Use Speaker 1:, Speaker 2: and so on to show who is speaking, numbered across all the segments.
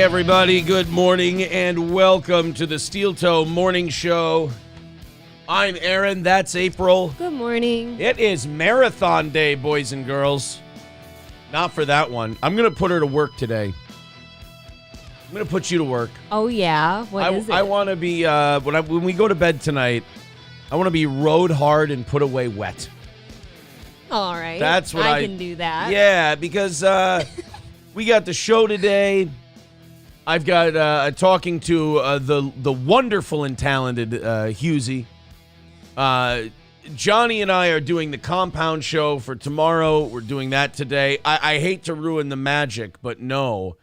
Speaker 1: everybody. Good morning and welcome to the Steel Toe Morning Show. I'm Aaron. That's April.
Speaker 2: Good morning.
Speaker 1: It is Marathon Day, boys and girls. Not for that one. I'm going to put her to work today. I'm going to put you to work.
Speaker 2: Oh, yeah? What is it?
Speaker 1: I want to be, when we go to bed tonight, I want to be rode hard and put away wet.
Speaker 2: All right.
Speaker 1: That's what
Speaker 2: I can do that.
Speaker 1: Yeah, because we got the show today. I've got talking to the wonderful and talented Husey. Johnny and I are doing the compound show for tomorrow. We're doing that today. I hate to ruin the magic, but no,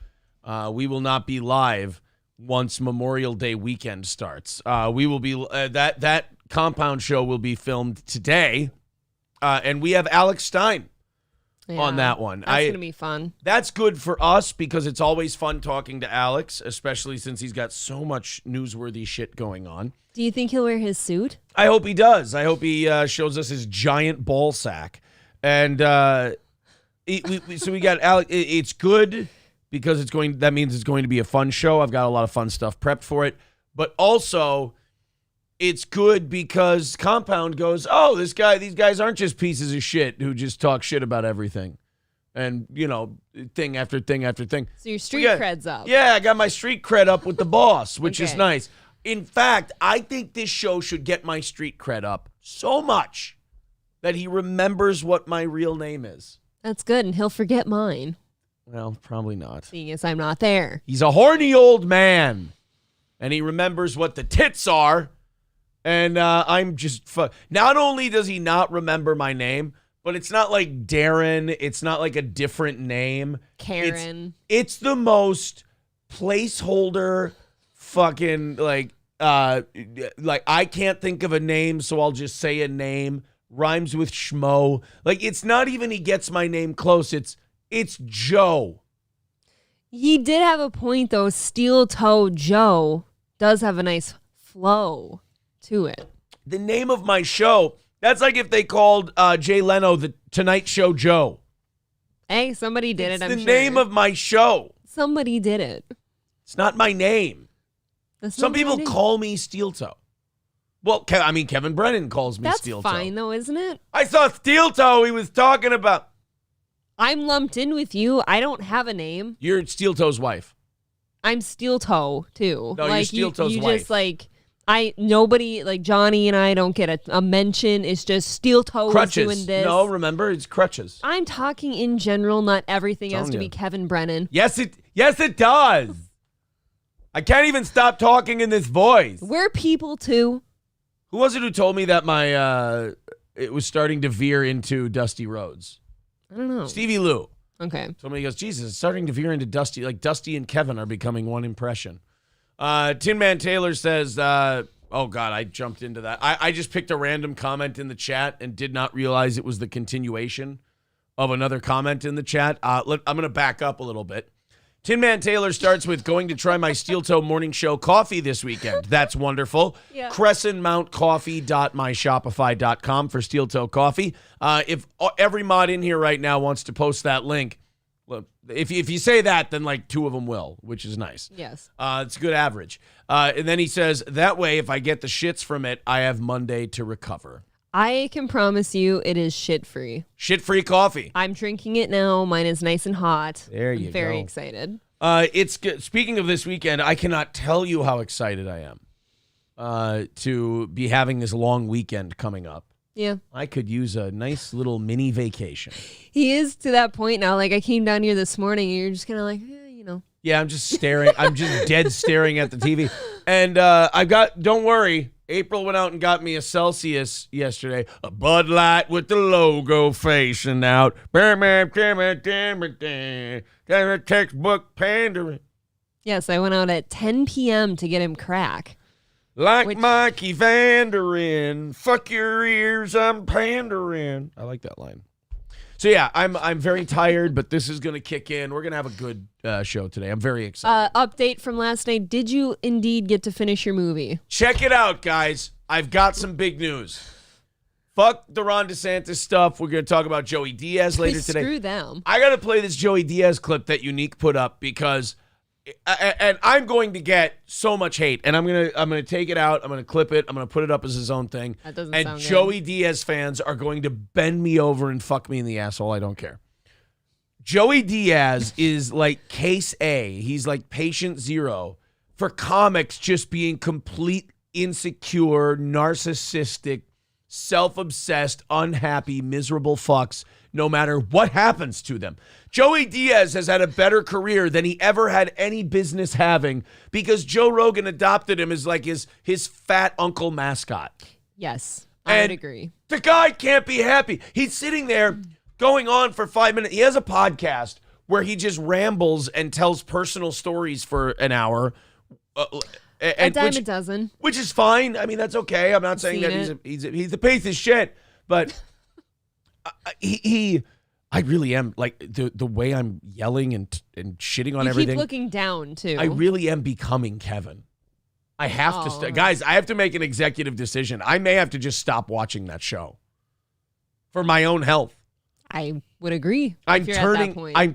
Speaker 1: we will not be live once Memorial Day weekend starts. We will be that compound show will be filmed today, and we have Alex Stein. Yeah, on that one.
Speaker 2: That's going to be fun.
Speaker 1: That's good for us because it's always fun talking to Alex, especially since he's got so much newsworthy shit going on.
Speaker 2: Do you think he'll wear his suit?
Speaker 1: I hope he does. I hope he shows us his giant ball sack. And so we got Alex. It's good because that means it's going to be a fun show. I've got a lot of fun stuff prepped for it. But also, it's good because Compound goes, oh, these guys aren't just pieces of shit who just talk shit about everything. And, thing after thing after thing.
Speaker 2: So your street cred's up.
Speaker 1: Yeah, I got my street cred up with the boss, which is nice. In fact, I think this show should get my street cred up so much that he remembers what my real name is.
Speaker 2: That's good, and he'll forget mine.
Speaker 1: Well, probably not.
Speaker 2: Seeing as I'm not there.
Speaker 1: He's a horny old man, and he remembers what the tits are. And I'm just not only does he not remember my name, but it's not like Darren. It's not like a different name.
Speaker 2: Karen.
Speaker 1: It's the most placeholder fucking like I can't think of a name, so I'll just say a name. Rhymes with schmo. Like it's not even he gets my name close. It's Joe.
Speaker 2: He did have a point though. Steel Toe Joe does have a nice flow to it.
Speaker 1: The name of my show, that's like if they called Jay Leno the Tonight Show Joe.
Speaker 2: Hey, somebody did it, I'm sure.
Speaker 1: It's the name of my show.
Speaker 2: Somebody did it.
Speaker 1: It's not my name. Some people
Speaker 2: name.
Speaker 1: call me Steel Toe. Well, Kevin Brennan calls me Steel Toe.
Speaker 2: That's fine though, isn't it?
Speaker 1: I saw Steel Toe he was talking about.
Speaker 2: I'm lumped in with you. I don't have a name.
Speaker 1: You're Steel Toe's wife.
Speaker 2: I'm Steel Toe too.
Speaker 1: No, you're Steel Toe's
Speaker 2: you
Speaker 1: wife.
Speaker 2: Just nobody, like Johnny and I don't get a mention. It's just Steel Toe is doing this.
Speaker 1: No, remember, it's crutches.
Speaker 2: I'm talking in general, not everything has to be Kevin Brennan.
Speaker 1: Yes, it does. I can't even stop talking in this voice.
Speaker 2: We're people too.
Speaker 1: Who was it who told me that my it was starting to veer into Dusty Rhodes?
Speaker 2: I don't know.
Speaker 1: Stevie Lou.
Speaker 2: Okay.
Speaker 1: Told me, he goes, Jesus, it's starting to veer into Dusty. Like Dusty and Kevin are becoming one impression. Tin Man Taylor says, oh, God, I jumped into that. I just picked a random comment in the chat and did not realize it was the continuation of another comment in the chat. I'm going to back up a little bit. Tin Man Taylor starts with going to try my Steel Toe Morning Show coffee this weekend. That's wonderful. Yeah. CrescentMountCoffee.myshopify.com for Steel Toe Coffee. If every mod in here right now wants to post that link, well, if you say that, then like two of them will, which is nice.
Speaker 2: Yes.
Speaker 1: It's a good average. And then he says, that way, if I get the shits from it, I have Monday to recover.
Speaker 2: I can promise you it is shit-free.
Speaker 1: Shit-free coffee.
Speaker 2: I'm drinking it now. Mine is nice and hot.
Speaker 1: There you go.
Speaker 2: I'm very excited.
Speaker 1: Speaking of this weekend, I cannot tell you how excited I am to be having this long weekend coming up.
Speaker 2: Yeah.
Speaker 1: I could use a nice little mini vacation.
Speaker 2: He is to that point now. Like, I came down here this morning, and you're just kind of like,
Speaker 1: Yeah, I'm just staring. I'm just dead staring at the TV. And don't worry, April went out and got me a Celsius yesterday. A Bud Light with the logo facing out. Textbook pandering.
Speaker 2: Yes, I went out at 10 p.m. to get him crack.
Speaker 1: Like Mikey Vanderin, fuck your ears, I'm pandering. I like that line. So yeah, I'm very tired, but this is going to kick in. We're going to have a good show today. I'm very excited.
Speaker 2: Update from last night. Did you indeed get to finish your movie?
Speaker 1: Check it out, guys. I've got some big news. Fuck the Ron DeSantis stuff. We're going to talk about Joey Diaz later today.
Speaker 2: Screw them.
Speaker 1: I got to play this Joey Diaz clip that Unique put up because and I'm going to get so much hate, and I'm gonna take it out. I'm gonna clip it. I'm gonna put it up as his own thing.
Speaker 2: That doesn't
Speaker 1: and
Speaker 2: sound
Speaker 1: Joey Diaz fans are going to bend me over and fuck me in the asshole. I don't care. Joey Diaz is like case A. He's like patient zero for comics just being complete insecure, narcissistic, self-obsessed, unhappy, miserable fucks no matter what happens to them. Joey Diaz has had a better career than he ever had any business having because Joe Rogan adopted him as like his fat uncle mascot.
Speaker 2: Yes, I would agree.
Speaker 1: The guy can't be happy. He's sitting there going on for 5 minutes. He has a podcast where he just rambles and tells personal stories for an hour.
Speaker 2: A dime a dozen.
Speaker 1: Which is fine. I mean, that's okay. I'm not saying that he's a piece of shit, but I really am, like, the way I'm yelling and shitting on everything.
Speaker 2: You keep looking down, too.
Speaker 1: I really am becoming Kevin. I have to, guys, I have to make an executive decision. I may have to just stop watching that show for my own health.
Speaker 2: I would agree.
Speaker 1: I'm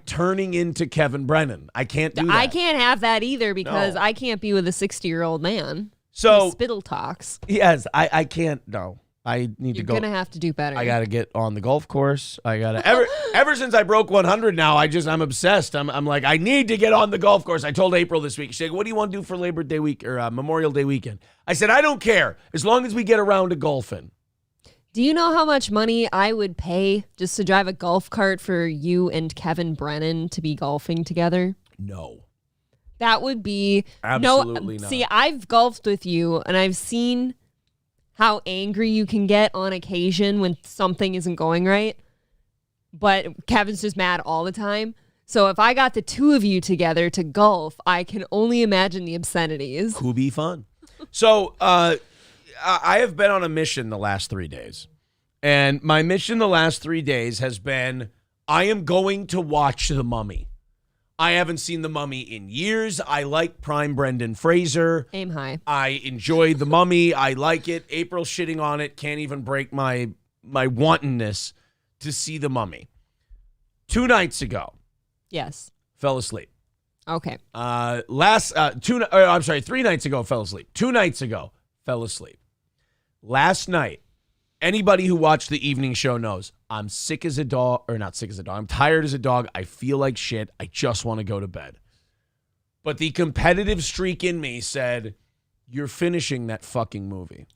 Speaker 1: turning into Kevin Brennan. I can't do that.
Speaker 2: I can't have that either because I can't be with a 60-year-old man.
Speaker 1: So
Speaker 2: spittle talks.
Speaker 1: Yes, I can't. No, I need to go.
Speaker 2: You're gonna have to do better.
Speaker 1: I gotta get on the golf course. I gotta ever since I broke 100. Now I'm obsessed. I'm like, I need to get on the golf course. I told April this week. She said, "What do you want to do for Labor Day week or Memorial Day weekend?" I said, "I don't care as long as we get around to golfing."
Speaker 2: Do you know how much money I would pay just to drive a golf cart for you and Kevin Brennan to be golfing together?
Speaker 1: No.
Speaker 2: That would be
Speaker 1: absolutely not.
Speaker 2: See, I've golfed with you and I've seen how angry you can get on occasion when something isn't going right. But Kevin's just mad all the time. So if I got the two of you together to golf, I can only imagine the obscenities.
Speaker 1: Could be fun. So, I have been on a mission the last 3 days. And my mission the last 3 days has been, I am going to watch The Mummy. I haven't seen The Mummy in years. I like prime Brendan Fraser.
Speaker 2: Aim high.
Speaker 1: I enjoy The Mummy. I like it. April shitting on it can't even break my wantonness to see The Mummy. 2 nights ago.
Speaker 2: Yes.
Speaker 1: Fell asleep.
Speaker 2: Okay.
Speaker 1: 3 nights ago, fell asleep. 2 nights ago, fell asleep. Last night, anybody who watched the evening show knows I'm sick as a dog, or not sick as a dog. I'm tired as a dog. I feel like shit. I just want to go to bed. But the competitive streak in me said, you're finishing that fucking movie.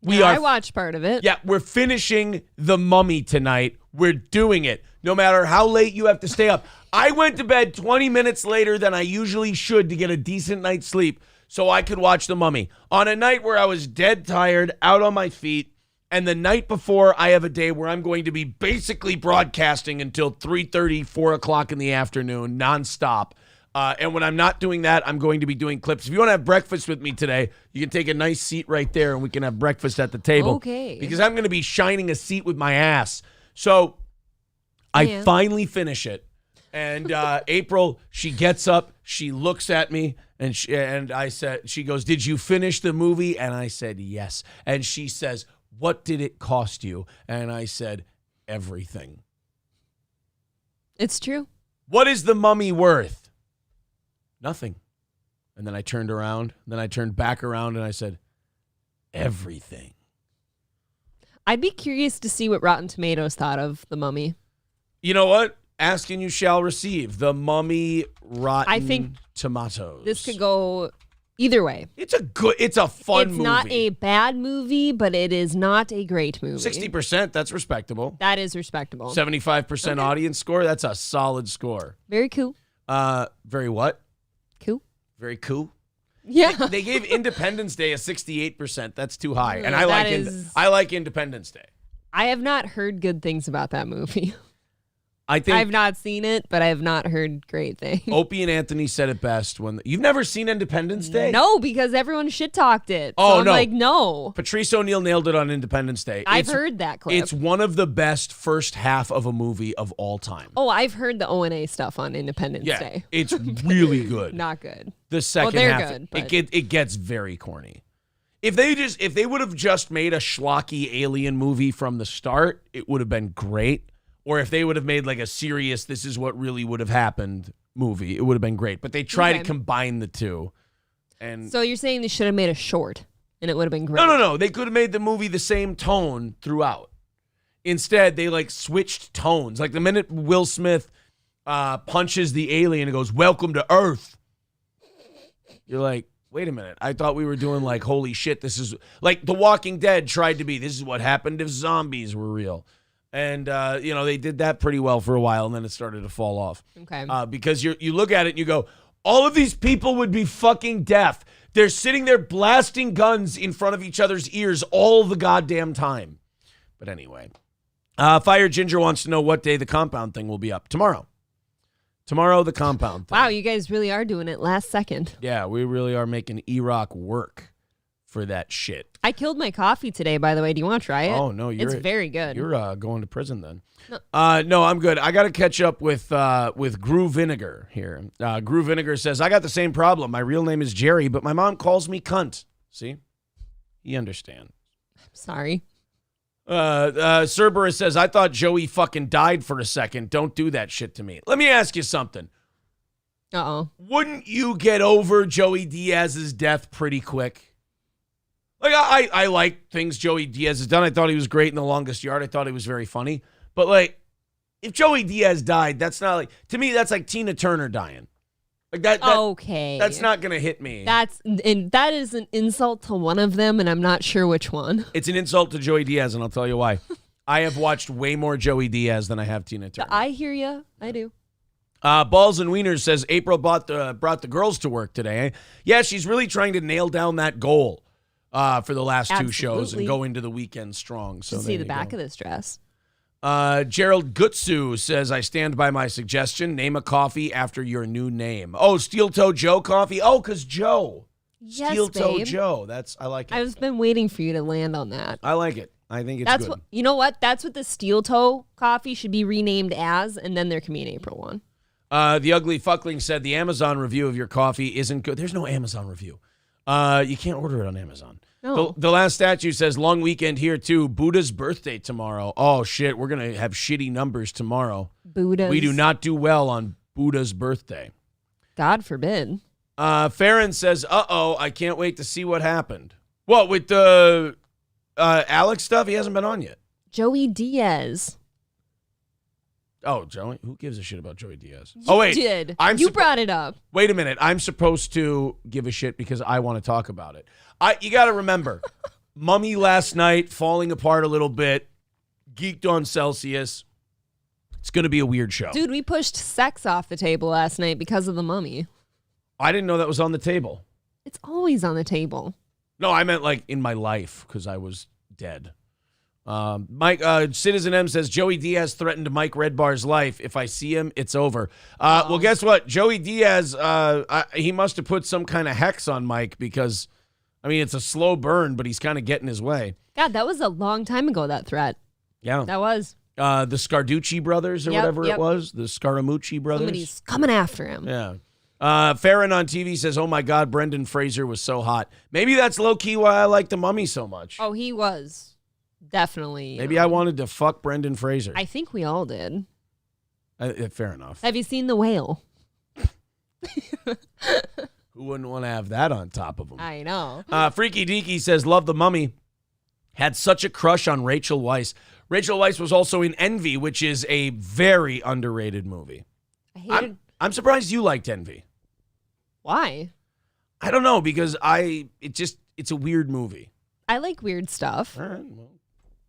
Speaker 2: I watched part of it.
Speaker 1: Yeah, we're finishing The Mummy tonight. We're doing it. No matter how late you have to stay up. I went to bed 20 minutes later than I usually should to get a decent night's sleep so I could watch The Mummy. On a night where I was dead tired, out on my feet, and the night before I have a day where I'm going to be basically broadcasting until 3:30, 4 o'clock in the afternoon, nonstop. And when I'm not doing that, I'm going to be doing clips. If you want to have breakfast with me today, you can take a nice seat right there and we can have breakfast at the table.
Speaker 2: Okay.
Speaker 1: Because I'm going to be shining a seat with my ass. So I finally finish it. And April, she gets up, she looks at me, and she goes, "Did you finish the movie?" And I said, "Yes." And she says, "What did it cost you?" And I said, "Everything."
Speaker 2: It's true.
Speaker 1: What is The Mummy worth? Nothing. And then I turned around, then I turned back around, and I said, everything.
Speaker 2: I'd be curious to see what Rotten Tomatoes thought of The Mummy.
Speaker 1: You know what? Ask and you shall receive. The Mummy, Rotten Tomatoes.
Speaker 2: This could go either way.
Speaker 1: It's a fun movie.
Speaker 2: It's not a bad movie, but it is not a great movie.
Speaker 1: 60%, that's respectable.
Speaker 2: That is respectable.
Speaker 1: 75% audience score, that's a solid score.
Speaker 2: Very cool.
Speaker 1: Very what?
Speaker 2: Cool.
Speaker 1: Very cool.
Speaker 2: Yeah.
Speaker 1: They gave Independence Day a 68%. That's too high. And I like Independence Day.
Speaker 2: I have not heard good things about that movie.
Speaker 1: I've
Speaker 2: not seen it, but I have not heard great things.
Speaker 1: Opie and Anthony said it best when you've never seen Independence Day?
Speaker 2: No, because everyone shit talked it. So
Speaker 1: Oh,
Speaker 2: I'm
Speaker 1: no.
Speaker 2: like, no.
Speaker 1: Patrice O'Neal nailed it on Independence Day.
Speaker 2: I've heard that clip.
Speaker 1: It's one of the best first half of a movie of all time.
Speaker 2: Oh, I've heard the O&A stuff on Independence Day.
Speaker 1: It's really good.
Speaker 2: Not good.
Speaker 1: The second
Speaker 2: they're
Speaker 1: half,
Speaker 2: good, but...
Speaker 1: it gets very corny. If they would have just made a schlocky alien movie from the start, it would have been great. Or if they would have made like a serious, this is what really would have happened, movie, it would have been great. But they try to
Speaker 2: Okay.
Speaker 1: combine the two. And
Speaker 2: So you're saying they should have made a short, and it would have been great.
Speaker 1: no. They could have made the movie the same tone throughout. Instead, they like switched tones. Like the minute Will Smith punches the alien and goes, "Welcome to Earth," you're like, wait a minute. I thought we were doing like, holy shit, this is like The Walking Dead tried to be. This is what happened if zombies were real. And, they did that pretty well for a while, and then it started to fall off.
Speaker 2: Okay.
Speaker 1: Because you look at it and you go, all of these people would be fucking deaf. They're sitting there blasting guns in front of each other's ears all the goddamn time. But anyway, Fire Ginger wants to know what day the compound thing will be up. Tomorrow, the compound thing.
Speaker 2: Wow, you guys really are doing it last second.
Speaker 1: Yeah, we really are making E-Rock work for that shit.
Speaker 2: I killed my coffee today, by the way. Do you want to try it?
Speaker 1: Oh, no.
Speaker 2: It's very good.
Speaker 1: You're going to prison then. No, I'm good. I got to catch up with Grew Vinegar here. Grew Vinegar says, I got the same problem. My real name is Jerry, but my mom calls me cunt. See? You understand.
Speaker 2: Sorry.
Speaker 1: Cerberus says, I thought Joey fucking died for a second. Don't do that shit to me. Let me ask you something.
Speaker 2: Uh-oh.
Speaker 1: Wouldn't you get over Joey Diaz's death pretty quick? Like, I like things Joey Diaz has done. I thought he was great in The Longest Yard. I thought he was very funny. But, like, if Joey Diaz died, that's not like, to me, that's like Tina Turner dying. Like that
Speaker 2: okay.
Speaker 1: That's not going to hit me.
Speaker 2: That is an insult to one of them, and I'm not sure which one.
Speaker 1: It's an insult to Joey Diaz, and I'll tell you why. I have watched way more Joey Diaz than I have Tina Turner.
Speaker 2: I hear you. I do.
Speaker 1: Balls and Wieners says, April brought the girls to work today. Yeah, she's really trying to nail down that goal for the last two shows and go into the weekend strong. So
Speaker 2: see the back of this dress.
Speaker 1: Gerald Gutsu says, I stand by my suggestion. Name a coffee after your new name. Oh, Steel Toe Joe coffee? Oh, because Joe.
Speaker 2: Yes,
Speaker 1: Steel Toe
Speaker 2: babe.
Speaker 1: Joe. I like it.
Speaker 2: I've been waiting for you to land on that.
Speaker 1: I like it. I think it's good.
Speaker 2: You know what? That's what the Steel Toe coffee should be renamed as, and then there can be an April one.
Speaker 1: The Ugly Fuckling said, the Amazon review of your coffee isn't good. There's no Amazon review. You can't order it on Amazon.
Speaker 2: No.
Speaker 1: The last statue says, long weekend here, too. Buddha's birthday tomorrow. Oh, shit. We're going to have shitty numbers tomorrow.
Speaker 2: Buddha's.
Speaker 1: We do not do well on Buddha's birthday.
Speaker 2: God forbid.
Speaker 1: Farron says, uh-oh, I can't wait to see what happened. What, with the Alex stuff? He hasn't been on yet.
Speaker 2: Joey Diaz.
Speaker 1: Oh, Joey? Who gives a shit about Joey Diaz?
Speaker 2: You did. You brought it up.
Speaker 1: Wait a minute. I'm supposed to give a shit because I want to talk about it. You got to remember, Mummy last night, falling apart a little bit, geeked on Celsius. It's going to be a weird show.
Speaker 2: Dude, we pushed sex off the table last night because of the Mummy.
Speaker 1: I didn't know that was on the table.
Speaker 2: It's always on the table.
Speaker 1: No, I meant like in my life because I was dead. Mike Citizen M says Joey Diaz threatened Mike Redbar's life. If I see him, it's over. Well, guess what? Joey Diaz, he must have put some kind of hex on Mike because, I mean, it's a slow burn, but he's kind of getting his way.
Speaker 2: God, that was a long time ago, that threat.
Speaker 1: Yeah.
Speaker 2: That was.
Speaker 1: The Scarducci brothers or whatever it was. The Scaramucci brothers.
Speaker 2: Somebody's coming after him.
Speaker 1: Yeah. Farron on TV says, oh my God, Brendan Fraser was so hot. Maybe that's low-key why I like The Mummy so much.
Speaker 2: Oh, he was. Definitely.
Speaker 1: Maybe I wanted to fuck Brendan Fraser.
Speaker 2: I think we all did.
Speaker 1: Fair enough.
Speaker 2: Have you seen The Whale?
Speaker 1: Who wouldn't want to have that on top of him?
Speaker 2: I know.
Speaker 1: Freaky Deaky says, love The Mummy. Had such a crush on Rachel Weisz. Rachel Weisz was also in Envy, which is a very underrated movie. I'm surprised you liked Envy.
Speaker 2: Why?
Speaker 1: I don't know, because it's a weird movie.
Speaker 2: I like weird stuff.
Speaker 1: All right, well.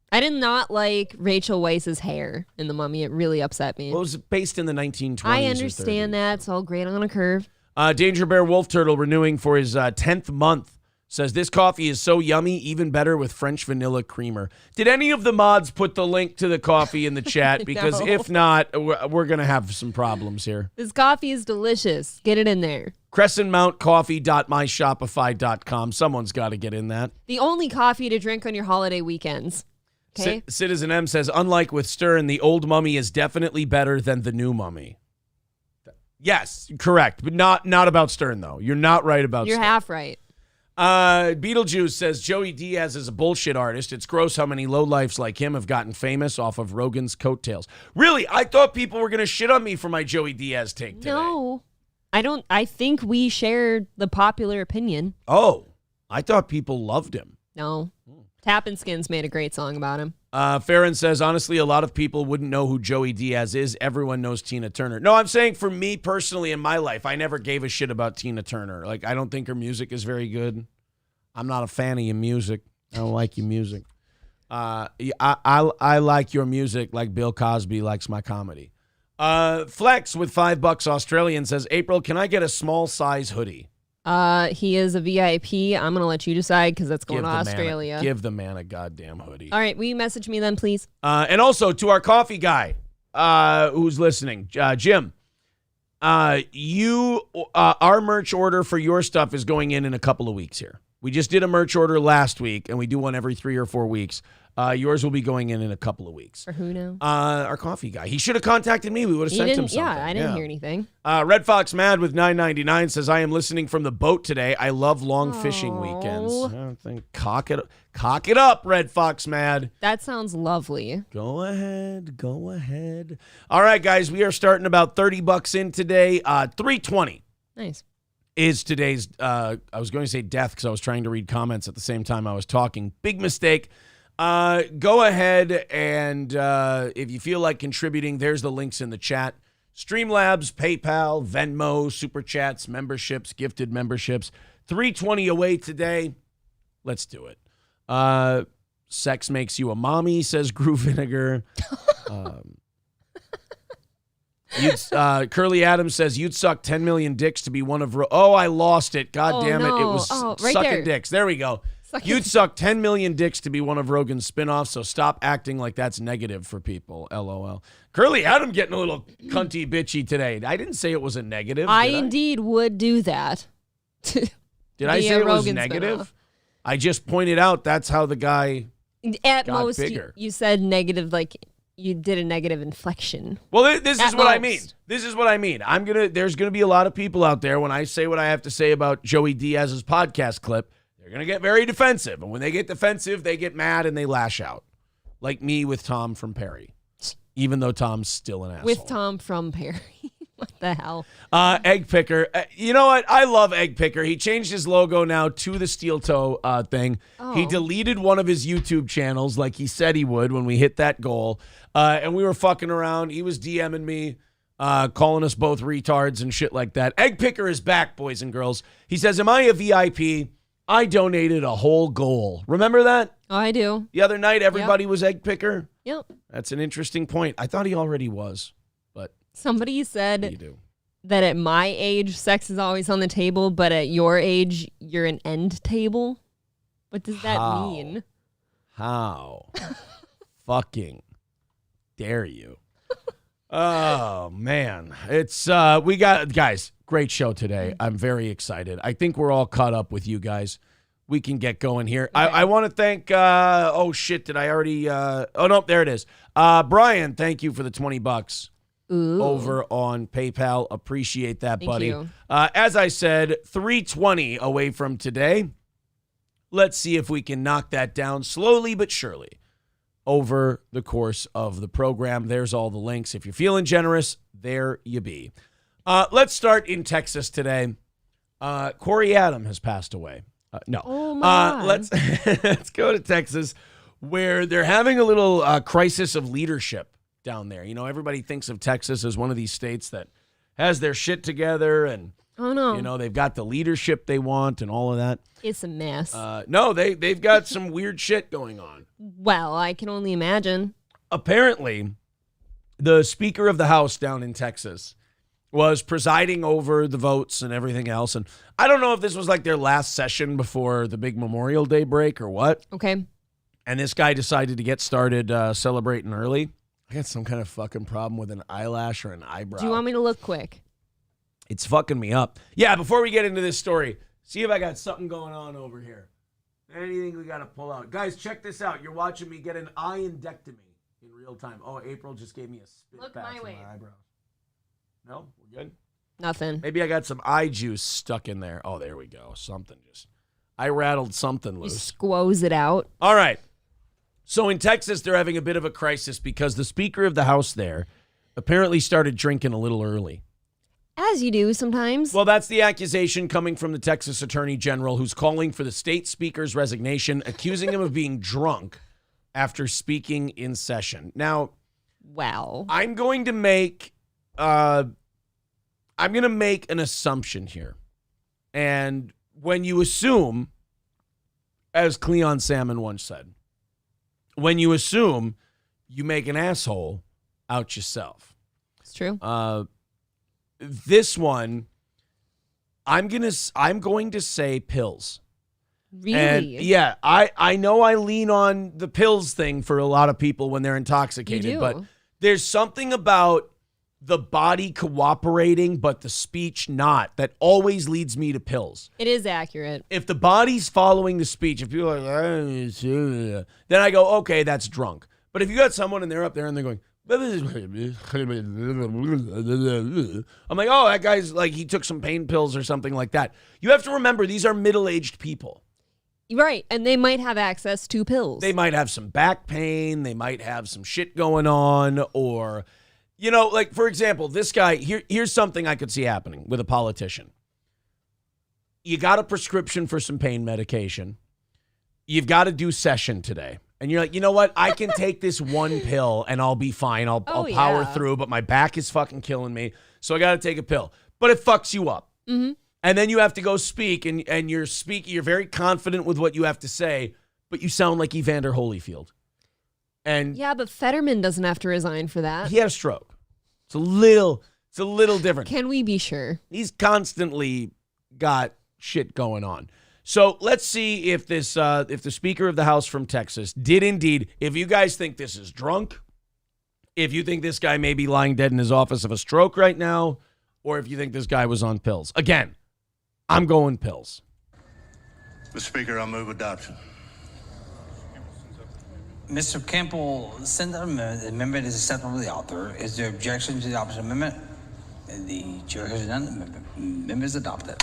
Speaker 2: I did not like Rachel Weisz's hair in The Mummy. It really upset me.
Speaker 1: Well, it was based in the 1920s.
Speaker 2: I understand that. It's all great on a curve.
Speaker 1: Danger Bear Wolf Turtle renewing for his 10th month says, this coffee is so yummy, even better with French vanilla creamer. Did any of the mods put the link to the coffee in the chat? Because
Speaker 2: No.
Speaker 1: if not, we're going to have some problems here.
Speaker 2: This coffee is delicious. Get it in there.
Speaker 1: CrescentMountCoffee.myshopify.com. Someone's got to get in that.
Speaker 2: The only coffee to drink on your holiday weekends. Okay?
Speaker 1: Citizen M says, unlike with Stern, the old Mummy is definitely better than the new Mummy. Yes, correct. But not about Stern, though. You're not right about
Speaker 2: You're
Speaker 1: Stern.
Speaker 2: half right.
Speaker 1: Beetlejuice says Joey Diaz is a bullshit artist. It's gross how many lowlifes like him have gotten famous off of Rogan's coattails. Really? I thought people were going to shit on me for my Joey Diaz take today.
Speaker 2: No, I don't. I think we shared the popular opinion.
Speaker 1: Oh, I thought people loved him.
Speaker 2: No. Tappin' Skins made a great song about him.
Speaker 1: Farron says, honestly, a lot of people wouldn't know who Joey Diaz is. Everyone knows Tina Turner. No, I'm saying for me personally in my life, I never gave a shit about Tina Turner. Like, I don't think her music is very good. I'm not a fan of your music. I don't like your music. I like your music like Bill Cosby likes my comedy. Flex with $5 Australian says, April, can I get a small size hoodie?
Speaker 2: He is a VIP. I'm going to let you decide because that's going to Australia.
Speaker 1: Give the man a goddamn hoodie.
Speaker 2: All right. Will you message me then, please?
Speaker 1: And also to our coffee guy who's listening, Jim, our merch order for your stuff is going in a couple of weeks here. We just did a merch order last week, and we do one every 3 or 4 weeks. Yours will be going in a couple of weeks.
Speaker 2: For who now?
Speaker 1: Our coffee guy. He should have contacted me. We would have sent him something.
Speaker 2: Yeah, I didn't hear anything.
Speaker 1: Red Fox Mad with $9.99 says, I am listening from the boat today. I love long fishing weekends. I don't think cock it up, Red Fox Mad.
Speaker 2: That sounds lovely.
Speaker 1: Go ahead. All right, guys, we are starting about $30 in today. 320.
Speaker 2: Nice.
Speaker 1: Is today's, I was going to say death because I was trying to read comments at the same time I was talking. Big mistake. Go ahead and if you feel like contributing, there's the links in the chat. Streamlabs, PayPal, Venmo, Super Chats, memberships, gifted memberships. 320 away today. Let's do it. Sex makes you a mommy, says Groove Vinegar. Curly Adams says, you'd suck 10 million dicks to be one of... I lost it. God damn it. It was
Speaker 2: right
Speaker 1: sucking
Speaker 2: there.
Speaker 1: Dicks. There we go. You'd suck 10 million dicks to be one of Rogan's spinoffs, so stop acting like that's negative for people. LOL. Curly Adam getting a little cunty bitchy today. I didn't say it was a negative.
Speaker 2: I indeed would do that.
Speaker 1: Did I say it was negative? Spin-off. I just pointed out that's how the guy
Speaker 2: At
Speaker 1: got
Speaker 2: most,
Speaker 1: bigger.
Speaker 2: You said negative, like... You did a negative inflection.
Speaker 1: Well, this is what I mean. This is what I mean. There's gonna be a lot of people out there when I say what I have to say about Joey Diaz's podcast clip. They're gonna get very defensive, and when they get defensive, they get mad and they lash out, like me with Tom from Perry. Even though Tom's still an asshole.
Speaker 2: With Tom from Perry. What the hell?
Speaker 1: Egg Picker. You know what? I love Egg Picker. He changed his logo now to the steel toe thing. Oh. He deleted one of his YouTube channels like he said he would when we hit that goal. And we were fucking around. He was DMing me, calling us both retards and shit like that. Egg Picker is back, boys and girls. He says, am I a VIP? I donated a whole goal. Remember that?
Speaker 2: Oh, I do.
Speaker 1: The other night, everybody was Egg Picker?
Speaker 2: Yep.
Speaker 1: That's an interesting point. I thought he already was.
Speaker 2: Somebody said that at my age, sex is always on the table, but at your age, you're an end table. What does that mean?
Speaker 1: How fucking dare you? Oh, man. It's, we got, guys, great show today. I'm very excited. I think we're all caught up with you guys. We can get going here. Okay. I want to thank, did I already, no, there it is. Brian, thank you for the $20.
Speaker 2: Ooh.
Speaker 1: Over on PayPal. Appreciate that, buddy.
Speaker 2: Thank you.
Speaker 1: As I said, 320 away from today. Let's see if we can knock that down slowly but surely over the course of the program. There's all the links. If you're feeling generous, there you be. Let's start in Texas today. Corey Adam has passed away. No.
Speaker 2: Oh my.
Speaker 1: Let's go to Texas, where they're having a little crisis of leadership down there. You know, everybody thinks of Texas as one of these states that has their shit together and, you know, they've got the leadership they want and all of that.
Speaker 2: It's a mess.
Speaker 1: No, they've got some weird shit going on.
Speaker 2: Well, I can only imagine.
Speaker 1: Apparently, the Speaker of the House down in Texas was presiding over the votes and everything else. And I don't know if this was like their last session before the big Memorial Day break or what.
Speaker 2: Okay.
Speaker 1: And this guy decided to get started celebrating early. I got some kind of fucking problem with an eyelash or an eyebrow.
Speaker 2: Do you want me to look quick?
Speaker 1: It's fucking me up. Yeah, before we get into this story, see if I got something going on over here. Anything we got to pull out. Guys, check this out. You're watching me get an eye-endectomy in real time. Oh, April just gave me a spit patch on my eyebrows. No? We're good?
Speaker 2: Nothing.
Speaker 1: Maybe I got some eye juice stuck in there. Oh, there we go. Something just... I rattled something
Speaker 2: You
Speaker 1: loose.
Speaker 2: squoze it out.
Speaker 1: All right. So in Texas, they're having a bit of a crisis because the Speaker of the House there apparently started drinking a little early.
Speaker 2: As you do sometimes.
Speaker 1: Well, that's the accusation coming from the Texas Attorney General, who's calling for the state speaker's resignation, accusing him of being drunk after speaking in session. Now,
Speaker 2: well,
Speaker 1: I'm going to make an assumption here. And when you assume, as Cleon Salmon once said, when you assume, you make an asshole out yourself.
Speaker 2: it's true.
Speaker 1: This one, I'm going to say pills.
Speaker 2: Really?
Speaker 1: And yeah, I know I lean on the pills thing for a lot of people when they're intoxicated,
Speaker 2: You do.
Speaker 1: but there's something about the body cooperating, but the speech not, that always leads me to pills.
Speaker 2: It is accurate.
Speaker 1: If the body's following the speech, if people are like, then I go, okay, that's drunk. But if you got someone and they're up there and they're going, I'm like, oh, that guy's like, he took some pain pills or something like that. You have to remember, these are middle-aged people.
Speaker 2: Right. And they might have access to pills.
Speaker 1: They might have some back pain. They might have some shit going on. Or, you know, like, for example, this guy, here's something I could see happening with a politician. You got a prescription for some pain medication. You've got to do session today. And you're like, you know what? I can take this one pill and I'll be fine. I'll power through, but my back is fucking killing me. So I got to take a pill. But it fucks you up.
Speaker 2: Mm-hmm.
Speaker 1: And then you have to go speak, and you're speaking. You're very confident with what you have to say, but you sound like Evander Holyfield. And
Speaker 2: yeah, but Fetterman doesn't have to resign for that.
Speaker 1: he had a stroke. It's a little different.
Speaker 2: Can we be sure?
Speaker 1: He's constantly got shit going on. So let's see if if the Speaker of the House from Texas did indeed, if you guys think this is drunk, if you think this guy may be lying dead in his office of a stroke right now, or if you think this guy was on pills. Again, I'm going pills.
Speaker 3: Mr. Speaker, I move adoption.
Speaker 4: Mr. Campbell, send the amendment. The amendment is acceptable to the author. Is there objection to the opposite amendment? The chair has none. The amendment is adopted.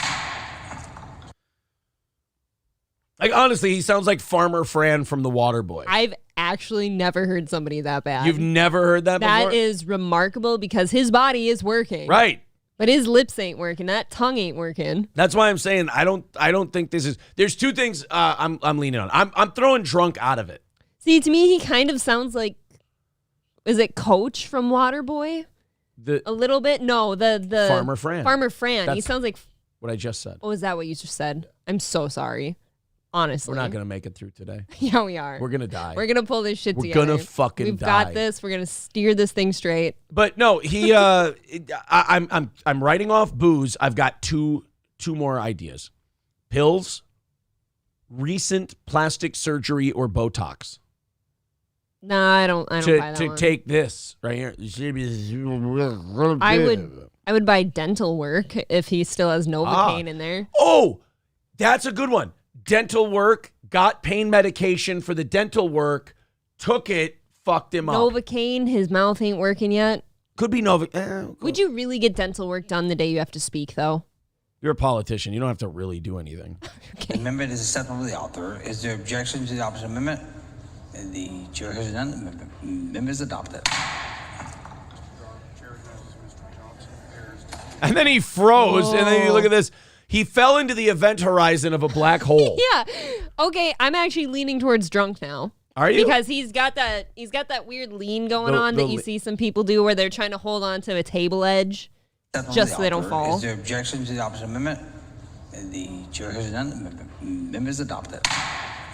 Speaker 1: Like, honestly, he sounds like Farmer Fran from The Waterboy.
Speaker 2: I've actually never heard somebody that bad.
Speaker 1: You've never heard that before?
Speaker 2: That is remarkable because his body is working.
Speaker 1: Right.
Speaker 2: But his lips ain't working. That tongue ain't working.
Speaker 1: That's why I'm saying I don't think this is. There's two things I'm leaning on. I'm throwing drunk out of it.
Speaker 2: See, to me, he kind of sounds like, is it Coach from Waterboy? A little bit? No, the
Speaker 1: Farmer Fran.
Speaker 2: Farmer Fran. He
Speaker 1: That's
Speaker 2: sounds like.
Speaker 1: what I just said.
Speaker 2: Oh, is that what you just said? I'm so sorry. Honestly.
Speaker 1: We're not going to make it through today.
Speaker 2: Yeah, we are.
Speaker 1: We're going to die.
Speaker 2: We're going to pull this shit
Speaker 1: We're
Speaker 2: together.
Speaker 1: gonna fucking
Speaker 2: We've
Speaker 1: die.
Speaker 2: got this. We're going to steer this thing straight.
Speaker 1: But no, I'm writing off booze. I've got two more ideas. Pills, recent plastic surgery, or Botox.
Speaker 2: Nah, I don't buy that
Speaker 1: To
Speaker 2: one.
Speaker 1: take this right here.
Speaker 2: I would buy dental work if he still has Novocaine in there.
Speaker 1: Oh, that's a good one. Dental work, got pain medication for the dental work, took it, fucked him up.
Speaker 2: Novocaine, his mouth ain't working yet.
Speaker 1: Could be Novocaine.
Speaker 2: Would you really get dental work done the day you have to speak, though?
Speaker 1: You're a politician. You don't have to really do anything.
Speaker 4: The amendment is acceptable to the author. Is there objection to the opposite amendment? The chair has none. The amendment is adopted.
Speaker 1: And then he froze, and then you look at this. He fell into the event horizon of a black hole.
Speaker 2: Yeah. Okay, I'm actually leaning towards drunk now.
Speaker 1: Are you?
Speaker 2: Because he's got that weird lean going on that you see some people do where they're trying to hold on to a table edge just so they don't fall.
Speaker 4: Is there objection to the opposite amendment? The chair has none. The amendment is adopted.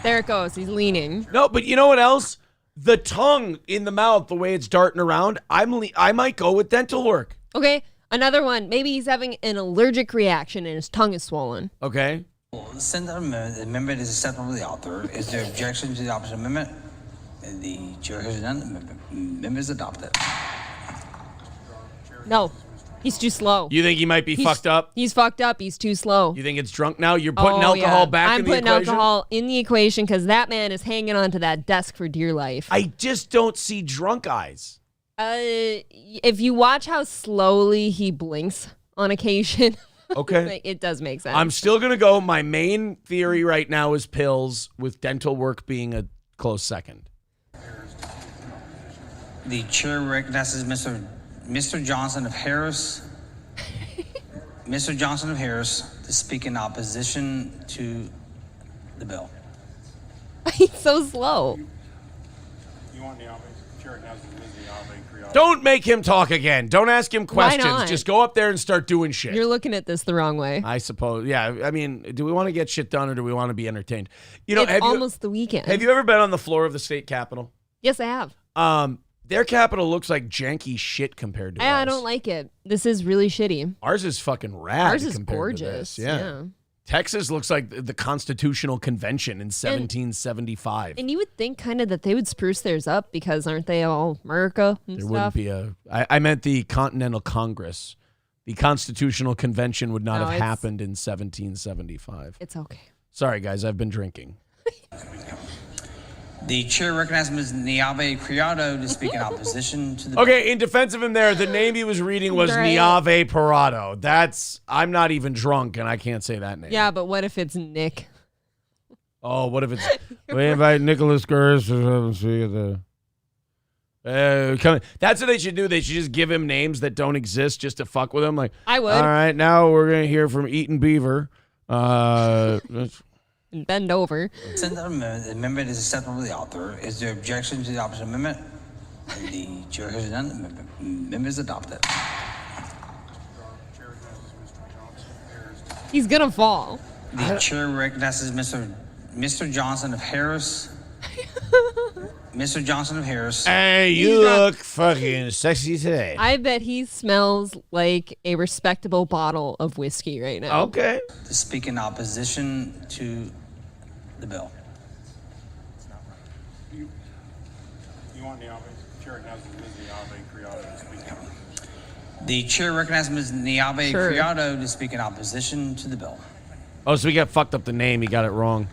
Speaker 2: There it goes. He's leaning.
Speaker 1: No, but you know what else? The tongue in the mouth, the way it's darting around, I might go with dental work.
Speaker 2: Okay, another one. Maybe he's having an allergic reaction and his tongue is swollen.
Speaker 1: Okay.
Speaker 4: Send the amendment. The amendment is acceptable to the author. Is there objection to the opposite amendment? The chair has none. The amendment is adopted.
Speaker 2: No, he's too slow.
Speaker 1: You think he might be fucked up?
Speaker 2: He's fucked up. He's too slow.
Speaker 1: You think it's drunk now? You're putting alcohol back in the equation?
Speaker 2: I'm putting alcohol in the equation because that man is hanging onto that desk for dear life.
Speaker 1: I just don't see drunk eyes.
Speaker 2: If you watch how slowly he blinks on occasion,
Speaker 1: Okay.
Speaker 2: Like, it does make sense.
Speaker 1: I'm still going to go. My main theory right now is pills, with dental work being a close second.
Speaker 4: The chair recognizes Mr. Johnson of Harris. Mr. Johnson of Harris to speak in opposition to the bill.
Speaker 2: He's so slow.
Speaker 5: You want Niave? Chair recognizes Ms. Niave.
Speaker 1: Don't make him talk again. Don't ask him questions.
Speaker 2: not?
Speaker 1: Just go up there and start doing shit.
Speaker 2: You're looking at this the wrong way.
Speaker 1: I suppose. Yeah. I mean, do we want to get shit done or do we want to be entertained? You know,
Speaker 2: It's almost the weekend.
Speaker 1: have you ever been on the floor of the state capitol?
Speaker 2: Yes, I have.
Speaker 1: Their capitol looks like janky shit compared to ours.
Speaker 2: I don't like it. This is really shitty.
Speaker 1: Ours is fucking rad.
Speaker 2: Ours is
Speaker 1: compared
Speaker 2: gorgeous.
Speaker 1: To this. Yeah. Texas looks like the Constitutional Convention in 1775.
Speaker 2: And you would think kind of that they would spruce theirs up because aren't they all America and
Speaker 1: There
Speaker 2: stuff?
Speaker 1: wouldn't be I meant the Continental Congress. The Constitutional Convention would not
Speaker 2: No,
Speaker 1: have
Speaker 2: it's-
Speaker 1: happened in 1775.
Speaker 2: It's okay.
Speaker 1: Sorry, guys, I've been drinking.
Speaker 4: The chair recognizes Ms. Niave Criado to speak in opposition to the bill.
Speaker 1: Okay, in defense of him there, the name he was reading was
Speaker 2: Right.
Speaker 1: Niave Parado. I'm not even drunk, and I can't say that name.
Speaker 2: Yeah, but what if it's Nick?
Speaker 1: Oh, what if it's... we invite Nicholas Gers to see the... That's what they should do. They should just give him names that don't exist just to fuck with him. Like,
Speaker 2: I would.
Speaker 1: all right, now we're going to hear from Eaton Beaver.
Speaker 2: And bend over.
Speaker 4: Send the amendment is acceptable to the author. Is there objection to the opposite amendment? The chair has none. The amendment is adopted.
Speaker 2: He's gonna fall.
Speaker 4: The chair recognizes Mr. Johnson of Harris. Mr. Johnson of Harris.
Speaker 1: Hey, you
Speaker 2: He's not-
Speaker 1: look fucking sexy today.
Speaker 2: I bet he smells like a respectable bottle of whiskey right now.
Speaker 1: Okay.
Speaker 4: To speak in opposition to the bill.
Speaker 5: You want Niave? Chair recognizes Ms. Niave Criado to speak.
Speaker 4: The chair recognizes Ms. Niave
Speaker 2: Sure.
Speaker 4: Criado to speak in opposition to the bill.
Speaker 1: Oh, so we got fucked up the name. He got it wrong.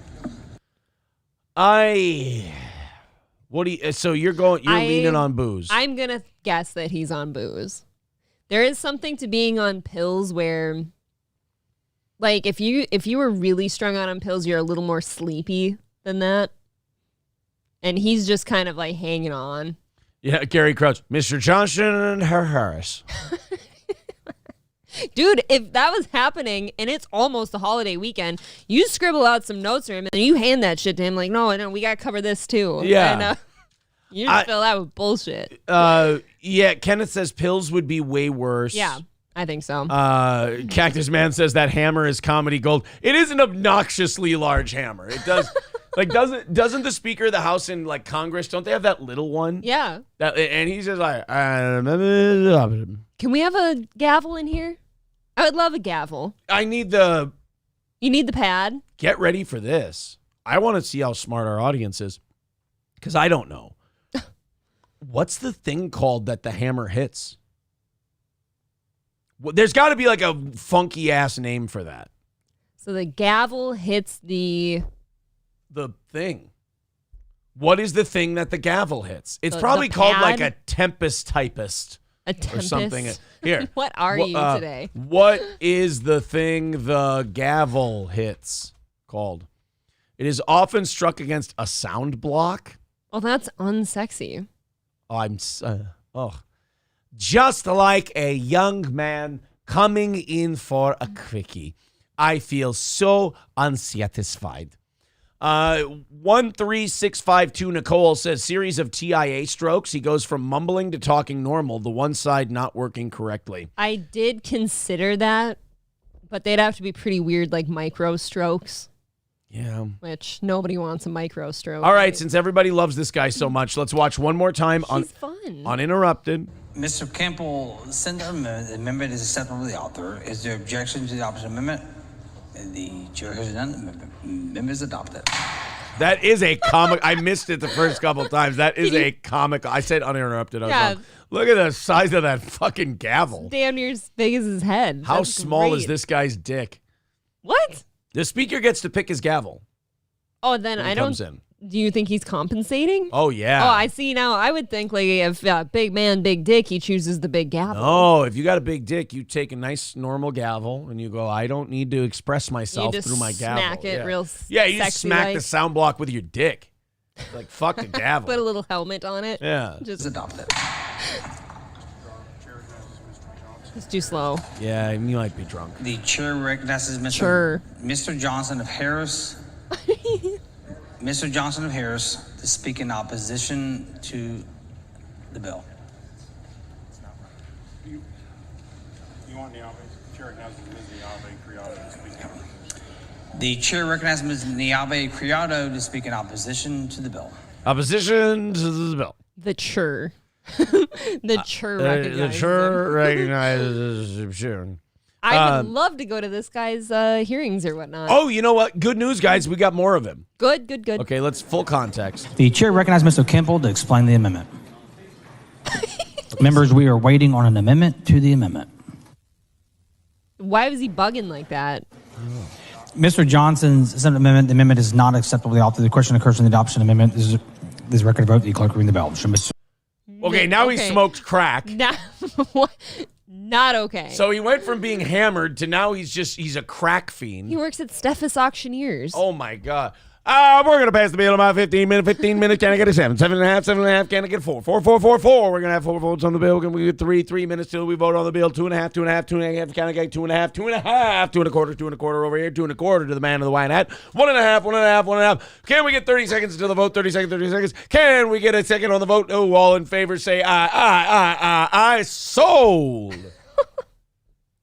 Speaker 1: So you're leaning on booze.
Speaker 2: I'm gonna guess that he's on booze. There is something to being on pills where, like, if you were really strung out on pills, you're a little more sleepy than that. And he's just kind of like hanging on.
Speaker 1: Yeah, Gary Crouch. Mr. Johnson and Herr Harris.
Speaker 2: Dude, if that was happening and it's almost a holiday weekend, you scribble out some notes for him and you hand that shit to him like, no, we got to cover this too.
Speaker 1: Yeah.
Speaker 2: And, you just fill that with bullshit.
Speaker 1: Yeah, Kenneth says pills would be way worse.
Speaker 2: Yeah, I think so.
Speaker 1: Cactus Man says that hammer is comedy gold. It is an obnoxiously large hammer. It does... Like, doesn't the Speaker of the House in, like, Congress, don't they have that little one?
Speaker 2: Yeah.
Speaker 1: And he's just like...
Speaker 2: Can we have a gavel in here? I would love a gavel.
Speaker 1: I need the...
Speaker 2: You need the pad?
Speaker 1: Get ready for this. I want to see how smart our audience is. Because I don't know. What's the thing called that the hammer hits? Well, there's got to be, like, a funky-ass name for that.
Speaker 2: So the gavel hits the
Speaker 1: thing. What is the thing that the gavel hits? It's
Speaker 2: The
Speaker 1: probably called
Speaker 2: pad?
Speaker 1: like a tempest typist
Speaker 2: a
Speaker 1: or
Speaker 2: tempest.
Speaker 1: something. Here.
Speaker 2: What are you today?
Speaker 1: What is the thing the gavel hits called? It is often struck against a sound block.
Speaker 2: Well, that's unsexy.
Speaker 1: Just like a young man coming in for a quickie. I feel so unsatisfied. 13652 Nicole says series of TIA strokes. He goes from mumbling to talking normal, the one side not working correctly.
Speaker 2: I did consider that, but they'd have to be pretty weird, like micro strokes,
Speaker 1: Yeah.
Speaker 2: which nobody wants a micro stroke.
Speaker 1: All right, since everybody loves this guy so much, let's watch one more time
Speaker 2: He's fun.
Speaker 1: uninterrupted.
Speaker 4: Mr. Campbell, send the amendment is acceptable to the author. Is there objection to the opposite amendment? The chair has none. The amendment is adopted.
Speaker 1: That is a comic. I missed it the first couple of times. That is a comic. I said uninterrupted. I was
Speaker 2: Yeah.
Speaker 1: wrong. Look at the size of that fucking gavel.
Speaker 2: Damn near as big as his head.
Speaker 1: How
Speaker 2: That's
Speaker 1: small is
Speaker 2: great.
Speaker 1: this guy's dick?
Speaker 2: What?
Speaker 1: The speaker gets to pick his gavel.
Speaker 2: Oh, then
Speaker 1: when
Speaker 2: I
Speaker 1: it
Speaker 2: don't
Speaker 1: comes in.
Speaker 2: Do you think he's compensating?
Speaker 1: Oh, yeah.
Speaker 2: Oh, I see now. I would think like if big man, big dick, he chooses the big gavel.
Speaker 1: Oh, if you got a big dick, you take a nice normal gavel and you go, I don't need to express myself
Speaker 2: just
Speaker 1: through my gavel.
Speaker 2: smack it real
Speaker 1: Yeah, you just
Speaker 2: sexy
Speaker 1: smack
Speaker 2: like.
Speaker 1: the sound block with your dick. Like, fuck the gavel.
Speaker 2: Put a little helmet on it.
Speaker 1: Yeah.
Speaker 2: Just
Speaker 4: Adopted.
Speaker 2: it's too slow.
Speaker 1: Yeah, you might be drunk.
Speaker 4: The chair recognizes
Speaker 2: Sure.
Speaker 4: Mr. Johnson of Harris. Mr. Johnson of Harris to speak in opposition to the bill.
Speaker 5: You want Niave? Chair recognizes Ms. Niave Criado to speak in opposition.
Speaker 4: The chair recognizes Ms. Niave Criado to speak in opposition to the bill.
Speaker 1: Opposition to the bill.
Speaker 2: The chur. The chur recognizes
Speaker 1: The
Speaker 2: him.
Speaker 1: chur recognizes Sharon.
Speaker 2: I would love to go to this guy's hearings or whatnot.
Speaker 1: Oh, you know what? Good news, guys. We got more of him.
Speaker 2: Good.
Speaker 1: Okay, let's full context.
Speaker 6: The chair recognizes Mr. Kemple to explain the amendment. Members, we are waiting on an amendment to the amendment.
Speaker 2: Why was he bugging like that?
Speaker 6: Mr. Johnson's amendment, the amendment is not acceptable to the author. The question occurs in the adoption amendment. This record vote. The clerk ring the bell. Should Mr.
Speaker 1: Okay, now he
Speaker 2: Okay.
Speaker 1: smoked crack.
Speaker 2: Not okay.
Speaker 1: So he went from being hammered to now he's a crack fiend.
Speaker 2: He works at Steffes Auctioneers.
Speaker 1: Oh my God. We're gonna pass the bill in about 15 minutes. 15 minutes. Can I get a 7? 7.5. 7.5. Can I get a 4? 4. 4. 4. 4. We're gonna have 4 votes on the bill. Can we get 3? 3 minutes till we vote on the bill. 2.5. 2.5. 2.5. Can I get 2.5? 2.5. 2.25. 2.25 over here. 2.25 to the man in the white hat. 1.5. 1.5. 1.5. Can we get 30 seconds until the vote? 30 seconds. 30 seconds. Can we get a second on the vote? Oh, all in favor say aye. Aye. Aye. Aye. Aye. Sold.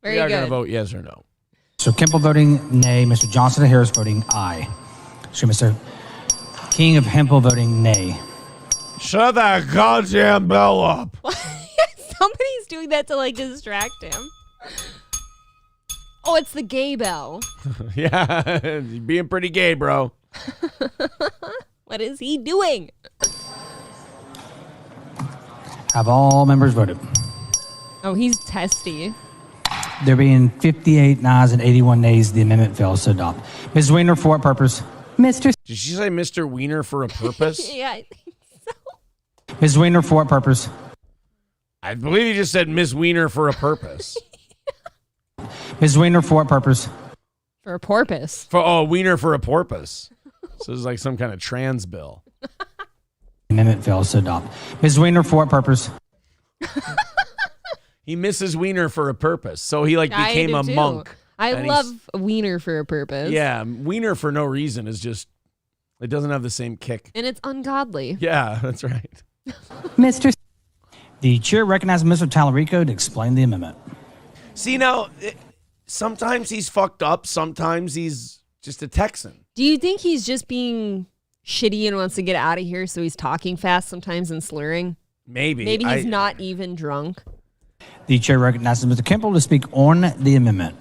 Speaker 2: Very
Speaker 1: We are
Speaker 2: good.
Speaker 1: gonna vote yes or no.
Speaker 6: So Kemple voting nay. Mr. Johnson of Harris voting aye. So Mr. King of Hempel voting nay.
Speaker 1: Shut that goddamn bell up.
Speaker 2: Somebody's doing that to like distract him. Oh, it's the gay bell.
Speaker 1: Yeah, you're being pretty gay, bro.
Speaker 2: What is he doing?
Speaker 6: Have all members voted?
Speaker 2: Oh, he's testy.
Speaker 6: There being 58 ayes and 81 nays, the amendment fails to adopt. Ms. Weiner, for what purpose? Mr.
Speaker 1: Did she say Mr. Wiener for a purpose?
Speaker 2: Yeah, I think so.
Speaker 6: Ms. Weiner, for what purpose?
Speaker 1: I believe you just said Miss Wiener for a purpose.
Speaker 6: Ms. Weiner, for what purpose?
Speaker 2: For a porpoise.
Speaker 1: Wiener for a porpoise. So it's like some kind of trans bill.
Speaker 6: Amendment fails to adopt. Ms. Weiner, for what purpose?
Speaker 1: He misses Wiener for a purpose. So he like
Speaker 2: I
Speaker 1: became
Speaker 2: do
Speaker 1: a
Speaker 2: too.
Speaker 1: monk.
Speaker 2: I
Speaker 1: And
Speaker 2: love a wiener for a purpose.
Speaker 1: Yeah, Wiener for no reason is just, it doesn't have the same kick.
Speaker 2: And it's ungodly.
Speaker 1: Yeah, that's right.
Speaker 6: Mr. The chair recognizes Mr. Tallarico to explain the amendment.
Speaker 1: See, now, sometimes he's fucked up. Sometimes he's just a Texan.
Speaker 2: Do you think he's just being shitty and wants to get out of here, so he's talking fast sometimes and slurring?
Speaker 1: Maybe.
Speaker 2: Maybe he's not even drunk.
Speaker 6: The chair recognizes Mr. Kemple to speak on the amendment.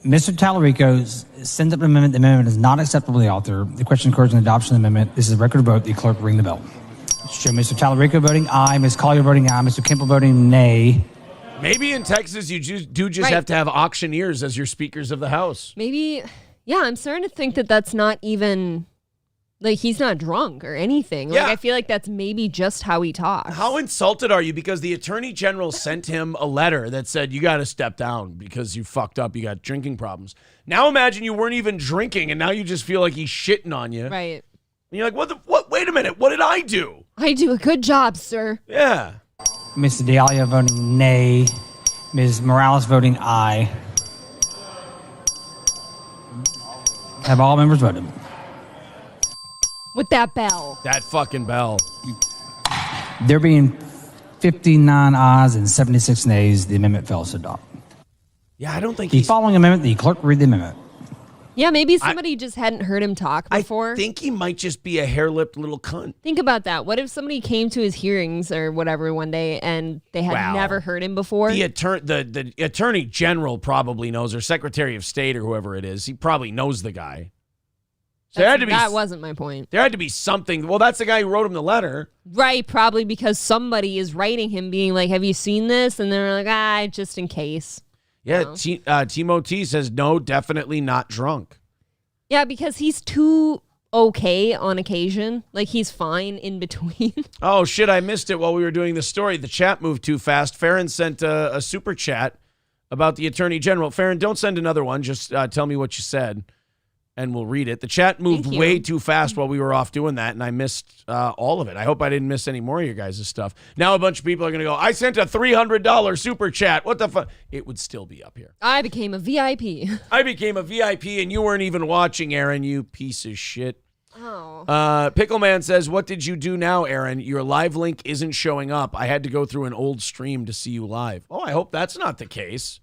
Speaker 6: Mr. Tallarico sends up an amendment. The amendment is not acceptable to the author. The question occurs in the adoption of the amendment. This is a record vote. The clerk ring the bell. Show Mr. Tallarico voting aye, Ms. Collier voting aye, Mr. Kemple voting nay.
Speaker 1: Maybe in Texas you do just
Speaker 2: Right.
Speaker 1: have to have auctioneers as your speakers of the house.
Speaker 2: Maybe, yeah, I'm starting to think that that's not even, like, he's not drunk or anything. Like,
Speaker 1: Yeah.
Speaker 2: I feel like that's maybe just how he talks.
Speaker 1: How insulted are you? Because the attorney general sent him a letter that said, you got to step down because you fucked up. You got drinking problems. Now imagine you weren't even drinking and now you just feel like he's shitting on you.
Speaker 2: Right.
Speaker 1: And you're like, what? Wait a minute. What did I do?
Speaker 2: I do a good job, sir.
Speaker 1: Yeah.
Speaker 6: Mr. D'Alia voting nay, Ms. Morales voting aye. Have all members voted?
Speaker 2: With that bell.
Speaker 1: That fucking bell.
Speaker 6: There being 59 ayes and 76 nays, the amendment fails to adopt.
Speaker 1: Yeah, I don't think
Speaker 6: The
Speaker 1: he's...
Speaker 6: following amendment, the clerk read the amendment.
Speaker 2: Yeah, maybe somebody just hadn't heard him talk before.
Speaker 1: I think he might just be a hair-lipped little cunt.
Speaker 2: Think about that. What if somebody came to his hearings or whatever one day and they had
Speaker 1: Wow.
Speaker 2: never heard him before?
Speaker 1: The attorney general probably knows, or secretary of state or whoever it is. He probably knows the guy. So
Speaker 2: That wasn't my point.
Speaker 1: There had to be something. Well, that's the guy who wrote him the letter.
Speaker 2: Right, probably because somebody is writing him being like, have you seen this? And they're like, just in case.
Speaker 1: Yeah,
Speaker 2: No.
Speaker 1: Timo T says, no, definitely not drunk.
Speaker 2: Yeah, because he's too okay on occasion. Like, he's fine in between.
Speaker 1: Oh, shit, I missed it while we were doing the story. The chat moved too fast. Farron sent a super chat about the Attorney General. Farron, don't send another one. Just tell me what you said, and we'll read it. The chat moved way too fast while we were off doing that, and I missed all of it. I hope I didn't miss any more of your guys' stuff. Now a bunch of people are going to go, I sent a $300 super chat. What the fuck? It would still be up here.
Speaker 2: I became a VIP.
Speaker 1: I became a VIP, and you weren't even watching, Aaron, you piece of shit.
Speaker 2: Oh.
Speaker 1: Pickleman says, what did you do now, Aaron? Your live link isn't showing up. I had to go through an old stream to see you live. Oh, I hope that's not the case.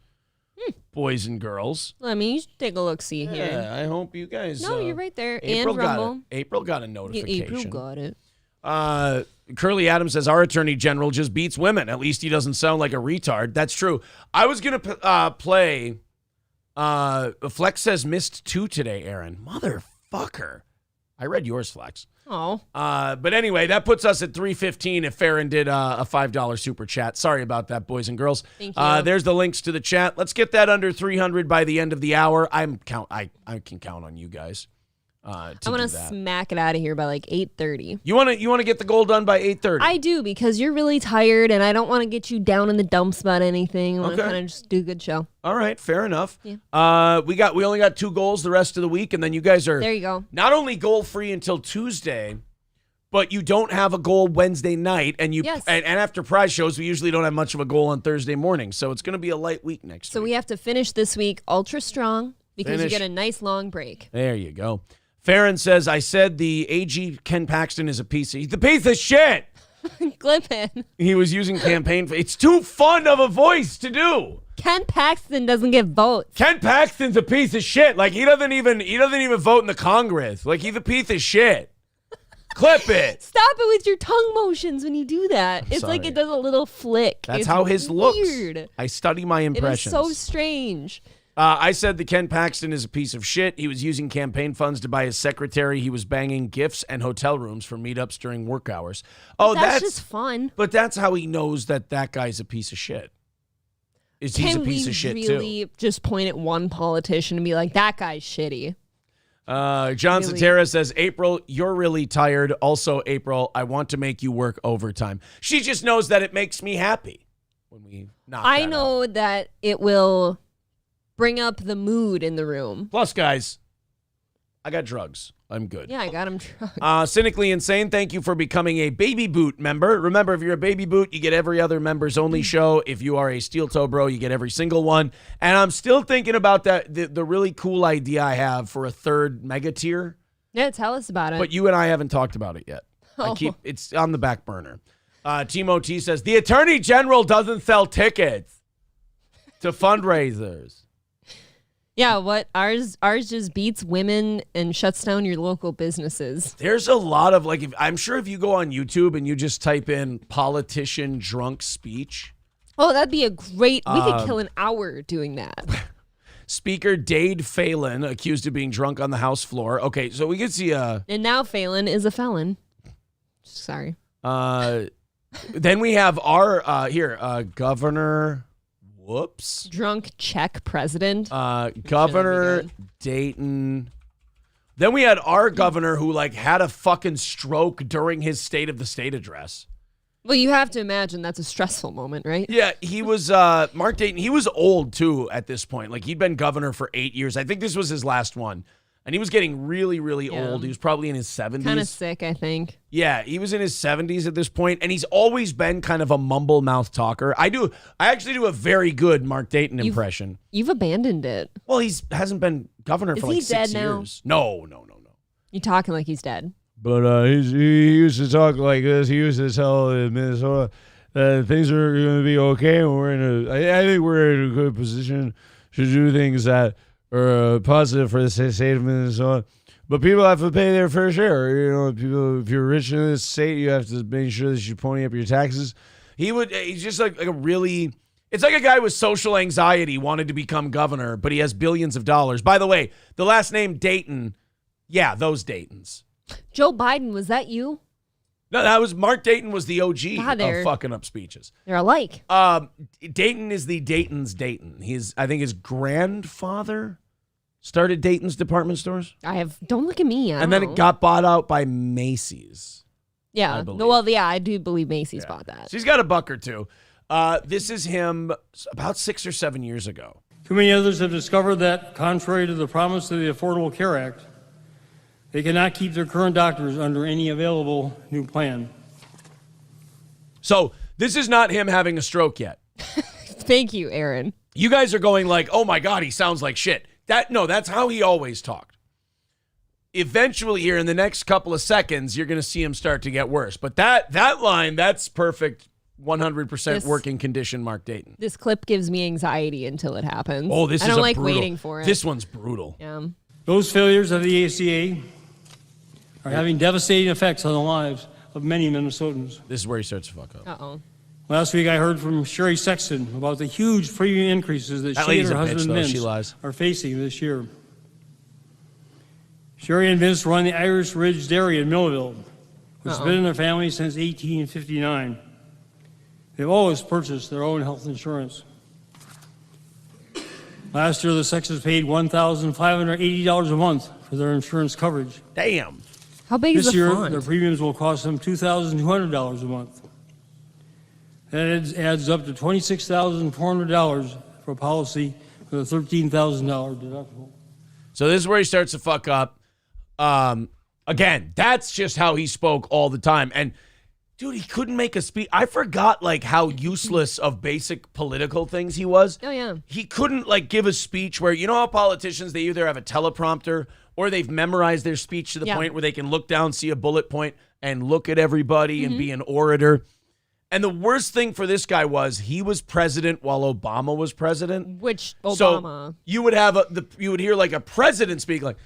Speaker 1: Boys and girls.
Speaker 2: Let me take a look-see here.
Speaker 1: Yeah, I hope you guys...
Speaker 2: No, you're right there.
Speaker 1: April
Speaker 2: And
Speaker 1: got
Speaker 2: Rumble.
Speaker 1: it. April got a notification.
Speaker 2: April got it.
Speaker 1: Curly Adams says, our Attorney General just beats women. At least he doesn't sound like a retard. That's true. I was going to play... Flex says missed 2 today, Aaron. Motherfucker. I read yours, Flex.
Speaker 2: Oh.
Speaker 1: But anyway, that puts us at 3:15 if Farron did a $5 super chat. Sorry about that, boys and girls.
Speaker 2: Thank you.
Speaker 1: There's the links to the chat. Let's get that under 300 by the end of the hour. I can count on you guys. I want to
Speaker 2: smack it out of here by like 8:30.
Speaker 1: You want to get the goal done by 8:30?
Speaker 2: I do, because you're really tired, and I don't want to get you down in the dumps about anything. I want to kind of just do a good show.
Speaker 1: All right, fair enough.
Speaker 2: Yeah.
Speaker 1: We only got 2 goals the rest of the week, and then you guys are
Speaker 2: there. You go.
Speaker 1: Not only goal free until Tuesday, but you don't have a goal Wednesday night, and and after prize shows, we usually don't have much of a goal on Thursday morning, so it's going to be a light week next week.
Speaker 2: So we have to finish this week ultra strong because you get a nice long break.
Speaker 1: There you go. Farron says, I said the AG Ken Paxton is a piece of... He's the piece of shit!
Speaker 2: Glippin.
Speaker 1: He was using campaign... It's too fun of a voice to do!
Speaker 2: Ken Paxton doesn't get votes.
Speaker 1: Ken Paxton's a piece of shit. Like, he doesn't even vote in the Congress. Like, he's a piece of shit. Clip it.
Speaker 2: Stop it with your tongue motions when you do that. It's like it does a little flick.
Speaker 1: That's
Speaker 2: it's
Speaker 1: how his
Speaker 2: weird.
Speaker 1: looks. I study my impressions.
Speaker 2: It is so strange.
Speaker 1: I said the Ken Paxton is a piece of shit. He was using campaign funds to buy his secretary. He was banging gifts and hotel rooms for meetups during work hours. Oh,
Speaker 2: that's just fun.
Speaker 1: But that's how he knows that guy's a piece of shit. He's a piece of shit, too.
Speaker 2: Can we really just point at one politician and be like, that guy's shitty?
Speaker 1: John Satara says, April, you're really tired. Also, April, I want to make you work overtime. She just knows that it makes me happy when we knock
Speaker 2: I know that it will bring up the mood in the room.
Speaker 1: Plus, guys, I got drugs. I'm good.
Speaker 2: Yeah, I got him drugs.
Speaker 1: Cynically Insane, thank you for becoming a Baby Boot member. Remember, if you're a Baby Boot, you get every other members only show. If you are a Steel Toe Bro, you get every single one. And I'm still thinking about the really cool idea I have for a 3rd mega tier.
Speaker 2: Yeah, tell us about it.
Speaker 1: But you and I haven't talked about it yet. It's on the back burner. Timo T says, the Attorney General doesn't sell tickets to fundraisers.
Speaker 2: Yeah, what? Ours just beats women and shuts down your local businesses.
Speaker 1: There's a lot of, I'm sure if you go on YouTube and you just type in politician drunk speech.
Speaker 2: Oh, that'd be a great, we could kill an hour doing that.
Speaker 1: Speaker Dade Phelan accused of being drunk on the House floor. Okay, so we could see
Speaker 2: and now Phelan is a felon. Sorry.
Speaker 1: Then we have our, Governor... Whoops.
Speaker 2: Drunk Czech president.
Speaker 1: Governor Dayton. Then we had our governor who had a fucking stroke during his State of the State address.
Speaker 2: Well, you have to imagine that's a stressful moment, right?
Speaker 1: Yeah, he was, Mark Dayton, he was old too at this point. He'd been governor for 8 years. I think this was his last one. And he was getting really, really old. He was probably in his 70s.
Speaker 2: Kind of sick, I think.
Speaker 1: Yeah, he was in his 70s at this point, and he's always been kind of a mumble mouth talker. I actually do a very good Mark Dayton impression.
Speaker 2: You've abandoned it.
Speaker 1: Well, he hasn't been governor for 6 years. No.
Speaker 2: You're talking like he's dead.
Speaker 1: But he used to talk like this. He used to tell Minnesota that things are going to be okay, and I think we're in a good position to do things that are positive for the state of Minnesota. But people have to pay their fair share. People, if you're rich in this state, you have to make sure that you're ponying up your taxes. He's just like a really, it's like a guy with social anxiety wanted to become governor, but he has billions of dollars. By the way, the last name Dayton, yeah, those Daytons. Joe
Speaker 2: Biden, was that you?
Speaker 1: No, that was Mark Dayton was the OG of fucking up speeches.
Speaker 2: They're alike.
Speaker 1: Dayton is the Dayton's Dayton. I think his grandfather started Dayton's department stores?
Speaker 2: Don't look at me.
Speaker 1: And then it got bought out by Macy's.
Speaker 2: Yeah. Well, yeah, I do believe Macy's bought that.
Speaker 1: So he's got a buck or two. This is him about 6 or 7 years ago.
Speaker 7: Too many others have discovered that, contrary to the promise of the Affordable Care Act, they cannot keep their current doctors under any available new plan.
Speaker 1: So this is not him having a stroke yet.
Speaker 2: Thank you, Aaron.
Speaker 1: You guys are going like, oh my God, he sounds like shit. That's how he always talked. Eventually here in the next couple of seconds, you're going to see him start to get worse. But that line, that's perfect. 100% working condition, Mark Dayton.
Speaker 2: This clip gives me anxiety until it happens.
Speaker 1: Oh, this is
Speaker 2: I don't like
Speaker 1: brutal.
Speaker 2: waiting for it.
Speaker 1: This one's brutal.
Speaker 2: Yeah.
Speaker 7: Those failures of the ACA are having devastating effects on the lives of many Minnesotans.
Speaker 1: This is where he starts to fuck up.
Speaker 2: Uh-oh.
Speaker 7: Last week I heard from Sherry Sexton about the huge premium increases that she and her husband Vince are facing this year. Sherry and Vince run the Irish Ridge Dairy in Millville, which has been in their family since 1859. They've always purchased their own health insurance. Last year, the Sextons paid $1,580 a month for their insurance coverage.
Speaker 1: Damn.
Speaker 2: How big is the
Speaker 7: This year,
Speaker 2: font?
Speaker 7: their premiums will cost them $2,200 a month. That adds up to $26,400 for a policy with a $13,000 deductible.
Speaker 1: So this is where he starts to fuck up. Again, that's just how he spoke all the time. And dude, he couldn't make a speech. I forgot like how useless of basic political things he was.
Speaker 2: Oh yeah.
Speaker 1: He couldn't like give a speech where, you know how politicians, they either have a teleprompter or they've memorized their speech to the point where they can look down, see a bullet point and look at everybody and be an orator. And the worst thing for this guy was he was president while Obama was president.
Speaker 2: Which Obama?
Speaker 1: So you would have you would hear like a president speak like,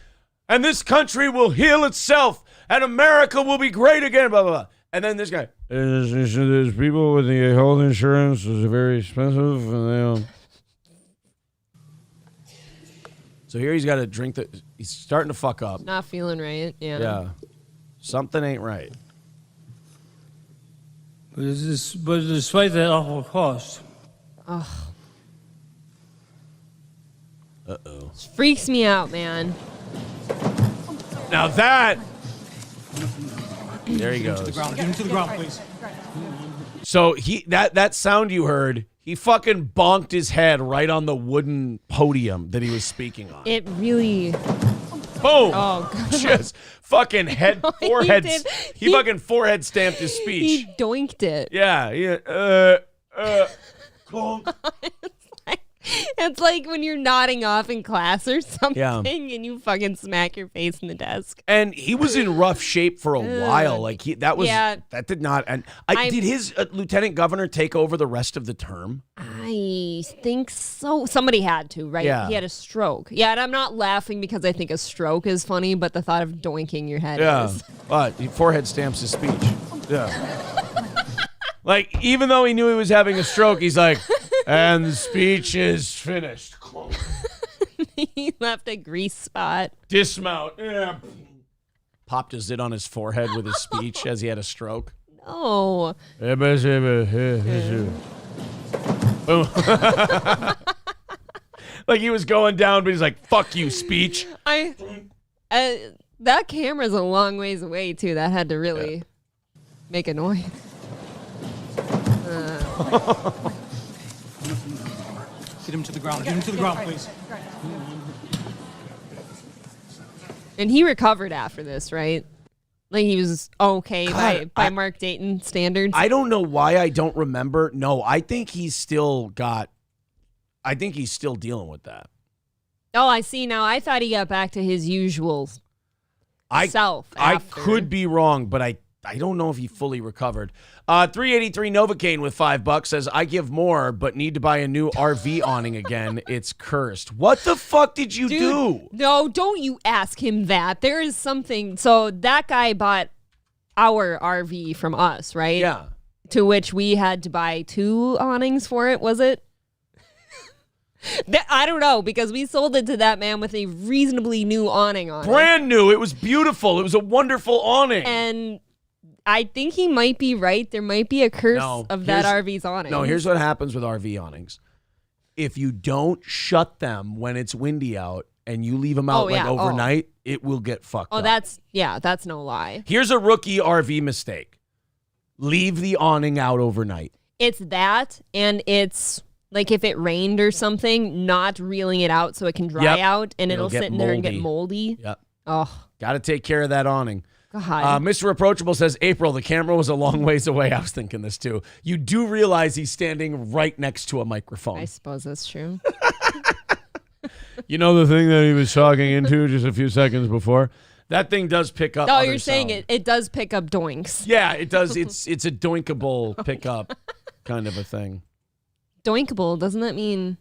Speaker 1: and this country will heal itself and America will be great again, blah, blah, blah. And then this guy, there's people with the health insurance is very expensive. And so here he's got to drink he's starting to fuck up.
Speaker 2: Not feeling right. Yeah.
Speaker 1: Yeah. Something ain't right.
Speaker 7: But despite that awful cost,
Speaker 2: Freaks me out, man.
Speaker 1: Now that, there he goes.
Speaker 6: Get him to the ground, please.
Speaker 1: So that sound you heard, he fucking bonked his head right on the wooden podium that he was speaking on.
Speaker 2: It really.
Speaker 1: Boom!
Speaker 2: Oh, God.
Speaker 1: Just fucking forehead.
Speaker 2: did.
Speaker 1: He fucking forehead stamped his speech.
Speaker 2: He doinked it.
Speaker 1: Yeah.
Speaker 2: It's like when you're nodding off in class or something and you fucking smack your face in the desk.
Speaker 1: And he was in rough shape for a while. Like that did not. And did his lieutenant governor take over the rest of the term?
Speaker 2: I think so. Somebody had to, right?
Speaker 1: Yeah.
Speaker 2: He had a stroke. Yeah, and I'm not laughing because I think a stroke is funny, but the thought of doinking your head is.
Speaker 1: But he forehead stamps his speech. Yeah. Like, even though he knew he was having a stroke, he's like, and the speech is finished.
Speaker 2: He left a grease spot.
Speaker 1: Dismount. Yeah. Popped a zit on his forehead with his speech as he had a stroke.
Speaker 2: No.
Speaker 1: Boom. Like he was going down, but he's like, fuck you, speech.
Speaker 2: That camera's a long ways away, too. That had to really make a noise.
Speaker 6: Get him to the ground. Get him to the ground, please.
Speaker 2: And he recovered after this, right? Like he was okay by Mark Dayton standards.
Speaker 1: I don't know why I don't remember. No, I think he's still dealing with that.
Speaker 2: Oh, I see now. I thought he got back to his usual self.
Speaker 1: I could be wrong, but I don't know if he fully recovered. 383 Novocaine with $5 says, I give more, but need to buy a new RV awning again. It's cursed. What the fuck did you do?
Speaker 2: No, don't you ask him that. There is something. So that guy bought our RV from us, right?
Speaker 1: Yeah.
Speaker 2: To which we had to buy 2 awnings for it, was it? I don't know, because we sold it to that man with a reasonably new awning on it.
Speaker 1: Brand new. It was beautiful. It was a wonderful awning.
Speaker 2: And I think he might be right. There might be a curse of that RV's awning.
Speaker 1: No, here's what happens with RV awnings. If you don't shut them when it's windy out, and you leave them out overnight, it will get fucked up.
Speaker 2: That's no lie.
Speaker 1: Here's a rookie RV mistake. Leave the awning out overnight.
Speaker 2: It's that, and it's like if it rained or something, not reeling it out so it can dry out, and it'll sit in there and get moldy.
Speaker 1: Yep.
Speaker 2: Oh.
Speaker 1: Got to take care of that awning.
Speaker 2: God.
Speaker 1: Mr. Approachable says, April, the camera was a long ways away. I was thinking this too. You do realize he's standing right next to a microphone.
Speaker 2: I suppose that's true.
Speaker 1: You know the thing that he was talking into just a few seconds before? That thing does pick up.
Speaker 2: Oh, you're saying it does pick up doinks.
Speaker 1: Yeah, it does. It's a doinkable pickup kind of a thing.
Speaker 2: Doinkable, doesn't that mean,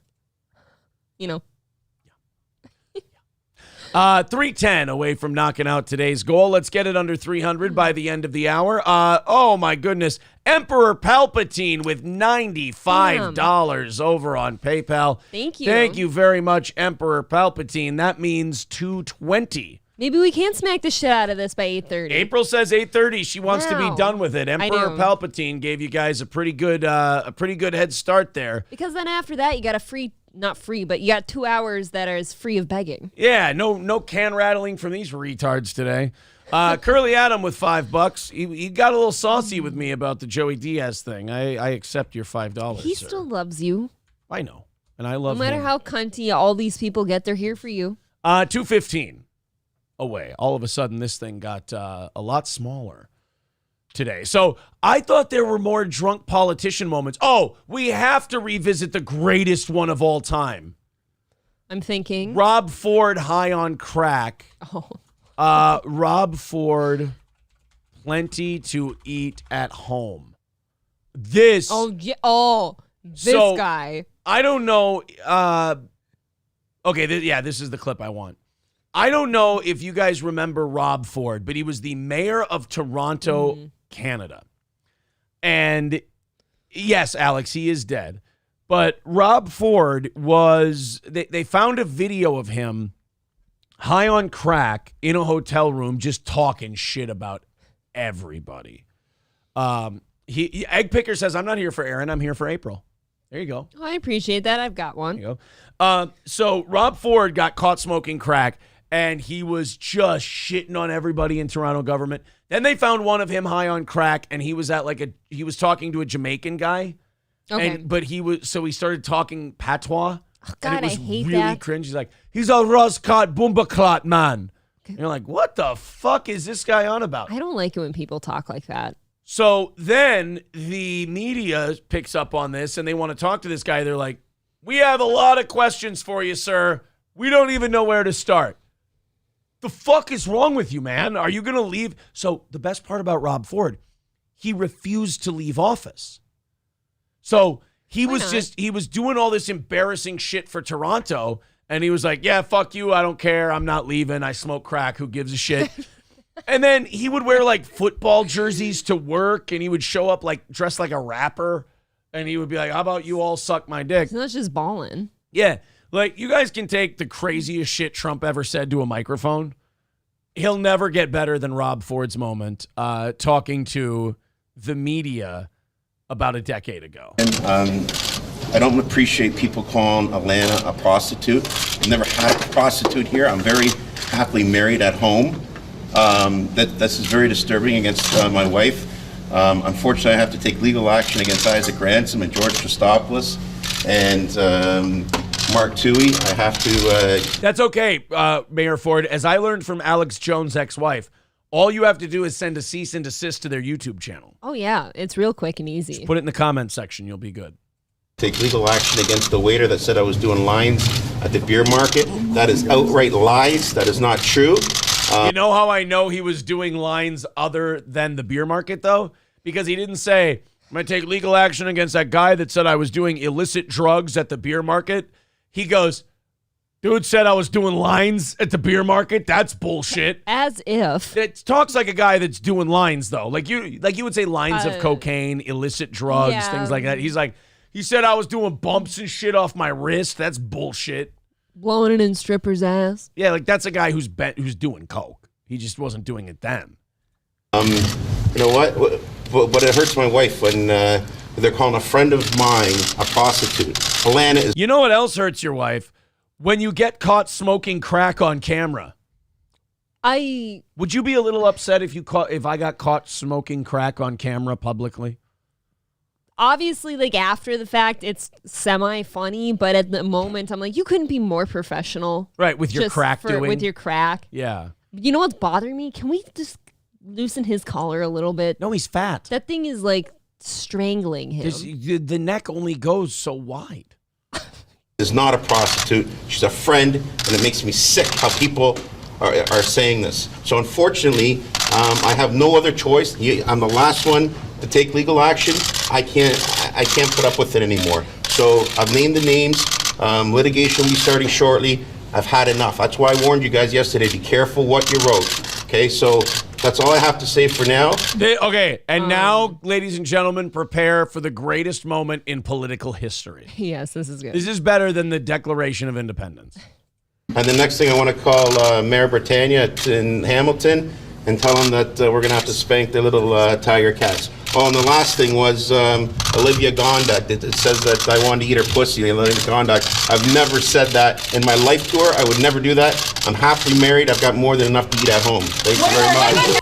Speaker 1: 310 away from knocking out today's goal. Let's get it under 300 by the end of the hour. Oh, my goodness. Emperor Palpatine with $95 over on PayPal.
Speaker 2: Thank you.
Speaker 1: Thank you very much, Emperor Palpatine. That means 220.
Speaker 2: Maybe we can smack the shit out of this by 8:30.
Speaker 1: April says 8:30. She wants to be done with it. Emperor
Speaker 2: do.
Speaker 1: Palpatine gave you guys a pretty good head start there.
Speaker 2: Because then after that, you got not free, but you got 2 hours that is free of begging.
Speaker 1: Yeah, no can rattling from these retards today. Curly Adam with $5. He got a little saucy with me about the Joey Diaz thing. I accept your $5.
Speaker 2: He
Speaker 1: sir.
Speaker 2: still loves you.
Speaker 1: I know, and I love him.
Speaker 2: No matter how cunty all these people get, they're here for you.
Speaker 1: 215 away. All of a sudden, this thing got a lot smaller today. So I thought there were more drunk politician moments. Oh, we have to revisit the greatest one of all time.
Speaker 2: I'm thinking.
Speaker 1: Rob Ford high on crack.
Speaker 2: Oh.
Speaker 1: Rob Ford, plenty to eat at home. This.
Speaker 2: This guy.
Speaker 1: I don't know. Okay, this is the clip I want. I don't know if you guys remember Rob Ford, but he was the mayor of Toronto, Canada. And yes, Alex, he is dead. But Rob Ford they found a video of him high on crack in a hotel room just talking shit about everybody. Egg Picker says, I'm not here for Aaron, I'm here for April. There you go.
Speaker 2: Oh, I appreciate that. I've got one.
Speaker 1: There you go. So Rob Ford got caught smoking crack, and he was just shitting on everybody in Toronto government. Then they found one of him high on crack, and he was he was talking to a Jamaican guy.
Speaker 2: Okay.
Speaker 1: But he started talking patois.
Speaker 2: Oh, God,
Speaker 1: and it was
Speaker 2: I hate
Speaker 1: really
Speaker 2: that.
Speaker 1: cringe. He's like, he's a Roscott Boomba man. And you're like, what the fuck is this guy on about?
Speaker 2: I don't like it when people talk like that.
Speaker 1: So then the media picks up on this, and they want to talk to this guy. They're like, we have a lot of questions for you, sir. We don't even know where to start. The fuck is wrong with you, man? Are you going to leave? So the best part about Rob Ford, he refused to leave office. So he was doing all this embarrassing shit for Toronto, and he was like, yeah, fuck you. I don't care. I'm not leaving. I smoke crack. Who gives a shit? And then he would wear like football jerseys to work, and he would show up like dressed like a rapper, and he would be like, how about you all suck my dick?
Speaker 2: So that's just balling.
Speaker 1: Yeah. Like, you guys can take the craziest shit Trump ever said to a microphone. He'll never get better than Rob Ford's moment talking to the media about a decade ago.
Speaker 8: And I don't appreciate people calling Alana a prostitute. I've never had a prostitute here. I'm very happily married at home. This is very disturbing against my wife. Unfortunately, I have to take legal action against Isaac Ransom and George Christopoulos and Mark Toohey. I have to...
Speaker 1: That's okay, Mayor Ford. As I learned from Alex Jones' ex-wife, all you have to do is send a cease and desist to their YouTube channel.
Speaker 2: Oh, yeah. It's real quick and easy.
Speaker 1: Just put it in the comment section. You'll be good.
Speaker 8: Take legal action against the waiter that said I was doing lines at the beer market. That is outright lies. That is not true.
Speaker 1: You know how I know he was doing lines other than the beer market, though? Because he didn't say, I'm going to take legal action against that guy that said I was doing illicit drugs at the beer market. He goes, dude said I was doing lines at the beer market. That's bullshit.
Speaker 2: As if.
Speaker 1: It talks like a guy that's doing lines, though. Like you would say lines of cocaine, illicit drugs, things like that. He's like, he said I was doing bumps and shit off my wrist. That's bullshit.
Speaker 2: Blowing it in stripper's ass.
Speaker 1: Yeah, like that's a guy who's doing coke. He just wasn't doing it then.
Speaker 8: You know what? But it hurts my wife when they're calling a friend of mine a prostitute. Alana is...
Speaker 1: You know what else hurts your wife? When you get caught smoking crack on camera, would you be a little upset if I got caught smoking crack on camera publicly?
Speaker 2: Obviously, like after the fact, it's semi-funny, but at the moment, I'm like, you couldn't be more professional.
Speaker 1: Right, with your crack doing.
Speaker 2: With your crack.
Speaker 1: Yeah.
Speaker 2: You know what's bothering me? Can we just loosen his collar a little bit?
Speaker 1: No, he's fat.
Speaker 2: That thing is like strangling him.
Speaker 1: The neck only goes so wide.
Speaker 8: Is not a prostitute. She's a friend, and it makes me sick how people are saying this. So unfortunately, I have no other choice. I'm the last one to take legal action. I can't put up with it anymore. So I've named the names. Litigation will be starting shortly. I've had enough. That's why I warned you guys yesterday. Be careful what you wrote. Okay, so that's all I have to say for now.
Speaker 1: Now, ladies and gentlemen, prepare for the greatest moment in political history.
Speaker 2: Yes, this is good.
Speaker 1: This is better than the Declaration of Independence.
Speaker 8: And the next thing I want to call Mayor Britannia in Hamilton and tell him that we're going to have to spank the little tiger cats. Oh, and the last thing was Olivia Gondak. It says that I wanted to eat her pussy. Olivia Gondak. I've never said that in my life tour. I would never do that. I'm happily married. I've got more than enough to eat at home. Thank you very much.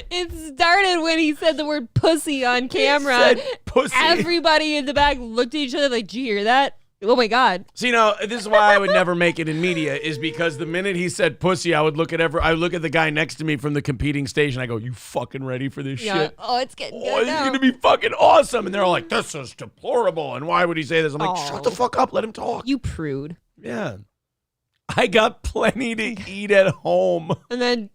Speaker 2: It started when he said the word pussy on camera.
Speaker 1: He said pussy.
Speaker 2: Everybody in the back looked at each other like, did you hear that? Oh my God.
Speaker 1: See, now, this is why I would never make it in media, is because the minute he said pussy, I would look at the guy next to me from the competing station. I go, you fucking ready for this shit?
Speaker 2: Oh, it's getting good.
Speaker 1: Oh, it's going to be fucking awesome. And they're all like, this is deplorable. And why would he say this? I'm like, shut the fuck up. Let him talk.
Speaker 2: You prude.
Speaker 1: Yeah. I got plenty to eat at home.
Speaker 2: And then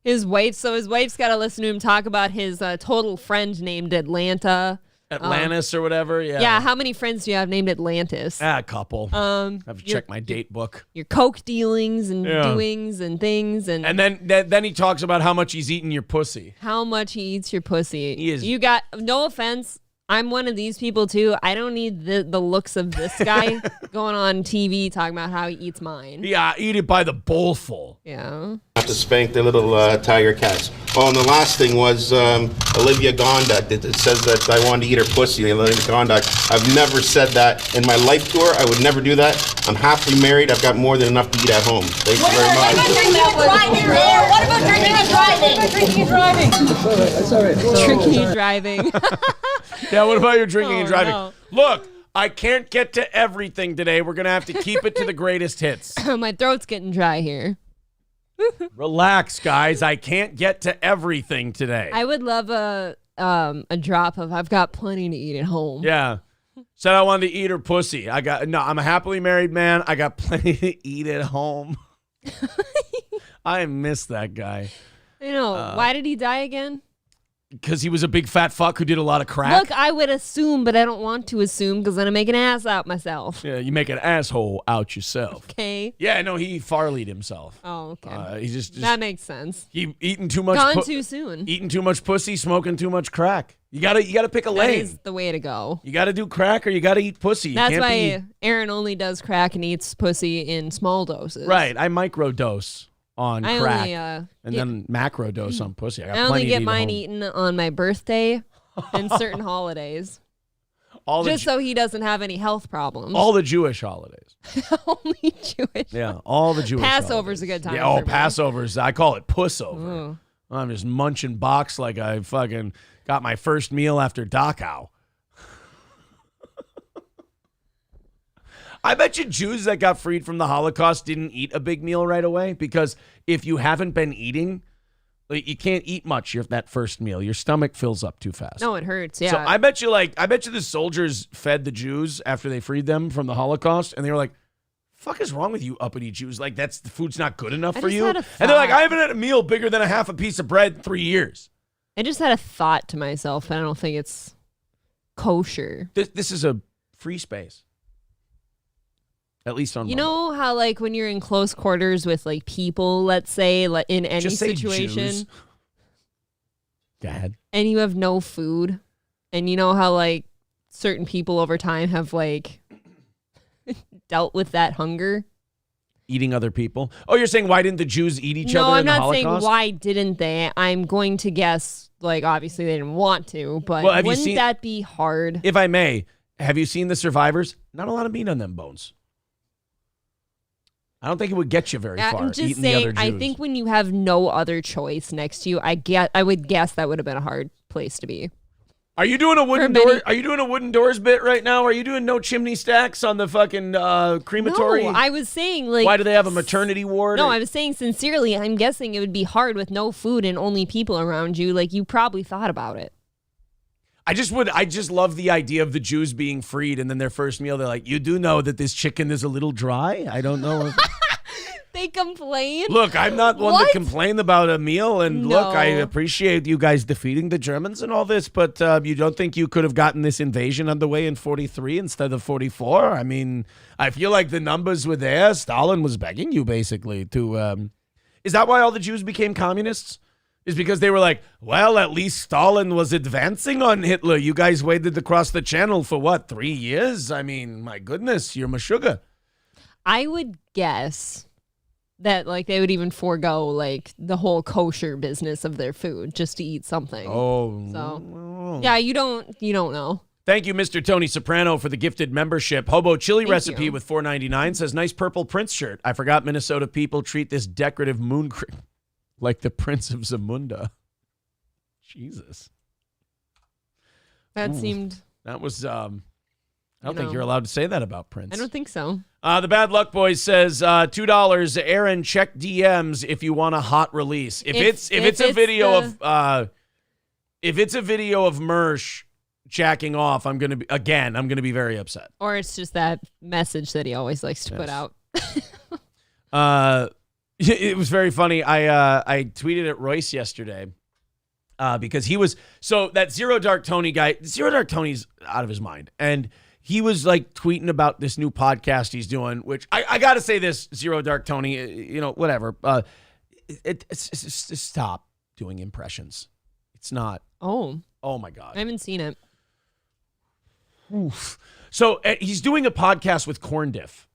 Speaker 2: his wife's got to listen to him talk about his total friend named Atlanta.
Speaker 1: Atlantis or whatever, yeah.
Speaker 2: Yeah, how many friends do you have named Atlantis?
Speaker 1: A couple. I have to check my date book.
Speaker 2: Your coke dealings and doings and things. And
Speaker 1: then he talks about how much he's eating your pussy.
Speaker 2: How much he eats your pussy.
Speaker 1: He is.
Speaker 2: You got, no offense, I'm one of these people too. I don't need the looks of this guy going on TV talking about how he eats mine.
Speaker 1: Yeah, eat it by the bowlful.
Speaker 2: Yeah.
Speaker 8: Have to spank the little tiger cats. Oh, and the last thing was Olivia Gondak. It says that I wanted to eat her pussy. Olivia Gondak. I've never said that in my life tour. I would never do that. I'm happily married. I've got more than enough to eat at home. Thank you very much.
Speaker 9: What about drinking and driving? What about drinking and driving?
Speaker 2: That's all right. Drinking and driving.
Speaker 1: Yeah, what about your drinking and driving?
Speaker 2: No.
Speaker 1: Look, I can't get to everything today. We're going to have to keep it to the greatest hits.
Speaker 2: My throat's getting dry here.
Speaker 1: Relax, guys. I can't get to everything today.
Speaker 2: I would love a drop of I've got plenty to eat at home.
Speaker 1: Yeah. Said I wanted to eat her pussy. I'm a happily married man. I got plenty to eat at home. I miss that guy.
Speaker 2: I know. Why did he die again?
Speaker 1: Because he was a big fat fuck who did a lot of crack.
Speaker 2: Look, I would assume, but I don't want to assume because then I make an ass out myself.
Speaker 1: Yeah, you make an asshole out yourself.
Speaker 2: Okay.
Speaker 1: Yeah, no, he farleyed himself.
Speaker 2: Oh, okay.
Speaker 1: He just
Speaker 2: that makes sense.
Speaker 1: He eating too much.
Speaker 2: Gone too soon.
Speaker 1: Eating too much pussy, smoking too much crack. You gotta pick a lane.
Speaker 2: That is the way to go.
Speaker 1: You gotta do crack or you gotta eat pussy.
Speaker 2: That's why Aaron only does crack and eats pussy in small doses.
Speaker 1: Right. I microdose on crack
Speaker 2: only,
Speaker 1: and then macro dose on pussy.
Speaker 2: I only get mine eaten on my birthday and certain holidays. Just so he doesn't have any health problems.
Speaker 1: All the Jewish holidays.
Speaker 2: Only Jewish.
Speaker 1: Yeah, all the Jewish
Speaker 2: Passover's a good time.
Speaker 1: Yeah,
Speaker 2: for me.
Speaker 1: Passover's. I call it pussover.
Speaker 2: Ooh.
Speaker 1: I'm just munching box like I fucking got my first meal after Dachau. I bet you Jews that got freed from the Holocaust didn't eat a big meal right away, because if you haven't been eating, you can't eat much that first meal. Your stomach fills up too fast.
Speaker 2: No, it hurts. Yeah.
Speaker 1: So I bet you the soldiers fed the Jews after they freed them from the Holocaust, and they were like, "Fuck is wrong with you uppity Jews? Like, the food's not good enough for you." And they're like, "I haven't had a meal bigger than a half a piece of bread in 3 years."
Speaker 2: I just had a thought to myself, and I don't think it's kosher.
Speaker 1: This is a free space. At least on
Speaker 2: you know how like when you're in close quarters with like people, let's say like in any
Speaker 1: just say
Speaker 2: situation,
Speaker 1: Jews. Go ahead.
Speaker 2: And you have no food, and you know how like certain people over time have like dealt with that hunger,
Speaker 1: eating other people. Oh, you're saying why didn't the Jews eat each other?
Speaker 2: No, I'm
Speaker 1: in the
Speaker 2: not
Speaker 1: Holocaust?
Speaker 2: saying why didn't they. I'm going to guess like obviously they didn't want to, but
Speaker 1: Well,
Speaker 2: wouldn't that be hard?
Speaker 1: If I may. have you seen the survivors? Not a lot of meat on them bones. I don't think it would get you very far.
Speaker 2: I'm just
Speaker 1: eating the other
Speaker 2: saying,
Speaker 1: Jews.
Speaker 2: I think when you have no other choice next to you, I would guess that would have been a hard place to be.
Speaker 1: Are you doing a wooden
Speaker 2: many-
Speaker 1: door? Are you doing a wooden doors bit right now? Are you doing no chimney stacks on the fucking crematory?
Speaker 2: No, I was saying like.
Speaker 1: Why do they have a maternity ward?
Speaker 2: No, I was saying sincerely, I'm guessing it would be hard with no food and only people around you. Like you probably thought about it.
Speaker 1: I just love the idea of the Jews being freed, and then their first meal, they're like, "You do know that this chicken is a little dry." I don't know.
Speaker 2: They complain.
Speaker 1: Look, I'm not one
Speaker 2: What?
Speaker 1: to complain about a meal, and look, I
Speaker 2: No.
Speaker 1: appreciate you guys defeating the Germans and all this, but you don't think you could have gotten this invasion underway in 43 instead of 44? I mean, I feel like the numbers were there. Stalin was begging you, basically, to... Is that why all the Jews became communists? Is because they were like, well, at least Stalin was advancing on Hitler. You guys waited across the channel for, what, 3 years? I mean, my goodness, you're my sugar.
Speaker 2: I would guess that like they would even forego like the whole kosher business of their food just to eat something.
Speaker 1: Oh.
Speaker 2: So yeah, you don't know.
Speaker 1: Thank you, Mr. Tony Soprano, for the gifted membership. Hobo chili recipe
Speaker 2: you.
Speaker 1: with $4.99 says, nice purple Prince shirt. I forgot Minnesota people treat this decorative moon like the Prince of Zamunda. Jesus.
Speaker 2: That seemed.
Speaker 1: That was, I don't think you're allowed to say that about Prince.
Speaker 2: I don't think so.
Speaker 1: The Bad Luck Boys says, $2. Aaron, check DMs if you want a hot release. If it's a video of Mersh jacking off, I'm gonna be very upset.
Speaker 2: Or it's just that message that he always likes to put out.
Speaker 1: It was very funny. I tweeted at Royce yesterday because he was that Zero Dark Tony guy. Zero Dark Tony's out of his mind, and he was like tweeting about this new podcast he's doing. Which I got to say this, Zero Dark Tony. Whatever. It's stop doing impressions. It's not.
Speaker 2: Oh
Speaker 1: my God.
Speaker 2: I haven't seen it.
Speaker 1: Oof. So he's doing a podcast with Corn Diff.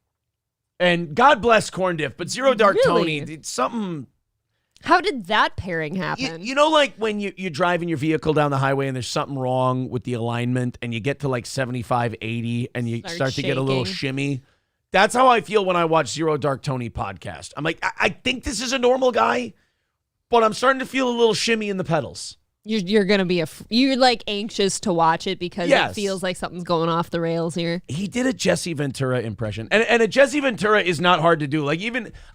Speaker 1: And God bless Corn Diff, but Zero Dark
Speaker 2: Really?
Speaker 1: Tony, it's something.
Speaker 2: How did that pairing happen?
Speaker 1: You know, like when you're driving your vehicle down the highway and there's something wrong with the alignment and you get to like 75, 80 and you start to get a little
Speaker 2: shaking.
Speaker 1: shimmy. That's how I feel when I watch Zero Dark Tony podcast. I'm like, I think this is a normal guy, but I'm starting to feel a little shimmy in the pedals.
Speaker 2: You're gonna be you're like anxious to watch it because
Speaker 1: Yes.
Speaker 2: it feels like something's going off the rails here.
Speaker 1: He did a Jesse Ventura impression. And a Jesse Ventura is not hard to do. Like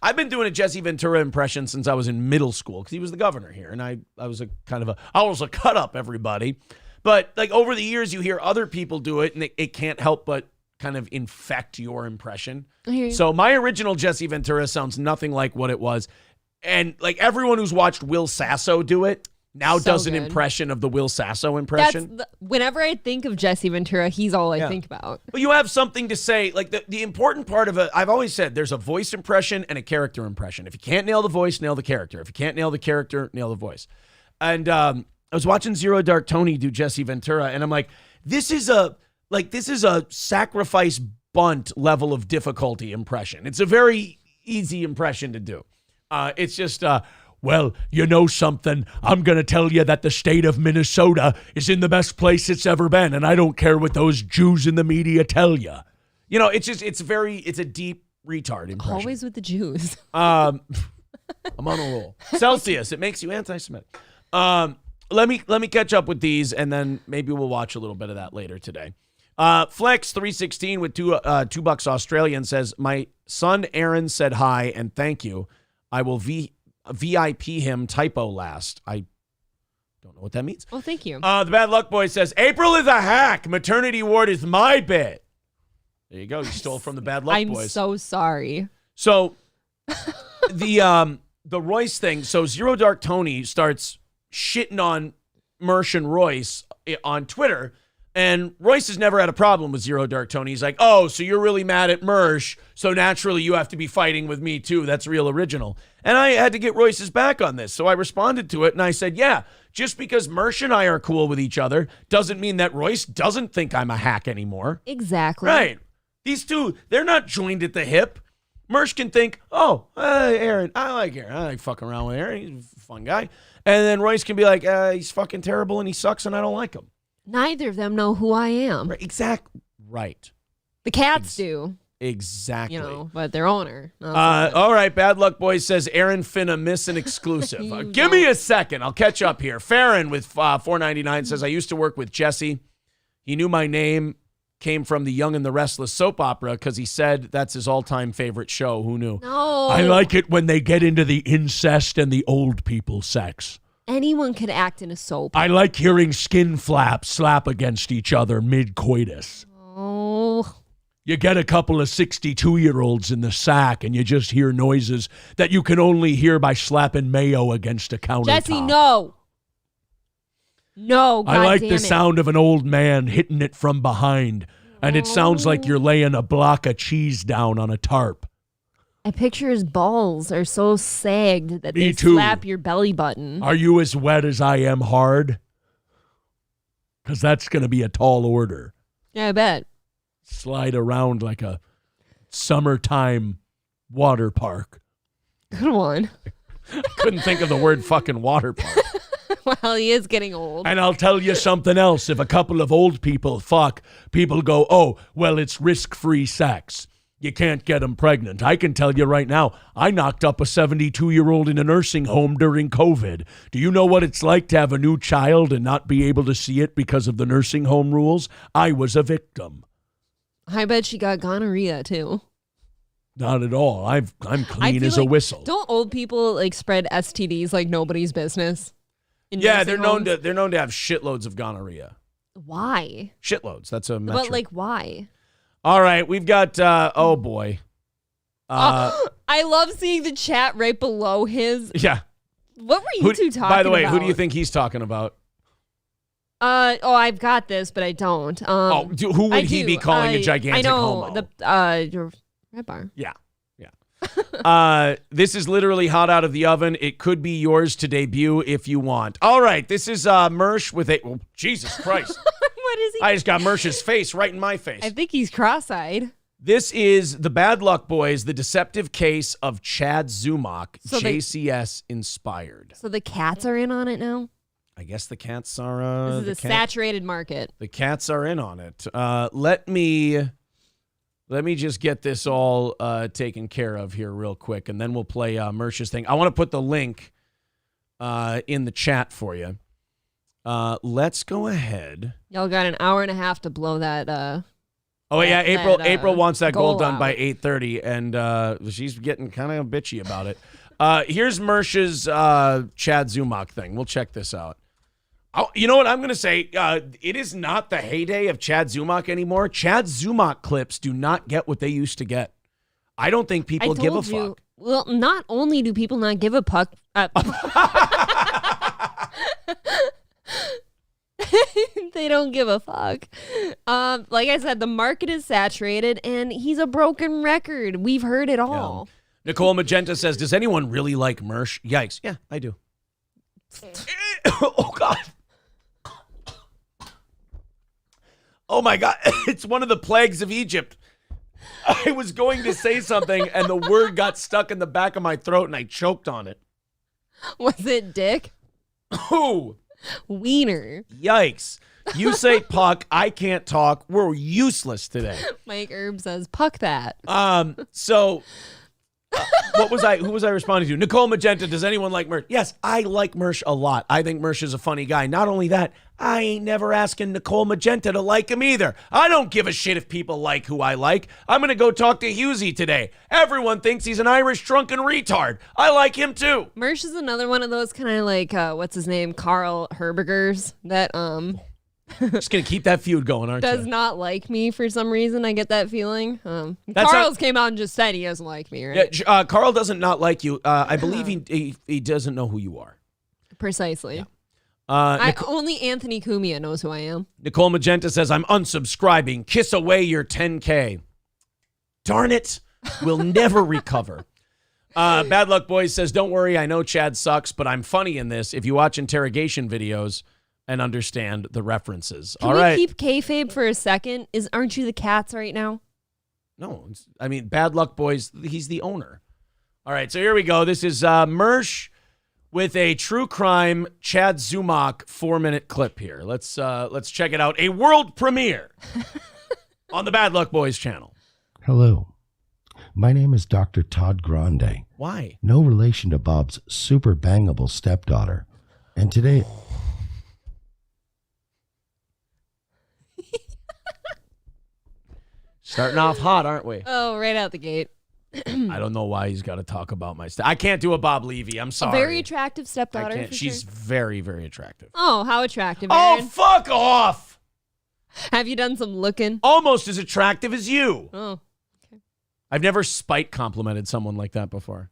Speaker 1: I've been doing a Jesse Ventura impression since I was in middle school because he was the governor here. And I was I was a cut up, everybody. But like over the years, you hear other people do it and it can't help but kind of infect your impression.
Speaker 2: I hear you.
Speaker 1: So my original Jesse Ventura sounds nothing like what it was. And like everyone who's watched Will Sasso do it, now
Speaker 2: So
Speaker 1: does an
Speaker 2: good.
Speaker 1: impression of the Will Sasso impression.
Speaker 2: Whenever I think of Jesse Ventura, he's all I think about.
Speaker 1: But you have something to say. Like the important part of it, I've always said there's a voice impression and a character impression. If you can't nail the voice, nail the character. If you can't nail the character, nail the voice. And I was watching Zero Dark Tony do Jesse Ventura, and I'm like, this is a sacrifice bunt level of difficulty impression. It's a very easy impression to do. It's just well, you know something? I'm going to tell you that the state of Minnesota is in the best place it's ever been, and I don't care what those Jews in the media tell you. You know, it's a deep retard impression.
Speaker 2: Always with the Jews.
Speaker 1: I'm on a roll. Celsius, it makes you anti-Semitic. Let me catch up with these, and then maybe we'll watch a little bit of that later today. Flex316 with $2 Australian says, my son Aaron said hi and thank you. I will VIP him typo last. I don't know what that means.
Speaker 2: Oh, thank you.
Speaker 1: The Bad Luck Boy says, April is a hack. Maternity ward is my bit. There you go. You stole from the Bad Luck
Speaker 2: I'm
Speaker 1: Boys.
Speaker 2: so sorry.
Speaker 1: So the Royce thing. So Zero Dark Tony starts shitting on Mersh and Royce on Twitter. And Royce has never had a problem with Zero Dark Tony. He's like, oh, so you're really mad at Mersh, so naturally you have to be fighting with me too. That's real original. And I had to get Royce's back on this. So I responded to it and I said, yeah, just because Mersh and I are cool with each other doesn't mean that Royce doesn't think I'm a hack anymore.
Speaker 2: Exactly.
Speaker 1: Right. These two, they're not joined at the hip. Mersh can think, oh, Aaron, I like Aaron. I like fucking around with Aaron. He's a fun guy. And then Royce can be like, he's fucking terrible and he sucks and I don't like him.
Speaker 2: Neither of them know who I am.
Speaker 1: Right, exactly. Right.
Speaker 2: The cats do,
Speaker 1: Exactly.
Speaker 2: but their owner. not so much.
Speaker 1: All right, Bad Luck Boys says Aaron finna miss an exclusive. Give me a second. I'll catch up here. Farron with $4.99 says, I used to work with Jesse. He knew my name came from the Young and the Restless soap opera because he said that's his all-time favorite show. Who knew?
Speaker 2: No.
Speaker 1: I like it when they get into the incest and the old people sex.
Speaker 2: Anyone could act in a soap.
Speaker 1: I like hearing skin flaps slap against each other mid-coitus.
Speaker 2: Oh.
Speaker 1: You get a couple of 62-year-olds in the sack and you just hear noises that you can only hear by slapping mayo against a countertop.
Speaker 2: Jesse, no. No, God
Speaker 1: I like
Speaker 2: damn
Speaker 1: the
Speaker 2: it.
Speaker 1: sound of an old man hitting it from behind, and it sounds like you're laying a block of cheese down on a tarp.
Speaker 2: I picture his balls are so sagged that
Speaker 1: Me
Speaker 2: they
Speaker 1: too.
Speaker 2: slap your belly button.
Speaker 1: Are you as wet as I am hard? Because that's going to be a tall order.
Speaker 2: Yeah, I bet.
Speaker 1: Slide around like a summertime water park.
Speaker 2: Good one.
Speaker 1: Couldn't think of the word fucking water park.
Speaker 2: Well, he is getting old.
Speaker 1: And I'll tell you something else. If a couple of old people fuck, people go, oh, well, it's risk-free sex. You can't get them pregnant. I can tell you right now, I knocked up a 72-year-old in a nursing home during COVID. Do you know what it's like to have a new child and not be able to see it because of the nursing home rules? I was a victim.
Speaker 2: I bet she got gonorrhea, too.
Speaker 1: Not at all. I'm
Speaker 2: I
Speaker 1: clean
Speaker 2: feel
Speaker 1: as a
Speaker 2: like-
Speaker 1: whistle.
Speaker 2: Don't old people, spread STDs like nobody's business? In
Speaker 1: Yeah,
Speaker 2: nursing homes?
Speaker 1: they're known to have shitloads of gonorrhea.
Speaker 2: Why?
Speaker 1: Shitloads. That's a metric.
Speaker 2: But, why?
Speaker 1: All right, we've got, oh boy.
Speaker 2: I love seeing the chat right below his.
Speaker 1: Yeah.
Speaker 2: What were you two talking about?
Speaker 1: By the way, who do you think he's talking about?
Speaker 2: I've got this, but I don't.
Speaker 1: Who would he be calling a gigantic
Speaker 2: I know,
Speaker 1: homo?
Speaker 2: your Red Bar.
Speaker 1: Yeah. This is literally hot out of the oven. It could be yours to debut if you want. All right, this is Mersh with a... Oh, Jesus Christ.
Speaker 2: What is he?
Speaker 1: I just got Mersh's face right in my face.
Speaker 2: I think he's cross-eyed.
Speaker 1: This is the Bad Luck Boys, the deceptive case of Chad Zumach,
Speaker 2: So
Speaker 1: JCS inspired.
Speaker 2: So the cats are in on it now?
Speaker 1: I guess the cats are...
Speaker 2: This is a saturated market.
Speaker 1: The cats are in on it. Let me just get this all taken care of here real quick, and then we'll play Mersh's thing. I want to put the link in the chat for you. Let's go ahead.
Speaker 2: Y'all got an hour and a half to blow that.
Speaker 1: Oh, yeah, April wants that goal done
Speaker 2: out.
Speaker 1: by 8:30, and she's getting kind of bitchy about it. Here's Mersh's Chad Zumach thing. We'll check this out. Oh, you know what I'm going to say? It is not the heyday of Chad Zumach anymore. Chad Zumach clips do not get what they used to get. I don't think people give a fuck.
Speaker 2: Well, not only do people not give a puck. They don't give a fuck. Like I said, the market is saturated, and he's a broken record. We've heard it all.
Speaker 1: Yeah. Nicole Magenta says, does anyone really like Mersh? Yikes. Yeah, I do. Oh, God. Oh, my God. It's one of the plagues of Egypt. I was going to say something, and the word got stuck in the back of my throat, and I choked on it.
Speaker 2: Was it dick?
Speaker 1: Ooh.
Speaker 2: Wiener.
Speaker 1: Yikes. You say puck. I can't talk. We're useless today.
Speaker 2: Mike Herb says, puck that.
Speaker 1: So... who was I responding to? Nicole Magenta, does anyone like Mersh? Yes, I like Mersh a lot. I think Mersh is a funny guy. Not only that, I ain't never asking Nicole Magenta to like him either. I don't give a shit if people like who I like. I'm going to go talk to Husey today. Everyone thinks he's an Irish drunken retard. I like him too.
Speaker 2: Mersh is another one of those kind of what's his name? Carl Herbergers that
Speaker 1: Just going to keep that feud going, aren't
Speaker 2: does
Speaker 1: you?
Speaker 2: not like me for some reason. I get that feeling.
Speaker 1: That's
Speaker 2: Carl's
Speaker 1: not-
Speaker 2: came out and just said he doesn't like me, right?
Speaker 1: Yeah, Carl doesn't not like you. I believe he doesn't know who you are.
Speaker 2: Precisely.
Speaker 1: Yeah.
Speaker 2: Only Anthony Cumia knows who I am.
Speaker 1: Nicole Magenta says, I'm unsubscribing. Kiss away your 10K. Darn it. We'll never recover. Bad Luck Boys says, don't worry. I know Chad sucks, but I'm funny in this. If you watch interrogation videos and understand the references.
Speaker 2: Can
Speaker 1: All
Speaker 2: we
Speaker 1: right.
Speaker 2: keep kayfabe for a second? Aren't you the cats right now?
Speaker 1: No, Bad Luck Boys, he's the owner. All right, so here we go. This is Mersh with a true crime Chad Zumach 4-minute clip here. Let's check it out. A world premiere. on the Bad Luck Boys channel.
Speaker 10: Hello. My name is Dr. Todd Grande.
Speaker 1: Why?
Speaker 10: No relation to Bob's super bangable stepdaughter. And today...
Speaker 1: Starting off hot, aren't we?
Speaker 2: Oh, right out the gate.
Speaker 1: I don't know why he's got to talk about my I can't do a Bob Levy. I'm sorry.
Speaker 2: A very attractive
Speaker 1: I
Speaker 2: stepdaughter.
Speaker 1: can't.
Speaker 2: For
Speaker 1: She's
Speaker 2: sure.
Speaker 1: very, very attractive.
Speaker 2: Oh, how attractive,
Speaker 1: Oh,
Speaker 2: Aaron.
Speaker 1: fuck off.
Speaker 2: Have you done some looking?
Speaker 1: Almost as attractive as you.
Speaker 2: Oh.
Speaker 1: I've never spite complimented someone like that before.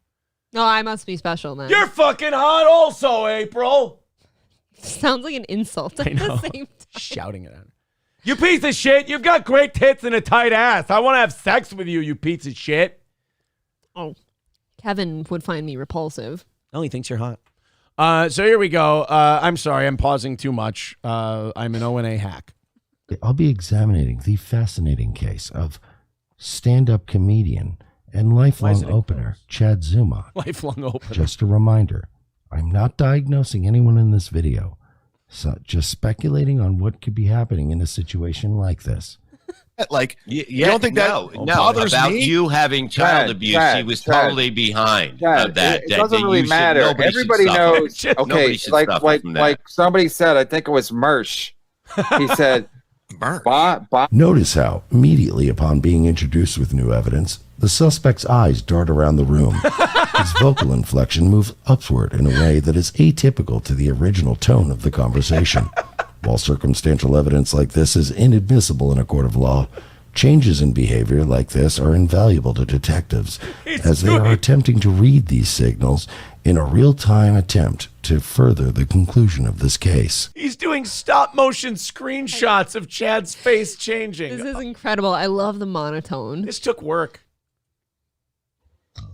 Speaker 2: No, I must be special then.
Speaker 1: You're fucking hot also, April.
Speaker 2: Sounds like an insult at
Speaker 1: I know.
Speaker 2: the same time.
Speaker 1: Shouting it at her. You piece of shit. You've got great tits and a tight ass. I want to have sex with you, you piece of shit.
Speaker 2: Oh. Kevin would find me repulsive.
Speaker 1: Oh, he thinks you're hot. So here we go. I'm sorry. I'm pausing too much. I'm an O&A hack.
Speaker 10: I'll be examining the fascinating case of stand-up comedian and lifelong opener Chad Zuma.
Speaker 1: Lifelong opener.
Speaker 10: Just a reminder, I'm not diagnosing anyone in this video, so just speculating on what could be happening in a situation like this.
Speaker 11: Like, you don't think
Speaker 12: no,
Speaker 11: that
Speaker 12: no,
Speaker 11: bothers
Speaker 12: about
Speaker 11: me?
Speaker 12: you having child abuse, he was totally behind of that.
Speaker 13: It doesn't really matter. Everybody knows. Okay, like somebody said, I think it was Mersh. He said,
Speaker 10: Notice how, immediately upon being introduced with new evidence, the suspect's eyes dart around the room. His vocal inflection moves upward in a way that is atypical to the original tone of the conversation. While circumstantial evidence like this is inadmissible in a court of law, changes in behavior like this are invaluable to detectives as they are attempting to read these signals in a real-time attempt to further the conclusion of this case.
Speaker 1: He's doing stop-motion screenshots of Chad's face changing.
Speaker 2: This is incredible. I love the monotone.
Speaker 1: This took work.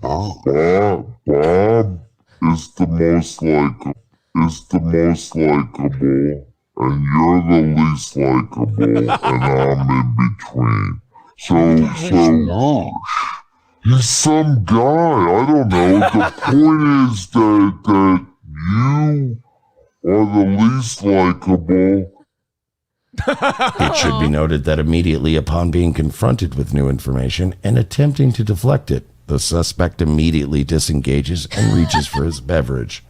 Speaker 14: Bob is the most likable, and you're the least likable, and I'm in between. So he's some guy. I don't know. The point is that you are the least likable.
Speaker 10: It should be noted that immediately upon being confronted with new information and attempting to deflect it, the suspect immediately disengages and reaches for his beverage.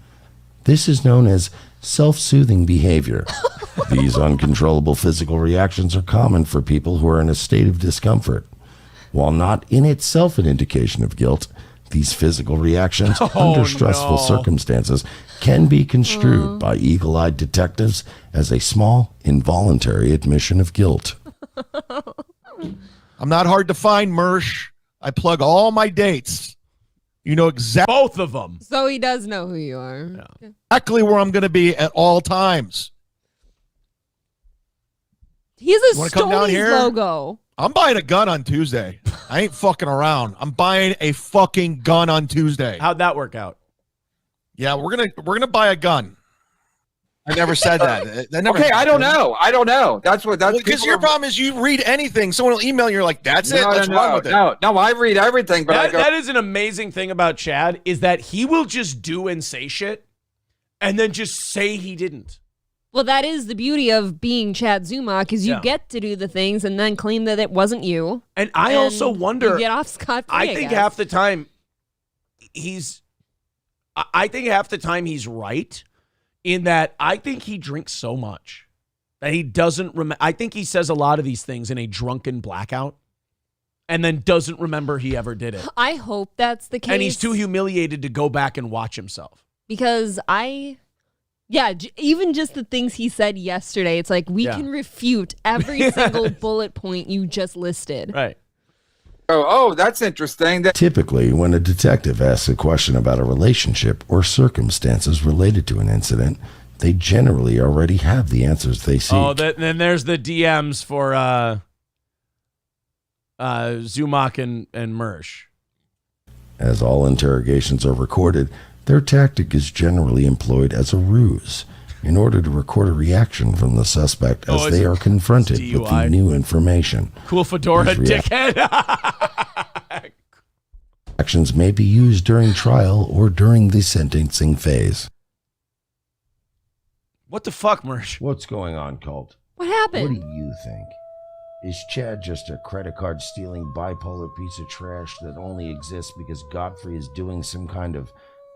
Speaker 10: This is known as self-soothing behavior. These uncontrollable physical reactions are common for people who are in a state of discomfort. While not in itself an indication of guilt, these physical reactions under stressful circumstances can be construed by eagle-eyed detectives as a small, involuntary admission of guilt.
Speaker 11: I'm not hard to find, Mersh. I plug all my dates. You know exactly.
Speaker 1: Both of them.
Speaker 2: So he does know who you are.
Speaker 1: Yeah.
Speaker 11: Exactly where I'm going to be at all times.
Speaker 2: He's a
Speaker 11: You wanna come down
Speaker 2: Stoney's
Speaker 11: here?
Speaker 2: logo.
Speaker 11: I'm buying a gun on Tuesday. I ain't fucking around. I'm buying a fucking gun on Tuesday.
Speaker 1: How'd that work out?
Speaker 11: Yeah, we're gonna buy a gun. I never said that. That never
Speaker 13: okay, I don't know. That's
Speaker 11: because your problem is you read anything. Someone will email you. You're like, that's it. What's wrong with it?
Speaker 13: No, I read everything. But
Speaker 1: that is an amazing thing about Chad is that he will just do and say shit, and then just say he didn't.
Speaker 2: Well, that is the beauty of being Chad Zuma, because you get to do the things and then claim that it wasn't you.
Speaker 1: And I also wonder.
Speaker 2: You get off scot-free,
Speaker 1: I think half the time he's right in that I think he drinks so much that he doesn't remember. I think he says a lot of these things in a drunken blackout and then doesn't remember he ever did it.
Speaker 2: I hope that's the case.
Speaker 1: And he's too humiliated to go back and watch himself.
Speaker 2: Because even just the things he said yesterday, it's like we can refute every single bullet point you just listed.
Speaker 1: Right.
Speaker 13: Oh, that's interesting.
Speaker 10: Typically, when a detective asks a question about a relationship or circumstances related to an incident, they generally already have the answers they seek.
Speaker 1: Oh, then there's the DMs for Zumak and Mersh.
Speaker 10: As all interrogations are recorded, their tactic is generally employed as a ruse in order to record a reaction from the suspect as they are confronted with the new information.
Speaker 1: Cool fedora, dickhead.
Speaker 10: Actions may be used during trial or during the sentencing phase.
Speaker 1: What the fuck, Mersh?
Speaker 10: What's going on, Colt?
Speaker 2: What happened?
Speaker 10: What do you think? Is Chad just a credit card stealing bipolar piece of trash that only exists because Godfrey is doing some kind of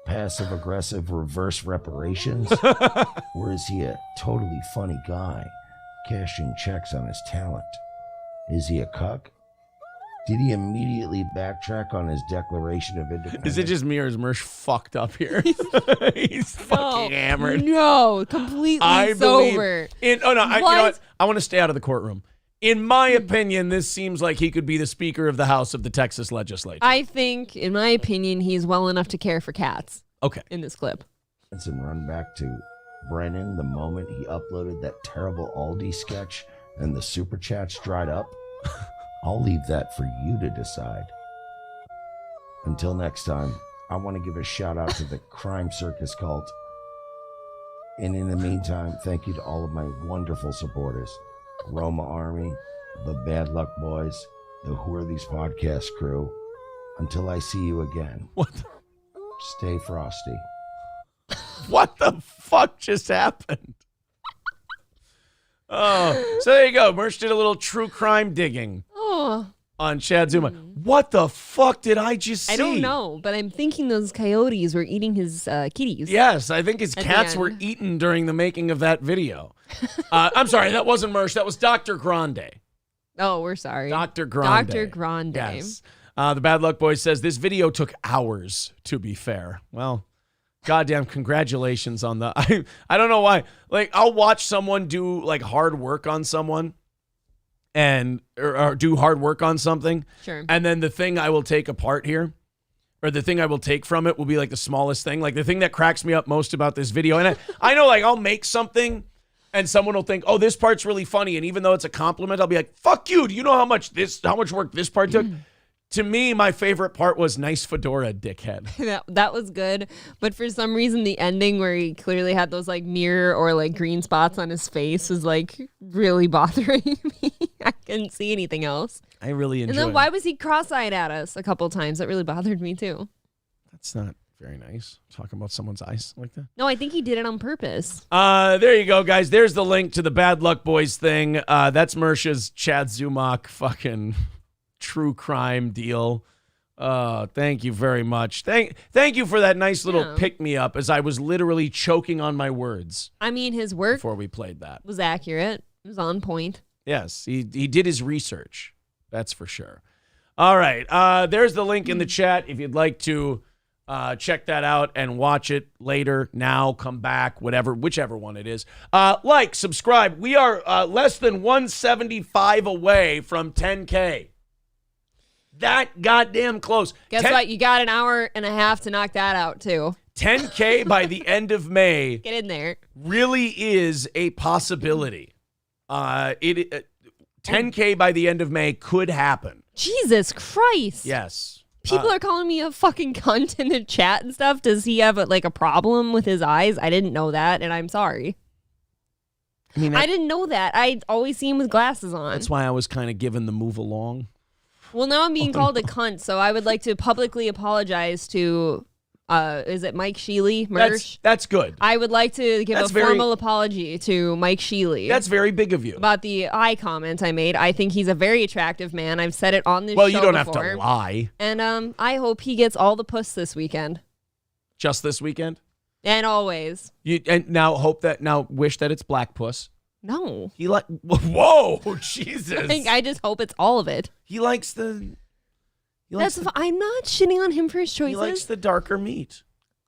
Speaker 10: passive aggressive reverse reparations? Or is he a totally funny guy cashing checks on his talent? Is he a cuck? Did he immediately backtrack on his declaration of independence?
Speaker 1: Is it just me or is Mersh fucked up here? He's fucking hammered.
Speaker 2: No, completely sober.
Speaker 1: You know what? I want to stay out of the courtroom. In my opinion, this seems like he could be the Speaker of the House of the Texas Legislature.
Speaker 2: I think, in my opinion, he's well enough to care for cats.
Speaker 1: Okay.
Speaker 2: In this clip.
Speaker 10: And run back to Brennan the moment he uploaded that terrible Aldi sketch and the super chats dried up. I'll leave that for you to decide. Until next time, I want to give a shout out to the Crime Circus cult. And in the meantime, thank you to all of my wonderful supporters. Roma Army, the Bad Luck Boys, the Who Are These Podcast crew. Until I see you again.
Speaker 1: What?
Speaker 10: Stay frosty.
Speaker 1: What the fuck just happened? Oh, so there you go. Merch did a little true crime digging on Chad Zuma. What the fuck did I just see?
Speaker 2: I don't know, but I'm thinking those coyotes were eating his kitties.
Speaker 1: Yes, I think his cats were eaten during the making of that video. I'm sorry, that wasn't Merch. That was Dr. Grande.
Speaker 2: Oh, we're sorry.
Speaker 1: Dr. Grande.
Speaker 2: Dr. Grande.
Speaker 1: Yes. The Bad Luck Boy says, this video took hours, to be fair. Well, goddamn congratulations on the... I don't know why. Like, I'll watch someone do, like, hard work on someone and or do hard work on something.
Speaker 2: Sure.
Speaker 1: And then the thing I will take apart here, or the thing I will take from it will be, like, the smallest thing. Like, the thing that cracks me up most about this video. And I know, like, I'll make something... And someone will think, oh, this part's really funny. And even though it's a compliment, I'll be like, fuck you. Do you know how much work this part took? To me, my favorite part was nice fedora, dickhead.
Speaker 2: That was good. But for some reason, the ending where he clearly had those like mirror or like green spots on his face was like really bothering me. I couldn't see anything else.
Speaker 1: I really enjoyed it.
Speaker 2: And then why was he cross-eyed at us a couple times? That really bothered me too.
Speaker 1: That's not very nice. Talking about someone's eyes like that.
Speaker 2: No, I think he did it on purpose.
Speaker 1: There you go, guys. There's the link to the Bad Luck Boys thing. That's Mersha's Chad Zumach fucking true crime deal. Thank you very much. Thank you for that nice little pick-me-up as I was literally choking on my words.
Speaker 2: I mean, his work
Speaker 1: before we played that
Speaker 2: was accurate. It was on point.
Speaker 1: Yes, he did his research. That's for sure. All right. There's the link in the chat if you'd like to check that out and watch it later, now, come back, whichever one it is. Like, subscribe. We are less than 175 away from 10K. That goddamn close.
Speaker 2: Guess what? You got an hour and a half to knock that out, too.
Speaker 1: 10K by the end of May.
Speaker 2: Get in there.
Speaker 1: Really is a possibility. 10K by the end of May could happen.
Speaker 2: Jesus Christ.
Speaker 1: Yes.
Speaker 2: People are calling me a fucking cunt in the chat and stuff. Does he have a problem with his eyes? I didn't know that, and I'm sorry.
Speaker 1: I mean,
Speaker 2: I didn't know that. I always see him with glasses on.
Speaker 1: That's why I was kind of given the move along.
Speaker 2: Well, now I'm being called a cunt, so I would like to publicly apologize to, is it Mike Sheely?
Speaker 1: That's good.
Speaker 2: I would like to give formal apology to Mike Sheely.
Speaker 1: That's very big of you.
Speaker 2: About the eye comment I made. I think he's a very attractive man. I've said it on this show
Speaker 1: Well, you don't
Speaker 2: before.
Speaker 1: have to lie.
Speaker 2: And I hope he gets all the puss this weekend.
Speaker 1: Just this weekend?
Speaker 2: And always.
Speaker 1: Now wish that it's black puss.
Speaker 2: No.
Speaker 1: Whoa, Jesus.
Speaker 2: I just hope it's all of it.
Speaker 1: He likes the...
Speaker 2: I'm not shitting on him for his choices.
Speaker 1: He likes the darker meat.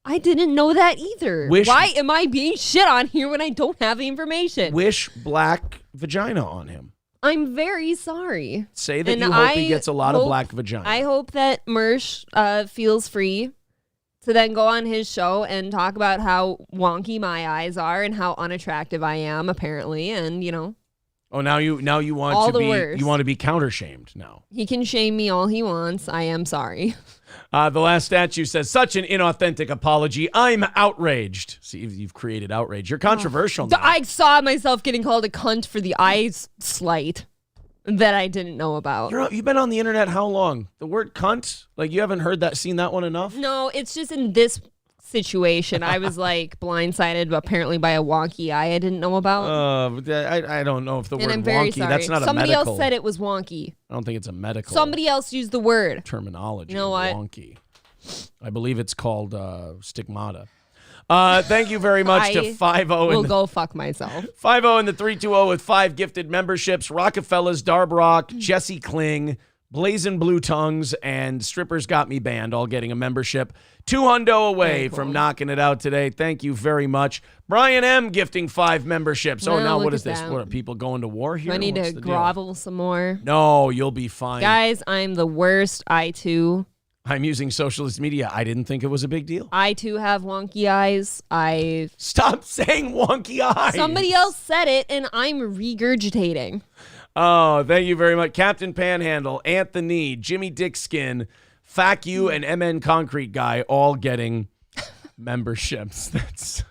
Speaker 2: I didn't know that either. Why am I being shit on here when I don't have the information?
Speaker 1: Wish black vagina on him.
Speaker 2: I'm very sorry.
Speaker 1: Say that you hope he gets a lot of black vagina.
Speaker 2: I hope that Mersh feels free to then go on his show and talk about how wonky my eyes are and how unattractive I am, apparently, and
Speaker 1: Oh, now you want to be counter shamed now.
Speaker 2: He can shame me all he wants. I am sorry.
Speaker 1: The last statue says, such an inauthentic apology. I'm outraged. See, you've created outrage. You're controversial now.
Speaker 2: I saw myself getting called a cunt for the eye slight that I didn't know about.
Speaker 1: You've been on the internet how long? The word cunt? Like, you haven't seen that one enough?
Speaker 2: No, it's just in this situation. I was like blindsided apparently by a wonky eye I didn't know about.
Speaker 1: I don't know if the
Speaker 2: and
Speaker 1: word
Speaker 2: I'm very
Speaker 1: wonky,
Speaker 2: sorry.
Speaker 1: that's not
Speaker 2: Somebody
Speaker 1: a medical.
Speaker 2: else said it was wonky.
Speaker 1: I don't think it's a medical
Speaker 2: Somebody else used the word.
Speaker 1: terminology.
Speaker 2: You know what?
Speaker 1: Wonky. I believe it's called stigmata. Thank you very much to 5-0.
Speaker 2: Will go fuck myself.
Speaker 1: 5-0 and the 320 with 5 gifted memberships. Rockefellers, Darbrock, Jesse Kling, Blazing Blue Tongues, and Strippers Got Me Banned all getting a membership. 2 hundo away from knocking it out today. Thank you very much. Brian M. gifting 5 memberships.
Speaker 2: Well,
Speaker 1: now what
Speaker 2: look
Speaker 1: is
Speaker 2: at
Speaker 1: this?
Speaker 2: that.
Speaker 1: What are people going to war here?
Speaker 2: Do I need
Speaker 1: What's
Speaker 2: to
Speaker 1: the deal?
Speaker 2: grovel some more?
Speaker 1: No, you'll be fine.
Speaker 2: Guys, I'm the worst. I too
Speaker 1: I'm using socialist media. I didn't think it was a big deal.
Speaker 2: have wonky eyes.
Speaker 1: Stop saying wonky eyes.
Speaker 2: Somebody else said it, and I'm regurgitating.
Speaker 1: Oh, thank you very much. Captain Panhandle, Anthony, Jimmy Dickskin, Fack You, and MN Concrete Guy all getting memberships. That's.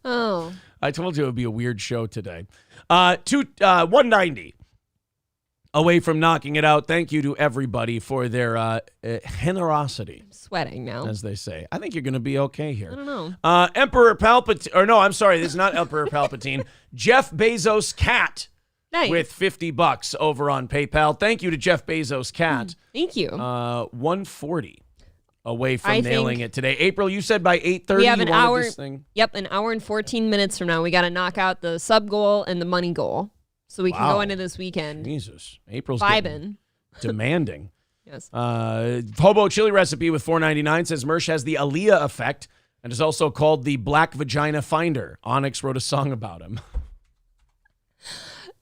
Speaker 2: Oh.
Speaker 1: I told you it would be a weird show today. 190 away from knocking it out. Thank you to everybody for their generosity.
Speaker 2: I'm sweating now.
Speaker 1: As they say. I think you're going to be okay here.
Speaker 2: I don't know.
Speaker 1: Emperor Palpatine, or no, I'm sorry, this is not Emperor Palpatine. Jeff Bezos' cat.
Speaker 2: Nice.
Speaker 1: With $50 over on PayPal. Thank you to Jeff Bezos' cat.
Speaker 2: Thank you.
Speaker 1: 140 away from
Speaker 2: I
Speaker 1: nailing
Speaker 2: think
Speaker 1: it today. April, you said by 8:30
Speaker 2: we have an hour.
Speaker 1: This thing?
Speaker 2: Yep, an hour and 14 minutes from now. We got to knock out the sub goal and the money goal, so we can go into this weekend.
Speaker 1: Jesus, April's
Speaker 2: vibing,
Speaker 1: demanding.
Speaker 2: Yes.
Speaker 1: Hobo chili recipe with $4.99 says Mersh has the Aaliyah effect and is also called the Black Vagina Finder. Onyx wrote a song about him.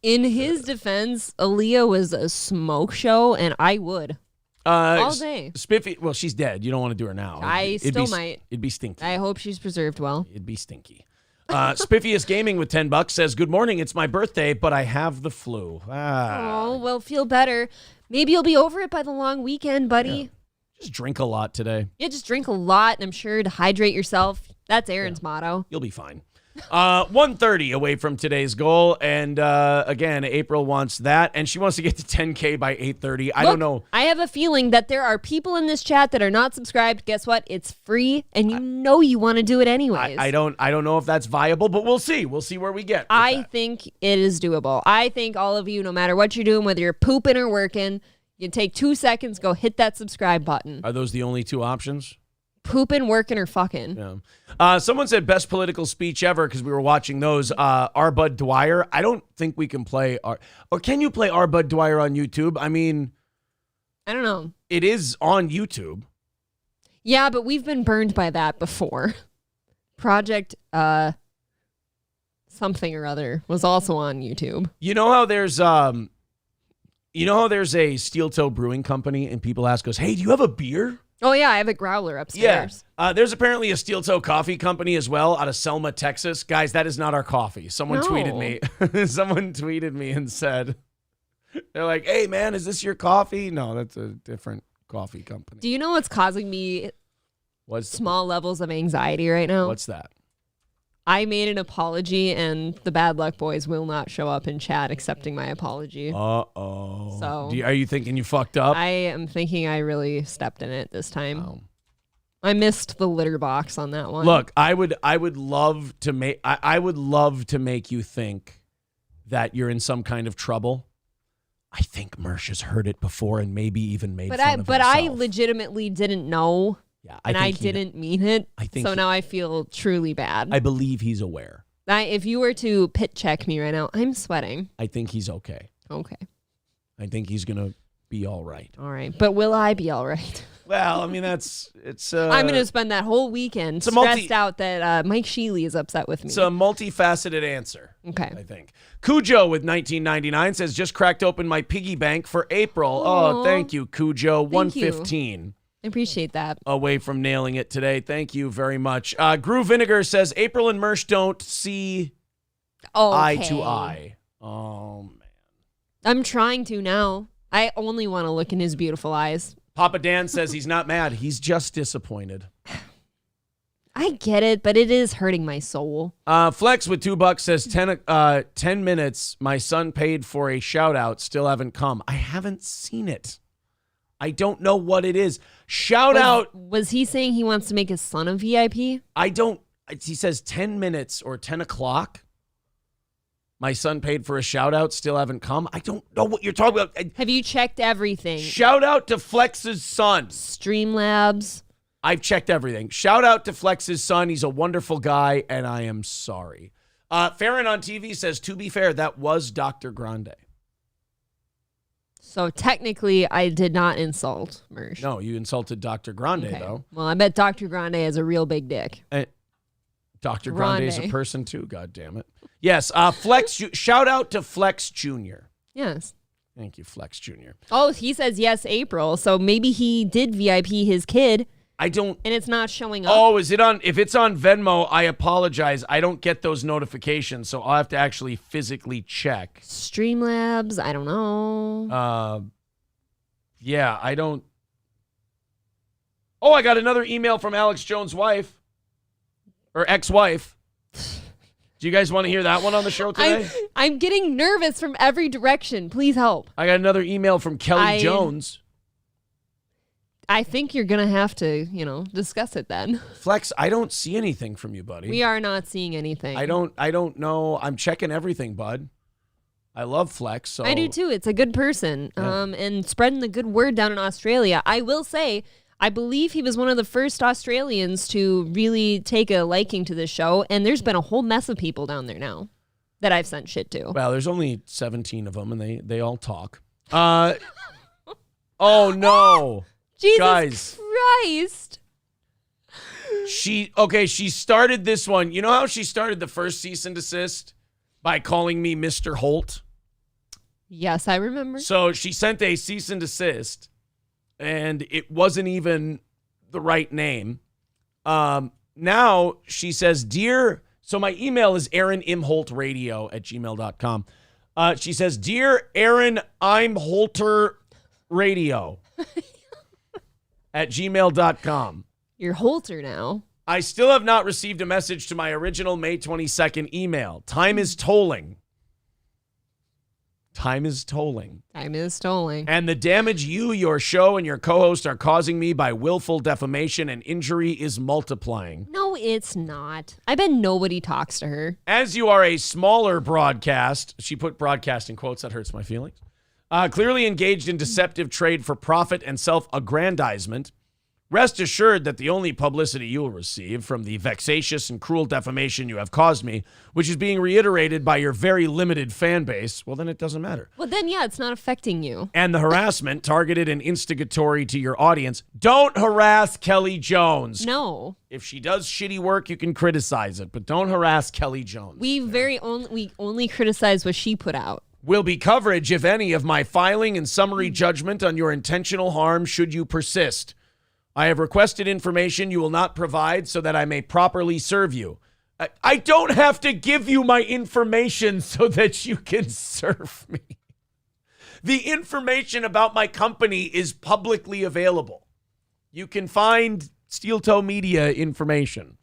Speaker 2: In his defense, Aaliyah was a smoke show, and I would. All day.
Speaker 1: Spiffy, well, she's dead. You don't want to do her now.
Speaker 2: I still might.
Speaker 1: It'd be stinky.
Speaker 2: I hope she's preserved well.
Speaker 1: It'd be stinky. Spiffiest Gaming with $10 says, good morning. It's my birthday, but I have the flu.
Speaker 2: Oh, well, feel better. Maybe you'll be over it by the long weekend, buddy.
Speaker 1: Yeah. Just drink a lot today.
Speaker 2: Yeah, just drink a lot, and I'm sure to hydrate yourself. That's Aaron's motto.
Speaker 1: You'll be fine. 130 away from today's goal. And again, April wants that. And she wants to get to 10K by 8:30. I don't know.
Speaker 2: I have a feeling that there are people in this chat that are not subscribed. Guess what? It's free, and you want to do it anyways.
Speaker 1: I don't know if that's viable, but we'll see. We'll see where we get.
Speaker 2: I think it is doable. I think all of you, no matter what you're doing, whether you're pooping or working, you take 2 seconds, go hit that subscribe button.
Speaker 1: Are those the only 2 options?
Speaker 2: Pooping, working, or fucking.
Speaker 1: Yeah. Someone said best political speech ever because we were watching those. R. Bud Dwyer. I don't think we can play or can you play R. Bud Dwyer on YouTube? I mean,
Speaker 2: I don't know.
Speaker 1: It is on YouTube.
Speaker 2: Yeah, but we've been burned by that before. Project something or other was also on YouTube.
Speaker 1: You know how there's a Steel Toe Brewing Company and people ask us, "Hey, do you have a beer?"
Speaker 2: Oh, yeah, I have a growler upstairs.
Speaker 1: Yeah. There's apparently a Steel Toe Coffee Company as well out of Selma, Texas. Guys, that is not our coffee. Someone tweeted me. Someone tweeted me and said, they're like, "Hey, man, is this your coffee?" No, that's a different coffee company.
Speaker 2: Do you know what's causing me small levels of anxiety right now?
Speaker 1: What's that?
Speaker 2: I made an apology, and the Bad Luck Boys will not show up in chat accepting my apology.
Speaker 1: Uh-oh.
Speaker 2: So,
Speaker 1: are you thinking you fucked up?
Speaker 2: I am thinking I really stepped in it this time. I missed the litter box on that one.
Speaker 1: Look, I would love to make you think that you're in some kind of trouble. I think Mersh has heard it before and maybe even made fun of himself.
Speaker 2: I legitimately didn't know.
Speaker 1: Yeah,
Speaker 2: I didn't mean it.
Speaker 1: So
Speaker 2: now I feel truly bad.
Speaker 1: I believe he's aware.
Speaker 2: If you were to pit check me right now, I'm sweating.
Speaker 1: I think he's okay.
Speaker 2: Okay.
Speaker 1: I think he's going to be all right.
Speaker 2: All right. But will I be all right?
Speaker 1: Well, I mean, it's...
Speaker 2: I'm going to spend that whole weekend stressed out that Mike Sheely is upset with me.
Speaker 1: It's a multifaceted answer.
Speaker 2: Okay.
Speaker 1: I think. Cujo with 1999 says, just cracked open my piggy bank for April.
Speaker 2: Aww.
Speaker 1: Oh, thank you, Cujo.
Speaker 2: Thank
Speaker 1: 115.
Speaker 2: I appreciate that.
Speaker 1: Away from nailing it today. Thank you very much. Groove Vinegar says, April and Mersh don't see eye to eye. Oh, man.
Speaker 2: I'm trying to now. I only want to look in his beautiful eyes.
Speaker 1: Papa Dan says he's not mad. He's just disappointed.
Speaker 2: I get it, but it is hurting my soul.
Speaker 1: Flex with $2 says 10 minutes. My son paid for a shout out. Still haven't come. I haven't seen it. I don't know what it is. Shout out.
Speaker 2: Was he saying he wants to make his son a VIP?
Speaker 1: He says 10 minutes or 10 o'clock. My son paid for a shout out, still haven't come. I don't know what you're talking about.
Speaker 2: Have you checked everything?
Speaker 1: Shout out to Flex's son.
Speaker 2: Streamlabs.
Speaker 1: I've checked everything. Shout out to Flex's son. He's a wonderful guy, and I am sorry. Farron on TV says, to be fair, that was Dr. Grande.
Speaker 2: So technically, I did not insult Mersh.
Speaker 1: No, you insulted Dr. Grande, though.
Speaker 2: Well, I bet Dr. Grande has a real big dick.
Speaker 1: Dr. Grande is a person, too. God damn it. Yes, Flex. Shout out to Flex Jr.
Speaker 2: Yes.
Speaker 1: Thank you, Flex Jr.
Speaker 2: Oh, he says yes, April. So maybe he did VIP his kid.
Speaker 1: I don't.
Speaker 2: And it's not showing up.
Speaker 1: Oh, is it on? If it's on Venmo, I apologize. I don't get those notifications, so I'll have to actually physically check.
Speaker 2: Streamlabs, I don't know.
Speaker 1: Yeah, I don't. Oh, I got another email from Alex Jones' wife. Or ex-wife. Do you guys want to hear that one on the show today?
Speaker 2: I'm getting nervous from every direction. Please help.
Speaker 1: I got another email from Kelly Jones.
Speaker 2: I think you're going to have to, discuss it then.
Speaker 1: Flex, I don't see anything from you, buddy.
Speaker 2: We are not seeing anything.
Speaker 1: I don't know. I'm checking everything, bud. I love Flex. So
Speaker 2: I do too. It's a good person. Yeah. And spreading the good word down in Australia. I will say, I believe he was one of the first Australians to really take a liking to this show, and there's been a whole mess of people down there now that I've sent shit to.
Speaker 1: Well, there's only 17 of them, and they all talk. Oh, no.
Speaker 2: Jesus
Speaker 1: Guys.
Speaker 2: Christ.
Speaker 1: She started this one. You know how she started the first cease and desist? By calling me Mr. Holt?
Speaker 2: Yes, I remember.
Speaker 1: So she sent a cease and desist, and it wasn't even the right name. Now she says, so my email is aaronimholtradio@gmail.com. She says, Dear Aaron, I'm Holter Radio @gmail.com.
Speaker 2: You're Holter now.
Speaker 1: I still have not received a message to my original May 22nd email. Time is tolling. Time is tolling.
Speaker 2: Time is tolling.
Speaker 1: And the damage you, your show, and your co-host are causing me by willful defamation and injury is multiplying.
Speaker 2: No, it's not. I bet nobody talks to her.
Speaker 1: As you are a smaller broadcast, she put broadcast in quotes, that hurts my feelings, clearly engaged in deceptive trade for profit and self-aggrandizement, rest assured that the only publicity you will receive from the vexatious and cruel defamation you have caused me, which is being reiterated by your very limited fan base, well, then it doesn't matter.
Speaker 2: Well, then, yeah, it's not affecting you.
Speaker 1: And the harassment targeted and instigatory to your audience. Don't harass Kelly Jones.
Speaker 2: No.
Speaker 1: If she does shitty work, you can criticize it, but don't harass Kelly Jones.
Speaker 2: We only criticize what she put out.
Speaker 1: Will be coverage, if any, of my filing and summary judgment on your intentional harm should you persist. I have requested information you will not provide so that I may properly serve you. I don't have to give you my information so that you can serve me. The information about my company is publicly available. You can find Steel Toe Media information.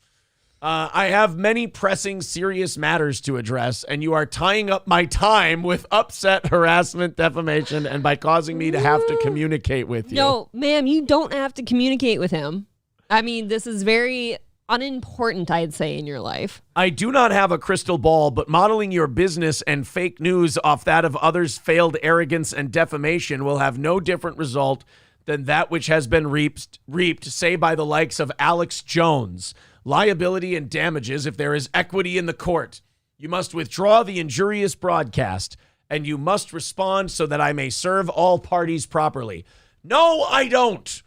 Speaker 1: I have many pressing, serious matters to address, and you are tying up my time with upset, harassment, defamation, and by causing me to have to communicate with you.
Speaker 2: No, ma'am, you don't have to communicate with him. I mean, this is very unimportant, I'd say, in your life.
Speaker 1: I do not have a crystal ball, but modeling your business and fake news off that of others' failed arrogance and defamation will have no different result than that which has been reaped, say, by the likes of Alex Jones. Liability and damages if there is equity in the court. You must withdraw the injurious broadcast, and you must respond so that I may serve all parties properly. No, I don't.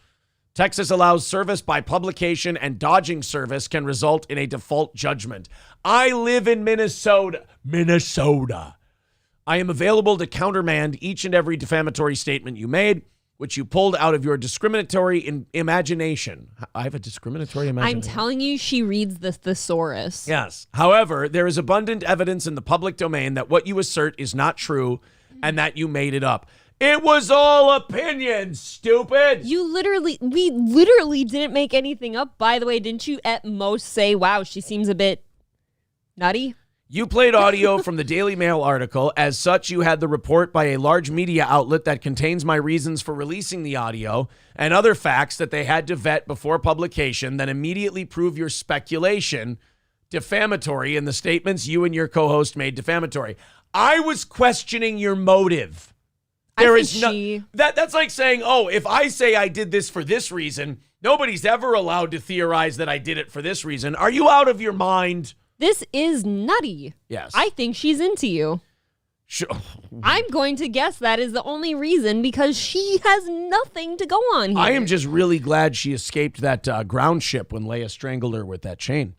Speaker 1: Texas allows service by publication, and dodging service can result in a default judgment. I live in Minnesota. I am available to countermand each and every defamatory statement you made, which you pulled out of your discriminatory imagination. I have a discriminatory imagination.
Speaker 2: I'm telling you, she reads the thesaurus.
Speaker 1: Yes. However, there is abundant evidence in the public domain that what you assert is not true and that you made it up. It was all opinion, stupid.
Speaker 2: We literally didn't make anything up. By the way, didn't you at most say, wow, she seems a bit nutty?
Speaker 1: You played audio from the Daily Mail article. As such, you had the report by a large media outlet that contains my reasons for releasing the audio and other facts that they had to vet before publication, then immediately prove your speculation defamatory and the statements you and your co-host made defamatory. I was questioning your motive. That's like saying, oh, if I say I did this for this reason, nobody's ever allowed to theorize that I did it for this reason. Are you out of your mind?
Speaker 2: This is nutty.
Speaker 1: Yes.
Speaker 2: I think she's into you.
Speaker 1: Sure.
Speaker 2: I'm going to guess that is the only reason because she has nothing to go on here.
Speaker 1: I am just really glad she escaped that ground ship when Leia strangled her with that chain.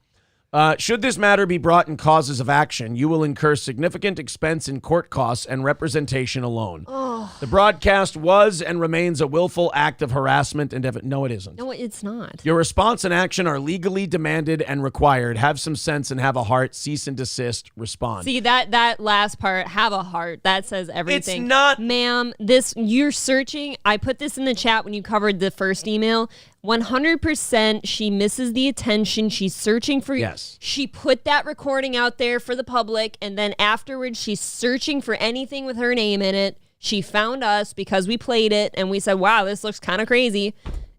Speaker 1: Should this matter be brought in causes of action, you will incur significant expense in court costs and representation alone.
Speaker 2: Oh.
Speaker 1: The broadcast was and remains a willful act of harassment and no, it isn't.
Speaker 2: No, it's not.
Speaker 1: Your response and action are legally demanded and required. Have some sense and have a heart. Cease and desist. Respond.
Speaker 2: See, that last part, have a heart, that says everything.
Speaker 1: It's not.
Speaker 2: Ma'am, you're searching. I put this in the chat when you covered the first email. 100% she misses the attention. She's searching for you.
Speaker 1: Yes.
Speaker 2: She put that recording out there for the public, and then afterwards she's searching for anything with her name in it. She found us because we played it, and we said, wow, this looks kind of crazy.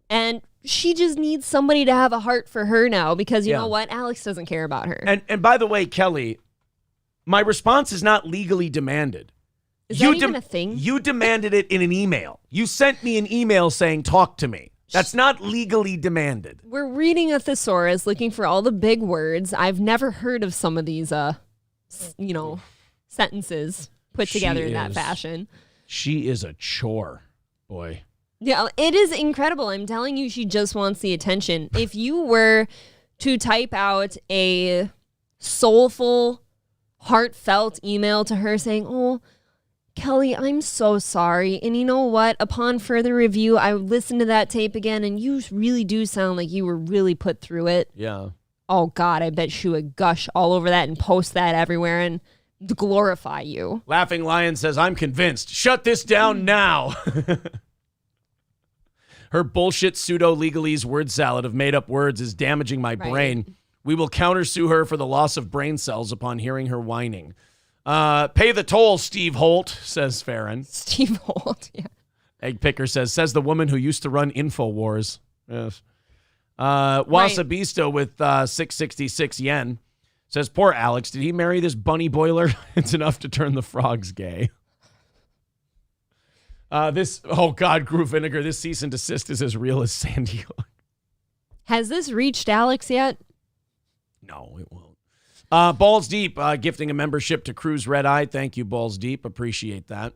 Speaker 2: And she just needs somebody to have a heart for her now because you know what? Alex doesn't care about her.
Speaker 1: And by the way, Kelly, my response is not legally demanded.
Speaker 2: Is that even a thing?
Speaker 1: You demanded it in an email. You sent me an email saying, talk to me. That's not legally demanded.
Speaker 2: We're reading a thesaurus, looking for all the big words. I've never heard of some of these, sentences put together in that fashion.
Speaker 1: She is a chore, boy.
Speaker 2: Yeah, it is incredible. I'm telling you, she just wants the attention. If you were to type out a soulful, heartfelt email to her saying, oh, Kelly, I'm so sorry. And you know what? Upon further review, I listened to that tape again, and you really do sound like you were really put through it.
Speaker 1: Yeah.
Speaker 2: Oh, God, I bet she would gush all over that and post that everywhere and glorify you.
Speaker 1: Laughing Lion says, I'm convinced. Shut this down now. Her bullshit pseudo-legalese word salad of made-up words is damaging my brain. We will countersue her for the loss of brain cells upon hearing her whining. Pay the toll, Steve Holt, says Farron.
Speaker 2: Steve Holt, yeah.
Speaker 1: Egg Picker says the woman who used to run InfoWars. Yes. Wasabisto with 666 yen says, poor Alex, did he marry this bunny boiler? It's enough to turn the frogs gay. Groove Vinegar, this cease and desist is as real as Sandy Hook.
Speaker 2: Has this reached Alex yet?
Speaker 1: No, it won't. Balls Deep, gifting a membership to Cruise Red Eye. Thank you, Balls Deep. Appreciate that.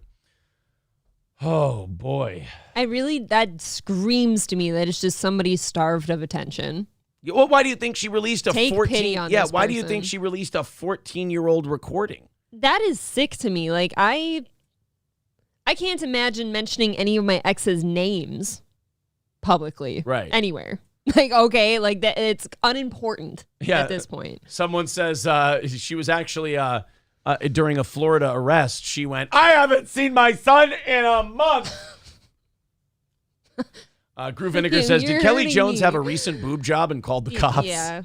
Speaker 1: Oh, boy.
Speaker 2: That screams to me that it's just somebody starved of attention.
Speaker 1: Well, why do you think she released a
Speaker 2: Take
Speaker 1: 14?
Speaker 2: Pity on
Speaker 1: yeah,
Speaker 2: this
Speaker 1: why do you
Speaker 2: person.
Speaker 1: think she released a 14-year-old recording?
Speaker 2: That is sick to me. Like, I can't imagine mentioning any of my ex's names publicly.
Speaker 1: Right.
Speaker 2: Anywhere. Like, okay, like that, it's unimportant at this point.
Speaker 1: Someone says she was actually during a Florida arrest. She went, I haven't seen my son in a month. Groove Vinegar says, did Kelly Jones have a recent boob job and called the cops?
Speaker 2: Yeah.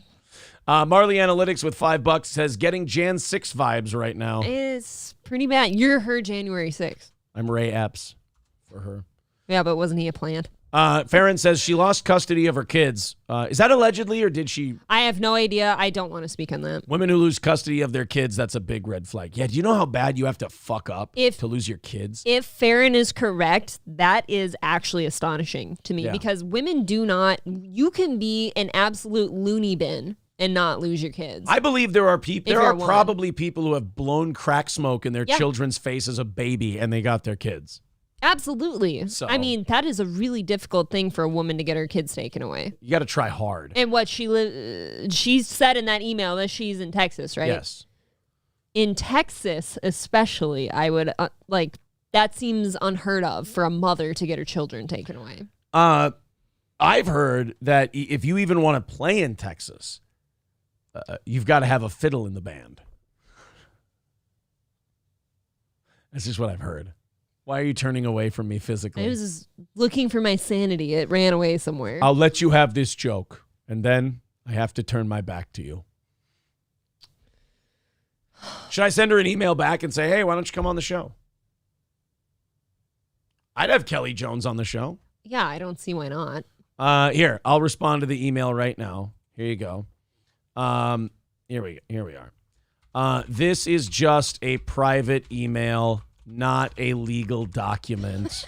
Speaker 1: Marley Analytics with $5 says, getting Jan 6 vibes right now.
Speaker 2: It's pretty bad. You're her January 6th.
Speaker 1: I'm Ray Epps for her.
Speaker 2: Yeah, but wasn't he a plant?
Speaker 1: Farron says she lost custody of her kids. Is that allegedly, or did she?
Speaker 2: I have no idea. I don't want to speak on that.
Speaker 1: Women who lose custody of their kids, that's a big red flag. Yeah, do you know how bad you have to fuck up to lose your kids?
Speaker 2: If Farron is correct, that is actually astonishing to me because women do not, you can be an absolute loony bin and not lose your kids.
Speaker 1: I believe there are people, probably people who have blown crack smoke in their children's face as a baby and they got their kids.
Speaker 2: Absolutely.
Speaker 1: So,
Speaker 2: I mean, that is a really difficult thing for a woman to get her kids taken away.
Speaker 1: You got to try hard.
Speaker 2: And what she said in that email that she's in Texas, right?
Speaker 1: Yes.
Speaker 2: In Texas, especially, I would that seems unheard of for a mother to get her children taken away.
Speaker 1: I've heard that if you even want to play in Texas, you've got to have a fiddle in the band. That's just what I've heard. Why are you turning away from me physically?
Speaker 2: I was just looking for my sanity. It ran away somewhere.
Speaker 1: I'll let you have this joke, and then I have to turn my back to you. Should I send her an email back and say, hey, why don't you come on the show? I'd have Kelly Jones on the show.
Speaker 2: Yeah, I don't see why not.
Speaker 1: Here, I'll respond to the email right now. Here you go. Here we are. This is just a private email, not a legal document.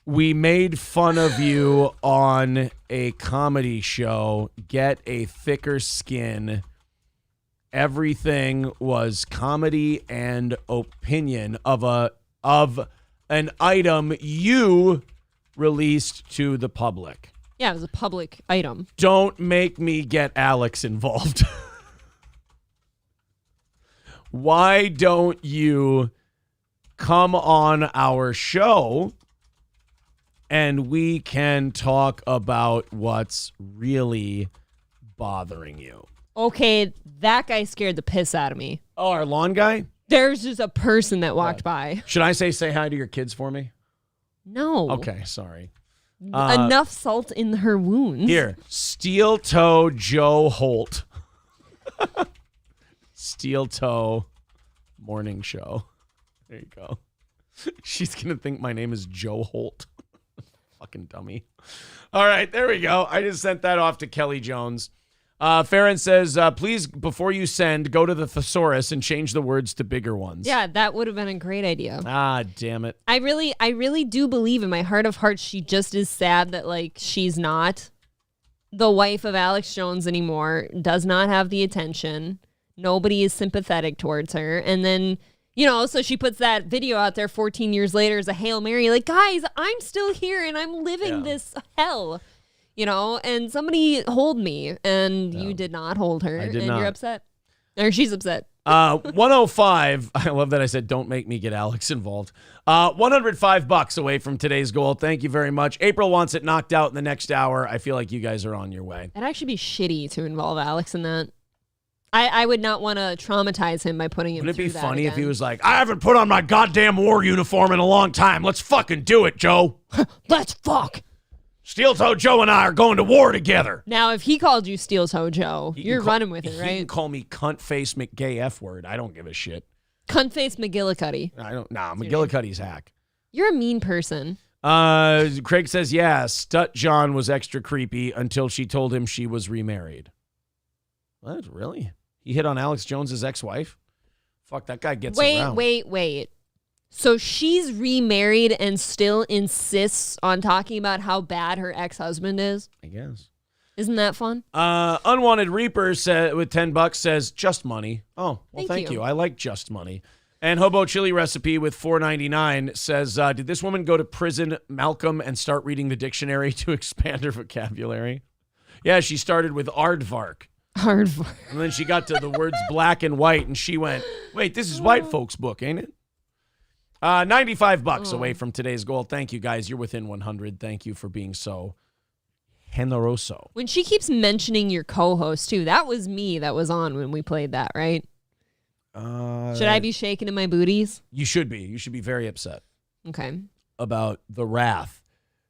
Speaker 1: We made fun of you on a comedy show. Get a thicker skin. Everything was comedy and opinion of an item you released to the public.
Speaker 2: Yeah, it was a public item.
Speaker 1: Don't make me get Alex involved. Why don't you come on our show and we can talk about what's really bothering you?
Speaker 2: Okay, that guy scared the piss out of me.
Speaker 1: Oh, our lawn guy?
Speaker 2: There's just a person that walked by.
Speaker 1: Should I say hi to your kids for me?
Speaker 2: No.
Speaker 1: Okay, sorry.
Speaker 2: Enough salt in her wounds.
Speaker 1: Here, Steel Toe Joe Holt. Steel Toe Morning Show. There you go. She's going to think my name is Joe Holt. Fucking dummy. All right, there we go. I just sent that off to Kelly Jones. Farron says, please, before you send, go to the thesaurus and change the words to bigger ones.
Speaker 2: Yeah, that would have been a great idea.
Speaker 1: Ah, damn it.
Speaker 2: I really do believe in my heart of hearts she just is sad that, like, she's not the wife of Alex Jones anymore, does not have the attention. Nobody is sympathetic towards her. And then, so she puts that video out there 14 years later as a Hail Mary, like, guys, I'm still here and I'm living this hell. And somebody hold me, and you did not hold her, and you're upset. Or she's upset.
Speaker 1: 105. I love that I said, don't make me get Alex involved. $105 away from today's goal. Thank you very much. April wants it knocked out in the next hour. I feel like you guys are on your way.
Speaker 2: It'd actually be shitty to involve Alex in that. I would not want to traumatize him by putting him through that.
Speaker 1: Wouldn't it be funny if he was like, I haven't put on my goddamn war uniform in a long time. Let's fucking do it, Joe.
Speaker 2: Let's fuck.
Speaker 1: Steel Toe Joe and I are going to war together.
Speaker 2: Now, if he called you Steel Toe Joe, you're running with it, right?
Speaker 1: You can call me cunt face McGay F word. I don't give a shit.
Speaker 2: Cunt face McGillicuddy.
Speaker 1: McGillicuddy's hack.
Speaker 2: You're a mean person.
Speaker 1: Craig says, yeah, Stut John was extra creepy until she told him she was remarried. What? Really? He hit on Alex Jones's ex-wife? Fuck, that guy gets around.
Speaker 2: Wait. So she's remarried and still insists on talking about how bad her ex-husband is?
Speaker 1: I guess.
Speaker 2: Isn't that fun?
Speaker 1: Unwanted Reaper with $10 says, just money. Oh, well, thank you. I like just money. And Hobo Chili Recipe with $4.99 says, did this woman go to prison, Malcolm, and start reading the dictionary to expand her vocabulary? Yeah, she started with aardvark.
Speaker 2: Aardvark.
Speaker 1: And then she got to the words black and white, and she went, wait, this is white folks' book, ain't it? $95 away from today's goal. Thank you, guys. You're within 100. Thank you for being so generoso.
Speaker 2: When she keeps mentioning your co-host, too, that was me that was on when we played that, right? Should I be shaking in my booties?
Speaker 1: You should be. You should be very upset.
Speaker 2: Okay.
Speaker 1: About the wrath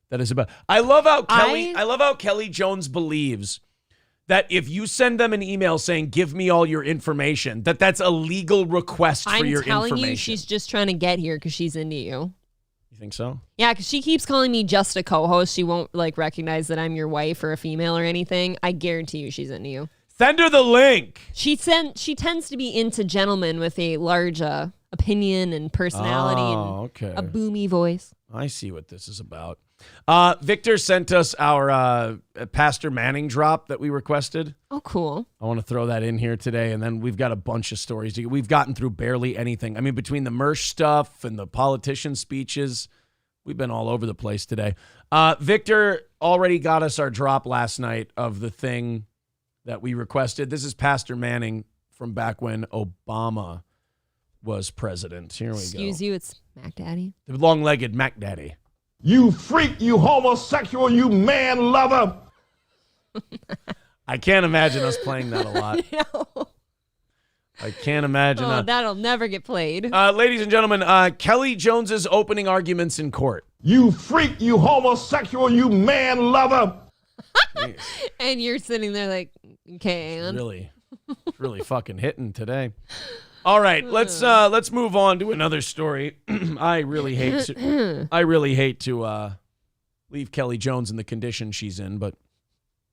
Speaker 1: that is about. I love how Kelly Jones believes that if you send them an email saying, give me all your information, that's a legal request for your information.
Speaker 2: I'm telling you, she's just trying to get here because she's into you.
Speaker 1: You think so?
Speaker 2: Yeah, because she keeps calling me just a co-host. She won't recognize that I'm your wife or a female or anything. I guarantee you she's into you.
Speaker 1: Send her the link.
Speaker 2: She tends to be into gentlemen with a large opinion and personality and a boomy voice.
Speaker 1: I see what this is about. Victor sent us our Pastor Manning drop that we requested.
Speaker 2: Oh, cool.
Speaker 1: I want to throw that in here today, and then we've got a bunch of stories. We've gotten through barely anything. I mean, between the Mersh stuff and the politician speeches, we've been all over the place today. Victor already got us our drop last night of the thing that we requested. This is Pastor Manning from back when Obama was president. Here we go.
Speaker 2: Excuse you, it's Mac Daddy.
Speaker 1: The long-legged Mac Daddy.
Speaker 14: You freak, you homosexual, you man lover.
Speaker 1: I can't imagine us playing that a lot.
Speaker 2: No.
Speaker 1: I can't imagine.
Speaker 2: That'll never get played.
Speaker 1: Ladies and gentlemen, Kelly Jones's opening arguments in court.
Speaker 14: You freak, you homosexual, you man lover.
Speaker 2: And you're sitting there like, okay, and
Speaker 1: Really? It's really fucking hitting today. All right, let's move on to another story. I really hate to leave Kelly Jones in the condition she's in, but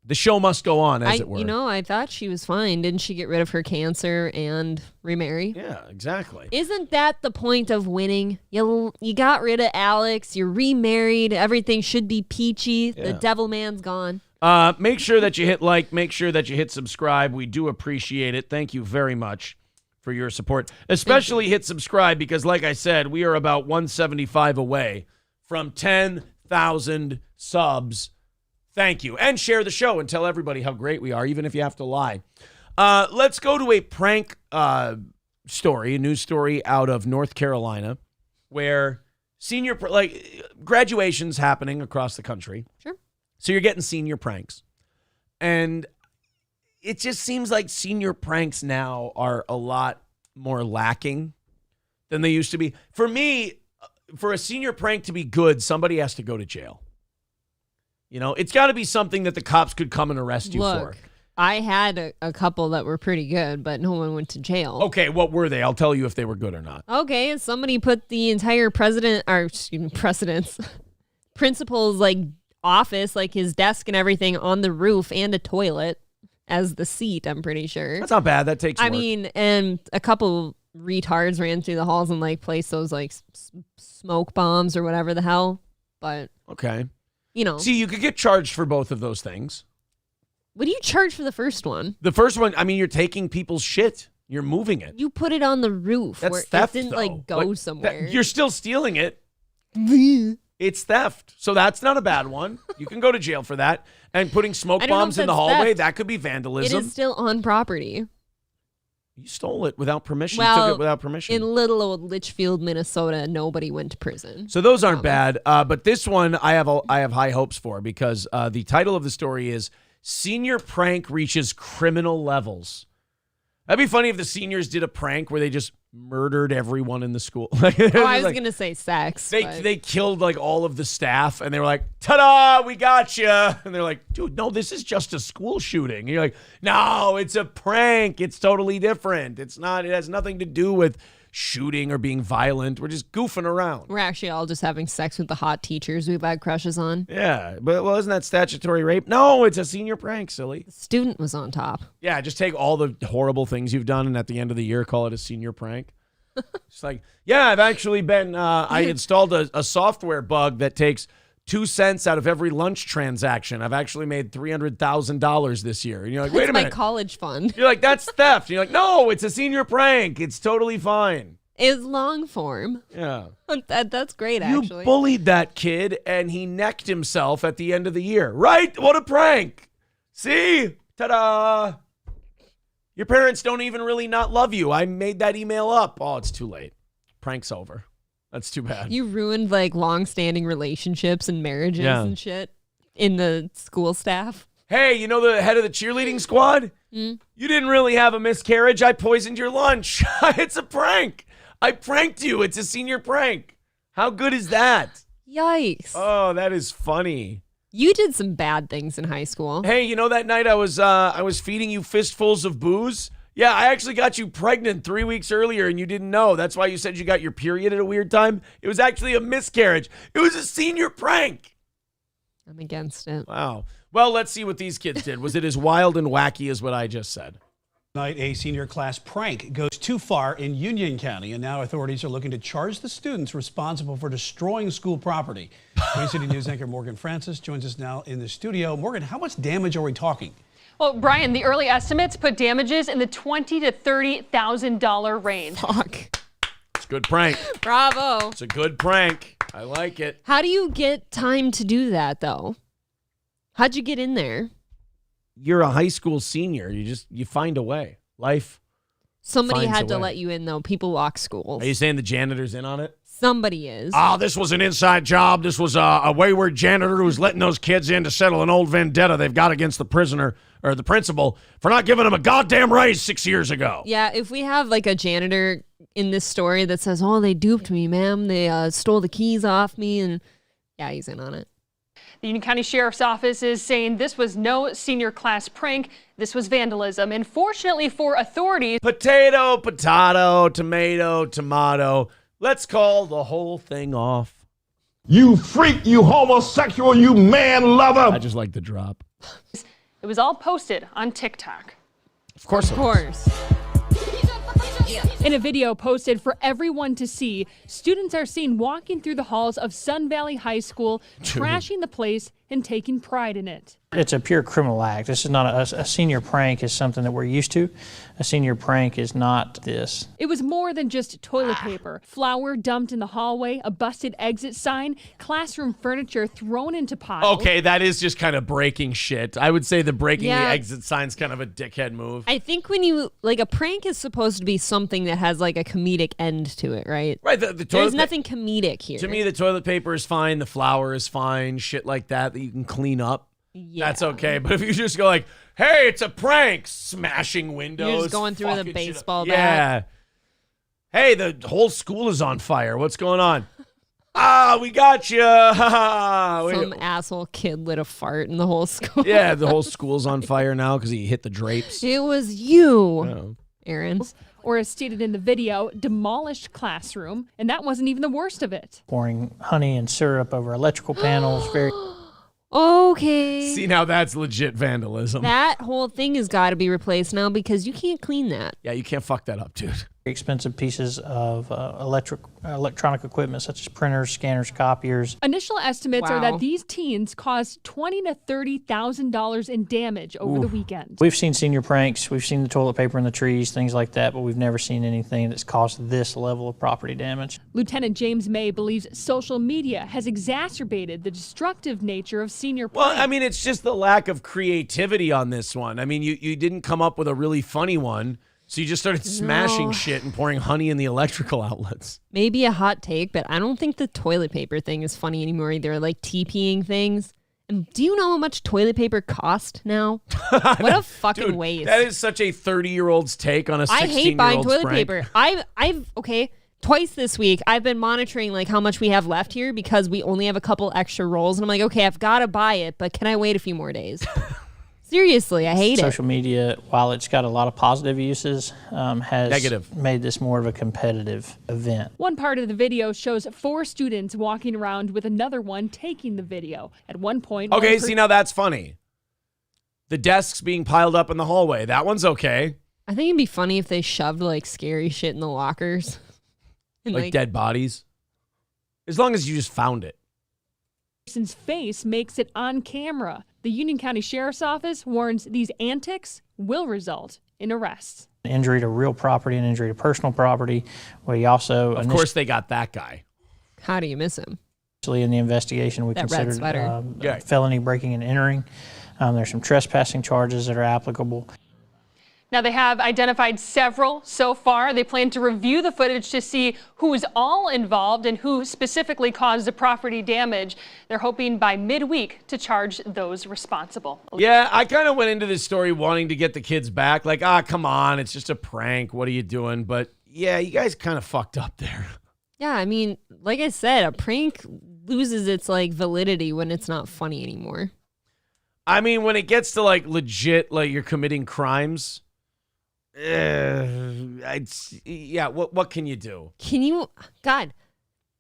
Speaker 1: the show must go on, as it were.
Speaker 2: I thought she was fine. Didn't she get rid of her cancer and remarry?
Speaker 1: Yeah, exactly.
Speaker 2: Isn't that the point of winning? You got rid of Alex. You're remarried. Everything should be peachy.
Speaker 1: Yeah.
Speaker 2: The devil man's gone.
Speaker 1: Make sure that you hit like. Make sure that you hit subscribe. We do appreciate it. Thank you very much for your support. Especially hit subscribe because, like I said, we are about 175 away from 10,000 subs. Thank you. And share the show and tell everybody how great we are, even if you have to lie. Let's go to a prank story, a news story out of North Carolina, where graduation's happening across the country.
Speaker 2: Sure.
Speaker 1: So you're getting senior pranks. And it just seems like senior pranks now are a lot more lacking than they used to be. For me, for a senior prank to be good, somebody has to go to jail. It's got to be something that the cops could come and arrest you for.
Speaker 2: I had a couple that were pretty good, but no one went to jail.
Speaker 1: Okay, what were they? I'll tell you if they were good or not.
Speaker 2: Okay, somebody put the entire principal's office, his desk and everything, on the roof and a toilet as the seat, I'm pretty sure.
Speaker 1: That's not bad. That takes work.
Speaker 2: And a couple retards ran through the halls and placed those smoke bombs or whatever the hell. But
Speaker 1: okay. See, you could get charged for both of those things.
Speaker 2: What do you charge for the first one?
Speaker 1: The first one, you're taking people's shit. You're moving it.
Speaker 2: You put it on the roof.
Speaker 1: That's
Speaker 2: where
Speaker 1: theft,
Speaker 2: it didn't go somewhere.
Speaker 1: You're still stealing it. It's theft. So that's not a bad one. You can go to jail for that. And putting smoke bombs in the hallway,
Speaker 2: theft.
Speaker 1: that could be vandalism.
Speaker 2: It is still on property.
Speaker 1: You stole it without permission. You took it without permission.
Speaker 2: In little old Litchfield, Minnesota, nobody went to prison.
Speaker 1: So those aren't bad. But this one I have high hopes for because the title of the story is Senior Prank Reaches Criminal Levels. That'd be funny if the seniors did a prank where they just murdered everyone in the school.
Speaker 2: I was going to say sex.
Speaker 1: They killed all of the staff and they were like, ta-da, we got you. And they're like, dude, no, this is just a school shooting. And you're like, no, it's a prank. It's totally different. It has nothing to do with shooting or being violent. We're just goofing around.
Speaker 2: We're actually all just having sex with the hot teachers we've had crushes on.
Speaker 1: Yeah, but isn't that statutory rape? No, it's a senior prank, silly.
Speaker 2: The student was on top.
Speaker 1: Yeah, just take all the horrible things you've done and at the end of the year call it a senior prank. It's I've actually been, I installed a software bug that takes 2 cents out of every lunch transaction. I've actually made $300,000 this year. And you're like, wait a minute.
Speaker 2: That's my college fund.
Speaker 1: You're like, that's theft. And you're like, no, it's a senior prank. It's totally fine.
Speaker 2: It's long form.
Speaker 1: Yeah.
Speaker 2: That's great, actually.
Speaker 1: You bullied that kid and he necked himself at the end of the year. Right? What a prank. See? Ta-da. Your parents don't even really not love you. I made that email up. Oh, it's too late. Prank's over. That's too bad.
Speaker 2: You ruined long-standing relationships and marriages and shit in the school staff.
Speaker 1: Hey, you know the head of the cheerleading squad? You didn't really have a miscarriage. I poisoned your lunch. It's a prank. I pranked you. It's a senior prank. How good is that?
Speaker 2: Yikes.
Speaker 1: Oh, that is funny.
Speaker 2: You did some bad things in high school.
Speaker 1: Hey, that night I was feeding you fistfuls of booze? Yeah, I actually got you pregnant 3 weeks earlier and you didn't know. That's why you said you got your period at a weird time. It was actually a miscarriage. It was a senior prank.
Speaker 2: I'm against it.
Speaker 1: Wow. Well, let's see what these kids did. Was it as wild and wacky as what I just said?
Speaker 15: Tonight, a senior class prank goes too far in Union County, and now authorities are looking to charge the students responsible for destroying school property. Twin City News anchor Morgan Francis joins us now in the studio. Morgan, how much damage are we talking?
Speaker 16: Well, Brian, the early estimates put damages in the $20,000 to $30,000 range.
Speaker 2: Fuck.
Speaker 1: It's a good prank.
Speaker 2: Bravo.
Speaker 1: It's a good prank. I like it.
Speaker 2: How do you get time to do that, though? How'd you get in there?
Speaker 1: You're a high school senior. You find a way. Life.
Speaker 2: Somebody had to let you in, though. People walk schools.
Speaker 1: Are you saying the janitor's in on it?
Speaker 2: Somebody is.
Speaker 1: Oh, this was an inside job. This was a wayward janitor who was letting those kids in to settle an old vendetta they've got against the prisoner or the principal for not giving them a goddamn raise 6 years ago.
Speaker 2: Yeah, if we have a janitor in this story that says, oh, they duped me, ma'am. They stole the keys off me. And yeah, he's in on it.
Speaker 16: The Union County Sheriff's Office is saying this was no senior class prank. This was vandalism. And fortunately for authorities,
Speaker 1: potato, tomato, tomato. Let's call the whole thing off.
Speaker 14: You freak, you homosexual, you man lover.
Speaker 1: I just like the drop.
Speaker 16: it was all posted on TikTok.
Speaker 1: Of course.
Speaker 17: In a video posted for everyone to see, students are seen walking through the halls of Sun Valley High School, trashing the place and taking pride in it.
Speaker 18: It's a pure criminal act. This is not a senior prank is something that we're used to. A senior prank is not this.
Speaker 17: It was more than just toilet paper. Flour dumped in the hallway, a busted exit sign, classroom furniture thrown into piles.
Speaker 1: Okay, that is just kind of breaking shit. I would say the breaking the exit sign's kind of a dickhead move.
Speaker 2: I think when you, like, a prank is supposed to be something that has, like, a comedic end to it, right?
Speaker 1: Right.
Speaker 2: There's nothing comedic here.
Speaker 1: To me, the toilet paper is fine. The flour is fine. Shit like that you can clean up.
Speaker 2: Yeah.
Speaker 1: That's okay. But if you just go like, hey, it's a prank, smashing windows.
Speaker 2: You're just going through with a baseball bat.
Speaker 1: Yeah. Hey, the whole school is on fire. What's going on? We got you.
Speaker 2: Some asshole kid lit a fart in the whole school.
Speaker 1: Yeah, the whole school's on fire now because he hit the drapes.
Speaker 2: It was you,
Speaker 1: Oh.
Speaker 2: Aaron.
Speaker 17: Or as stated in the video, demolished classroom, and that wasn't even the worst of it.
Speaker 18: Pouring honey and syrup over electrical panels, very...
Speaker 2: Okay.
Speaker 1: See, now that's legit vandalism.
Speaker 2: That whole thing has got to be replaced now because you can't clean that.
Speaker 1: Yeah, you can't fuck that up, dude.
Speaker 18: expensive pieces of electronic equipment such as printers, scanners, copiers.
Speaker 17: Initial estimates are
Speaker 2: Wow.
Speaker 17: that these teens caused $20,000 to $30,000 in damage over the weekend.
Speaker 18: We've seen senior pranks, we've seen the toilet paper in the trees, things like that, but we've never seen anything that's caused this level of property damage.
Speaker 17: Lieutenant James May believes social media has exacerbated the destructive nature of senior pranks.
Speaker 1: Well, I mean, it's just the lack of creativity on this one. I mean, you didn't come up with a really funny one, so you just started smashing
Speaker 2: No.
Speaker 1: shit and pouring honey in the electrical outlets.
Speaker 2: Maybe a hot take, but I don't think the toilet paper thing is funny anymore either. Like TPing things. And do you know how much toilet paper cost now? What a fucking
Speaker 1: Dude,
Speaker 2: waste.
Speaker 1: that is such a 30-year-old's take on a 16-year-old's
Speaker 2: I hate buying toilet
Speaker 1: prank.
Speaker 2: paper. Okay, twice this week, I've been monitoring like how much we have left here because we only have a couple extra rolls. And I'm like, okay, I've got to buy it, but can I wait a few more days? Seriously, I hate it.
Speaker 18: Social media, while it's got a lot of positive uses, has
Speaker 1: Negative.
Speaker 18: made this more of a competitive event.
Speaker 17: One part of the video shows 4 students walking around with another one taking the video. At one point,
Speaker 1: Okay,
Speaker 17: one
Speaker 1: see, now that's funny. The desks being piled up in the hallway. That one's okay.
Speaker 2: I think it'd be funny if they shoved like scary shit in the lockers. And,
Speaker 1: Like dead bodies. As long as you just found it.
Speaker 17: person's face makes it on camera. The Union County Sheriff's Office warns these antics will result in arrests.
Speaker 18: Injury to real property and injury to personal property. We also,
Speaker 1: Of course, they got that guy.
Speaker 2: How do you miss him?
Speaker 18: initially in the investigation, we
Speaker 2: That red
Speaker 18: considered
Speaker 2: sweater.
Speaker 18: felony breaking and entering. There's some trespassing charges that are applicable.
Speaker 16: Now, they have identified several so far. They plan to review the footage to see who is all involved and who specifically caused the property damage. They're hoping by midweek to charge those responsible.
Speaker 1: Yeah, I kind of went into this story wanting to get the kids back. Like, come on, it's just a prank. What are you doing? But yeah, you guys kind of fucked up there.
Speaker 2: Yeah, I mean, like I said, a prank loses its like validity when it's not funny anymore.
Speaker 1: I mean, when it gets to like legit, like you're committing crimes, what can you do?
Speaker 2: Can you, God,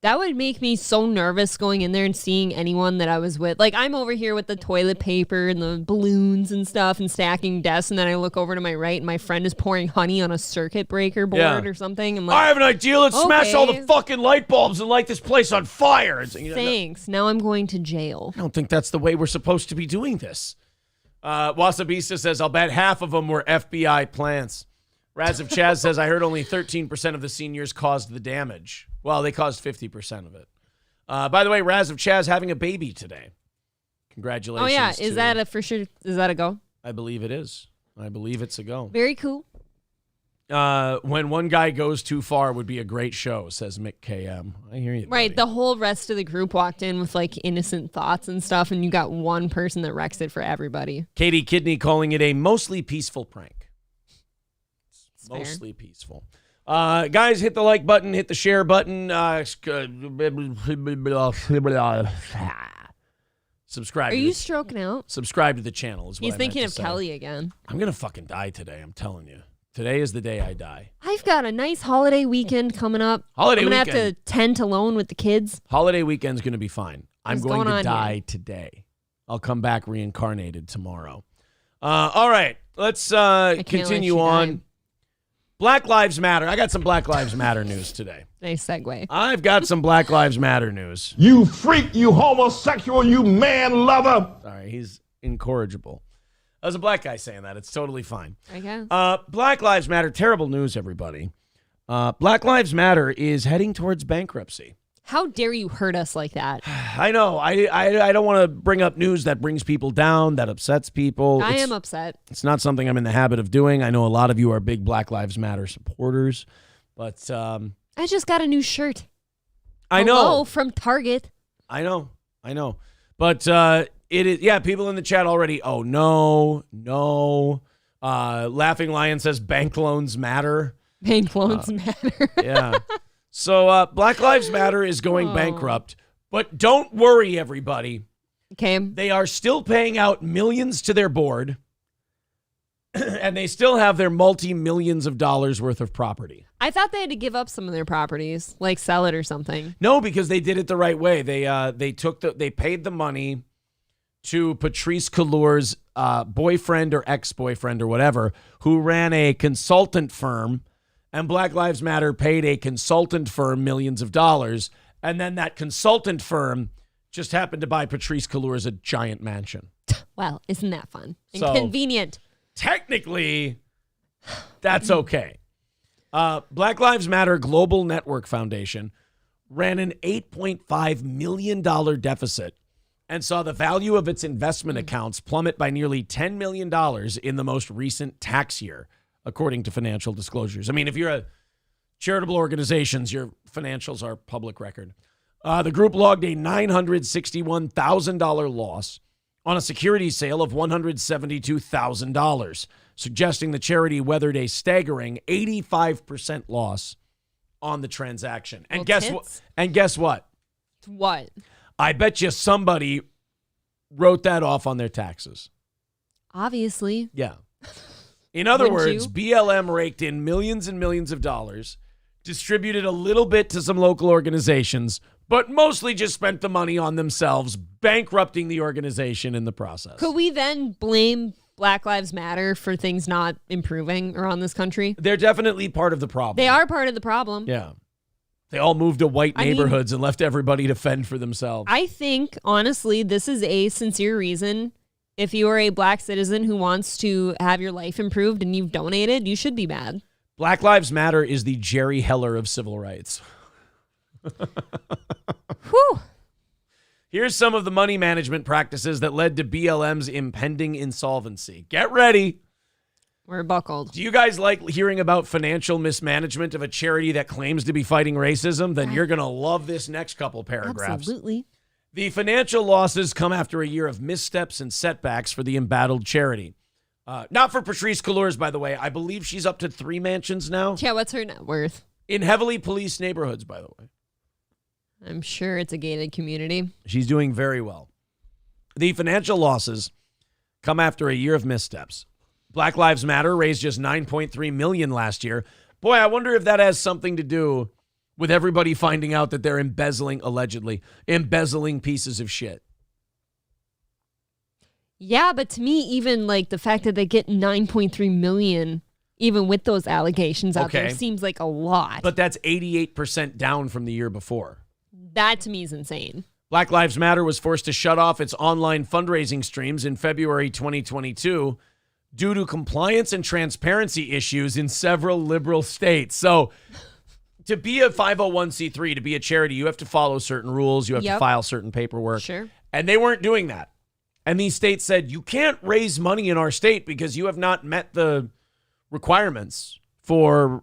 Speaker 2: that would make me so nervous going in there and seeing anyone that I was with. Like, I'm over here with the toilet paper and the balloons and stuff and stacking desks, and then I look over to my right and my friend is pouring honey on a circuit breaker board or something. I'm like,
Speaker 1: I have an idea. Let's smash all the
Speaker 2: okay.
Speaker 1: fucking light bulbs and light this place on fire.
Speaker 2: Thanks. Now I'm going to jail.
Speaker 1: I don't think that's the way we're supposed to be doing this. Wasabista says, I'll bet half of them were FBI plants. Raz of Chaz says, I heard only 13% of the seniors caused the damage. Well, they caused 50% of it. By the way, Raz of Chaz having a baby today. Congratulations.
Speaker 2: Oh, yeah. Is that a for sure? Is that a go?
Speaker 1: I believe it is. I believe it's a go.
Speaker 2: Very cool.
Speaker 1: When one guy goes too far would be a great show, says Mick KM. I hear you.
Speaker 2: Right. The whole rest of the group walked in with like innocent thoughts and stuff, and you got one person that wrecks it for everybody.
Speaker 1: Katie Kidney calling it a mostly peaceful prank.
Speaker 2: Fair.
Speaker 1: Mostly peaceful. Guys, hit the like button, hit the share button. Subscribe.
Speaker 2: Are you stroking out?
Speaker 1: Subscribe to the channel is what
Speaker 2: He's
Speaker 1: I
Speaker 2: thinking
Speaker 1: meant
Speaker 2: of
Speaker 1: to say.
Speaker 2: Kelly again.
Speaker 1: I'm going to fucking die today. I'm telling you. Today is the day I die.
Speaker 2: I've got a nice holiday weekend coming up.
Speaker 1: Holiday
Speaker 2: I'm going to
Speaker 1: weekend.
Speaker 2: have to tent alone with the kids.
Speaker 1: Holiday weekend's going to be fine. I'm
Speaker 2: What's
Speaker 1: going
Speaker 2: going
Speaker 1: to
Speaker 2: on
Speaker 1: die
Speaker 2: here?
Speaker 1: today. I'll come back reincarnated tomorrow. All right. Let's
Speaker 2: let
Speaker 1: continue
Speaker 2: you
Speaker 1: on.
Speaker 2: die.
Speaker 1: Black Lives Matter. I got some Black Lives Matter news today.
Speaker 2: Nice segue.
Speaker 1: I've got some Black Lives Matter news.
Speaker 14: You freak, you homosexual, you man lover.
Speaker 1: Sorry, he's incorrigible. That was a black guy saying that. It's totally fine.
Speaker 2: I guess.
Speaker 1: Black Lives Matter. Terrible news, everybody. Black Lives Matter is heading towards bankruptcy.
Speaker 2: How dare you hurt us like that?
Speaker 1: I know. I don't want to bring up news that brings people down, that upsets people.
Speaker 2: I am upset.
Speaker 1: It's not something I'm in the habit of doing. I know a lot of you are big Black Lives Matter supporters, but
Speaker 2: I just got a new shirt.
Speaker 1: I know.
Speaker 2: Hello, from Target.
Speaker 1: I know. But it is, yeah, people in the chat already, oh, no. Laughing Lion says bank loans matter.
Speaker 2: Bank loans matter.
Speaker 1: Yeah. So Black Lives Matter is going bankrupt, but don't worry, everybody.
Speaker 2: Okay.
Speaker 1: They are still paying out millions to their board, and they still have their multi-millions of dollars worth of property.
Speaker 2: I thought they had to give up some of their properties, like sell it or something.
Speaker 1: No, because they did it the right way. They paid the money to Patrice Couleur's boyfriend or ex-boyfriend or whatever, who ran a consultant firm. And Black Lives Matter paid a consultant firm millions of dollars. And then that consultant firm just happened to buy Patrice Couleur's a giant mansion.
Speaker 2: Well, isn't that fun? And
Speaker 1: So,
Speaker 2: convenient.
Speaker 1: Technically, that's okay. Black Lives Matter Global Network Foundation ran an $8.5 million deficit and saw the value of its investment accounts plummet by nearly $10 million in the most recent tax year, according to financial disclosures. I mean, if you're a charitable organization, your financials are public record. The group logged a $961,000 loss on a securities sale of $172,000, suggesting the charity weathered a staggering 85% loss on the transaction. And guess what?
Speaker 2: What?
Speaker 1: I bet you somebody wrote that off on their taxes.
Speaker 2: Obviously.
Speaker 1: Yeah. In other
Speaker 2: Wouldn't
Speaker 1: words,
Speaker 2: you?
Speaker 1: BLM raked in millions and millions of dollars, distributed a little bit to some local organizations, but mostly just spent the money on themselves, bankrupting the organization in the process.
Speaker 2: Could we then blame Black Lives Matter for things not improving around this country?
Speaker 1: They're definitely part of the problem.
Speaker 2: They are part of the problem.
Speaker 1: Yeah. They all moved to white
Speaker 2: I mean-
Speaker 1: neighborhoods and left everybody to fend for themselves.
Speaker 2: I think, honestly, this is a sincere reason. If you are a black citizen who wants to have your life improved and you've donated, you should be mad.
Speaker 1: Black Lives Matter is the Jerry Heller of civil rights.
Speaker 2: Whew.
Speaker 1: Here's some of the money management practices that led to BLM's impending insolvency. Get ready.
Speaker 2: We're buckled.
Speaker 1: Do you guys like hearing about financial mismanagement of a charity that claims to be fighting racism? Then you're going to love this next couple paragraphs.
Speaker 2: Absolutely.
Speaker 1: The financial losses come after a year of missteps and setbacks for the embattled charity. Not for Patrice Couleur's, by the way. I believe she's up to 3 mansions now.
Speaker 2: Yeah, what's her net worth?
Speaker 1: In heavily policed neighborhoods, by the way.
Speaker 2: I'm sure it's a gated community.
Speaker 1: She's doing very well. The financial losses come after a year of missteps. Black Lives Matter raised just $9.3 million last year. Boy, I wonder if that has something to do with everybody finding out that they're allegedly embezzling pieces of shit.
Speaker 2: Yeah, but to me, even like the fact that they get 9.3 million, even with those allegations out there,
Speaker 1: Okay.
Speaker 2: seems like a lot.
Speaker 1: But that's 88% down from the year before.
Speaker 2: That to me is insane.
Speaker 1: Black Lives Matter was forced to shut off its online fundraising streams in February 2022 due to compliance and transparency issues in several liberal states. So to be a 501c3, to be a charity, you have to follow certain rules. You have to file certain paperwork.
Speaker 2: Sure.
Speaker 1: And they weren't doing that. And these states said, you can't raise money in our state because you have not met the requirements for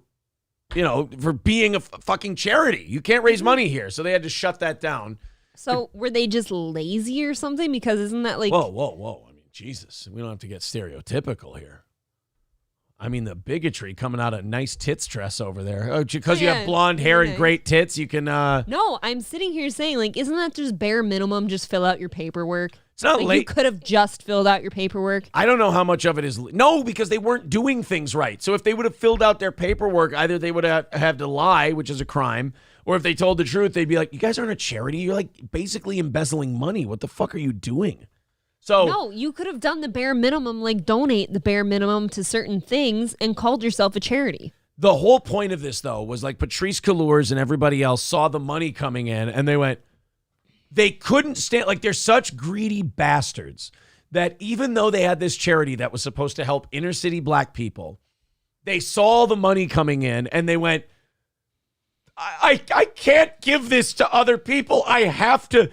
Speaker 1: being a fucking charity. You can't raise money here. So they had to shut that down.
Speaker 2: So were they just lazy or something? Because isn't that like...
Speaker 1: Whoa. I mean, Jesus, we don't have to get stereotypical here. I mean, the bigotry coming out of nice tits dress over there. Oh, because you have blonde hair and great tits, you can...
Speaker 2: No, I'm sitting here saying, like, isn't that just bare minimum? Just fill out your paperwork.
Speaker 1: It's not
Speaker 2: like,
Speaker 1: late.
Speaker 2: You could have just filled out your paperwork.
Speaker 1: I don't know how much of it is... No, because they weren't doing things right. So if they would have filled out their paperwork, either they would have had to lie, which is a crime, or if they told the truth, they'd be like, you guys aren't a charity. You're, like, basically embezzling money. What the fuck are you doing? So
Speaker 2: no, you could have done the bare minimum, like donate the bare minimum to certain things and called yourself a charity.
Speaker 1: The whole point of this, though, was like Patrice Kalours and everybody else saw the money coming in and they couldn't stand, like they're such greedy bastards that even though they had this charity that was supposed to help inner city black people, they saw the money coming in and they went, I can't give this to other people. I have to,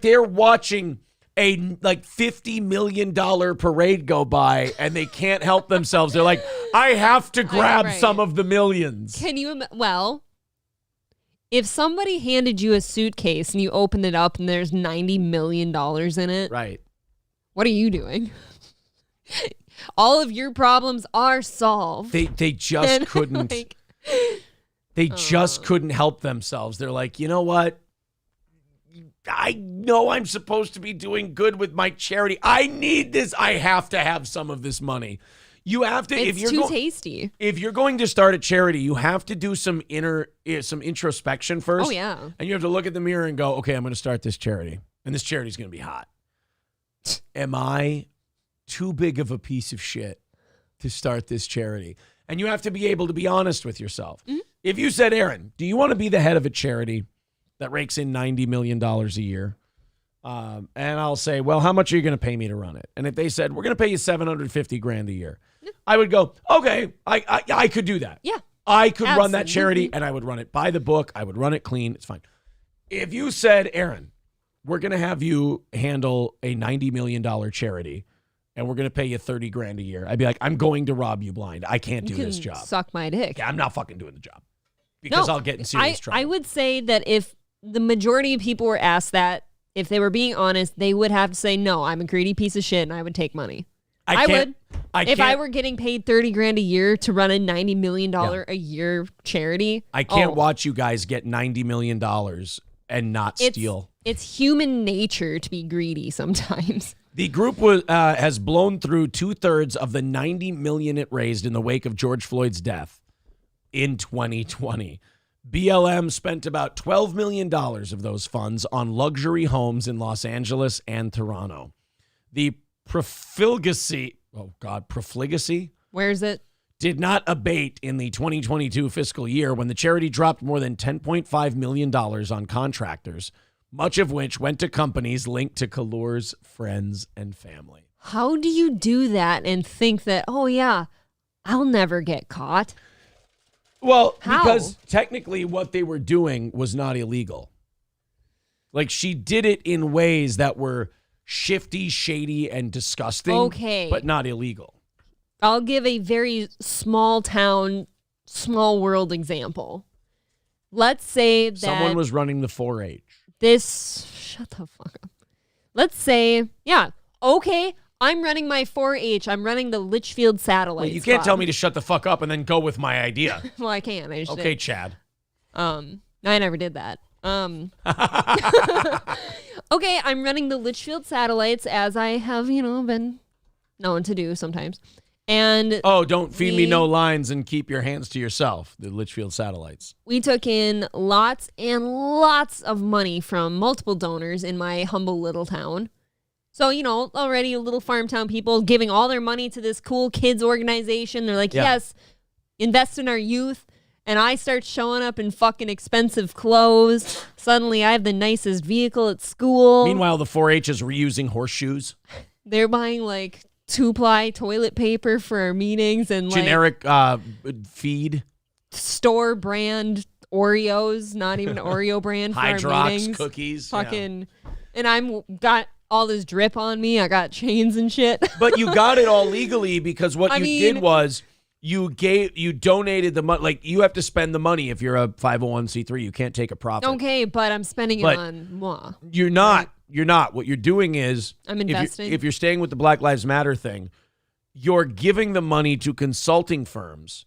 Speaker 1: they're watching a like $50 million parade go by and they can't help themselves. They're like, I have to grab some of the millions.
Speaker 2: Can you, if somebody handed you a suitcase and you opened it up and there's $90 million in it.
Speaker 1: Right.
Speaker 2: What are you doing? All of your problems are solved.
Speaker 1: They just couldn't. They just couldn't help themselves. They're like, you know what? I know I'm supposed to be doing good with my charity. I need this. I have to have some of this money. You have to.
Speaker 2: It's tasty.
Speaker 1: If you're going to start a charity, you have to do some introspection first.
Speaker 2: Oh yeah.
Speaker 1: And you have to look at the mirror and go, okay, I'm going to start this charity, and this charity is going to be hot. Am I too big of a piece of shit to start this charity? And you have to be able to be honest with yourself. Mm-hmm. If you said, Aaron, do you want to be the head of a charity that rakes in $90 million a year? And I'll say, well, how much are you going to pay me to run it? And if they said, we're going to pay you $750,000 a year, I would go, okay, I could do that.
Speaker 2: Yeah.
Speaker 1: I could run that charity and I would run it by the book. I would run it clean. It's fine. If you said, Aaron, we're going to have you handle a $90 million charity and we're going to pay you $30,000 a year, I'd be like, I'm going to rob you blind. I can't do this job.
Speaker 2: Suck my dick.
Speaker 1: Yeah, I'm not fucking doing the job. Because I'll get in serious trouble.
Speaker 2: I would say that if the majority of people were asked that, if they were being honest, they would have to say, no, I'm a greedy piece of shit and I would take money. I would. If I were getting paid $30,000 a year to run a $90 million a year charity.
Speaker 1: I can't watch you guys get $90 million and not steal.
Speaker 2: It's human nature to be greedy sometimes.
Speaker 1: The group has blown through 2/3 of the $90 million it raised in the wake of George Floyd's death in 2020. BLM spent about $12 million of those funds on luxury homes in Los Angeles and Toronto. The profligacy,
Speaker 2: where is it?
Speaker 1: Did not abate in the 2022 fiscal year when the charity dropped more than $10.5 million on contractors, much of which went to companies linked to Kalours' friends and family.
Speaker 2: How do you do that and think that, oh yeah, I'll never get caught?
Speaker 1: Well, because technically what they were doing was not illegal. Like, she did it in ways that were shifty, shady, and disgusting.
Speaker 2: Okay.
Speaker 1: But not illegal.
Speaker 2: I'll give a very small town, small world example. Let's say that
Speaker 1: someone was running the 4-H.
Speaker 2: Shut the fuck up. Let's say, okay, I'm running my 4-H. I'm running the Litchfield Satellite.
Speaker 1: Well, you can't tell me to shut the fuck up and then go with my idea.
Speaker 2: Well, I can't. I just
Speaker 1: okay,
Speaker 2: did.
Speaker 1: Chad.
Speaker 2: I never did that. Okay, I'm running the Litchfield Satellites as I have, been known to do sometimes. And
Speaker 1: don't feed me no lines and keep your hands to yourself. The Litchfield Satellites.
Speaker 2: We took in lots and lots of money from multiple donors in my humble little town. So, already little farm town people giving all their money to this cool kids organization. They're like, yes, invest in our youth. And I start showing up in fucking expensive clothes. Suddenly I have the nicest vehicle at school.
Speaker 1: Meanwhile, the 4-H is reusing horseshoes.
Speaker 2: They're buying like 2-ply toilet paper for our meetings and
Speaker 1: generic feed.
Speaker 2: Store brand Oreos, not even Oreo brand for
Speaker 1: Hydrox
Speaker 2: our meetings.
Speaker 1: Cookies.
Speaker 2: Fucking, and I'm got all this drip on me. I got chains and shit.
Speaker 1: But you got it all legally because what you did was you donated the money. Like, you have to spend the money if you're a 501c3. You can't take a profit.
Speaker 2: Okay, but I'm spending it on moi.
Speaker 1: You're not. Right? You're not. What you're doing is
Speaker 2: I'm investing.
Speaker 1: If you're staying with the Black Lives Matter thing, you're giving the money to consulting firms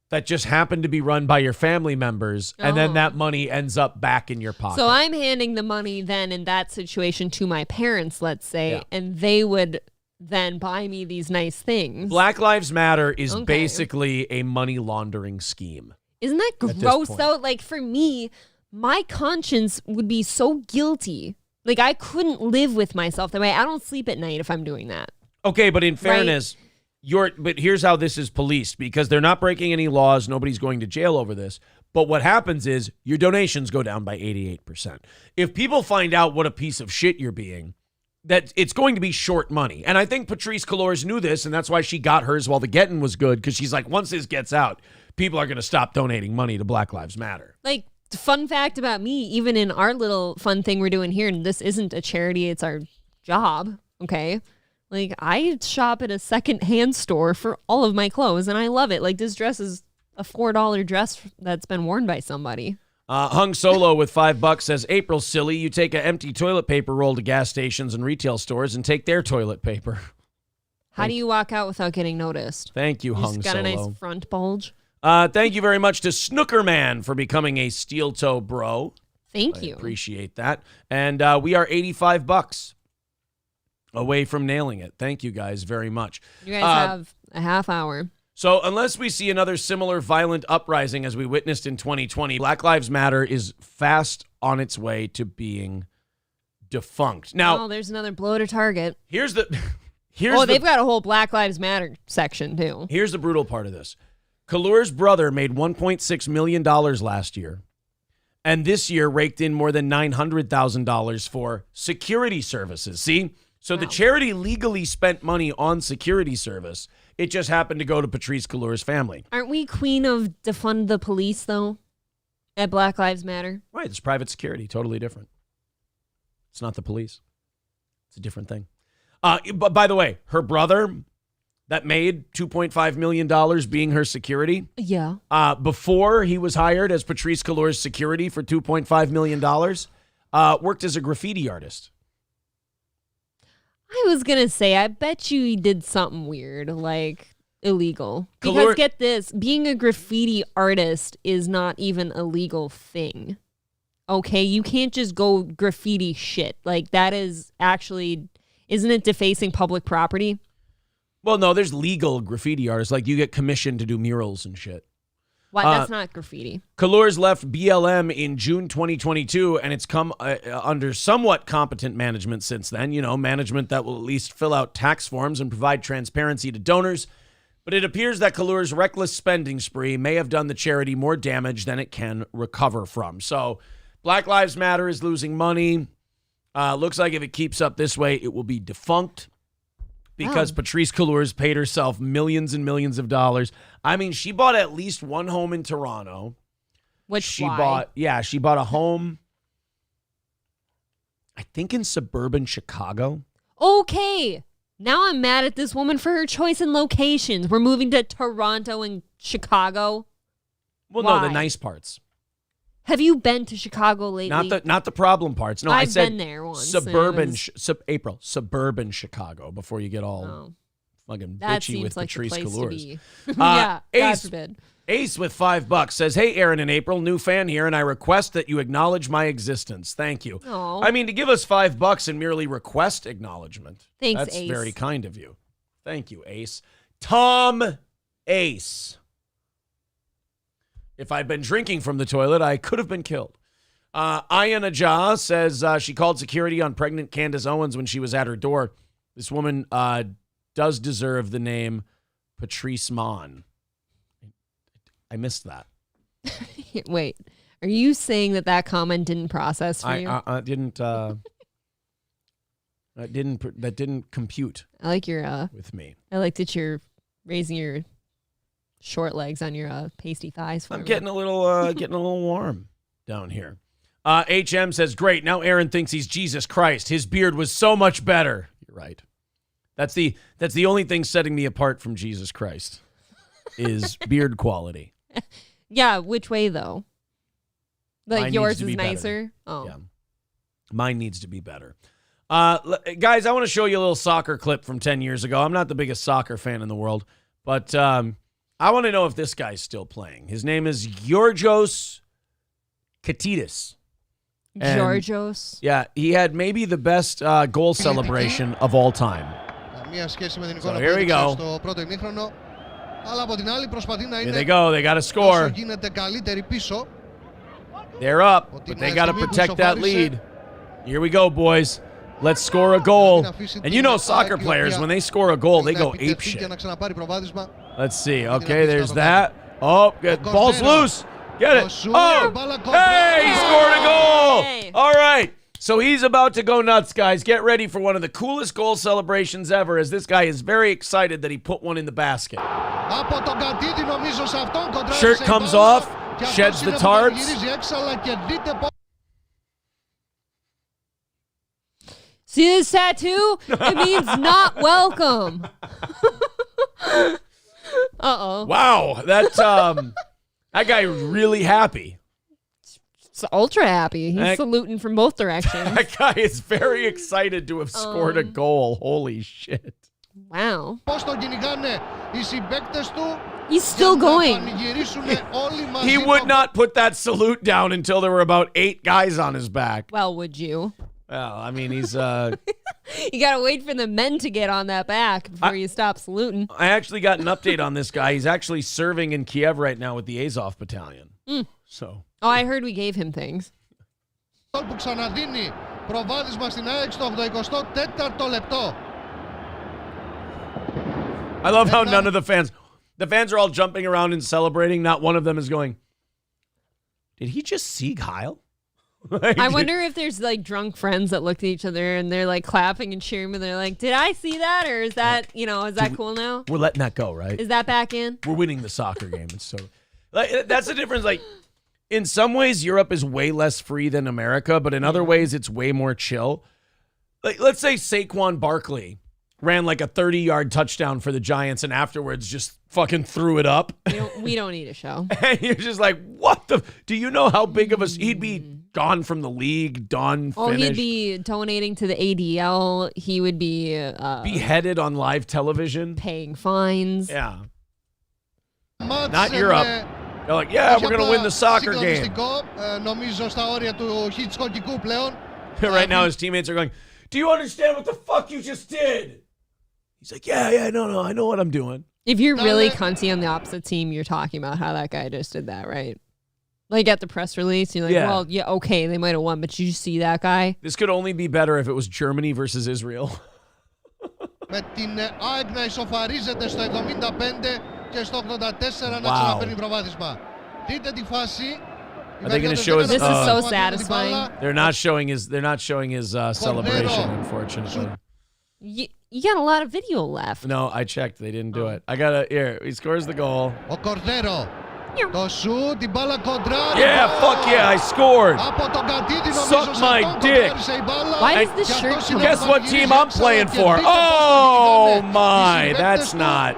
Speaker 1: that just happen to be run by your family members, and then that money ends up back in your pocket.
Speaker 2: So I'm handing the money then in that situation to my parents, let's say, and they would then buy me these nice things.
Speaker 1: Black Lives Matter is basically a money laundering scheme.
Speaker 2: Isn't that gross, though? Like, for me, my conscience would be so guilty. Like, I couldn't live with myself that way. I don't sleep at night if I'm doing that.
Speaker 1: Okay, but in fairness... But here's how this is policed, because they're not breaking any laws. Nobody's going to jail over this. But what happens is your donations go down by 88%. If people find out what a piece of shit you're being, that it's going to be short money. And I think Patrisse Cullors knew this, and that's why she got hers while the getting was good, because she's like, once this gets out, people are going to stop donating money to Black Lives Matter.
Speaker 2: Like, fun fact about me, even in our little fun thing we're doing here, and this isn't a charity, it's our job, okay? Like, I shop at a secondhand store for all of my clothes, and I love it. Like, this dress is a $4 dress that's been worn by somebody.
Speaker 1: Hung Solo with $5 says, April, silly, you take an empty toilet paper roll to gas stations and retail stores and take their toilet paper.
Speaker 2: How do you walk out without getting noticed?
Speaker 1: Thank you, Hung Solo.
Speaker 2: Got a nice front bulge.
Speaker 1: Thank you very much to Snookerman for becoming a steel toe bro.
Speaker 2: Thank you.
Speaker 1: Appreciate that. And we are $85 away from nailing it. Thank you guys very much.
Speaker 2: You guys have a half hour.
Speaker 1: So unless we see another similar violent uprising as we witnessed in 2020, Black Lives Matter is fast on its way to being defunct. Now,
Speaker 2: there's another blow to Target.
Speaker 1: They've
Speaker 2: got a whole Black Lives Matter section too.
Speaker 1: Here's the brutal part of this. Cullors' brother made $1.6 million last year, and this year raked in more than $900,000 for security services. See? So the charity legally spent money on security service. It just happened to go to Patrisse Cullors' family.
Speaker 2: Aren't we queen of defund the police, though, at Black Lives Matter?
Speaker 1: Right. It's private security. Totally different. It's not the police. It's a different thing. But by the way, her brother that made $2.5 million being her security.
Speaker 2: Yeah.
Speaker 1: Before he was hired as Patrisse Cullors' security for $2.5 million, worked as a graffiti artist.
Speaker 2: I was going to say, I bet you he did something weird, like illegal. Because get this, being a graffiti artist is not even a legal thing. Okay, you can't just go graffiti shit. Like, that is actually, isn't it defacing public property?
Speaker 1: Well, no, there's legal graffiti artists. Like, you get commissioned to do murals and shit.
Speaker 2: What? That's not graffiti.
Speaker 1: Cullors left BLM in June 2022, and it's come under somewhat competent management since then. You know, management that will at least fill out tax forms and provide transparency to donors. But it appears that Cullors' reckless spending spree may have done the charity more damage than it can recover from. So Black Lives Matter is losing money. Looks like if it keeps up this way, it will be defunct. Because Patrisse Cullors paid herself millions and millions of dollars. I mean, she bought at least one home in Toronto. She bought a home, I think in suburban Chicago.
Speaker 2: Okay. Now I'm mad at this woman for her choice in locations. We're moving to Toronto and Chicago.
Speaker 1: Well, no, the nice parts.
Speaker 2: Have you been to Chicago lately?
Speaker 1: Not the problem parts. No, I said
Speaker 2: been there once.
Speaker 1: Suburban suburban Chicago. Before you get all fucking bitchy with
Speaker 2: like
Speaker 1: Patrisse Cullors.
Speaker 2: Yeah, God
Speaker 1: Ace,
Speaker 2: forbid.
Speaker 1: Ace with $5 says, "Hey, Aaron and April, new fan here, and I request that you acknowledge my existence. Thank you."
Speaker 2: Aww.
Speaker 1: I mean, to give us $5 and merely request acknowledgement.
Speaker 2: Thanks,
Speaker 1: That's
Speaker 2: Ace.
Speaker 1: very kind of you. Thank you, Ace. Tom Ace. If I'd been drinking from the toilet, I could have been killed. Ayana Jah says she called security on pregnant Candace Owens when she was at her door. This woman does deserve the name Patrice Mon. I missed that.
Speaker 2: Wait, are you saying that comment didn't process for you?
Speaker 1: That didn't compute.
Speaker 2: I like your
Speaker 1: with me.
Speaker 2: I like that you're raising your short legs on your pasty thighs.
Speaker 1: I'm getting a little warm down here. HM says, "Great. Now Aaron thinks he's Jesus Christ. His beard was so much better." You're right. That's the only thing setting me apart from Jesus Christ is beard quality.
Speaker 2: Yeah, which way though? Like
Speaker 1: Mine
Speaker 2: yours
Speaker 1: needs to
Speaker 2: is
Speaker 1: be better.
Speaker 2: nicer. Oh,
Speaker 1: yeah. Mine needs to be better. Guys, I want to show you a little soccer clip from 10 years ago. I'm not the biggest soccer fan in the world, but I want to know if this guy's still playing. His name is Georgios Katidis.
Speaker 2: Georgios?
Speaker 1: Yeah, he had maybe the best goal celebration of all time. So here we go. Here they go. They got to score. They're up, but they got to protect that lead. Here we go, boys. Let's score a goal. And you know soccer players, when they score a goal, they go apeshit. Let's see. Okay, there's that. Oh, good. Ball's loose. Get it. Oh, hey, he scored a goal. All right. So he's about to go nuts, guys. Get ready for one of the coolest goal celebrations ever, as this guy is very excited that he put one in the basket. Shirt comes off, sheds the tarps.
Speaker 2: See this tattoo? It means not welcome. Uh-oh.
Speaker 1: Wow, that guy really happy.
Speaker 2: It's ultra happy. He's saluting from both directions.
Speaker 1: That guy is very excited to have scored a goal. Holy shit.
Speaker 2: Wow. He's still going.
Speaker 1: He would not put that salute down until there were about 8 guys on his back.
Speaker 2: Well, would you?
Speaker 1: Well, I mean, he's...
Speaker 2: You got to wait for the men to get on that back before you stop saluting.
Speaker 1: I actually got an update on this guy. He's actually serving in Kiev right now with the Azov Battalion. So...
Speaker 2: Oh, I heard we gave him things.
Speaker 1: I love how none of the fans are all jumping around and celebrating. Not one of them is going, did he just see Kyle?
Speaker 2: I wonder if there's like drunk friends that look at each other and they're like clapping and cheering, and they're like, did I see that? Or is that, is that cool now?
Speaker 1: We're letting that go, right?
Speaker 2: Is that back in?
Speaker 1: We're winning the soccer game. It's so, that's the difference. Like, in some ways, Europe is way less free than America, but in other ways, it's way more chill. Like, let's say Saquon Barkley ran like a 30-yard touchdown for the Giants and afterwards just fucking threw it up.
Speaker 2: We don't need a show.
Speaker 1: And you're just like, what the? Do you know how big of a... He'd be gone from the league, done, finished.
Speaker 2: Oh, he'd be donating to the ADL. He would be...
Speaker 1: beheaded on live television.
Speaker 2: Paying fines.
Speaker 1: Yeah. Not Europe. They're like, yeah, we're going to win the soccer game. Right now, his teammates are going, do you understand what the fuck you just did? He's like, yeah, no, I know what I'm doing.
Speaker 2: If you're really cunty on the opposite team, you're talking about how that guy just did that, right? Like at the press release, you're like, well, yeah, okay, they might have won, but did you see that guy?
Speaker 1: This could only be better if it was Germany versus Israel.
Speaker 19: Με την ΑΕΚ να ισοφαρίζεται στο 75 και στο 84 να ξαναπαίρνει προβάδισμα. Δείτε τη φάση.
Speaker 1: Are they going to show his?
Speaker 2: This is so satisfying.
Speaker 1: They're not showing his celebration, unfortunately.
Speaker 2: You got a lot of video left.
Speaker 1: No, I checked. They didn't do it. I got to... Here, he scores the goal.
Speaker 19: Ο Κορδέρο. Το σου, την μπάλα κοντρά.
Speaker 1: Yeah, fuck yeah, I scored. Suck my dick.
Speaker 2: Why does this shirt come
Speaker 1: Guess what team I'm playing for? Oh my, that's not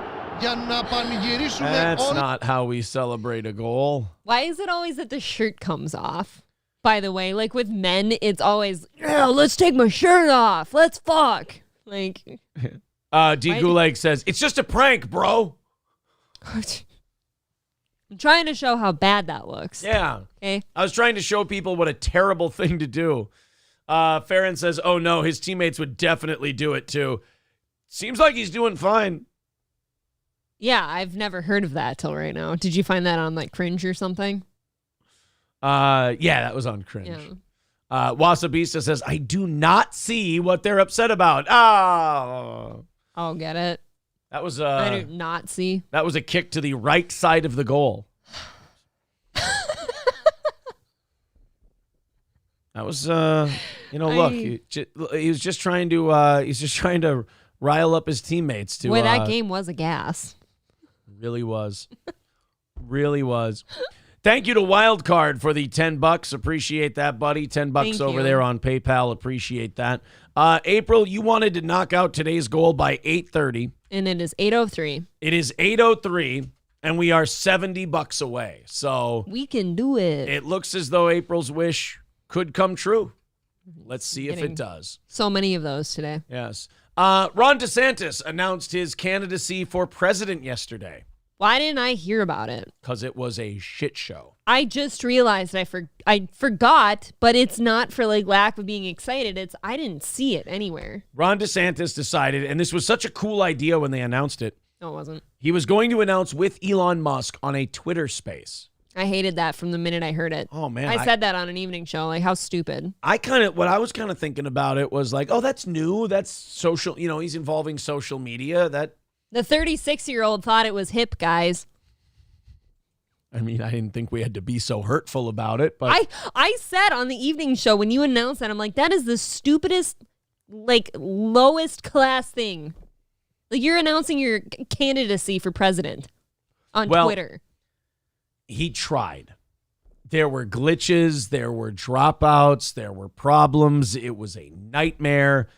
Speaker 1: how we celebrate a goal.
Speaker 2: Why is it always that the shirt comes off? By the way, like with men, it's always, yeah, let's take my shirt off. Let's fuck. Like,
Speaker 1: D. Gulag says, it's just a prank, bro.
Speaker 2: I'm trying to show how bad that looks.
Speaker 1: Yeah.
Speaker 2: Okay.
Speaker 1: I was trying to show people what a terrible thing to do. Farron says, oh no, his teammates would definitely do it too. Seems like he's doing fine.
Speaker 2: Yeah, I've never heard of that till right now. Did you find that on like Cringe or something?
Speaker 1: Yeah, that was on Cringe. Yeah. Wasabista says, I do not see what they're upset about. Oh.
Speaker 2: I'll get it.
Speaker 1: That was
Speaker 2: I do not see.
Speaker 1: That was a kick to the right side of the goal. That was look, he was just trying to rile up his teammates to.
Speaker 2: Boy, that game was a gas.
Speaker 1: Really was. Really was. Thank you to Wildcard for the $10. Appreciate that, buddy. $10 over there on PayPal. Appreciate that. April, you wanted to knock out today's goal by 8:30.
Speaker 2: And it is 8:03.
Speaker 1: It is 8:03, and we are $70 away. So
Speaker 2: we can do it.
Speaker 1: It looks as though April's wish could come true. Let's see if it does.
Speaker 2: So many of those today.
Speaker 1: Yes. Ron DeSantis announced his candidacy for president yesterday.
Speaker 2: Why didn't I hear about it?
Speaker 1: Because it was a shit show.
Speaker 2: I just realized I forgot, but it's not for like lack of being excited. It's I didn't see it anywhere.
Speaker 1: Ron DeSantis decided, and this was such a cool idea when they announced it.
Speaker 2: No, it wasn't.
Speaker 1: He was going to announce with Elon Musk on a Twitter space.
Speaker 2: I hated that from the minute I heard it.
Speaker 1: Oh, man.
Speaker 2: I said that on an evening show. Like, how stupid.
Speaker 1: What I was kind of thinking about it was like, oh, that's new. That's social. You know, he's involving social media. The
Speaker 2: 36-year-old thought it was hip, guys.
Speaker 1: I mean, I didn't think we had to be so hurtful about it, but
Speaker 2: I said on the evening show when you announced that, I'm like, that is the stupidest, like, lowest class thing. Like, you're announcing your candidacy for president on Twitter.
Speaker 1: He tried. There were glitches, there were dropouts, there were problems. It was a nightmare.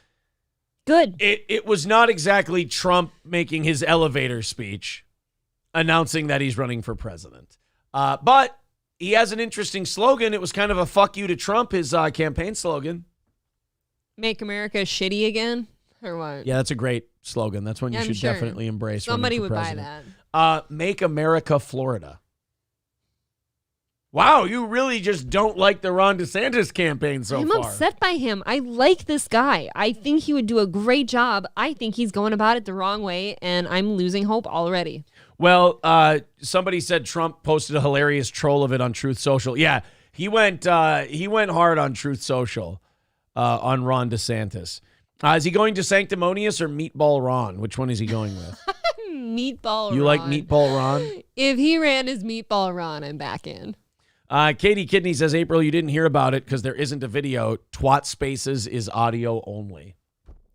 Speaker 2: Good.
Speaker 1: It was not exactly Trump making his elevator speech announcing that he's running for president. But he has an interesting slogan. It was kind of a fuck you to Trump, his campaign slogan.
Speaker 2: Make America shitty again? Or what?
Speaker 1: Yeah, that's a great slogan. That's one you should definitely embrace.
Speaker 2: Somebody would buy
Speaker 1: that. Make America Florida. Wow, you really just don't like the Ron DeSantis campaign so
Speaker 2: I'm
Speaker 1: far.
Speaker 2: I'm upset by him. I like this guy. I think he would do a great job. I think he's going about it the wrong way, and I'm losing hope already.
Speaker 1: Well, somebody said Trump posted a hilarious troll of it on Truth Social. Yeah, he went hard on Truth Social on Ron DeSantis. Is he going to Sanctimonious or Meatball Ron? Which one is he going with?
Speaker 2: Meatball Ron.
Speaker 1: You like Meatball Ron?
Speaker 2: If he ran as Meatball Ron, I'm back in.
Speaker 1: Katie Kidney says, April, you didn't hear about it because there isn't a video. Twat Spaces is audio only.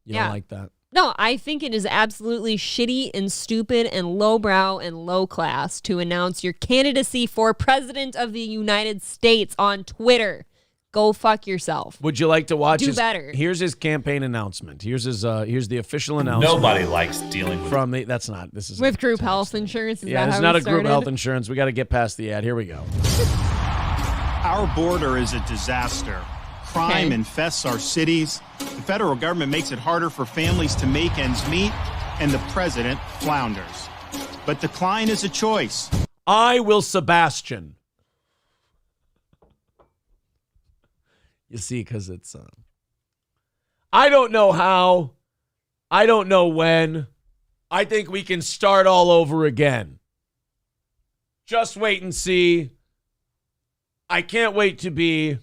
Speaker 1: You don't like that?
Speaker 2: No, I think it is absolutely shitty and stupid and lowbrow and low class to announce your candidacy for president of the United States on Twitter. Go fuck yourself.
Speaker 1: Would you like to watch?
Speaker 2: Do better.
Speaker 1: Here's his campaign announcement. Here's the official announcement.
Speaker 20: Nobody likes dealing with
Speaker 1: That's not. This is
Speaker 2: with group health insurance.
Speaker 1: It's not a group health insurance. We got to get past the ad. Here we go.
Speaker 5: Our border is a disaster. Crime infests our cities. The federal government makes it harder for families to make ends meet, and the president flounders. But the Klein is a choice.
Speaker 1: I will Sebastian. You see, because it's, I don't know how. I don't know when. I think we can start all over again. Just wait and see. I can't wait to be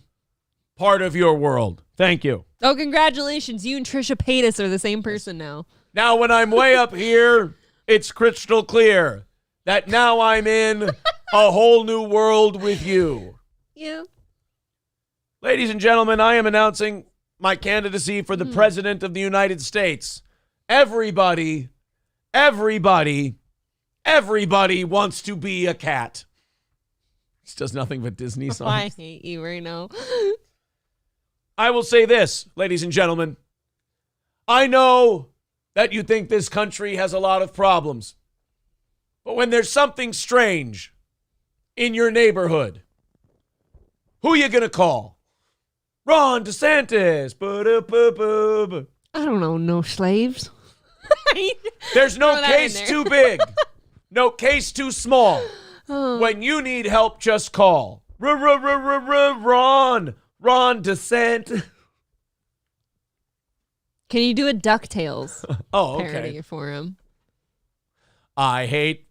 Speaker 1: part of your world. Thank you.
Speaker 2: Oh, congratulations. You and Trisha Paytas are the same person now.
Speaker 1: Now, when I'm way up here, it's crystal clear that now I'm in a whole new world with you.
Speaker 2: Yeah.
Speaker 1: Ladies and gentlemen, I am announcing my candidacy for the president of the United States. Everybody wants to be a cat. This does nothing but Disney songs.
Speaker 2: I hate you right now.
Speaker 1: I will say this, ladies and gentlemen. I know that you think this country has a lot of problems. But when there's something strange in your neighborhood, who are you going to call? Ron DeSantis.
Speaker 2: I don't know. No slaves.
Speaker 1: There's no case too big. No case too small. When you need help, just call. Ron DeSantis.
Speaker 2: Can you do a DuckTales
Speaker 1: parody
Speaker 2: for him?
Speaker 1: I hate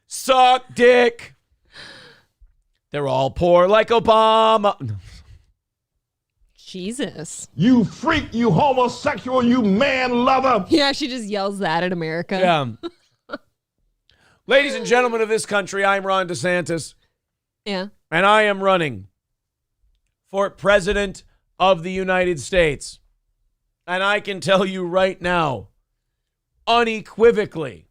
Speaker 1: suck dick. They're all poor like Obama.
Speaker 2: Jesus.
Speaker 14: You freak, you homosexual, you man lover.
Speaker 2: Yeah, she just yells that at America.
Speaker 1: Yeah. Ladies and gentlemen of this country, I'm Ron DeSantis.
Speaker 2: Yeah.
Speaker 1: And I am running for president of the United States. And I can tell you right now, unequivocally,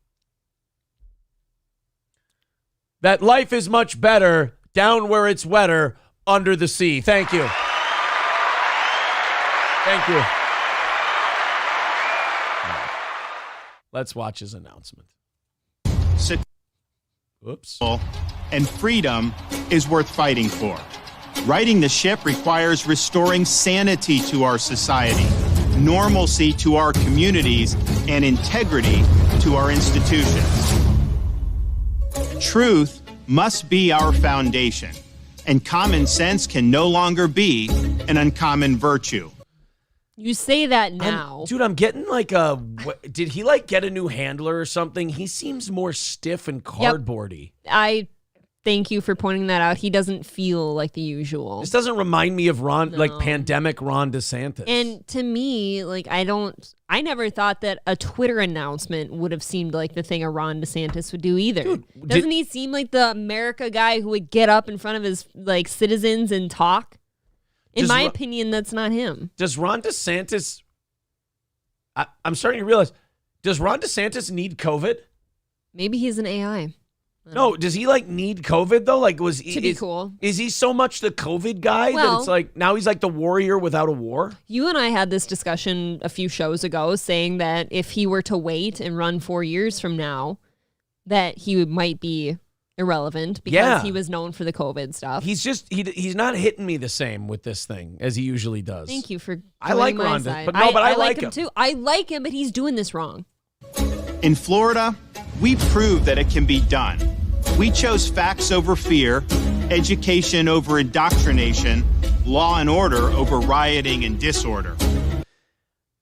Speaker 1: that life is much better down where it's wetter under the sea. Thank you. Thank you. Let's watch his announcement.
Speaker 5: Oops. And freedom is worth fighting for. Righting the ship requires restoring sanity to our society, normalcy to our communities, and integrity to our institutions. Truth must be our foundation, and common sense can no longer be an uncommon virtue.
Speaker 2: You say that now.
Speaker 1: I'm getting did he get a new handler or something? He seems more stiff and cardboardy.
Speaker 2: I thank you for pointing that out. He doesn't feel like the usual.
Speaker 1: This doesn't remind me of pandemic Ron DeSantis.
Speaker 2: And to me, I never thought that a Twitter announcement would have seemed like the thing a Ron DeSantis would do either.
Speaker 1: Dude,
Speaker 2: doesn't he seem like the America guy who would get up in front of his citizens and talk? In my opinion, that's not him.
Speaker 1: Does Ron DeSantis, I'm starting to realize, does Ron DeSantis need COVID?
Speaker 2: Maybe he's an AI.
Speaker 1: No, does he need COVID though?
Speaker 2: Be cool.
Speaker 1: Is he so much the COVID guy that it's now he's the warrior without a war?
Speaker 2: You and I had this discussion a few shows ago saying that if he were to wait and run 4 years from now, that he might be irrelevant because he was known for the COVID stuff.
Speaker 1: He's just he's not hitting me the same with this thing as he usually does.
Speaker 2: Thank you for
Speaker 1: I like
Speaker 2: my
Speaker 1: Ron,
Speaker 2: side.
Speaker 1: but I like him
Speaker 2: too. I like him, but he's doing this wrong.
Speaker 5: In Florida, we proved that it can be done. We chose facts over fear, education over indoctrination, law and order over rioting and disorder.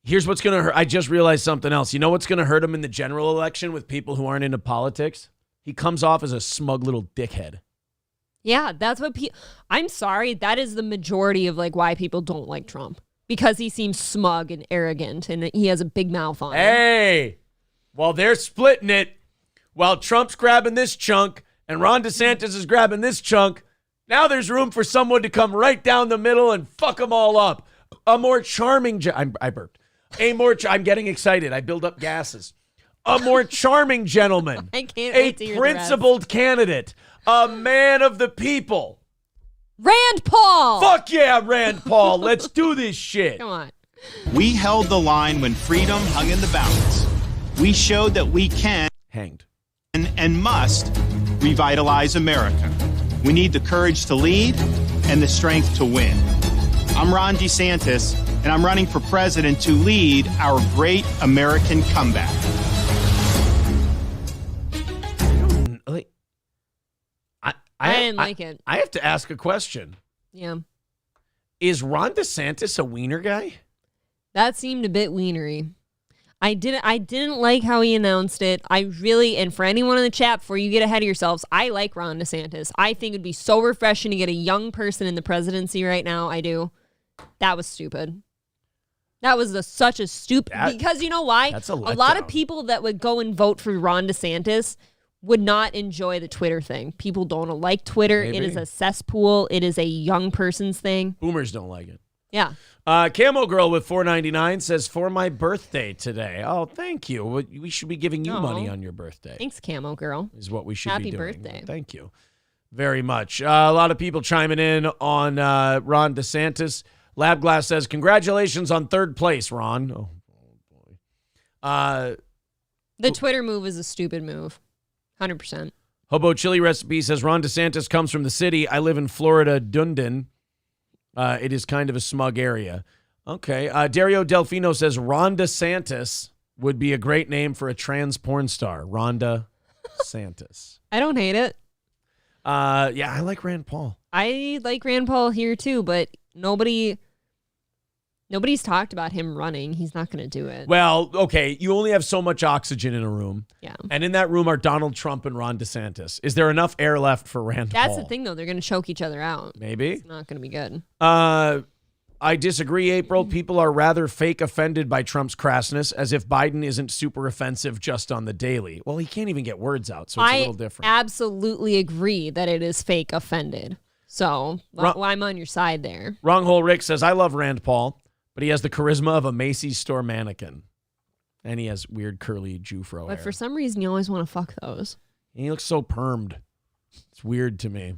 Speaker 1: Here's what's going to hurt. I just realized something else. You know what's going to hurt him in the general election with people who aren't into politics? He comes off as a smug little dickhead.
Speaker 2: Yeah, that's what I'm sorry. That is the majority of why people don't like Trump. Because he seems smug and arrogant and he has a big mouth on him.
Speaker 1: Hey, while they're splitting it, while Trump's grabbing this chunk and Ron DeSantis is grabbing this chunk, now there's room for someone to come right down the middle and fuck them all up. A more charming, I burped. I'm getting excited. I build up gases. A more charming gentleman.
Speaker 2: I can't wait to hear the rest.
Speaker 1: Principled candidate. A man of the people.
Speaker 2: Rand Paul.
Speaker 1: Fuck yeah, Rand Paul. Let's do this shit.
Speaker 2: Come on.
Speaker 5: We held the line when freedom hung in the balance. We showed that we can
Speaker 1: hanged
Speaker 5: and must revitalize America. We need the courage to lead and the strength to win. I'm Ron DeSantis, and I'm running for president to lead our great American comeback.
Speaker 2: I didn't like it.
Speaker 1: I have to ask a question.
Speaker 2: Yeah.
Speaker 1: Is Ron DeSantis a wiener guy?
Speaker 2: That seemed a bit wienery. I didn't like how he announced it. And for anyone in the chat, before you get ahead of yourselves, I like Ron DeSantis. I think it'd be so refreshing to get a young person in the presidency right now. I do. That was stupid. That was such a stupid, because you know why?
Speaker 1: That's a
Speaker 2: lot of people that would go and vote for Ron DeSantis would not enjoy the Twitter thing. People don't like Twitter.
Speaker 1: Maybe.
Speaker 2: It is a cesspool. It is a young person's thing.
Speaker 1: Boomers don't like it.
Speaker 2: Yeah.
Speaker 1: Camo Girl with $4.99 says, for my birthday today. Oh, thank you. We should be giving you money on your birthday.
Speaker 2: Thanks, Camo Girl.
Speaker 1: Is what we should be doing.
Speaker 2: Happy birthday.
Speaker 1: Thank you very much. A lot of people chiming in on Ron DeSantis. Labglass says, congratulations on third place, Ron. Oh, boy.
Speaker 2: The Twitter move is a stupid move. 100%.
Speaker 1: Hobo Chili Recipe says, Ron DeSantis comes from the city. I live in Florida, Dunedin. It is kind of a smug area. Okay. Dario Delfino says, Ron DeSantis would be a great name for a trans porn star. Rhonda Santis.
Speaker 2: I don't hate it.
Speaker 1: Yeah, I like Rand Paul.
Speaker 2: I like Rand Paul here too, but nobody's talked about him running. He's not going to do it.
Speaker 1: Well, okay, you only have so much oxygen in a room.
Speaker 2: Yeah.
Speaker 1: And in that room are Donald Trump and Ron DeSantis. Is there enough air left for Rand Paul?
Speaker 2: That's the thing, though. They're going to choke each other out.
Speaker 1: Maybe.
Speaker 2: It's not going to be good.
Speaker 1: I disagree, April. People are rather fake offended by Trump's crassness, as if Biden isn't super offensive just on the daily. Well, he can't even get words out, so it's a little different.
Speaker 2: I absolutely agree that it is fake offended. So I'm on your side there.
Speaker 1: Wrong Hole Rick says, I love Rand Paul, but he has the charisma of a Macy's store mannequin. And he has weird curly Jufro hair.
Speaker 2: But for some reason, you always want to fuck those.
Speaker 1: He looks so permed. It's weird to me.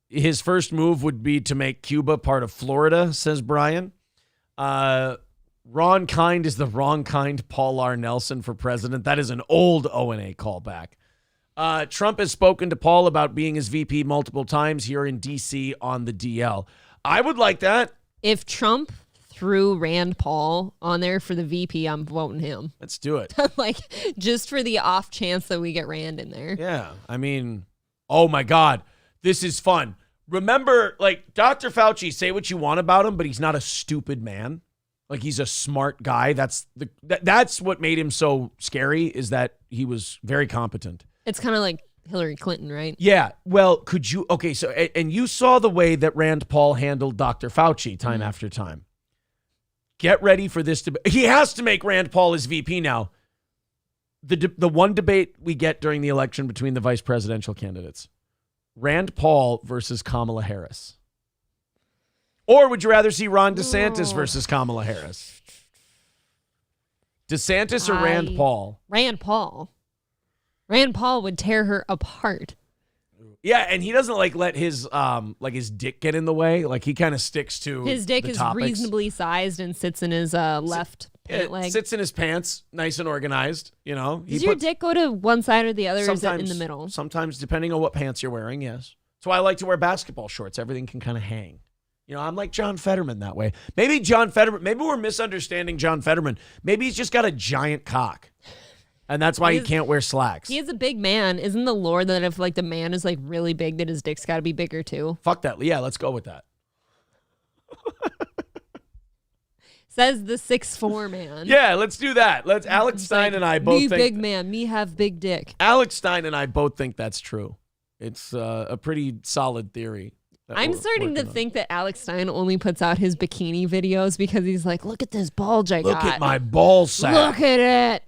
Speaker 1: His first move would be to make Cuba part of Florida, says Brian. Ron Kind is the wrong kind Paul R. Nelson for president. That is an old O&A callback. Trump has spoken to Paul about being his VP multiple times here in D.C. on the DL. I would like that.
Speaker 2: If Trump threw Rand Paul on there for the VP, I'm voting him.
Speaker 1: Let's do it.
Speaker 2: Like, just for the off chance that we get Rand in there.
Speaker 1: Yeah. I mean, oh my God. This is fun. Remember, like, Dr. Fauci, say what you want about him, but he's not a stupid man. Like, he's a smart guy. That's what made him so scary, is that he was very competent.
Speaker 2: It's kind of like Hillary Clinton, right?
Speaker 1: Yeah. Well, so, and you saw the way that Rand Paul handled Dr. Fauci time after time. Get ready for this debate. He has to make Rand Paul his VP now. The one debate we get during the election between the vice presidential candidates. Rand Paul versus Kamala Harris. Or would you rather see Ron DeSantis versus Kamala Harris? DeSantis or Rand Paul?
Speaker 2: Rand Paul. Rand Paul would tear her apart.
Speaker 1: Yeah, and he doesn't let his dick get in the way. Like, he kind of sticks to
Speaker 2: his dick
Speaker 1: the
Speaker 2: is
Speaker 1: topics.
Speaker 2: Reasonably sized and sits in his left pant leg.
Speaker 1: Sits in his pants, nice and organized. You know,
Speaker 2: does your dick go to one side or the other? Or is it in the middle?
Speaker 1: Sometimes, depending on what pants you're wearing. Yes, that's why I like to wear basketball shorts. Everything can kind of hang. You know, I'm like John Fetterman that way. Maybe we're misunderstanding John Fetterman. Maybe he's just got a giant cock. And that's why he can't wear slacks.
Speaker 2: He is a big man. Isn't the lore that if the man is really big, that his dick's got to be bigger too?
Speaker 1: Fuck that. Yeah, let's go with that.
Speaker 2: Says the 6'4" man.
Speaker 1: Yeah, let's do that. Alex Stein and I both think.
Speaker 2: Me big man. Me have big dick.
Speaker 1: Alex Stein and I both think that's true. It's a pretty solid theory.
Speaker 2: I'm starting to think that Alex Stein only puts out his bikini videos because he's like, look at this bulge I got.
Speaker 1: Look at my ball sack.
Speaker 2: Look at it.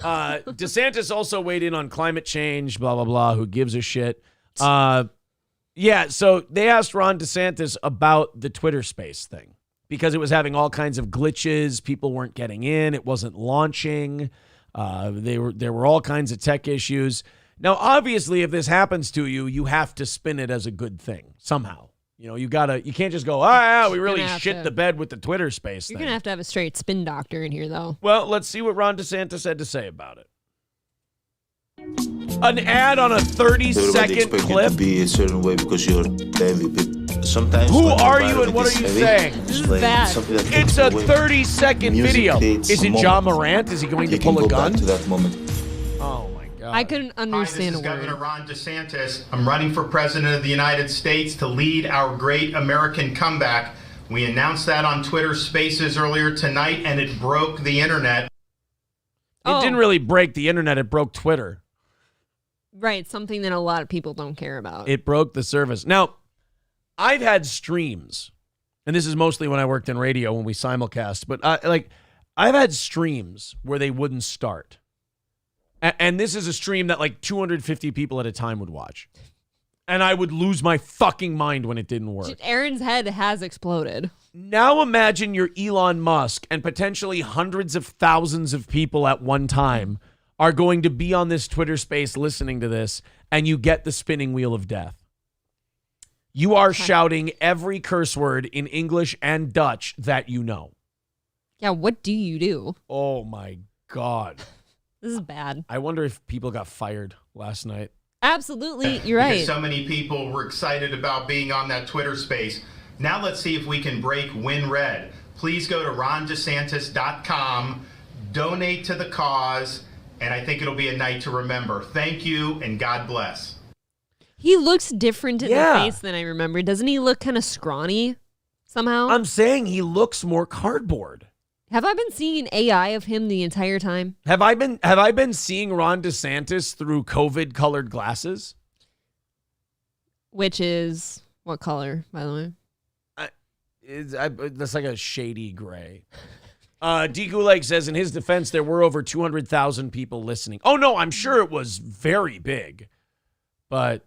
Speaker 1: DeSantis also weighed in on climate change, blah, blah, blah. Who gives a shit? Yeah, so they asked Ron DeSantis about the Twitter Space thing because it was having all kinds of glitches. People weren't getting in. It wasn't launching. There were all kinds of tech issues. Now, obviously, if this happens to you, you have to spin it as a good thing somehow. You know, you can't just go, we really shit the bed with the Twitter Space thing.
Speaker 2: You're going to have a straight spin doctor in here, though.
Speaker 1: Well, let's see what Ron DeSantis had to say about it. An ad on a 30-second clip.
Speaker 21: To be a certain way because you're the MVP. Sometimes
Speaker 1: who are you and what are you saying?
Speaker 2: This is bad.
Speaker 1: It's a 30-second video. Is it John Morant? Is he going to pull a gun?
Speaker 21: To that moment.
Speaker 1: Oh, my God.
Speaker 2: I couldn't understand
Speaker 5: Hi, this is Governor Ron DeSantis. I'm running for President of the United States to lead our great American comeback. We announced that on Twitter Spaces earlier tonight, and it broke the internet.
Speaker 1: It didn't really break the internet. It broke Twitter.
Speaker 2: Right, something that a lot of people don't care about.
Speaker 1: It broke the service. Now, I've had streams, and this is mostly when I worked in radio when we simulcast, but I've had streams where they wouldn't start. And this is a stream that 250 people at a time would watch. And I would lose my fucking mind when it didn't work.
Speaker 2: Aaron's head has exploded.
Speaker 1: Now imagine you're Elon Musk and potentially hundreds of thousands of people at one time are going to be on this Twitter Space listening to this, and you get the spinning wheel of death. You are shouting every curse word in English and Dutch that you know.
Speaker 2: Yeah, what do you do?
Speaker 1: Oh, my God.
Speaker 2: This is bad.
Speaker 1: I wonder if people got fired last night.
Speaker 2: Absolutely, you're right.
Speaker 5: Because so many people were excited about being on that Twitter Space. Now let's see if we can break Win Red. Please go to rondesantis.com, donate to the cause, and I think it'll be a night to remember. Thank you, and God bless.
Speaker 2: He looks different in the face than I remember. Doesn't he look kind of scrawny somehow?
Speaker 1: I'm saying he looks more cardboard.
Speaker 2: Have I been seeing an AI of him the entire time?
Speaker 1: Have I been seeing Ron DeSantis through COVID-colored glasses?
Speaker 2: Which is what color, by the way?
Speaker 1: That's like a shady gray. D. Gulag says, in his defense, there were over 200,000 people listening. Oh, no, I'm sure it was very big. But,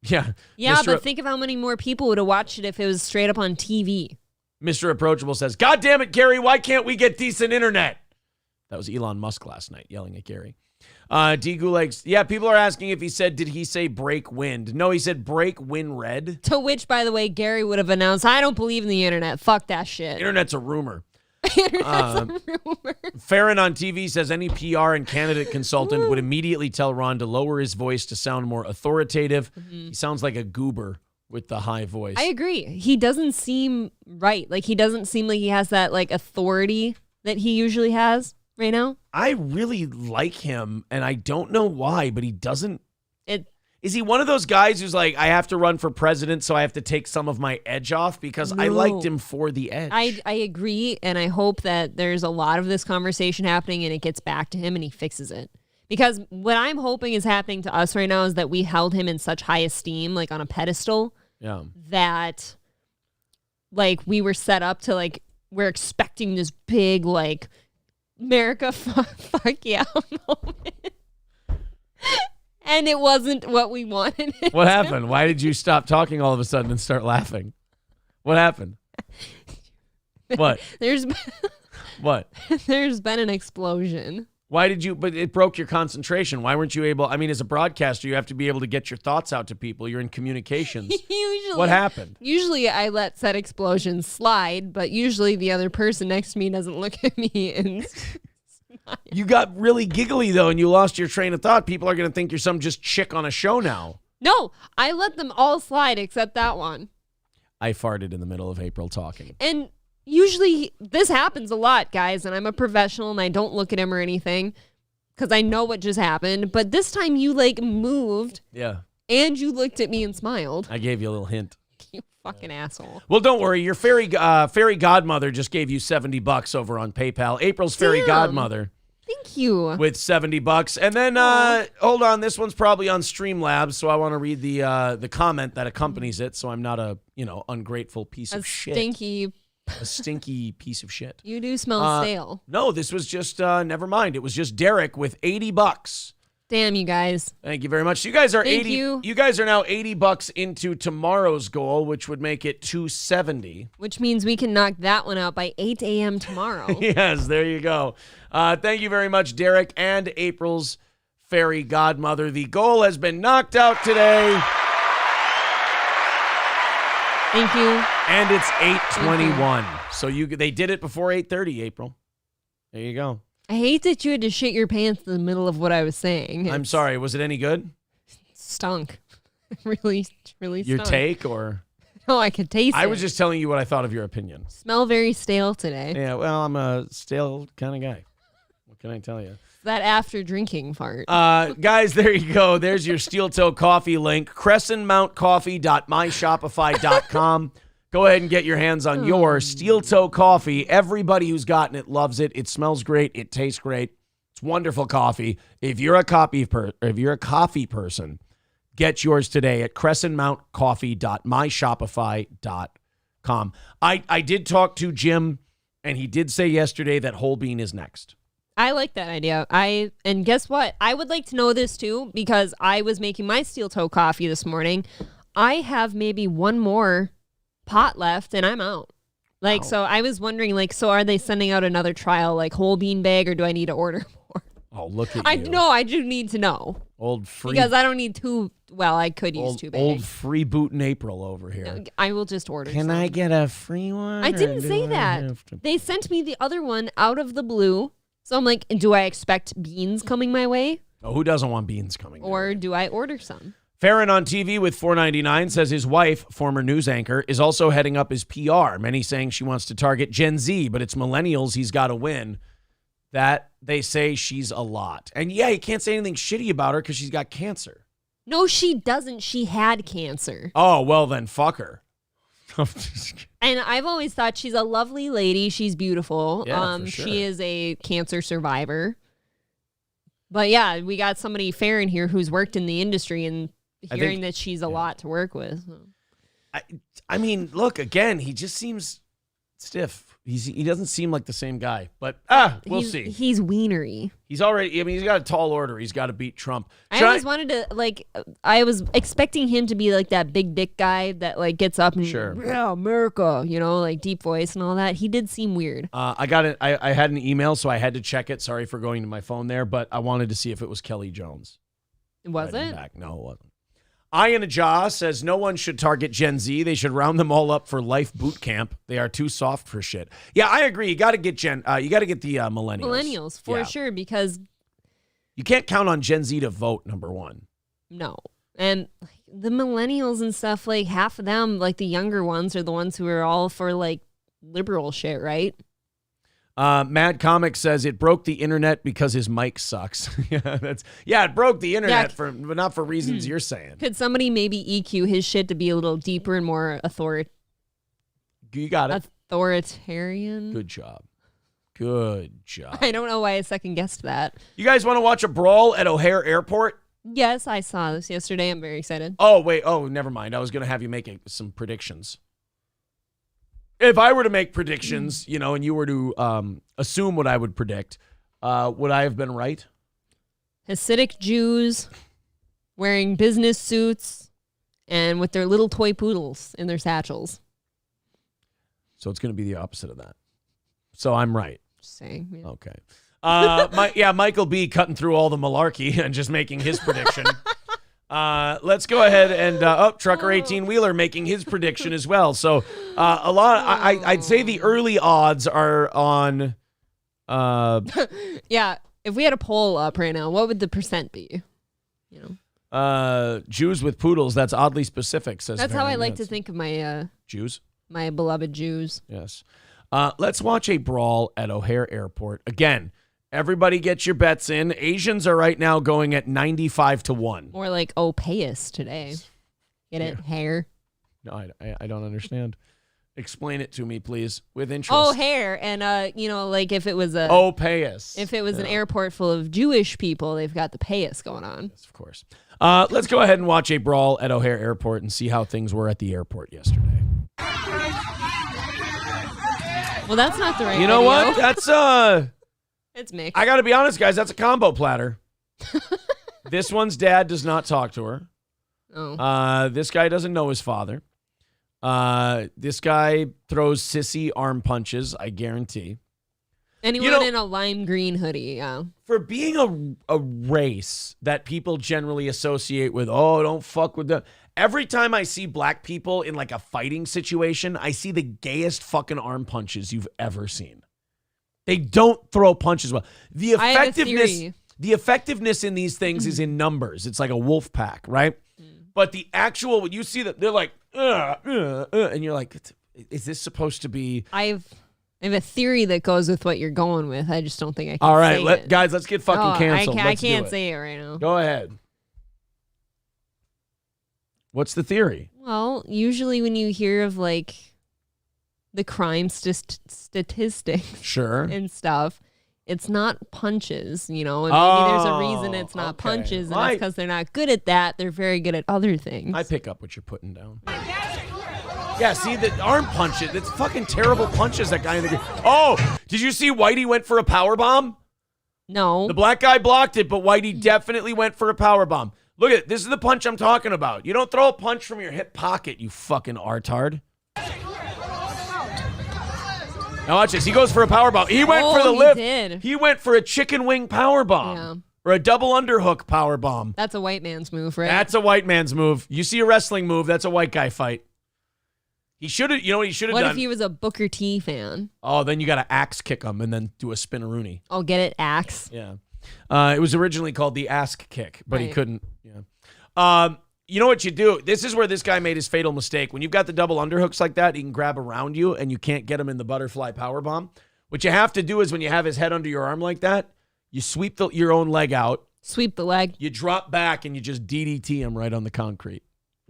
Speaker 1: yeah.
Speaker 2: Yeah, but think of how many more people would have watched it if it was straight up on TV.
Speaker 1: Mr. Approachable says, God damn it, Gary, why can't we get decent internet? That was Elon Musk last night yelling at Gary. D. Gulag, people are asking if he said, did he say break wind? No, he said break win red.
Speaker 2: To which, by the way, Gary would have announced, I don't believe in the internet. Fuck that shit.
Speaker 1: Internet's a rumor. Farron on TV says any PR and candidate consultant would immediately tell Ron to lower his voice to sound more authoritative. He sounds like a goober with the high voice.
Speaker 2: I agree. He doesn't seem right. Like, he doesn't seem like he has that, like, authority that he usually has right now.
Speaker 1: I really like him, and I don't know why, but he doesn't. Is he one of those guys who's like, I have to run for president, so I have to take some of my edge off? Because I liked him for the edge.
Speaker 2: I agree, and I hope that there's a lot of this conversation happening and it gets back to him and he fixes it. Because what I'm hoping is happening to us right now is that we held him in such high esteem, like on a pedestal, that like we were set up to like, we're expecting this big like America fuck yeah moment. And it wasn't what we wanted.
Speaker 1: What happened? Why did you stop talking all of a sudden and start laughing? What happened? What? What?
Speaker 2: There's been an explosion.
Speaker 1: Why did you, but it broke your concentration. Why weren't you able, I mean, as a broadcaster, you have to be able to get your thoughts out to people. You're in communications. What happened?
Speaker 2: Usually I let said explosion slide, but usually the other person next to me doesn't look at me and
Speaker 1: you got really giggly, though, and you lost your train of thought. People are going to think you're some just chick on a show now.
Speaker 2: No, I let them all slide except that one.
Speaker 1: I farted in the middle of April talking.
Speaker 2: And usually this happens a lot, guys, and I'm a professional and I don't look at him or anything because I know what just happened. But this time you like moved.
Speaker 1: Yeah.
Speaker 2: And you looked at me and smiled.
Speaker 1: I gave you a little hint.
Speaker 2: You fucking asshole.
Speaker 1: Well, don't worry. Your fairy godmother just gave you $70 over on PayPal. April's fairy godmother.
Speaker 2: Thank you.
Speaker 1: With $70. And then, hold on. This one's probably on Streamlabs, so I want to read the comment that accompanies it so I'm not a, ungrateful piece of shit. A stinky piece of shit.
Speaker 2: You do smell stale.
Speaker 1: No, this was just, never mind. It was just Derek with $80.
Speaker 2: Damn, you guys.
Speaker 1: Thank you very much. You guys are You guys are now $80 into tomorrow's goal, which would make it $270.
Speaker 2: Which means we can knock that one out by 8 a.m. tomorrow.
Speaker 1: Yes, there you go. Thank you very much, Derek and April's fairy godmother. The goal has been knocked out today.
Speaker 2: Thank you.
Speaker 1: And it's 8:21. So they did it before 8:30, April. There you go.
Speaker 2: I hate that you had to shit your pants in the middle of what I was saying.
Speaker 1: I'm sorry. Was it any good?
Speaker 2: Stunk. really stunk.
Speaker 1: Your take or?
Speaker 2: No, I could taste it.
Speaker 1: I was just telling you what I thought of your opinion.
Speaker 2: Smell very stale today.
Speaker 1: Yeah, well, I'm a stale kind of guy. What can I tell you?
Speaker 2: That after drinking part.
Speaker 1: Guys, there you go. There's your Steel Toe Coffee link. CrescentMountCoffee.myshopify.com. Go ahead and get your hands on your Steel Toe Coffee. Everybody who's gotten it loves it. It smells great. It tastes great. It's wonderful coffee. If you're a coffee person, get yours today at CrescentMountCoffee.myshopify.com. I did talk to Jim, and he did say yesterday that whole bean is next.
Speaker 2: I like that idea. And guess what? I would like to know this too because I was making my Steel Toe Coffee this morning. I have maybe one more pot left and I'm out. Like, wow. So I was wondering, like, so are they sending out another trial, like whole bean bag, or do I need to order more?
Speaker 1: Oh, look at you.
Speaker 2: I do need to know.
Speaker 1: Old free.
Speaker 2: Because I don't need two. Well, I could use two bags.
Speaker 1: Old free boot in April over here.
Speaker 2: No, I will just order
Speaker 1: Can
Speaker 2: some.
Speaker 1: I get a free one?
Speaker 2: I didn't say that. They sent me the other one out of the blue. So I'm like, do I expect beans coming my way?
Speaker 1: Oh, who doesn't want beans coming?
Speaker 2: Or do I order some?
Speaker 1: Farron on TV with $4.99 says his wife, former news anchor, is also heading up his PR. Many saying she wants to target Gen Z, but it's millennials he's got to win. That they say she's a lot. And yeah, you can't say anything shitty about her because she's got cancer.
Speaker 2: No, she doesn't. She had cancer.
Speaker 1: Oh, well then fuck her.
Speaker 2: And I've always thought she's a lovely lady. She's beautiful.
Speaker 1: Yeah, for sure.
Speaker 2: She is a cancer survivor. But yeah, we got somebody fair in here who's worked in the industry and hearing that she's a lot to work with.
Speaker 1: I mean, look, again, he just seems stiff. He doesn't seem like the same guy, but we'll see.
Speaker 2: He's wienery.
Speaker 1: He's already, I mean, he's got a tall order. He's got to beat Trump.
Speaker 2: I always wanted to, like, I was expecting him to be like that big dick guy that like gets up and yeah, America, you know, like deep voice and all that. He did seem weird.
Speaker 1: I got it. I had an email, so I had to check it. Sorry for going to my phone there, but I wanted to see if it was Kelly Jones.
Speaker 2: Was it?
Speaker 1: Back. No, it wasn't. Ian Ajah says no one should target Gen Z. They should round them all up for life boot camp. They are too soft for shit. Yeah, I agree. You got to get the millennials.
Speaker 2: Millennials for sure, because
Speaker 1: you can't count on Gen Z to vote. Number one.
Speaker 2: No, and the millennials and stuff, like half of them, like the younger ones, are the ones who are all for like liberal shit, right?
Speaker 1: Mad Comic says it broke the internet because his mic sucks. It broke the internet but not for reasons you're saying.
Speaker 2: Could somebody maybe EQ his shit to be a little deeper and more
Speaker 1: You got it.
Speaker 2: Authoritarian?
Speaker 1: Good job. Good job.
Speaker 2: I don't know why I second guessed that.
Speaker 1: You guys want to watch a brawl at O'Hare Airport?
Speaker 2: Yes, I saw this yesterday. I'm very excited.
Speaker 1: Oh, wait. Oh, never mind. I was going to have you make some predictions. If I were to make predictions, and you were to assume what I would predict, would I have been right?
Speaker 2: Hasidic Jews wearing business suits and with their little toy poodles in their satchels.
Speaker 1: So it's going to be the opposite of that. So I'm right.
Speaker 2: Just saying. Yeah.
Speaker 1: Okay. Michael B. cutting through all the malarkey and just making his prediction. Let's go ahead and Trucker 18-wheeler making his prediction as well. So I'd say the early odds are on.
Speaker 2: Yeah, if we had a poll up right now, what would the percent be?
Speaker 1: Jews with poodles. That's oddly specific. Says
Speaker 2: that's how I like to think of my
Speaker 1: Jews.
Speaker 2: My beloved Jews.
Speaker 1: Yes. Let's watch a brawl at O'Hare Airport again. Everybody get your bets in. Asians are right now going at 95-1.
Speaker 2: More like Opayus today. Get it? Hair.
Speaker 1: No, I don't understand. Explain it to me, please, with interest.
Speaker 2: Oh, hair. And, like if it was
Speaker 1: Opayus.
Speaker 2: If it was an airport full of Jewish people, they've got the payas going on.
Speaker 1: Yes, of course. Let's go ahead and watch a brawl at O'Hare Airport and see how things were at the airport yesterday.
Speaker 2: Well, that's not the right
Speaker 1: You know
Speaker 2: video.
Speaker 1: what? That's,
Speaker 2: It's mixed.
Speaker 1: I got to be honest, guys. That's a combo platter. This one's dad does not talk to her.
Speaker 2: Oh.
Speaker 1: This guy doesn't know his father. This guy throws sissy arm punches, I guarantee.
Speaker 2: Anyone in a lime green hoodie, yeah.
Speaker 1: For being a race that people generally associate with, don't fuck with them. Every time I see black people in like a fighting situation, I see the gayest fucking arm punches you've ever seen. They don't throw punches well. The effectiveness in these things is in numbers. It's like a wolf pack, right? But the actual, when you see that, they're like, and you're like, is this supposed to be?
Speaker 2: I have a theory that goes with what you're going with. I just don't think I can.
Speaker 1: All right,
Speaker 2: say it.
Speaker 1: guys, let's get fucking canceled.
Speaker 2: I can't say it right now.
Speaker 1: Go ahead. What's the theory?
Speaker 2: Well, usually when you hear of like the crime statistics
Speaker 1: sure.
Speaker 2: and stuff, it's not punches, and maybe there's a reason it's not punches, and that's because they're not good at that. They're very good at other things.
Speaker 1: I pick up what you're putting down. Yeah, see, the arm punches, it's fucking terrible punches that guy in the... Oh, did you see Whitey went for a power bomb?
Speaker 2: No.
Speaker 1: The black guy blocked it, but Whitey definitely went for a power bomb. Look at it. This is the punch I'm talking about. You don't throw a punch from your hip pocket, you fucking artard. Now watch this. He goes for a power bomb. He went for the lift.
Speaker 2: Did.
Speaker 1: He went for a chicken wing power bomb.
Speaker 2: Yeah.
Speaker 1: Or a double underhook power bomb.
Speaker 2: That's a white man's move, right?
Speaker 1: That's a white man's move. You see a wrestling move, that's a white guy fight. He should have, what he should have done?
Speaker 2: What if he was a Booker T fan?
Speaker 1: Oh, then you got to axe kick him and then do a spinneroonie.
Speaker 2: Oh, get it? Axe?
Speaker 1: Yeah. It was originally called the ask kick, but he couldn't. Yeah. You know what you do? This is where this guy made his fatal mistake. When you've got the double underhooks like that, he can grab around you and you can't get him in the butterfly powerbomb. What you have to do is when you have his head under your arm like that, you sweep your own leg out.
Speaker 2: Sweep the leg.
Speaker 1: You drop back and you just DDT him right on the concrete.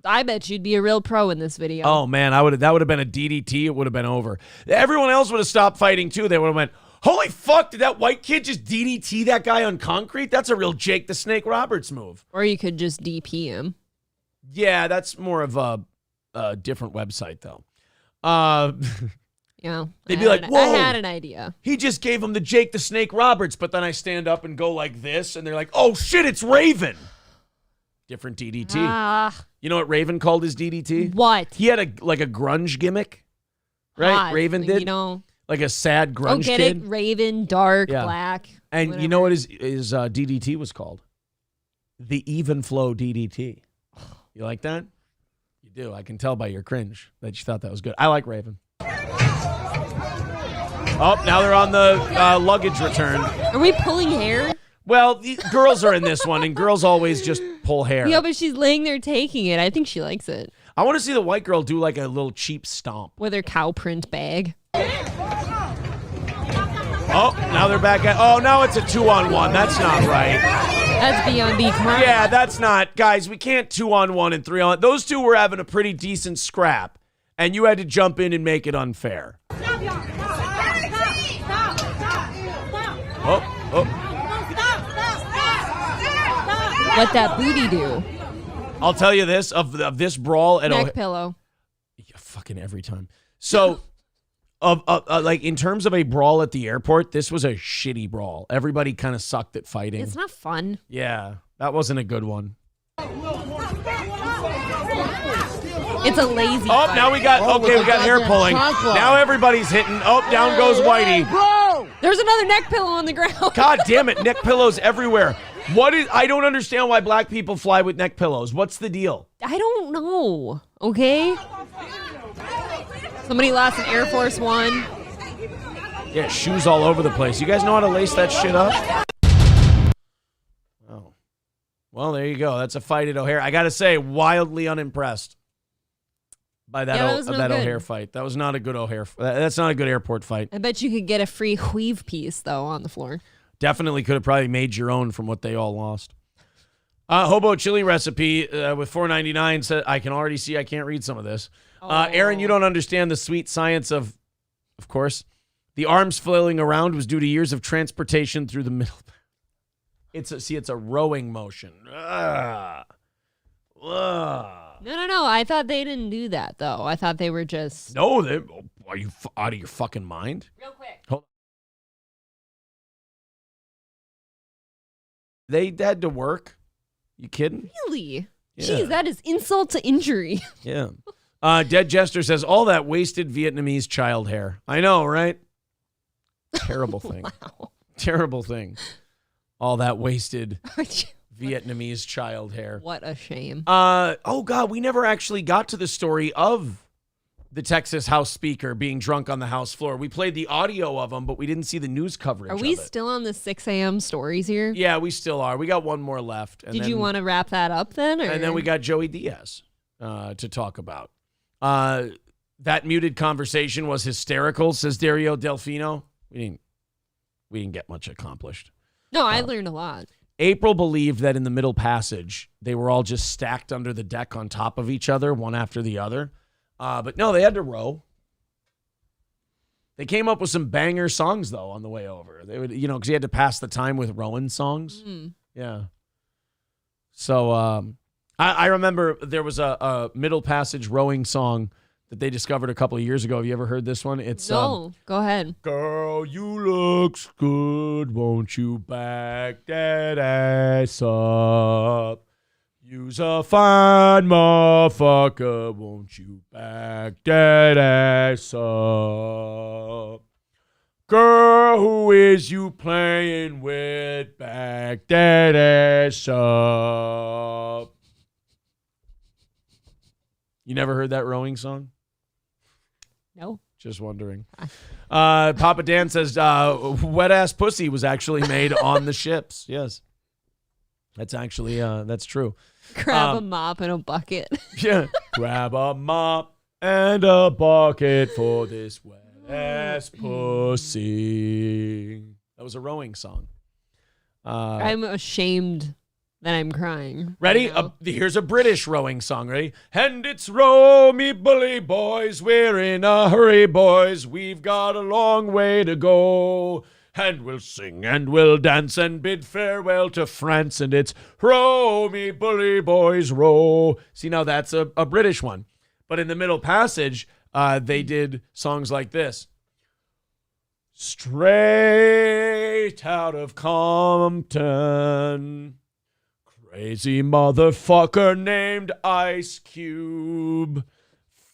Speaker 2: I bet you'd be a real pro in this video.
Speaker 1: Oh, man, that would have been a DDT. It would have been over. Everyone else would have stopped fighting, too. They would have went, holy fuck, did that white kid just DDT that guy on concrete? That's a real Jake the Snake Roberts move.
Speaker 2: Or you could just DP him.
Speaker 1: Yeah, that's more of a different website, though.
Speaker 2: Yeah.
Speaker 1: They'd be like, whoa.
Speaker 2: I had an idea.
Speaker 1: He just gave him the Jake the Snake Roberts, but then I stand up and go like this, and they're like, oh, shit, it's Raven. Different DDT. You know what Raven called his DDT?
Speaker 2: What?
Speaker 1: He had a grunge gimmick, right?
Speaker 2: Hot.
Speaker 1: Raven did? Like a sad grunge
Speaker 2: get
Speaker 1: kid.
Speaker 2: It? Raven, dark, black.
Speaker 1: And
Speaker 2: whatever.
Speaker 1: You know what his DDT was called? The Even Flow DDT. You like that? You do. I can tell by your cringe that you thought that was good. I like Raven. Oh, now they're on the luggage return.
Speaker 2: Are we pulling hair?
Speaker 1: Well, the girls are in this one, and girls always just pull hair.
Speaker 2: Yeah, but she's laying there taking it. I think she likes it.
Speaker 1: I want to see the white girl do like a little cheap stomp.
Speaker 2: With her cow print bag.
Speaker 1: Oh, now they're back at... Oh, now it's a 2-on-1. That's not right.
Speaker 2: That's beyond be crime.
Speaker 1: Yeah, that's not... Guys, we can't 2-on-1 and 3-on... Those two were having a pretty decent scrap, and you had to jump in and make it unfair. Oh.
Speaker 2: What that booty do?
Speaker 1: I'll tell you this, of this brawl at
Speaker 2: Neck pillow.
Speaker 1: Yeah, fucking every time. So, like in terms of a brawl at the airport, this was a shitty brawl. Everybody kind of sucked at fighting.
Speaker 2: It's not fun.
Speaker 1: Yeah, that wasn't a good one.
Speaker 2: It's a lazy
Speaker 1: Oh,
Speaker 2: fight.
Speaker 1: now we got hair pulling. Now everybody's hitting. Oh, down goes Whitey.
Speaker 2: Bro! There's another neck pillow on the ground.
Speaker 1: God damn it, neck pillows everywhere. I don't understand why black people fly with neck pillows. What's the deal?
Speaker 2: I don't know. Okay? Somebody lost an Air Force One.
Speaker 1: Yeah, shoes all over the place. You guys know how to lace that shit up? Oh. Well, there you go. That's a fight at O'Hare. I got to say, wildly unimpressed by that O'Hare fight. That was not a good O'Hare. That's not a good airport fight.
Speaker 2: I bet you could get a free weave piece, though, on the floor.
Speaker 1: Definitely could have probably made your own from what they all lost. Hobo chili recipe with $4.99 said, I can already see I can't read some of this. Aaron, you don't understand the sweet science of course, the arms flailing around was due to years of transportation through the middle. It's a rowing motion.
Speaker 2: No. I thought they didn't do that, though. I thought they were just...
Speaker 1: No, are you out of your fucking mind?
Speaker 2: Real quick.
Speaker 1: Hold on. They had to work? You kidding?
Speaker 2: Really?
Speaker 1: Yeah.
Speaker 2: Jeez, that is insult to injury.
Speaker 1: Yeah. Dead Jester says, all that wasted Vietnamese child hair. I know, right? Terrible thing.
Speaker 2: Wow.
Speaker 1: Terrible thing. All that wasted Vietnamese child hair.
Speaker 2: What a shame.
Speaker 1: Oh, God, we never actually got to the story of the Texas House Speaker being drunk on the House floor. We played the audio of him, but we didn't see the news coverage
Speaker 2: Are we
Speaker 1: of it.
Speaker 2: still on the 6 a.m. stories here?
Speaker 1: Yeah, we still are. We got one more left.
Speaker 2: Did you want to wrap that up then? Or?
Speaker 1: And then we got Joey Diaz to talk about. That muted conversation was hysterical, says Dario Delfino. We didn't get much accomplished.
Speaker 2: No, I learned a lot.
Speaker 1: April believed that in the middle passage, they were all just stacked under the deck on top of each other, one after the other. But no, they had to row. They came up with some banger songs, though, on the way over. They would, because you had to pass the time with rowing songs. Yeah. So I remember there was a middle passage rowing song that they discovered a couple of years ago. Have you ever heard this one? It's
Speaker 2: No, go ahead.
Speaker 1: Girl, you looks good. Won't you back that ass up? You's a fine motherfucker. Won't you back that ass up? Girl, who is you playing with? Back that ass up. You never heard that rowing song?
Speaker 2: No.
Speaker 1: Just wondering. Papa Dan says, wet ass pussy was actually made on the ships. Yes. That's actually, that's true.
Speaker 2: Grab a mop and a bucket.
Speaker 1: Yeah. Grab a mop and a bucket for this wet ass pussy. That was a rowing song.
Speaker 2: I'm ashamed that I'm crying.
Speaker 1: Ready? Here's a British rowing song. Ready? And it's row me bully boys. We're in a hurry, boys. We've got a long way to go. And we'll sing and we'll dance and bid farewell to France. And it's row me bully boys, row. See, now that's a British one. But in the middle passage, they did songs like this. Straight out of Compton. Crazy motherfucker named Ice Cube.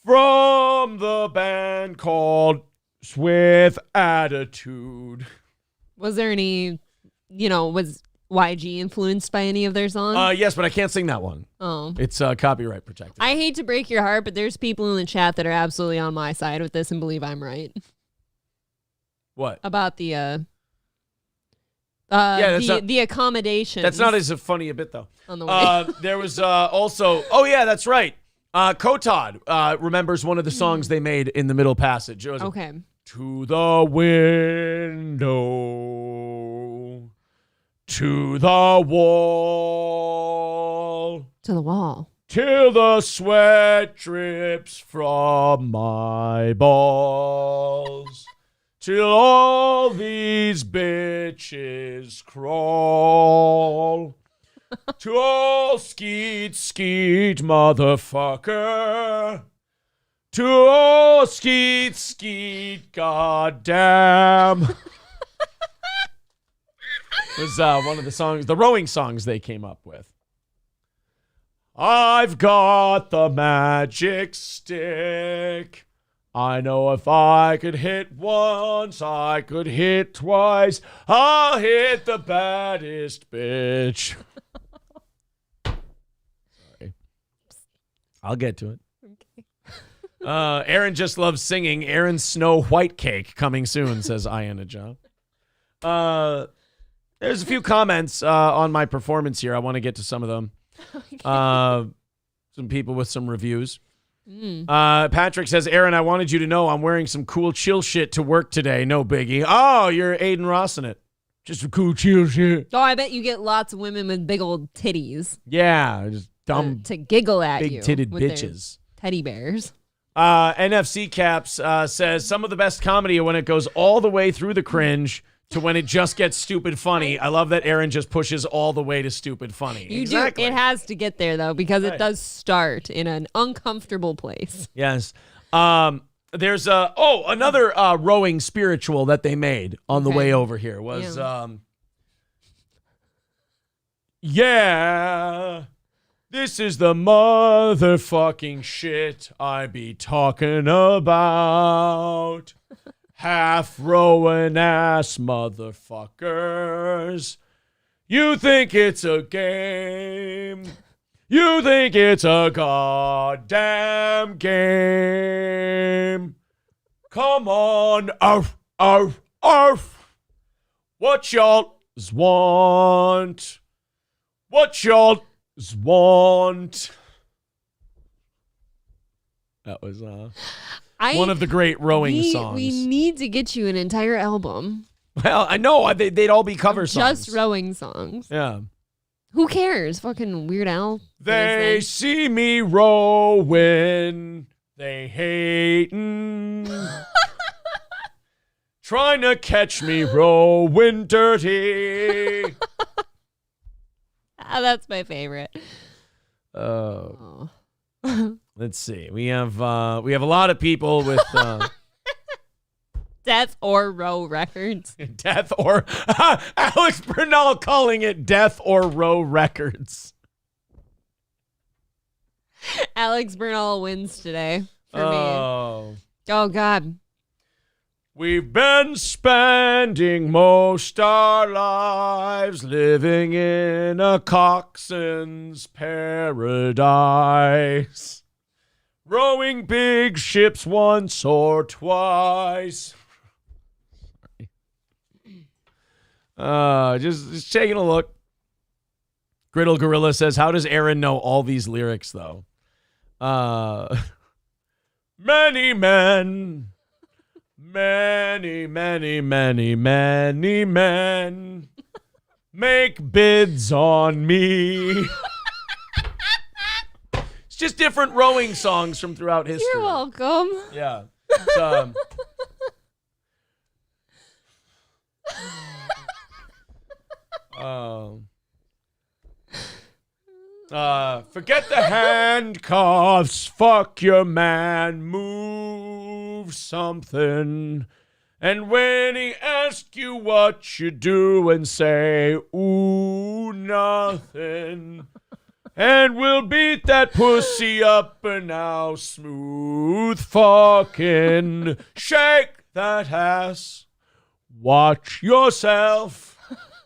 Speaker 1: From the band called With Attitude.
Speaker 2: Was there any, was YG influenced by any of their songs?
Speaker 1: Yes, but I can't sing that one.
Speaker 2: Oh.
Speaker 1: It's copyright protected.
Speaker 2: I hate to break your heart, but there's people in the chat that are absolutely on my side with this and believe I'm right.
Speaker 1: What?
Speaker 2: About the the accommodation.
Speaker 1: That's not as funny a bit, though.
Speaker 2: On the way.
Speaker 1: There was also... Oh, yeah, that's right. Kotod remembers one of the songs they made in the middle passage. It was
Speaker 2: Okay.
Speaker 1: To the window, to the wall,
Speaker 2: To the wall.
Speaker 1: till the sweat drips from my balls, till all these bitches crawl. To all skeet, motherfucker. To all skeet, goddamn. Was one of the songs, the rowing songs they came up with. I've got the magic stick. I know if I could hit once, I could hit twice. I'll hit the baddest bitch. Sorry. I'll get to it.
Speaker 2: Okay.
Speaker 1: Aaron just loves singing. Aaron's Snow White Cake coming soon, says Iana John. There's a few comments on my performance here. I want to get to some of them. Okay. Some people with some reviews. Patrick says, Aaron, I wanted you to know I'm wearing some cool chill shit to work today. No biggie. Oh, you're Aiden Ross in it. Just some cool chill shit.
Speaker 2: Oh, I bet you get lots of women with big old titties.
Speaker 1: Yeah, just dumb
Speaker 2: to giggle at you.
Speaker 1: Big-titted
Speaker 2: with their
Speaker 1: bitches.
Speaker 2: Teddy bears.
Speaker 1: NFC Caps says, some of the best comedy when it goes all the way through the cringe to when it just gets stupid funny. I love that Aaron just pushes all the way to stupid funny. Exactly.
Speaker 2: It has to get there, though, because it does start in an uncomfortable place.
Speaker 1: Yes. There's another rowing spiritual that they made on the way over here was yeah, this is the motherfucking shit I be talking about. Half rowing ass motherfuckers. You think it's a game. You think it's a goddamn game. Come on. Arf, arf, arf. What y'all want? What y'all want? That was one of the great rowing songs.
Speaker 2: We need to get you an entire album.
Speaker 1: Well, I know. They'd all be cover songs.
Speaker 2: Just rowing songs.
Speaker 1: Yeah.
Speaker 2: Who cares? Fucking Weird Al.
Speaker 1: They see me rowing. They hating. Trying to catch me rowing dirty.
Speaker 2: That's my favorite.
Speaker 1: Let's see. We have a lot of people with
Speaker 2: Death or Row Records.
Speaker 1: Death or Alex Bernal calling it Death or Row Records.
Speaker 2: Alex Bernal wins today for me.
Speaker 1: Oh
Speaker 2: God.
Speaker 1: We've been spending most our lives living in a coxswain's paradise, rowing big ships once or twice. Just taking a look. Griddle Gorilla says, how does Aaron know all these lyrics, though? Many men, many men make bids on me. It's just different rowing songs from throughout history.
Speaker 2: You're welcome.
Speaker 1: Yeah. It's, forget the handcuffs, fuck your man, move something. And when he asks you what you do and say, ooh, nothing. And we'll beat that pussy up and now smooth fucking shake that ass. Watch yourself.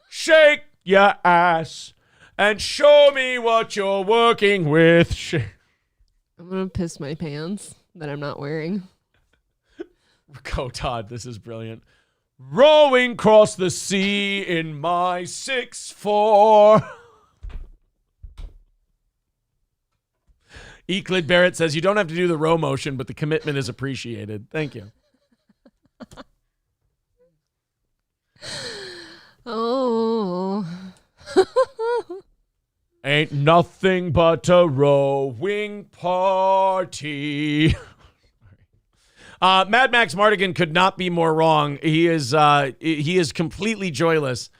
Speaker 1: Shake your ass and show me what you're working with.
Speaker 2: I'm going to piss my pants that I'm not wearing.
Speaker 1: Go, Todd. This is brilliant. Rowing across the sea in my 6'4". Euclid Barrett says, you don't have to do the row motion, but the commitment is appreciated. Thank you.
Speaker 2: Oh.
Speaker 1: Ain't nothing but a rowing party. Mad Max Mardigan could not be more wrong. He is completely joyless.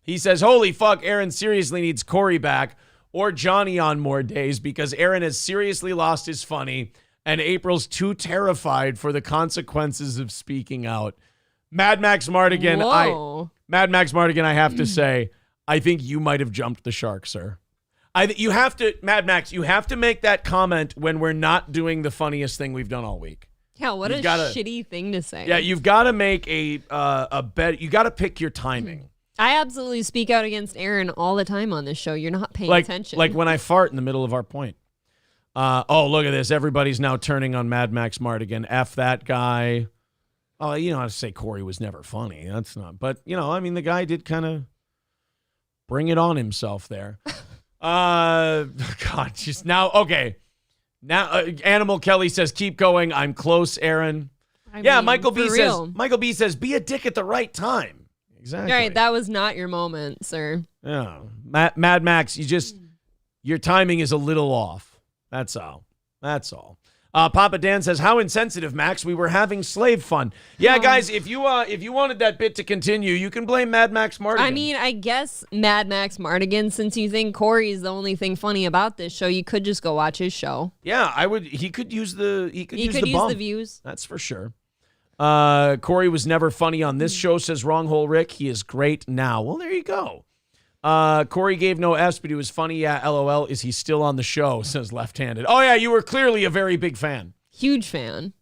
Speaker 1: He says, holy fuck, Aaron seriously needs Corey back or Johnny on more days because Aaron has seriously lost his funny and April's too terrified for the consequences of speaking out. Mad Max Mardigan, I have to say, I think you might have jumped the shark, sir. You have to, Mad Max, you have to make that comment when we're not doing the funniest thing we've done all week.
Speaker 2: Yeah, what a shitty thing to say.
Speaker 1: Yeah, you've got to make a bet. You got to pick your timing.
Speaker 2: I absolutely speak out against Aaron all the time on this show. You're not paying attention.
Speaker 1: Like when I fart in the middle of our point. Oh, look at this. Everybody's now turning on Mad Max Mardigan. F that guy. Oh, you know how to say Corey was never funny. That's not. But, you know, I mean, the guy did kind of bring it on himself there. God, just now. Okay. Now, Animal Kelly says, keep going. I'm close, Aaron. I mean, Michael B says, be a dick at the right time. Exactly.
Speaker 2: All right, that was not your moment, sir.
Speaker 1: Yeah. Mad Max, your timing is a little off. That's all. Papa Dan says, how insensitive, Max. We were having slave fun. Yeah, guys, if you wanted that bit to continue, you can blame Mad Max Mardigan.
Speaker 2: I mean, I guess Mad Max Mardigan, since you think Corey is the only thing funny about this show, you could just go watch his show.
Speaker 1: Yeah, I would. He could use the
Speaker 2: views.
Speaker 1: That's for sure. Corey was never funny on this show, says Wrong Hole Rick. He is great now. Well, there you go. Corey gave no F's, but he was funny. Yeah, LOL. Is he still on the show? Says Left-Handed. Oh, yeah, you were clearly a very big fan.
Speaker 2: Huge fan.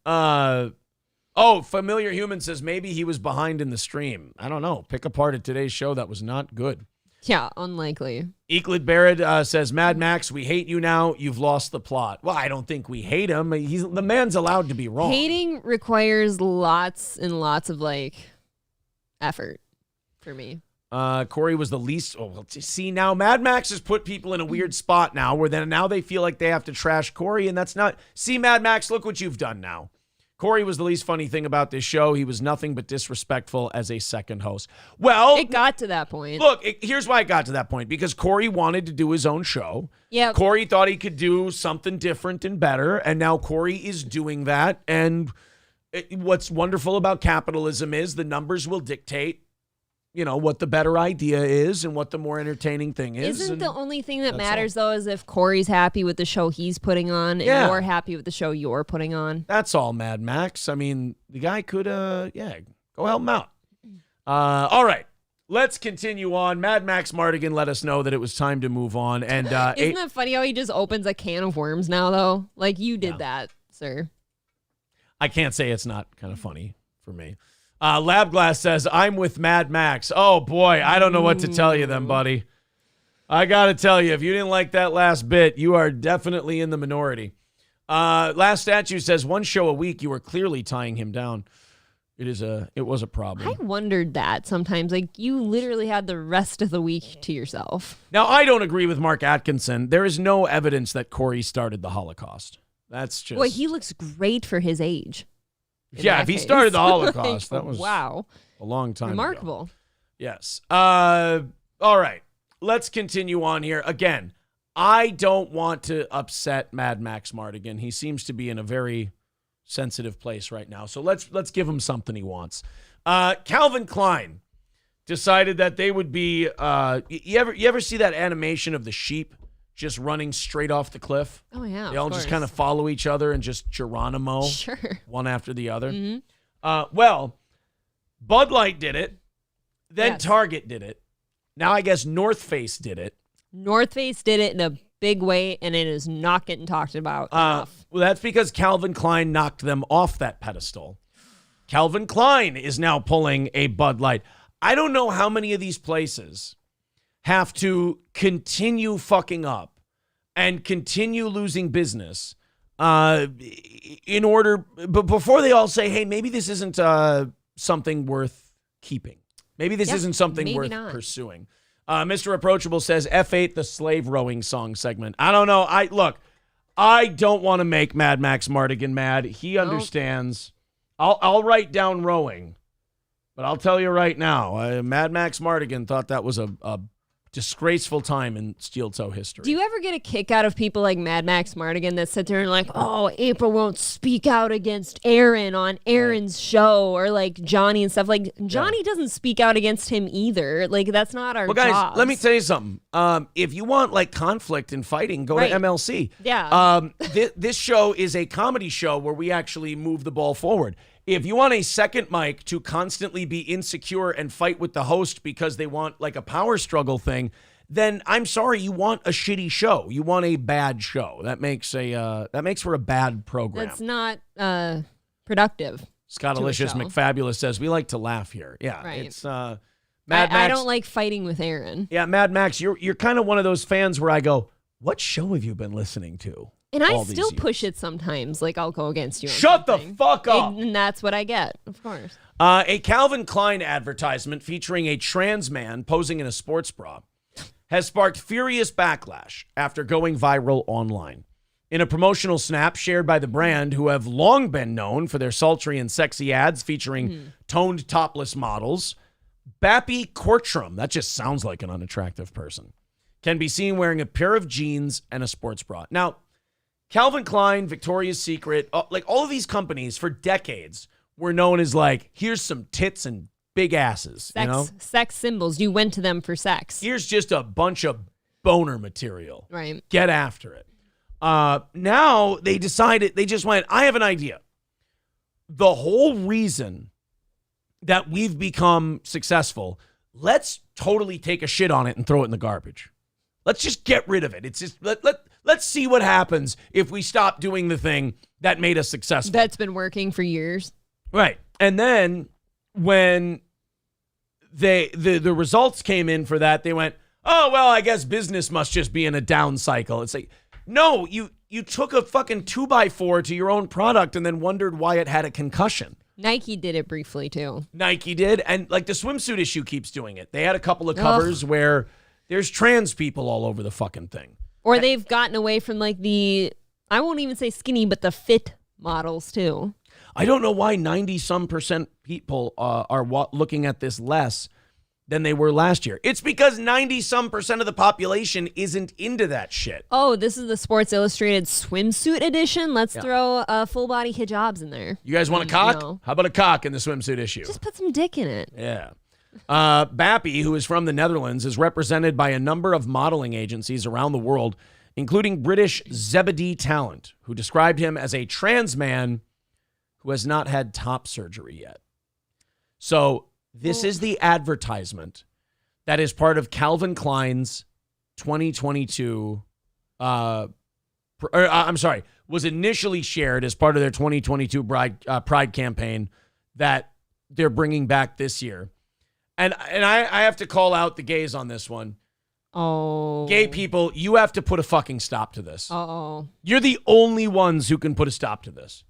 Speaker 1: Familiar Human says maybe he was behind in the stream. I don't know. Pick apart at today's show. That was not good.
Speaker 2: Yeah, unlikely.
Speaker 1: Euclid Barrett says, Mad Max, we hate you now. You've lost the plot. Well, I don't think we hate him. The man's allowed to be wrong.
Speaker 2: Hating requires lots and lots of, effort for me.
Speaker 1: Corey was the least. Oh, well, see, now Mad Max has put people in a weird spot now where now they feel like they have to trash Corey, and that's not. See, Mad Max, look what you've done now. Corey was the least funny thing about this show. He was nothing but disrespectful as a second host. Well,
Speaker 2: it got to that point.
Speaker 1: Look, here's why it got to that point. Because Corey wanted to do his own show.
Speaker 2: Yeah.
Speaker 1: Corey thought he could do something different and better, and now Corey is doing that. And what's wonderful about capitalism is the numbers will dictate, what the better idea is and what the more entertaining thing is.
Speaker 2: Isn't the only thing that matters, though, is if Corey's happy with the show he's putting on and you're happy with the show you're putting on?
Speaker 1: That's all, Mad Max. I mean, the guy could, go help him out. All right. Let's continue on. Mad Max Mardigan let us know that it was time to move on. And
Speaker 2: isn't that funny how he just opens a can of worms now, though? Like, you did that, sir.
Speaker 1: I can't say it's not kind of funny for me. Labglass says, I'm with Mad Max. Oh, boy, I don't know what to tell you then, buddy. I got to tell you, if you didn't like that last bit, you are definitely in the minority. Last Statue says, one show a week, you are clearly tying him down. It was a problem.
Speaker 2: I wondered that sometimes. Like, you literally had the rest of the week to yourself.
Speaker 1: Now, I don't agree with Mark Atkinson. There is no evidence that Corey started the Holocaust. That's just...
Speaker 2: Well, he looks great for his age.
Speaker 1: Yeah, if he started the Holocaust, that was
Speaker 2: wow,
Speaker 1: a long time
Speaker 2: remarkable.
Speaker 1: Ago. Yes. All right. Let's continue on here. Again, I don't want to upset Mad Max Mardigan. He seems to be in a very sensitive place right now. So let's give him something he wants. Calvin Klein decided that they would be you ever see that animation of the sheep just running straight off the cliff?
Speaker 2: Oh, yeah.
Speaker 1: They all just kind of follow each other and just Geronimo one after the other.
Speaker 2: Mm-hmm.
Speaker 1: Well, Bud Light did it. Then Target did it. Now I guess North Face did it.
Speaker 2: North Face did it in a big way, and it is not getting talked about enough.
Speaker 1: Well, that's because Calvin Klein knocked them off that pedestal. Calvin Klein is now pulling a Bud Light. I don't know how many of these places have to continue fucking up and continue losing business in order, but before they all say, hey, maybe this isn't something worth keeping. Maybe this isn't something worth pursuing. Mr. Approachable says F8, the slave rowing song segment. I don't know. I don't want to make Mad Max Mardigan mad. He understands. I'll write down rowing, but I'll tell you right now, Mad Max Mardigan thought that was a disgraceful time in steel toe history.
Speaker 2: Do you ever get a kick out of people like Mad Max Mardigan that sit there and like, oh, April won't speak out against Aaron on Aaron's show, or like Johnny and stuff? Like, Johnny doesn't speak out against him either. Like, that's not our
Speaker 1: Well, guys,
Speaker 2: jobs.
Speaker 1: let me tell you something. If you want like conflict and fighting, go to MLC.
Speaker 2: Yeah.
Speaker 1: This show is a comedy show where we actually move the ball forward. If you want a second mic to constantly be insecure and fight with the host because they want like a power struggle thing, then I'm sorry, you want a shitty show. You want a bad show. That makes for a bad program.
Speaker 2: That's not productive.
Speaker 1: Scott Alicious McFabulous says we like to laugh here. Yeah,
Speaker 2: right.
Speaker 1: It's Mad
Speaker 2: Max. I
Speaker 1: Max.
Speaker 2: don't like fighting with Aaron.
Speaker 1: Yeah, Mad Max, you're kind of one of those fans where I go, what show have you been listening to?
Speaker 2: And I still push it sometimes. Like, I'll go against you.
Speaker 1: Shut the fuck up.
Speaker 2: And that's what I get, of course.
Speaker 1: A Calvin Klein advertisement featuring a trans man posing in a sports bra has sparked furious backlash after going viral online. In a promotional snap shared by the brand, who have long been known for their sultry and sexy ads featuring toned topless models, Bappy Kortrum, that just sounds like an unattractive person, can be seen wearing a pair of jeans and a sports bra. Now, Calvin Klein, Victoria's Secret, like all of these companies for decades were known as like, here's some tits and big asses.
Speaker 2: Sex symbols. You went to them for sex.
Speaker 1: Here's just a bunch of boner material.
Speaker 2: Right.
Speaker 1: Get after it. Now they decided, they just went, I have an idea. The whole reason that we've become successful, let's totally take a shit on it and throw it in the garbage. Let's just get rid of it. It's just, let's see what happens if we stop doing the thing that made us successful.
Speaker 2: That's been working for years.
Speaker 1: Right. And then when the results came in for that, they went, oh, well, I guess business must just be in a down cycle. It's like, no, you took a fucking 2x4 to your own product and then wondered why it had a concussion.
Speaker 2: Nike did it briefly, too.
Speaker 1: Nike did. And like the swimsuit issue keeps doing it. They had a couple of covers where there's trans people all over the fucking thing.
Speaker 2: Or they've gotten away from like I won't even say skinny, but the fit models too.
Speaker 1: I don't know why 90% people are looking at this less than they were last year. It's because 90% of the population isn't into that shit.
Speaker 2: Oh, this is the Sports Illustrated swimsuit edition. Let's throw full body hijabs in there.
Speaker 1: You guys want a cock? How about a cock in the swimsuit issue?
Speaker 2: Just put some dick in it.
Speaker 1: Yeah. Bappy, who is from the Netherlands, is represented by a number of modeling agencies around the world, including British Zebedee Talent, who described him as a trans man who has not had top surgery yet. So this is the advertisement that is part of Calvin Klein's 2022, was initially shared as part of their 2022 Pride campaign that they're bringing back this year. And I have to call out the gays on this one.
Speaker 2: Oh.
Speaker 1: Gay people, you have to put a fucking stop to this.
Speaker 2: Uh-oh.
Speaker 1: You're the only ones who can put a stop to this.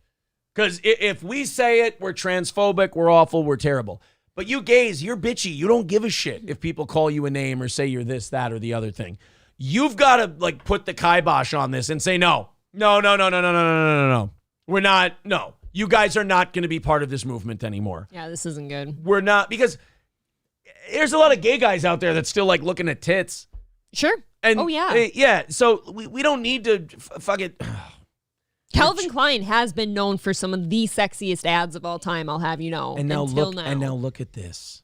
Speaker 1: Because if we say it, we're transphobic, we're awful, we're terrible. But you gays, you're bitchy. You don't give a shit if people call you a name or say you're this, that, or the other thing. You've got to like put the kibosh on this and say, no. We're not, no. You guys are not going to be part of this movement anymore.
Speaker 2: Yeah, this isn't good.
Speaker 1: We're not, because there's a lot of gay guys out there that's still like looking at tits.
Speaker 2: Sure.
Speaker 1: And,
Speaker 2: oh, yeah.
Speaker 1: Yeah, so we don't need to fuck it.
Speaker 2: Calvin Klein has been known for some of the sexiest ads of all time, I'll have you know.
Speaker 1: And now look at this.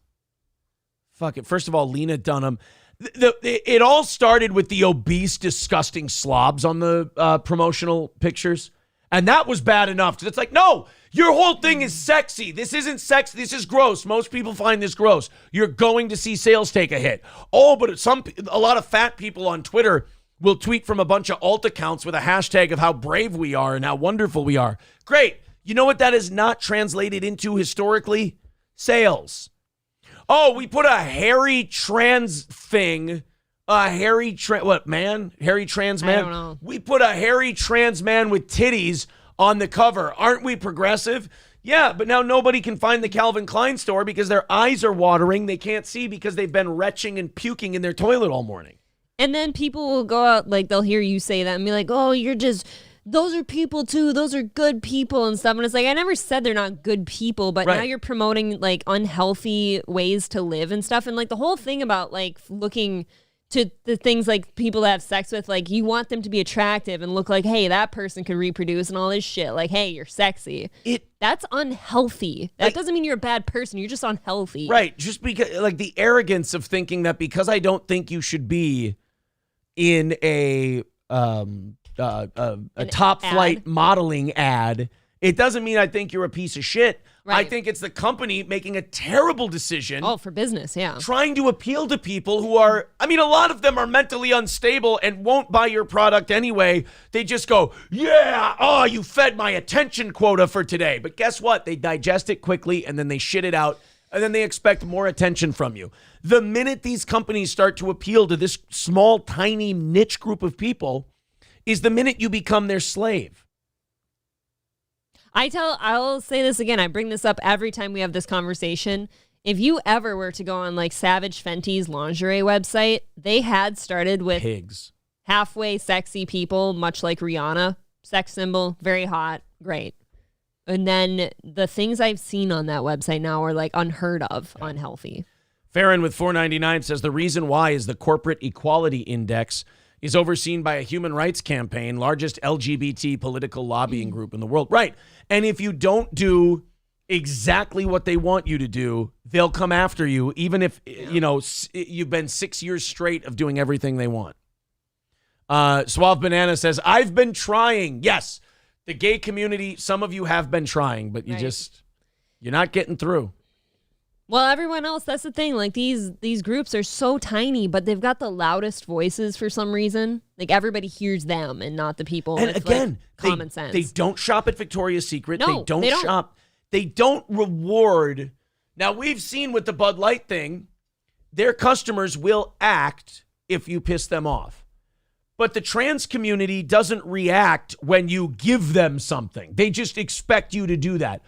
Speaker 1: Fuck it. First of all, Lena Dunham. It all started with the obese, disgusting slobs on the promotional pictures. And that was bad enough. Because it's like, no, your whole thing is sexy. This isn't sexy. This is gross. Most people find this gross. You're going to see sales take a hit. Oh, but a lot of fat people on Twitter will tweet from a bunch of alt accounts with a hashtag of how brave we are and how wonderful we are. Great. You know what that is not translated into historically? Sales. Oh, we put a hairy trans thing A hairy hairy trans man?
Speaker 2: I don't know.
Speaker 1: We put a hairy trans man with titties on the cover. Aren't we progressive? Yeah, but now nobody can find the Calvin Klein store because their eyes are watering. They can't see because they've been retching and puking in their toilet all morning.
Speaker 2: And then people will go out, like, they'll hear you say that and be like, oh, those are people too. Those are good people and stuff. And it's like, I never said they're not good people, but now you're promoting, like, unhealthy ways to live and stuff. And, like, the whole thing about, like, looking to the things like people that have sex with, like, you want them to be attractive and look like, hey, that person could reproduce and all this shit. Like, hey, you're sexy. That's unhealthy. That doesn't mean you're a bad person. You're just unhealthy.
Speaker 1: Right. Just because, like, the arrogance of thinking that because I don't think you should be in a top flight modeling ad, it doesn't mean I think you're a piece of shit. Right. I think it's the company making a terrible decision.
Speaker 2: Oh, for business, yeah.
Speaker 1: Trying to appeal to people who are, I mean, a lot of them are mentally unstable and won't buy your product anyway. They just go, yeah, oh, you fed my attention quota for today. But guess what? They digest it quickly and then they shit it out and then they expect more attention from you. The minute these companies start to appeal to this small, tiny niche group of people is the minute you become their slave.
Speaker 2: I'll say this again. I bring this up every time we have this conversation. If you ever were to go on like Savage Fenty's lingerie website, they had started with
Speaker 1: pigs,
Speaker 2: halfway sexy people, much like Rihanna, sex symbol, very hot, great. And then the things I've seen on that website now are like unheard of, unhealthy.
Speaker 1: Farron with $4.99 says the reason why is the Corporate Equality Index is overseen by a human rights campaign, largest LGBT political lobbying group in the world. Right. And if you don't do exactly what they want you to do, they'll come after you, even if, you know, you've been 6 years straight of doing everything they want. Suave Banana says, I've been trying. Yes, the gay community, some of you have been trying, but you're not getting through.
Speaker 2: Well, everyone else, that's the thing. Like these groups are so tiny, but they've got the loudest voices for some reason. Like everybody hears them and not the people
Speaker 1: and
Speaker 2: with
Speaker 1: again,
Speaker 2: common sense.
Speaker 1: They don't shop at Victoria's Secret.
Speaker 2: No,
Speaker 1: they don't shop. They don't reward. Now, we've seen with the Bud Light thing, their customers will act if you piss them off. But the trans community doesn't react when you give them something. They just expect you to do that.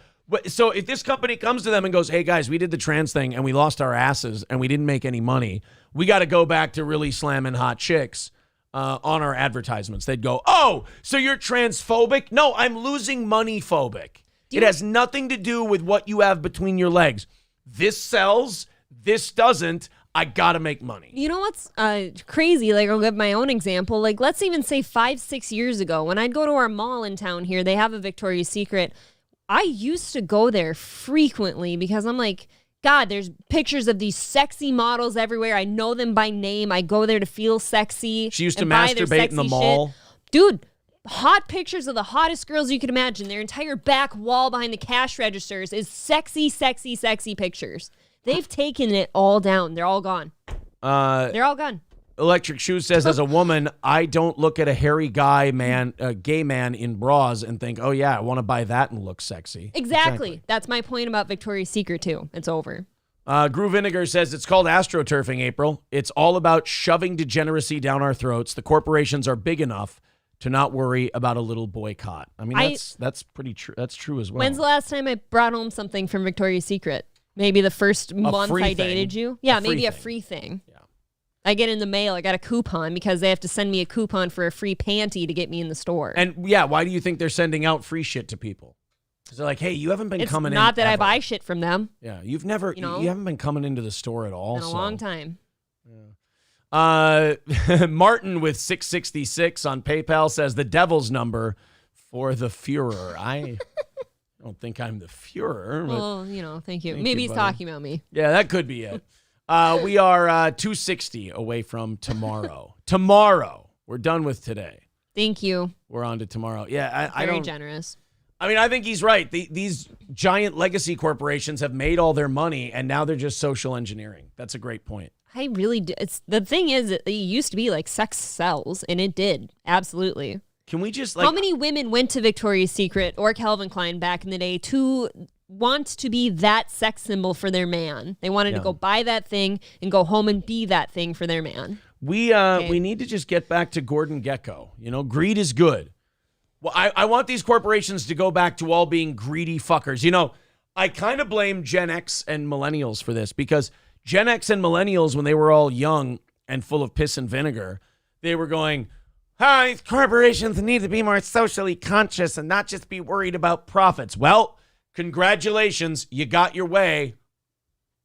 Speaker 1: So if this company comes to them and goes, hey, guys, we did the trans thing and we lost our asses and we didn't make any money, we got to go back to really slamming hot chicks on our advertisements. They'd go, oh, so you're transphobic? No, I'm losing money phobic. It has nothing to do with what you have between your legs. This sells. This doesn't. I got to make money.
Speaker 2: You know what's crazy? Like, I'll give my own example. Like, let's even say 5-6 years ago, when I'd go to our mall in town here, they have a Victoria's Secret. I used to go there frequently because I'm like, God, there's pictures of these sexy models everywhere. I know them by name. I go there to feel sexy.
Speaker 1: She used to masturbate in the mall.
Speaker 2: Shit. Dude, hot pictures of the hottest girls you could imagine. Their entire back wall behind the cash registers is sexy, sexy, sexy pictures. They've taken it all down. They're all gone. They're all gone.
Speaker 1: Electric Shoes says, as a woman, I don't look at a hairy gay man in bras and think, oh, yeah, I want to buy that and look sexy.
Speaker 2: Exactly. That's my point about Victoria's Secret, too. It's over.
Speaker 1: Brew Vinegar says, it's called astroturfing, April. It's all about shoving degeneracy down our throats. The corporations are big enough to not worry about a little boycott. I mean, that's pretty true. That's true as well.
Speaker 2: When's the last time I brought home something from Victoria's Secret? Maybe the first month I dated you? Yeah, maybe a free thing. Yeah. I get in the mail, I got a coupon because they have to send me a coupon for a free panty to get me in the store.
Speaker 1: And yeah, why do you think they're sending out free shit to people? Because they're like, hey, you haven't been coming in.
Speaker 2: It's not that I buy shit from them.
Speaker 1: Yeah, you haven't been coming into the store at all.
Speaker 2: In a long time.
Speaker 1: Yeah. Martin with 666 on PayPal says the devil's number for the Fuhrer. I don't think I'm the Fuhrer.
Speaker 2: Well, thank you. Maybe he's talking about me.
Speaker 1: Yeah, that could be it. We are 260 away from tomorrow. Tomorrow. We're done with today.
Speaker 2: Thank you.
Speaker 1: We're on to tomorrow. Yeah, I don't.
Speaker 2: Very generous.
Speaker 1: I mean, I think he's right. These giant legacy corporations have made all their money, and now they're just social engineering. That's a great point.
Speaker 2: I really do. The thing is, it used to be like sex sells, and it did. Absolutely.
Speaker 1: Can we just
Speaker 2: How many women went to Victoria's Secret or Calvin Klein back in the day to want to be that sex symbol for their man? They wanted to go buy that thing and go home and be that thing for their man.
Speaker 1: We need to just get back to Gordon Gekko. Greed is good. Well, I want these corporations to go back to all being greedy fuckers. I kind of blame Gen X and millennials for this because Gen X and millennials, when they were all young and full of piss and vinegar, they were going, "Hi, corporations need to be more socially conscious and not just be worried about profits." Well, congratulations, you got your way.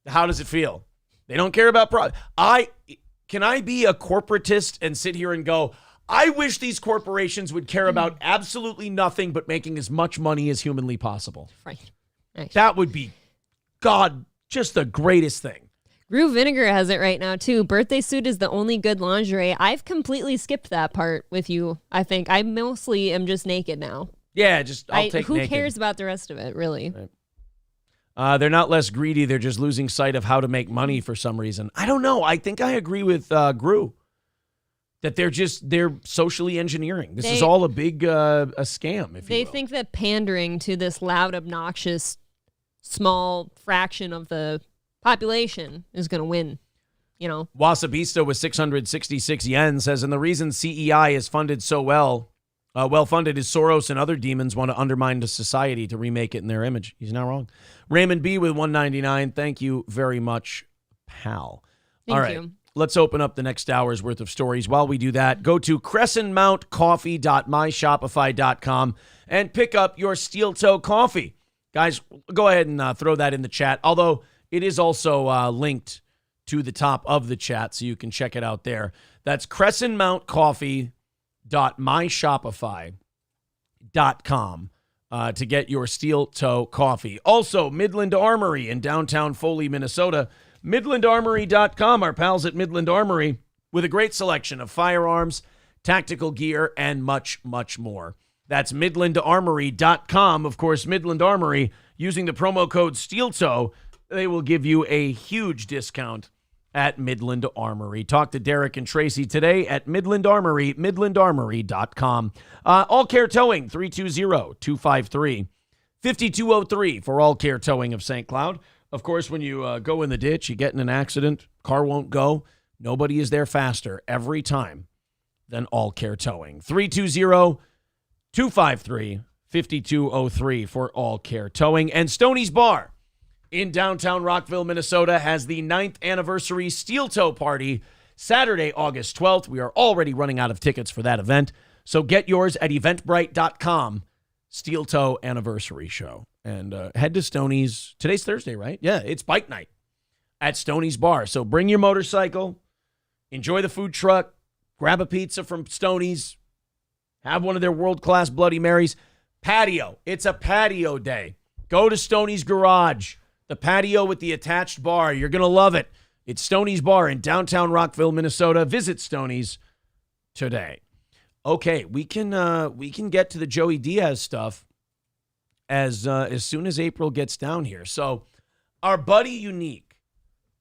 Speaker 1: How does it feel? They don't care about profit. Can I be a corporatist and sit here and go, I wish these corporations would care about absolutely nothing but making as much money as humanly possible.
Speaker 2: Right. Nice.
Speaker 1: That would be, God, just the greatest thing.
Speaker 2: Groove Vinegar has it right now, too. Birthday suit is the only good lingerie. I've completely skipped that part with you, I think. I mostly am just naked now.
Speaker 1: Yeah, I'll take
Speaker 2: who
Speaker 1: naked.
Speaker 2: cares about the rest of it, really?
Speaker 1: Right. They're not less greedy. They're just losing sight of how to make money for some reason. I don't know. I think I agree with Gru that they're socially engineering. This is all a big a scam, if you will.
Speaker 2: They think that pandering to this loud, obnoxious, small fraction of the population is going to win.
Speaker 1: Wasabista with 666 yen says, and the reason CEI is funded so well-funded is Soros and other demons want to undermine the society to remake it in their image. He's not wrong. Raymond B with 199. Thank you very much, pal.
Speaker 2: Thank
Speaker 1: All right.
Speaker 2: you.
Speaker 1: Let's open up the next hour's worth of stories. While we do that, go to crescentmountcoffee.myshopify.com and pick up your steel toe coffee. Guys, go ahead and throw that in the chat, although it is also linked to the top of the chat, so you can check it out there. That's crescentmountcoffee.myshopify.com to get your steel toe coffee. Also, Midland Armory in downtown Foley, Minnesota. MidlandArmory.com, our pals at Midland Armory, with a great selection of firearms, tactical gear, and much, much more. That's MidlandArmory.com. Of course, Midland Armory, using the promo code SteelToe, they will give you a huge discount at Midland Armory. Talk to Derek and Tracy today at Midland Armory, MidlandArmory.com. All Care Towing, 320-253-5203 for All Care Towing of St. Cloud. Of course, when you go in the ditch, you get in an accident, car won't go. Nobody is there faster every time than All Care Towing. 320-253-5203 for All Care Towing. And Stoney's Bar in downtown Rockville, Minnesota, has the 9th anniversary Steel Toe Party Saturday, August 12th. We are already running out of tickets for that event, so get yours at eventbrite.com. Steel Toe Anniversary Show. And head to Stoney's. Today's Thursday, right? Yeah, it's bike night at Stoney's Bar. So bring your motorcycle, enjoy the food truck, grab a pizza from Stoney's, have one of their world-class Bloody Marys. Patio. It's a patio day. Go to Stoney's Garage, the patio with the attached bar. You're going to love it. It's Stoney's Bar in downtown Rockville, Minnesota. Visit Stoney's today. Okay, we can get to the Joey Diaz stuff as soon as April gets down here. So our buddy Unique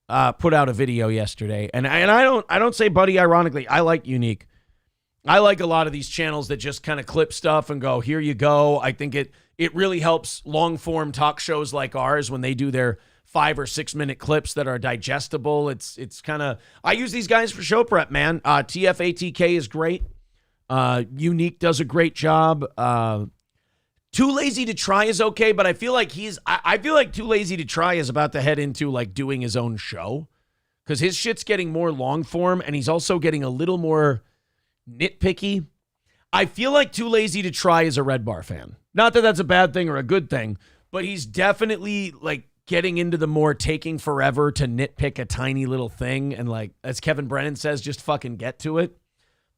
Speaker 1: put out a video yesterday, and I don't say buddy ironically. I like Unique. I like a lot of these channels that just kind of clip stuff and go, here you go. I think it really helps long form talk shows like ours when they do their 5 or 6 minute clips that are digestible. It's kind of, I use these guys for show prep, man. TFATK is great. Unique does a great job. Too Lazy to Try is okay, but I feel like I feel like Too Lazy to Try is about to head into like doing his own show because his shit's getting more long form and he's also getting a little more nitpicky. I feel like Too Lazy to Try is a Red Bar fan. Not that that's a bad thing or a good thing, but he's definitely like getting into the more taking forever to nitpick a tiny little thing and like, as Kevin Brennan says, just fucking get to it.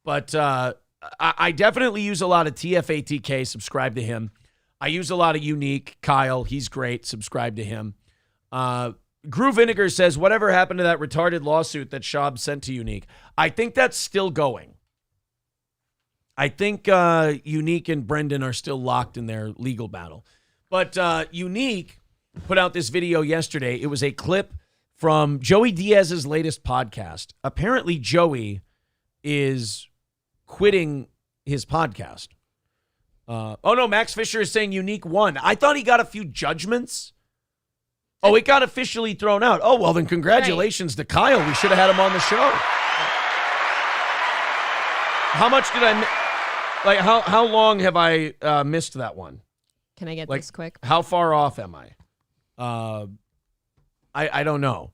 Speaker 1: But I definitely use a lot of TFATK, subscribe to him. I use a lot of Unique. Kyle, he's great. Subscribe to him. Groove Vinegar says, whatever happened to that retarded lawsuit that Schaub sent to Unique? I think that's still going. I think Unique and Brendan are still locked in their legal battle. But Unique put out this video yesterday. It was a clip from Joey Diaz's latest podcast. Apparently, Joey is quitting his podcast. Oh, no, Max Fisher is saying Unique won. I thought he got a few judgments. Oh, it got officially thrown out. Oh, well, then congratulations to Kyle. We should have had him on the show. how much did I like? How long have I missed that one?
Speaker 2: Can I get
Speaker 1: Like,
Speaker 2: this quick?
Speaker 1: How far off am I? I don't know,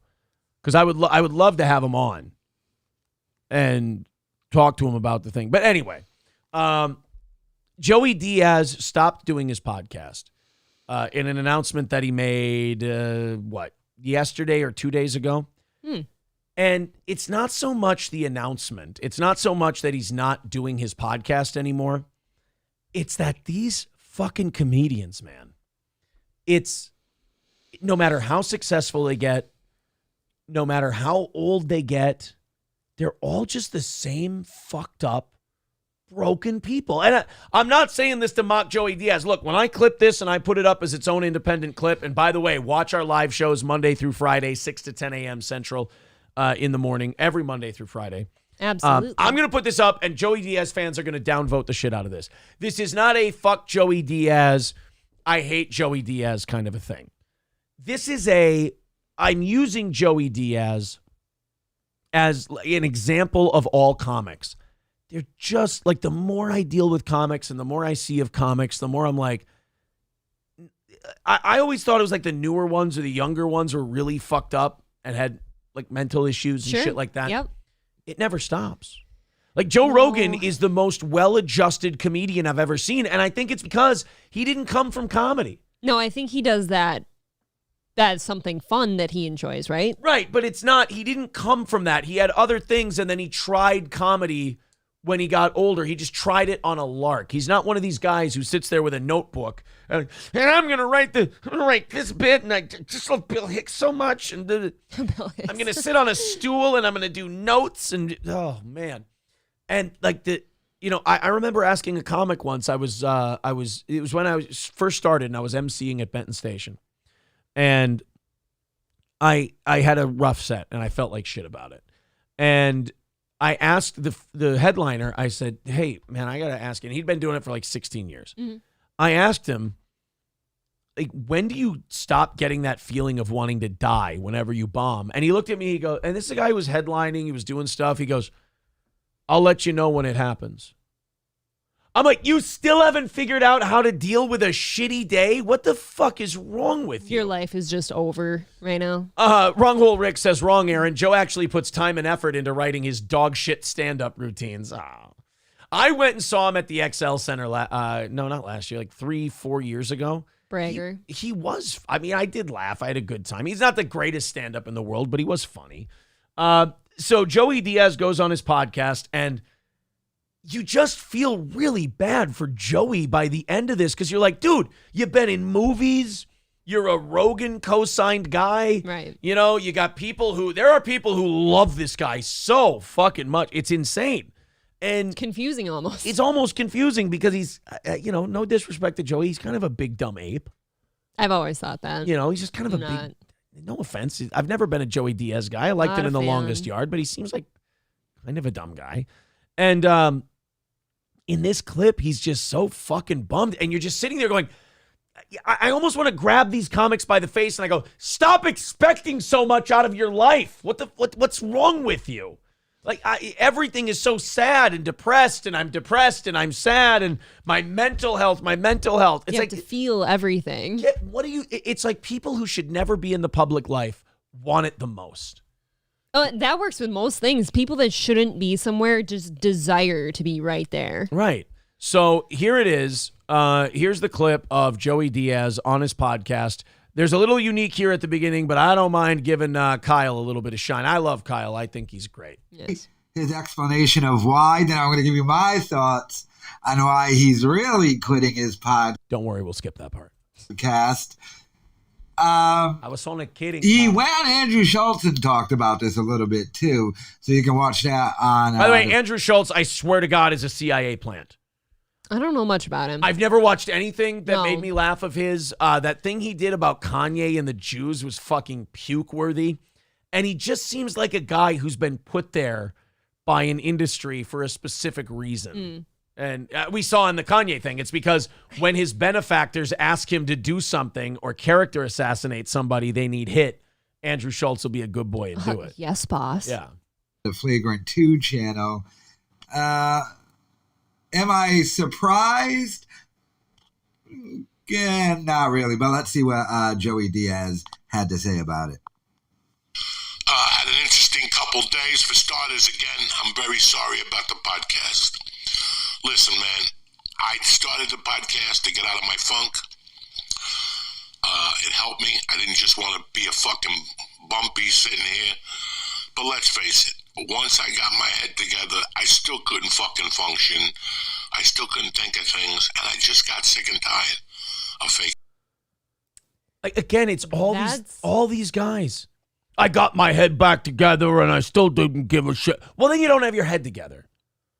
Speaker 1: because I would love to have him on and talk to him about the thing. But anyway, Joey Diaz stopped doing his podcast in an announcement that he made yesterday or 2 days ago. And it's not so much the announcement. It's not so much that he's not doing his podcast anymore. It's that these fucking comedians, man, it's no matter how successful they get, no matter how old they get, they're all just the same fucked up, broken people. And I'm not saying this to mock Joey Diaz. Look, when I clip this and I put it up as its own independent clip, and by the way, watch our live shows Monday through Friday, 6 to 10 a.m. Central in the morning, every Monday through Friday.
Speaker 2: Absolutely.
Speaker 1: I'm going to put this up, and Joey Diaz fans are going to downvote the shit out of this. This is not a fuck Joey Diaz, I hate Joey Diaz kind of a thing. This is I'm using Joey Diaz as an example of all comics. They're just like, the more I deal with comics and the more I see of comics, the more I'm like, I always thought it was like the newer ones or the younger ones were really fucked up and had like mental issues and shit like that.
Speaker 2: Yep.
Speaker 1: It never stops. Like Joe Rogan is the most well-adjusted comedian I've ever seen. And I think it's because he didn't come from comedy.
Speaker 2: No, I think he does that. That's something fun that he enjoys, right?
Speaker 1: Right, but it's not. He didn't come from that. He had other things, and then he tried comedy when he got older. He just tried it on a lark. He's not one of these guys who sits there with a notebook and I'm gonna write this bit, and I just love Bill Hicks so much, and I'm gonna sit on a stool and I'm gonna do notes, and oh man, and like I remember asking a comic once. It was when I was first started and I was emceeing at Benton Station. And I had a rough set and I felt like shit about it. And I asked the headliner, I said, hey, man, I got to ask you. And he'd been doing it for like 16 years. Mm-hmm. I asked him, like, when do you stop getting that feeling of wanting to die whenever you bomb? And he looked at me, he goes, and this is a guy who was headlining, he was doing stuff. He goes, I'll let you know when it happens. I'm like, you still haven't figured out how to deal with a shitty day? What the fuck is wrong with you?
Speaker 2: Your life is just over right now.
Speaker 1: Wrong hole Rick says, wrong, Aaron. Joe actually puts time and effort into writing his dog shit stand-up routines. I went and saw him at the XL Center, no, not last year, like 3-4 years ago.
Speaker 2: Bragger.
Speaker 1: He was, I mean, I did laugh. I had a good time. He's not the greatest stand-up in the world, but he was funny. So Joey Diaz goes on his podcast, and you just feel really bad for Joey by the end of this, because you're like, dude, you've been in movies. You're a Rogan co-signed guy.
Speaker 2: Right.
Speaker 1: You know, you got there are people who love this guy so fucking much. It's insane. And
Speaker 2: confusing almost.
Speaker 1: It's almost confusing because he's, no disrespect to Joey. He's kind of a big dumb ape.
Speaker 2: I've always thought that.
Speaker 1: He's just kind of big, no offense. I've never been a Joey Diaz guy. I liked him in The Longest Yard, but he seems like kind of a dumb guy. And, in this clip, he's just so fucking bummed. And you're just sitting there going, I almost want to grab these comics by the face and I go, stop expecting so much out of your life. What's wrong with you? Like, everything is so sad and depressed, and I'm depressed and I'm sad, and my mental health. It's
Speaker 2: you have to feel everything.
Speaker 1: It's like people who should never be in the public life want it the most.
Speaker 2: Oh, that works with most things. People that shouldn't be somewhere just desire to be right there.
Speaker 1: Right. So here it is. Here's the clip of Joey Diaz on his podcast. There's a little unique here at the beginning, but I don't mind giving Kyle a little bit of shine. I love Kyle. I think he's great.
Speaker 2: Yes.
Speaker 3: His explanation of why, then I'm going to give you my thoughts on why he's really quitting his podcast.
Speaker 1: Don't worry, we'll skip that part.
Speaker 3: I
Speaker 1: was only kidding.
Speaker 3: Andrew Schultz talked about this a little bit too, so you can watch that on.
Speaker 1: By the way, Andrew Schultz, I swear to God, is a CIA plant.
Speaker 2: I don't know much about him.
Speaker 1: I've never watched anything that made me laugh of his. That thing he did about Kanye and the Jews was fucking puke-worthy. And he just seems like a guy who's been put there by an industry for a specific reason. And we saw in the Kanye thing, it's because when his benefactors ask him to do something or character assassinate somebody they need hit, Andrew Schultz will be a good boy and do it.
Speaker 2: Yes, boss.
Speaker 1: Yeah.
Speaker 3: The Flagrant 2 channel. Am I surprised? Yeah, not really, but let's see what Joey Diaz had to say about it.
Speaker 14: Had an interesting couple days. For starters, again, I'm very sorry about the podcast. Listen, man, I started the podcast to get out of my funk. It helped me. I didn't just want to be a fucking bumpy sitting here. But let's face it, once I got my head together, I still couldn't fucking function. I still couldn't think of things, and I just got sick and tired of fake.
Speaker 1: Like, again, it's all these guys. I got my head back together, and I still didn't give a shit. Well, then you don't have your head together.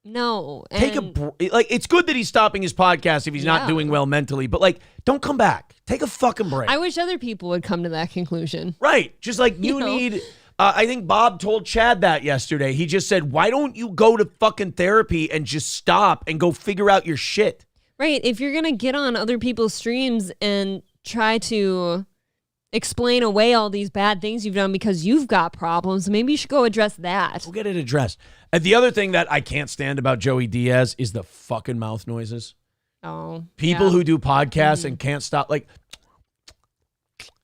Speaker 2: No.
Speaker 1: Take it's good that he's stopping his podcast if he's not doing well mentally, but like, don't come back. Take a fucking break.
Speaker 2: I wish other people would come to that conclusion.
Speaker 1: Right. Just like you need, I think Bob told Chad that yesterday. He just said, why don't you go to fucking therapy and just stop and go figure out your shit?
Speaker 2: Right. If you're going to get on other people's streams and try to explain away all these bad things you've done because you've got problems, maybe you should go address that.
Speaker 1: We'll get it addressed. And the other thing that I can't stand about Joey Diaz is the fucking mouth noises.
Speaker 2: Oh.
Speaker 1: People who do podcasts and can't stop, like,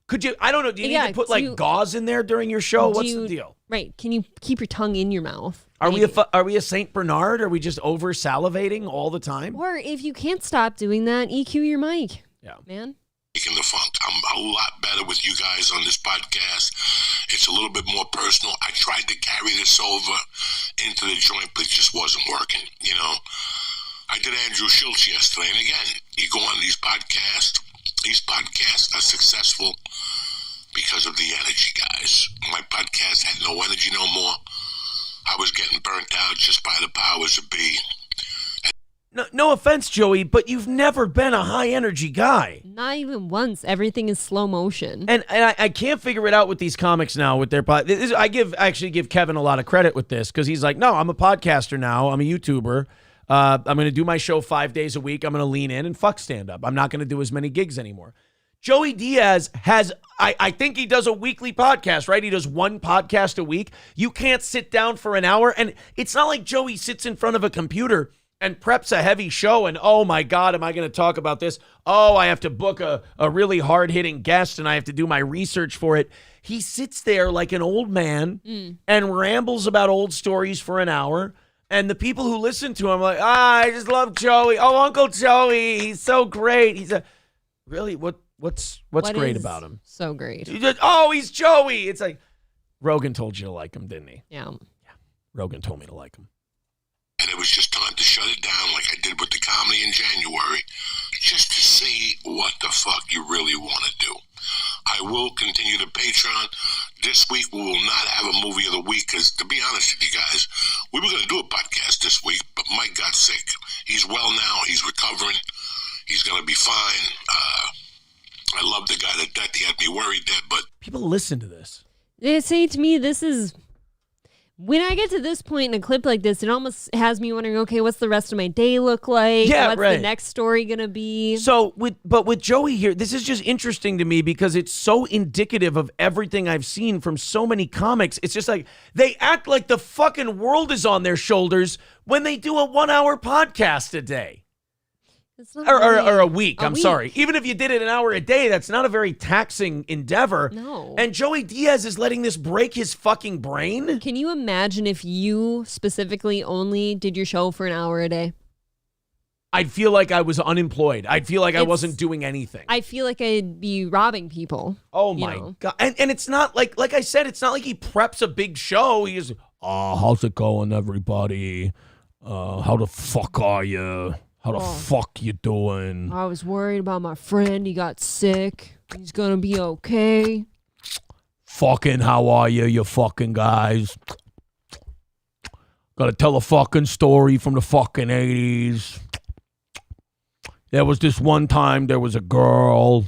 Speaker 1: could you, I don't know, do you need to put like gauze in there during your show? What's the deal?
Speaker 2: Right. Can you keep your tongue in your mouth?
Speaker 1: Are we a Saint Bernard? Are we just over salivating all the time?
Speaker 2: Or if you can't stop doing that, EQ your mic. Yeah. Man.
Speaker 14: In the funk. I'm a lot better with you guys on this podcast. It's a little bit more personal. I tried to carry this over into the joint, but it just wasn't working. You know, I did Andrew Schultz yesterday, and again, you go on these podcasts. These podcasts are successful because of the energy, guys. My podcast had no energy no more. I was getting burnt out just by the powers that be.
Speaker 1: No offense, Joey, but you've never been a high-energy guy.
Speaker 2: Not even once. Everything is slow motion.
Speaker 1: And I can't figure it out with these comics now with their podcast. I actually give Kevin a lot of credit with this because he's like, no, I'm a podcaster now. I'm a YouTuber. I'm going to do my show 5 days a week. I'm going to lean in and fuck stand-up. I'm not going to do as many gigs anymore. Joey Diaz has, I think he does a weekly podcast, right? He does one podcast a week. You can't sit down for an hour. And it's not like Joey sits in front of a computer and preps a heavy show and, oh my God, am I going to talk about this? Oh, I have to book a really hard-hitting guest and I have to do my research for it. He sits there like an old man and rambles about old stories for an hour. And the people who listen to him are like, I just love Joey. Oh, Uncle Joey, he's so great. He's really, what's great about him?
Speaker 2: So great.
Speaker 1: He's Joey. It's like, Rogan told you to like him, didn't he?
Speaker 2: Yeah.
Speaker 1: Rogan told me to like him.
Speaker 14: And it was just time to shut it down like I did with the comedy in January, just to see what the fuck you really want to do. I will continue the Patreon. This week we will not have a movie of the week because, to be honest with you guys, we were going to do a podcast this week, but Mike got sick. He's well now. He's recovering. He's going to be fine. I love the guy to death. He had me worried there, but...
Speaker 1: People listen to this.
Speaker 2: They say to me, this is... When I get to this point in a clip like this, it almost has me wondering, okay, what's the rest of my day look like?
Speaker 1: Yeah,
Speaker 2: what's the next story going to be?
Speaker 1: So, with Joey here, this is just interesting to me because it's so indicative of everything I've seen from so many comics. It's just like, they act like the fucking world is on their shoulders when they do a 1 hour podcast a day. Or a week. I'm sorry. Even if you did it an hour a day, that's not a very taxing endeavor.
Speaker 2: No.
Speaker 1: And Joey Diaz is letting this break his fucking brain.
Speaker 2: Can you imagine if you specifically only did your show for an hour a day?
Speaker 1: I'd feel like I was unemployed. I'd feel like I wasn't doing anything.
Speaker 2: I feel like I'd be robbing people.
Speaker 1: Oh my God. And it's not like I said, it's not like he preps a big show. He's, how's it going, everybody? How the fuck are you? How the fuck you doing?
Speaker 2: I was worried about my friend. He got sick. He's gonna be okay.
Speaker 1: Fucking how are you fucking guys? Gotta tell a fucking story from the fucking 80s. There was this one time there was a girl.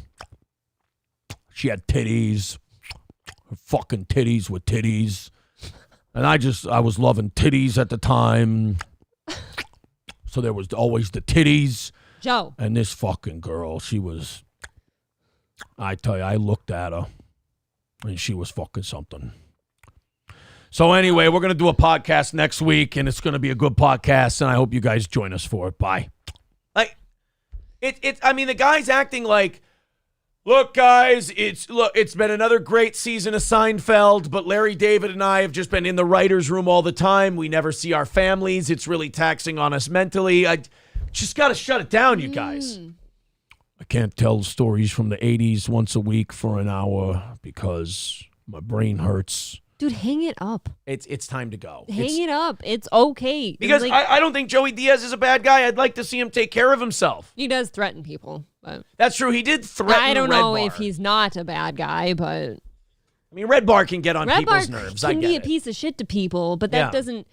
Speaker 1: She had titties. Her fucking titties were titties. And I was loving titties at the time. So there was always the titties.
Speaker 2: Joe.
Speaker 1: And this fucking girl, she was, I tell you, I looked at her and she was fucking something. So anyway, we're going to do a podcast next week, and it's going to be a good podcast, and I hope you guys join us for it. Bye. Like, I mean, the guy's acting like, look, guys, it's been another great season of Seinfeld, but Larry David and I have just been in the writer's room all the time. We never see our families. It's really taxing on us mentally. I just got to shut it down, you guys. I can't tell stories from the 80s once a week for an hour because my brain hurts.
Speaker 2: Dude, hang it up.
Speaker 1: It's time to go.
Speaker 2: Hang it up. It's okay.
Speaker 1: Because
Speaker 2: like,
Speaker 1: I don't think Joey Diaz is a bad guy. I'd like to see him take care of himself.
Speaker 2: He does threaten people. But
Speaker 1: that's true. He did threaten
Speaker 2: I don't know
Speaker 1: Red
Speaker 2: if he's not a bad guy, but...
Speaker 1: I mean, Red Bar can get on people's
Speaker 2: Bar
Speaker 1: nerves.
Speaker 2: can be a piece of shit to people, but that doesn't...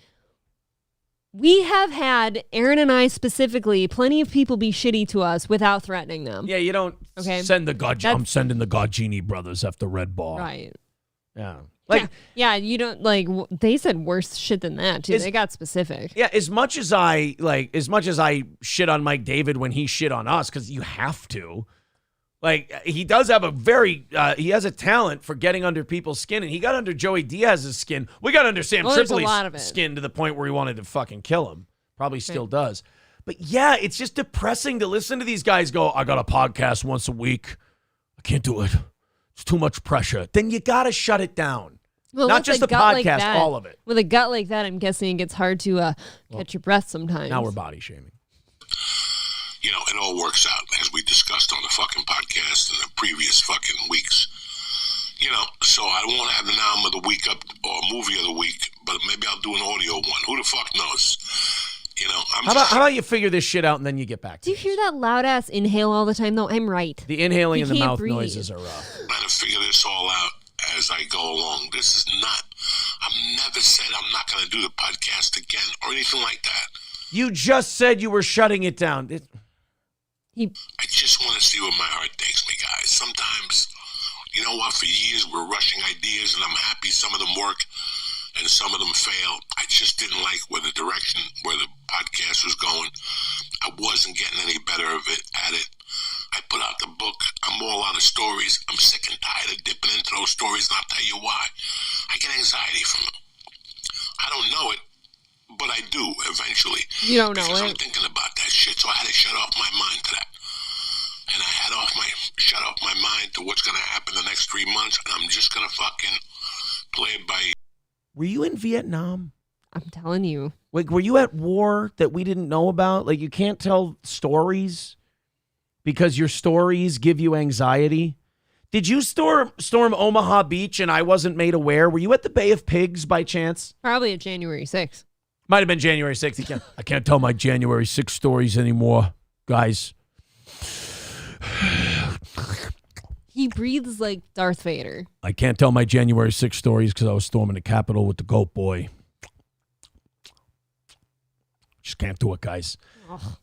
Speaker 2: We have had, Aaron and I specifically, plenty of people be shitty to us without threatening them.
Speaker 1: Yeah, you don't send the God... I'm sending the Godgini brothers after Red Bar.
Speaker 2: Right.
Speaker 1: Yeah.
Speaker 2: Like, yeah, you don't they said worse shit than that too. They got specific.
Speaker 1: Yeah, as much as I shit on Mike David when he shit on us, because you have to. Like, he does have he has a talent for getting under people's skin, and he got under Joey Diaz's skin. We got under Sam Tripoli's skin to the point where he wanted to fucking kill him. Probably still does. But yeah, it's just depressing to listen to these guys go, I got a podcast once a week. I can't do it. It's too much pressure. Then you got to shut it down.
Speaker 2: Well,
Speaker 1: not just the podcast, all of it.
Speaker 2: With a gut like that, I'm guessing it gets hard to catch your breath sometimes.
Speaker 1: Now we're body shaming.
Speaker 14: You know, it all works out, as we discussed on the fucking podcast in the previous fucking weeks. You know, so I won't have the noun of the week up or movie of the week, but maybe I'll do an audio one. Who the fuck knows? You know,
Speaker 1: how about you figure this shit out and then you get back to
Speaker 2: Do you hear that loud ass inhale all the time though? I'm right.
Speaker 1: The inhaling and the mouth noises are rough.
Speaker 14: Trying to figure this all out as I go along. This is not, I've never said I'm not going to do the podcast again or anything like that.
Speaker 1: You just said you were shutting it down.
Speaker 14: I just want to see where my heart takes me, guys. Sometimes, you know what, for years we're rushing ideas and I'm happy some of them work and some of them fail. I just didn't like where the direction, where the podcast was going. I wasn't getting any better at it. I put out the book. I'm all out of stories. I'm sick and tired of dipping into those stories, and I'll tell you why. I get anxiety from them. I don't know it, but I do eventually.
Speaker 2: You don't know
Speaker 14: because
Speaker 2: it?
Speaker 14: I'm thinking about that shit, so I had to shut off my mind to that. And I had shut off my mind to what's going to happen the next 3 months, and I'm just going to fucking play it by...
Speaker 1: Were you in Vietnam?
Speaker 2: I'm telling you.
Speaker 1: Like, were you at war that we didn't know about? Like, you can't tell stories because your stories give you anxiety. Did you storm Omaha Beach and I wasn't made aware? Were you at the Bay of Pigs by chance?
Speaker 2: Probably at January 6th.
Speaker 1: Might have been January 6th. I can't tell my January 6th stories anymore, guys.
Speaker 2: He breathes like Darth Vader.
Speaker 1: I can't tell my January 6th stories because I was storming the Capitol with the Goat Boy. Just can't do it, guys.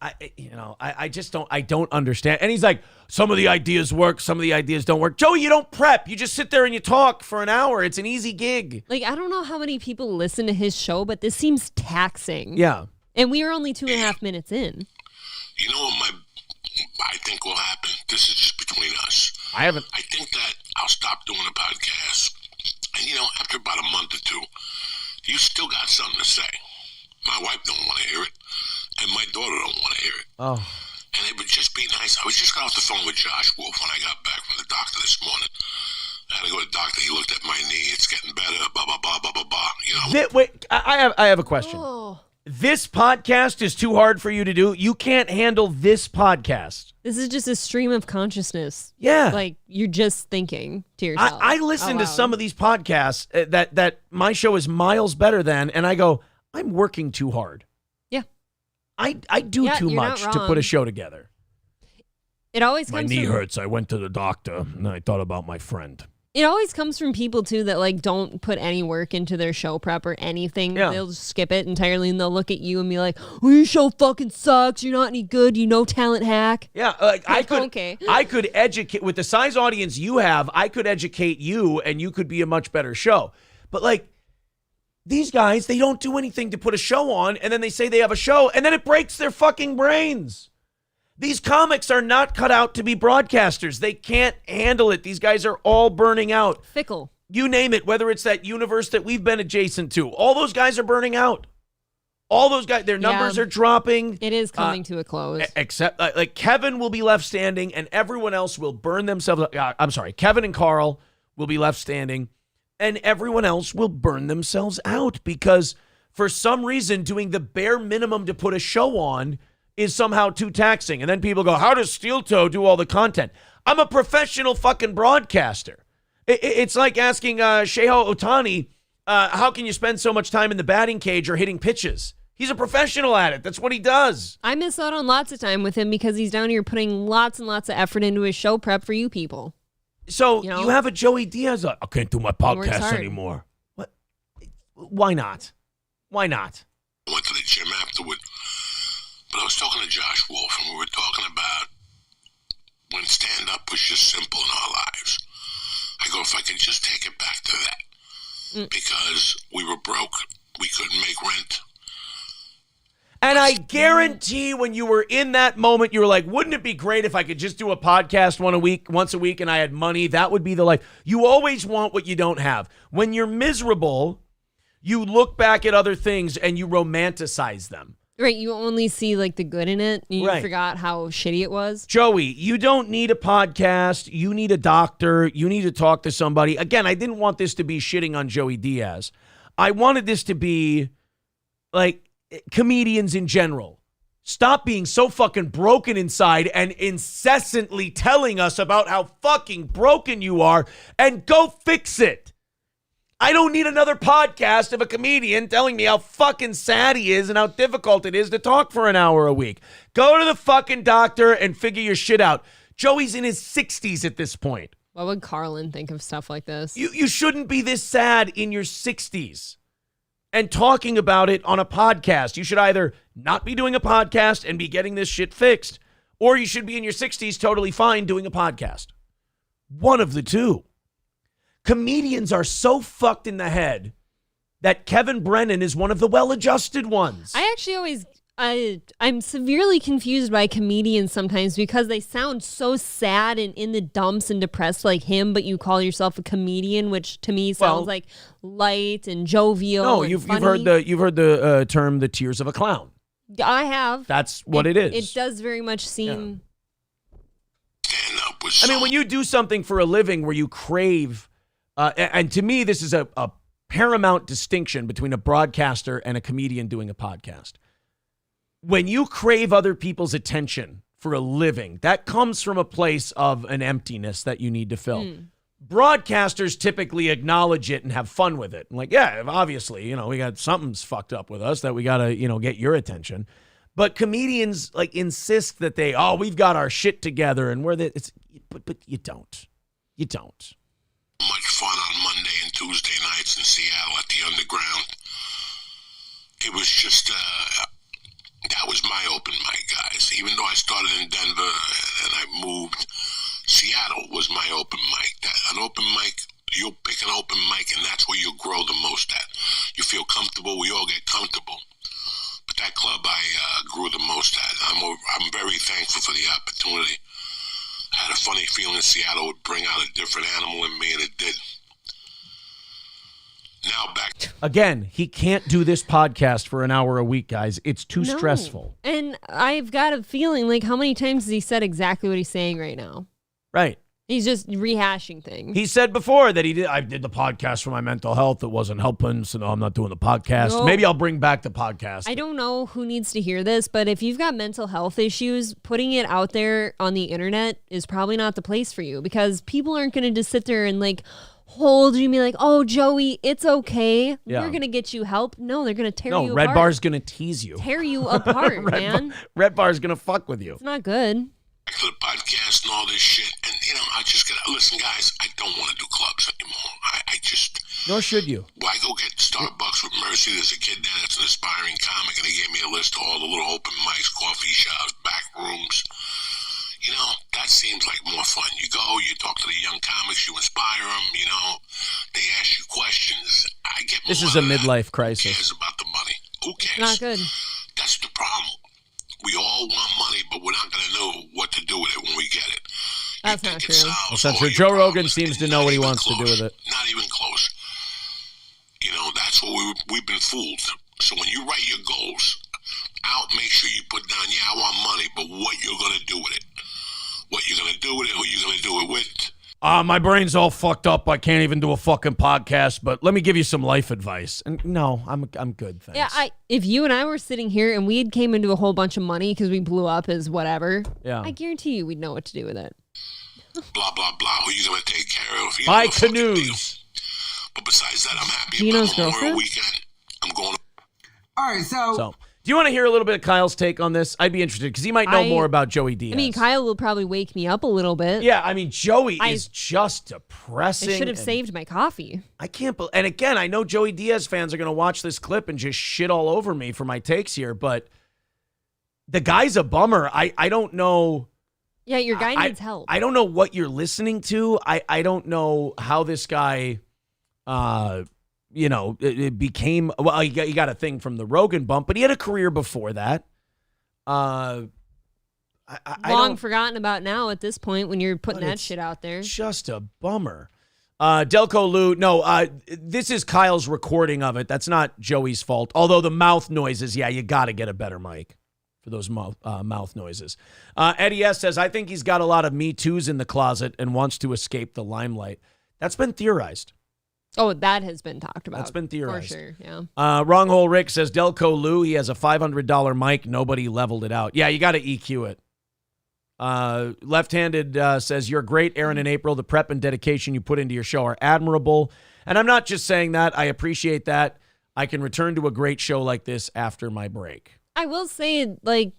Speaker 1: I just don't. I don't understand. And he's like, some of the ideas work, some of the ideas don't work. Joey, you don't prep. You just sit there and you talk for an hour. It's an easy gig.
Speaker 2: Like, I don't know how many people listen to his show, but this seems taxing.
Speaker 1: Yeah.
Speaker 2: And we are only 2.5 minutes in.
Speaker 14: You know what I think will happen? This is just between us. I think that I'll stop doing the podcast. And, you know, after about a month or two, you still got something to say. My wife don't want to hear it, and my daughter don't want to hear it.
Speaker 1: Oh.
Speaker 14: And it would just be nice. I was just got off the phone with Josh Wolf when I got back from the doctor this morning. I had to go to the doctor. He looked at my knee. It's getting better. Blah, blah, blah, blah, blah, blah. You know?
Speaker 1: Wait, I have a question.
Speaker 2: Oh.
Speaker 1: This podcast is too hard for you to do. You can't handle this podcast.
Speaker 2: This is just a stream of consciousness.
Speaker 1: Yeah.
Speaker 2: Like, you're just thinking to yourself.
Speaker 1: I listen to some of these podcasts that my show is miles better than, and I go, I'm working too hard.
Speaker 2: Yeah.
Speaker 1: I do too much to put a show together.
Speaker 2: It always
Speaker 1: comes My knee hurts. I went to the doctor, and I thought about my friend.
Speaker 2: It always comes from people, too, that, like, don't put any work into their show prep or anything.
Speaker 1: Yeah.
Speaker 2: They'll just skip it entirely, and they'll look at you and be like, oh, your show fucking sucks. You're not any good. You know talent hack.
Speaker 1: Yeah, I could educate, with the size audience you have, I could educate you, and you could be a much better show. But, like, these guys, they don't do anything to put a show on, and then they say they have a show, and then it breaks their fucking brains. These comics are not cut out to be broadcasters. They can't handle it. These guys are all burning out.
Speaker 2: Fickle.
Speaker 1: You name it, whether it's that universe that we've been adjacent to. All those guys are burning out. All those guys, their numbers are dropping.
Speaker 2: It is coming to a close.
Speaker 1: Except, like, Kevin will be left standing, and everyone else will burn themselves. I'm sorry, Kevin and Carl will be left standing, and everyone else will burn themselves out because for some reason, doing the bare minimum to put a show on is somehow too taxing. And then people go, how does Steel Toe do all the content? I'm a professional fucking broadcaster. It's like asking Shohei Ohtani, how can you spend so much time in the batting cage or hitting pitches? He's a professional at it. That's what he does.
Speaker 2: I miss out on lots of time with him because he's down here putting lots and lots of effort into his show prep for you people.
Speaker 1: So you have a Joey Diaz. I can't do my podcast anymore. What? Why not? Why not?
Speaker 14: I went to the gym afterward, but I was talking to Josh Wolf, and we were talking about when stand-up was just simple in our lives. I go, if I could just take it back to that, because we were broke, we couldn't make rent.
Speaker 1: And I guarantee when you were in that moment, you were like, wouldn't it be great if I could just do a podcast once a week and I had money? That would be the life. You always want what you don't have. When you're miserable, you look back at other things and you romanticize them.
Speaker 2: Right, you only see like the good in it. You
Speaker 1: Right.
Speaker 2: forgot how shitty it was.
Speaker 1: Joey, you don't need a podcast. You need a doctor. You need to talk to somebody. Again, I didn't want this to be shitting on Joey Diaz. I wanted this to be like comedians in general. Stop being so fucking broken inside and incessantly telling us about how fucking broken you are and go fix it. I don't need another podcast of a comedian telling me how fucking sad he is and how difficult it is to talk for an hour a week. Go to the fucking doctor and figure your shit out. Joey's in his 60s at this point.
Speaker 2: What would Carlin think of stuff like this?
Speaker 1: You shouldn't be this sad in your 60s and talking about it on a podcast. You should either not be doing a podcast and be getting this shit fixed, or you should be in your 60s totally fine doing a podcast. One of the two. Comedians are so fucked in the head that Kevin Brennan is one of the well-adjusted ones.
Speaker 2: I actually I'm severely confused by comedians sometimes because they sound so sad and in the dumps and depressed like him, but you call yourself a comedian, which to me sounds like light and jovial.
Speaker 1: No,
Speaker 2: and
Speaker 1: you've
Speaker 2: funny.
Speaker 1: heard the term the tears of a clown.
Speaker 2: I have.
Speaker 1: That's what it is.
Speaker 2: It does very much seem.
Speaker 1: I mean, when you do something for a living where you crave, and to me, this is a paramount distinction between a broadcaster and a comedian doing a podcast. When you crave other people's attention for a living, that comes from a place of an emptiness that you need to fill. Broadcasters typically acknowledge it and have fun with it. Like, yeah, obviously, we got something's fucked up with us that we got to, get your attention. But comedians insist that we've got our shit together and but you don't. You don't.
Speaker 14: Much fun on Monday and Tuesday nights in Seattle at the Underground. It was just, that was my open mic, guys. Even though I started in Denver and I moved, Seattle was my open mic. An open mic, you'll pick an open mic and that's where you'll grow the most at. You feel comfortable, we all get comfortable. But that club I grew the most at. I'm very thankful for the opportunity. I had a funny feeling Seattle would bring out a different animal in me, and it did. Now back.
Speaker 1: Again, he can't do this podcast for an hour a week, guys. It's too stressful.
Speaker 2: And I've got a feeling, like, how many times has he said exactly what he's saying right now?
Speaker 1: Right.
Speaker 2: He's just rehashing things.
Speaker 1: He said before that I did the podcast for my mental health. It wasn't helping, so no, I'm not doing the podcast.
Speaker 2: No.
Speaker 1: Maybe I'll bring back the podcast.
Speaker 2: I don't know who needs to hear this, but if you've got mental health issues, putting it out there on the internet is probably not the place for you because people aren't going to just sit there and hold you and be like, oh, Joey, it's okay.
Speaker 1: Yeah.
Speaker 2: We're going to get you help. No, they're going to tear you apart.
Speaker 1: Red Bar's going to tease you.
Speaker 2: Tear you apart, man.
Speaker 1: Red Bar's going to fuck with you.
Speaker 2: It's not good.
Speaker 14: To the podcast and all this shit, and I just gotta listen, guys. I don't want to do clubs anymore. I just.
Speaker 1: Nor should you.
Speaker 14: Why go get Starbucks with Mercy? There's a kid there that's an aspiring comic, and he gave me a list of all the little open mics, coffee shops, back rooms. That seems like more fun. You go, you talk to the young comics, you inspire them. They ask you questions. I get.
Speaker 1: This is a midlife crisis.
Speaker 14: Who cares about the money? Who cares?
Speaker 2: Not good.
Speaker 14: That's the problem. We all want money, but we're not going to know what to do with it when we get it.
Speaker 2: That's not true.
Speaker 1: That's not true. Joe Rogan seems to know what he wants to do with it.
Speaker 14: Not even close. we've been fooled. So when you write your goals out, make sure you put down, yeah, I want money, but what you're going to do with it. What you're going to do with it, who you're going to do it with.
Speaker 1: My brain's all fucked up. I can't even do a fucking podcast, but let me give you some life advice. And no, I'm good, thanks.
Speaker 2: Yeah, if you and I were sitting here and we came into a whole bunch of money because we blew up as whatever, I guarantee you we'd know what to do with it.
Speaker 14: Blah, blah, blah. Who you going to take care of?
Speaker 1: Buy canoes.
Speaker 14: But besides that, I'm happy
Speaker 2: Gino's
Speaker 14: about Memorial
Speaker 2: girlfriend?
Speaker 14: Weekend. I'm going to...
Speaker 3: All right, so
Speaker 1: do you want to hear a little bit of Kyle's take on this? I'd be interested because he might know more about Joey Diaz.
Speaker 2: I mean, Kyle will probably wake me up a little bit.
Speaker 1: Yeah, I mean, Joey is just depressing.
Speaker 2: I should have saved my coffee.
Speaker 1: I can't believe, and again, I know Joey Diaz fans are going to watch this clip and just shit all over me for my takes here, but the guy's a bummer. I don't know.
Speaker 2: Yeah, your guy needs help.
Speaker 1: I don't know what you're listening to. I don't know how this guy, it became, well, he got a thing from the Rogan bump, but he had a career before that.
Speaker 2: Long forgotten about now at this point when you're putting that shit out there.
Speaker 1: Just a bummer. Delco Lou, no, this is Kyle's recording of it. That's not Joey's fault. Although the mouth noises, yeah, you got to get a better mic for those mouth noises. Eddie S. says, I think he's got a lot of Me Too's in the closet and wants to escape the limelight. That's been theorized.
Speaker 2: Oh, that has been talked about.
Speaker 1: That's been theorized.
Speaker 2: For sure, yeah.
Speaker 1: Wrong Hole Rick says, Delco Lou, he has a $500 mic. Nobody leveled it out. Yeah, you got to EQ it. Left-handed says, you're great, Aaron and April. The prep and dedication you put into your show are admirable. And I'm not just saying that. I appreciate that. I can return to a great show like this after my break.
Speaker 2: I will say, like,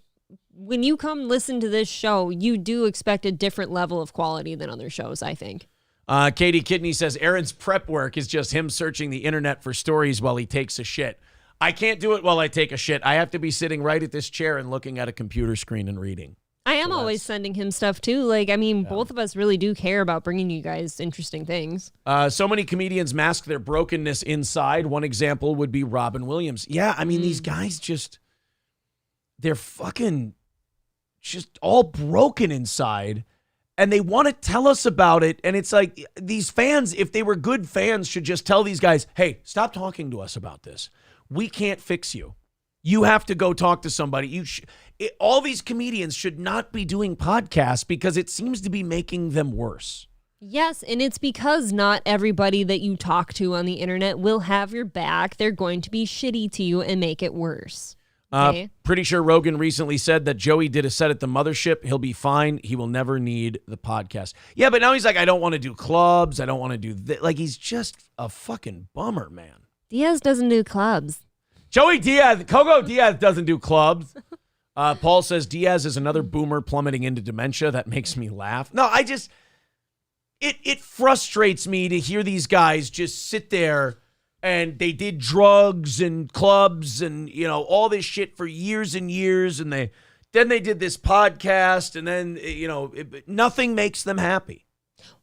Speaker 2: when you come listen to this show, you do expect a different level of quality than other shows, I think.
Speaker 1: Katie Kidney says, Aaron's prep work is just him searching the internet for stories while he takes a shit. I can't do it while I take a shit. I have to be sitting right at this chair and looking at a computer screen and reading.
Speaker 2: I am always sending him stuff, too. Like, I mean, both of us really do care about bringing you guys interesting things.
Speaker 1: So many comedians mask their brokenness inside. One example would be Robin Williams. Yeah, I mean, these guys just, they're fucking just all broken inside. And they want to tell us about it. And it's like these fans, if they were good fans, should just tell these guys, hey, stop talking to us about this. We can't fix you. You have to go talk to somebody. All these comedians should not be doing podcasts because it seems to be making them worse.
Speaker 2: Yes, and it's because not everybody that you talk to on the internet will have your back. They're going to be shitty to you and make it worse. Okay.
Speaker 1: Pretty sure Rogan recently said that Joey did a set at the mothership. He'll be fine. He will never need the podcast. Yeah, but now he's like, I don't want to do clubs. I don't want to do this. Like, he's just a fucking bummer, man.
Speaker 2: Diaz doesn't do clubs.
Speaker 1: Joey Diaz, Coco Diaz doesn't do clubs. Paul says Diaz is another boomer plummeting into dementia. That makes me laugh. No, it frustrates me to hear these guys just sit there and they did drugs and clubs and, all this shit for years and years. And then they did this podcast and then, nothing makes them happy.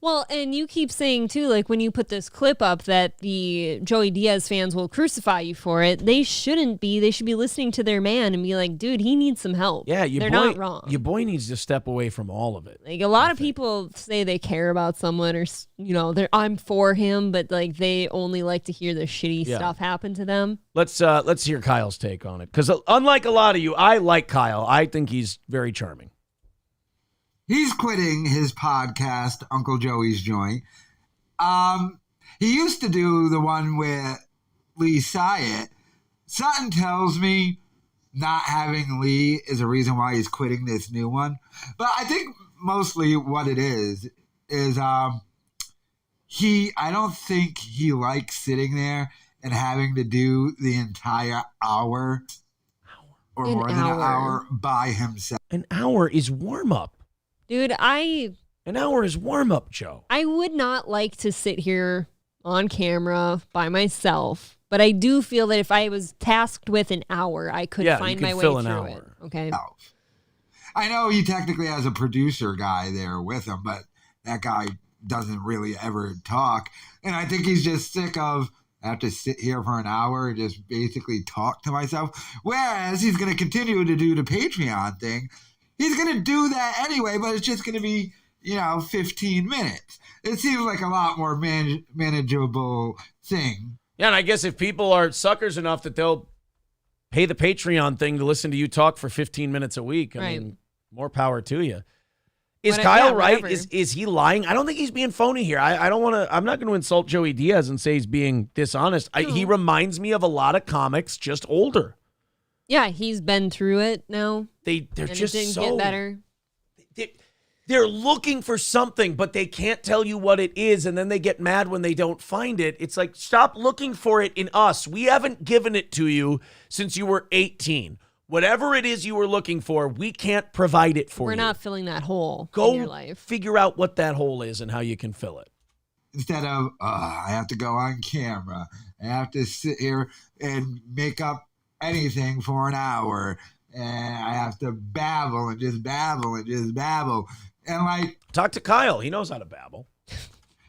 Speaker 2: Well, and you keep saying, too, like when you put this clip up that the Joey Diaz fans will crucify you for it. They shouldn't be. They should be listening to their man and be like, dude, he needs some help.
Speaker 1: Yeah,
Speaker 2: they're not wrong.
Speaker 1: Your boy needs to step away from all of it.
Speaker 2: Like a lot of people say they care about someone or, I'm for him, but like they only like to hear the shitty stuff happen to them.
Speaker 1: Let's hear Kyle's take on it. Because unlike a lot of you, I like Kyle. I think he's very charming.
Speaker 3: He's quitting his podcast, Uncle Joey's Joint. He used to do the one with Lee Syatt. Sutton tells me not having Lee is a reason why he's quitting this new one. But I think mostly what it is I don't think he likes sitting there and having to do the entire hour or more than an hour by himself.
Speaker 1: An hour is warm-up.
Speaker 2: Dude,
Speaker 1: an hour is warm-up, Joe.
Speaker 2: I would not like to sit here on camera by myself, but I do feel that if I was tasked with an hour, I could find my way through it. Okay.
Speaker 3: I know he technically has a producer guy there with him, but that guy doesn't really ever talk. And I think he's just sick of, I have to sit here for an hour and just basically talk to myself. Whereas he's going to continue to do the Patreon thing. He's going to do that anyway, but it's just going to be, 15 minutes. It seems like a lot more manageable thing
Speaker 1: Yeah, and I guess if people are suckers enough that they'll pay the Patreon thing to listen to you talk for 15 minutes a week, I mean, more power to you. Is Kyle right? Is he lying? I don't think he's being phony here. I don't want to. I'm not going to insult Joey Diaz and say he's being dishonest. He reminds me of a lot of comics, just older.
Speaker 2: Yeah, he's been through it now.
Speaker 1: They're just
Speaker 2: it didn't
Speaker 1: so
Speaker 2: get better.
Speaker 1: They're looking for something, but they can't tell you what it is, and then they get mad when they don't find it. It's like, stop looking for it in us. We haven't given it to you since you were 18. Whatever it is you were looking for, we can't provide it for you.
Speaker 2: We're not filling that hole
Speaker 1: in
Speaker 2: your life.
Speaker 1: Figure out what that hole is and how you can fill it.
Speaker 3: Instead of, I have to go on camera. I have to sit here and make up anything for an hour. And I have to babble and just babble and just babble. And like,
Speaker 1: talk to Kyle. He knows how to babble.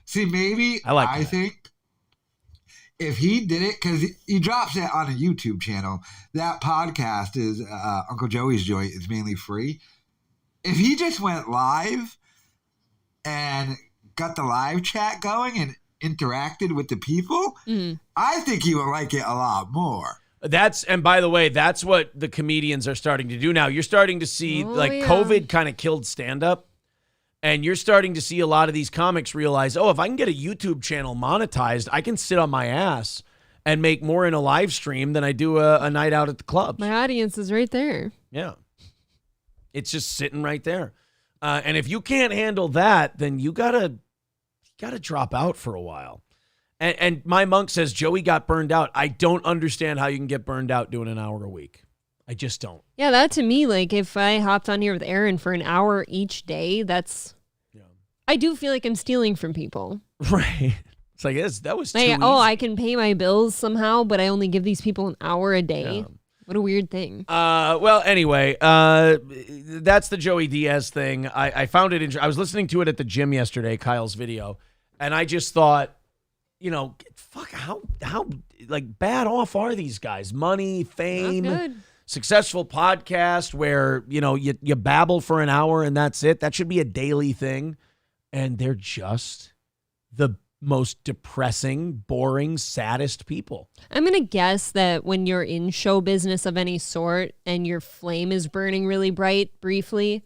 Speaker 3: See, maybe I think if he did it, because he drops it on a YouTube channel, that podcast is Uncle Joey's Joint is mainly free. If he just went live and got the live chat going and interacted with the people, I think he would like it a lot more.
Speaker 1: And by the way, that's what the comedians are starting to do now. You're starting to see, COVID kind of killed stand-up. And you're starting to see a lot of these comics realize, if I can get a YouTube channel monetized, I can sit on my ass and make more in a live stream than I do a night out at the clubs.
Speaker 2: My audience is right there.
Speaker 1: Yeah. It's just sitting right there. And if you can't handle that, then you gotta drop out for a while. And my monk says Joey got burned out. I don't understand how you can get burned out doing an hour a week. I just don't.
Speaker 2: Yeah, that to me, like if I hopped on here with Aaron for an hour each day, I do feel like I'm stealing from people.
Speaker 1: Right. It's like, that was too easy.
Speaker 2: I can pay my bills somehow, but I only give these people an hour a day. Yeah. What a weird thing.
Speaker 1: Well, anyway, that's the Joey Diaz thing. I found it interesting. I was listening to it at the gym yesterday, Kyle's video, and I just thought, fuck, how like bad off are these guys? Money, fame, successful podcast where, you babble for an hour and that's it. That should be a daily thing. And they're just the most depressing, boring, saddest people.
Speaker 2: I'm going to guess that when you're in show business of any sort and your flame is burning really bright briefly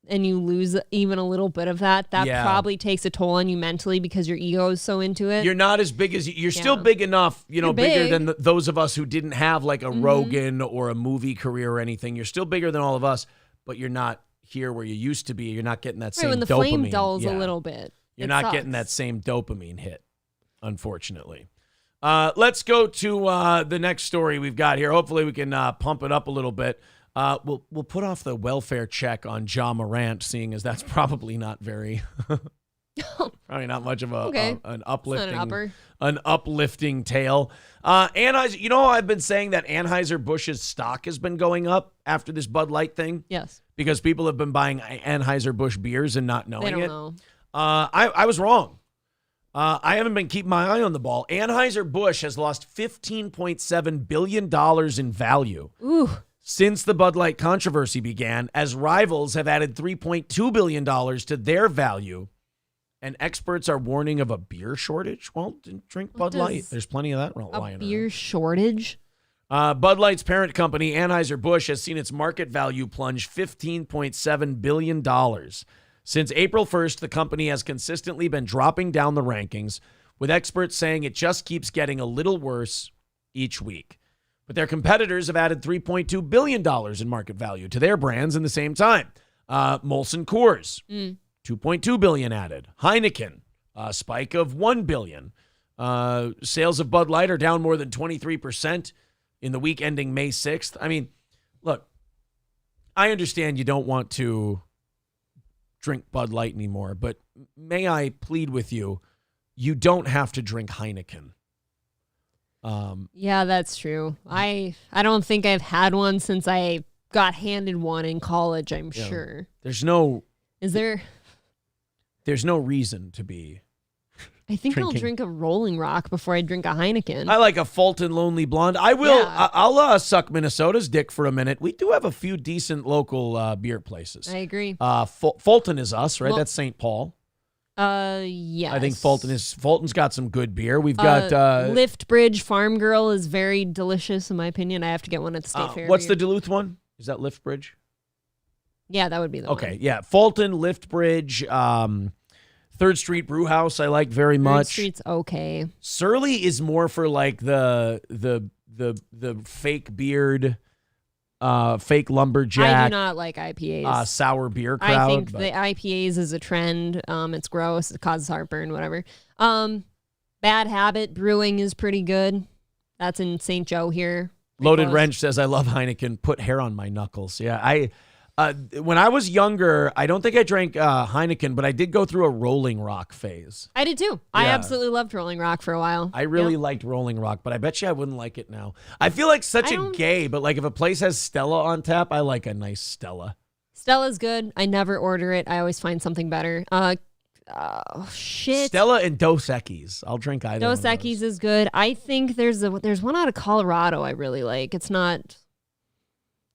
Speaker 2: and you lose even a little bit of that probably takes a toll on you mentally because your ego is so into it.
Speaker 1: You're not as big as you're still big enough, bigger than those of us who didn't have like a Rogan or a movie career or anything. You're still bigger than all of us, but you're not here where you used to be. You're not getting that same
Speaker 2: when the
Speaker 1: dopamine.
Speaker 2: Flame dulls a little bit.
Speaker 1: You're not getting that same dopamine hit, unfortunately. Let's go to the next story we've got here. Hopefully we can pump it up a little bit. We'll put off the welfare check on Ja Morant, seeing as that's probably not very, probably not much of an uplifting tale. Anheuser, I've been saying that Anheuser-Busch's stock has been going up after this Bud Light thing.
Speaker 2: Yes,
Speaker 1: because people have been buying Anheuser-Busch beers and not knowing
Speaker 2: they don't
Speaker 1: it.
Speaker 2: Know.
Speaker 1: I was wrong. I haven't been keeping my eye on the ball. Anheuser-Busch has lost $15.7 billion in value.
Speaker 2: Ooh.
Speaker 1: Since the Bud Light controversy began, as rivals have added $3.2 billion to their value. And experts are warning of a beer shortage. Well, drink Bud Light. There's plenty of that lying around.
Speaker 2: A beer shortage?
Speaker 1: Bud Light's parent company, Anheuser-Busch, has seen its market value plunge $15.7 billion. Since April 1st, the company has consistently been dropping down the rankings, with experts saying it just keeps getting a little worse each week. But their competitors have added $3.2 billion in market value to their brands in the same time. Molson Coors, $2.2 billion added. Heineken, a spike of $1 billion. Sales of Bud Light are down more than 23% in the week ending May 6th. I mean, look, I understand you don't want to drink Bud Light anymore, but may I plead with you, you don't have to drink Heineken.
Speaker 2: Yeah, that's true. I don't think I've had one since I got handed one in college, I'm sure.
Speaker 1: There's no reason to be
Speaker 2: I think I'll drink a Rolling Rock before I drink a Heineken.
Speaker 1: I like a Fulton Lonely Blonde. I will. Yeah. I'll suck Minnesota's dick for a minute. We do have a few decent local beer places.
Speaker 2: I agree.
Speaker 1: Fulton is us, right? That's St. Paul.
Speaker 2: Yes.
Speaker 1: I think Fulton's got some good beer. We've got
Speaker 2: Lift Bridge Farm Girl is very delicious in my opinion. I have to get one at the State Fair.
Speaker 1: What's the Duluth one? Is that Lift Bridge?
Speaker 2: Yeah, that would be the one.
Speaker 1: Okay, yeah. Fulton, Lift Bridge, 3rd Street Brew House I like very much.
Speaker 2: 3rd Street's okay.
Speaker 1: Surly is more for like the fake beard, fake lumberjack.
Speaker 2: I do not like IPAs.
Speaker 1: Sour beer crowd.
Speaker 2: I think the IPAs is a trend. It's gross. It causes heartburn, whatever. Bad Habit Brewing is pretty good. That's in St. Joe here.
Speaker 1: Loaded Wrench says, I love Heineken. Put hair on my knuckles. Yeah, when I was younger, I don't think I drank Heineken, but I did go through a Rolling Rock phase.
Speaker 2: I did too. I absolutely loved Rolling Rock for a while.
Speaker 1: I really liked Rolling Rock, but I bet you I wouldn't like it now. I feel like such a gay, but like if a place has Stella on tap, I like a nice Stella.
Speaker 2: Stella's good. I never order it. I always find something better. Shit.
Speaker 1: Stella and Dos Equis. I'll drink either.
Speaker 2: Dos Equis is good. I think there's one out of Colorado I really like. It's not...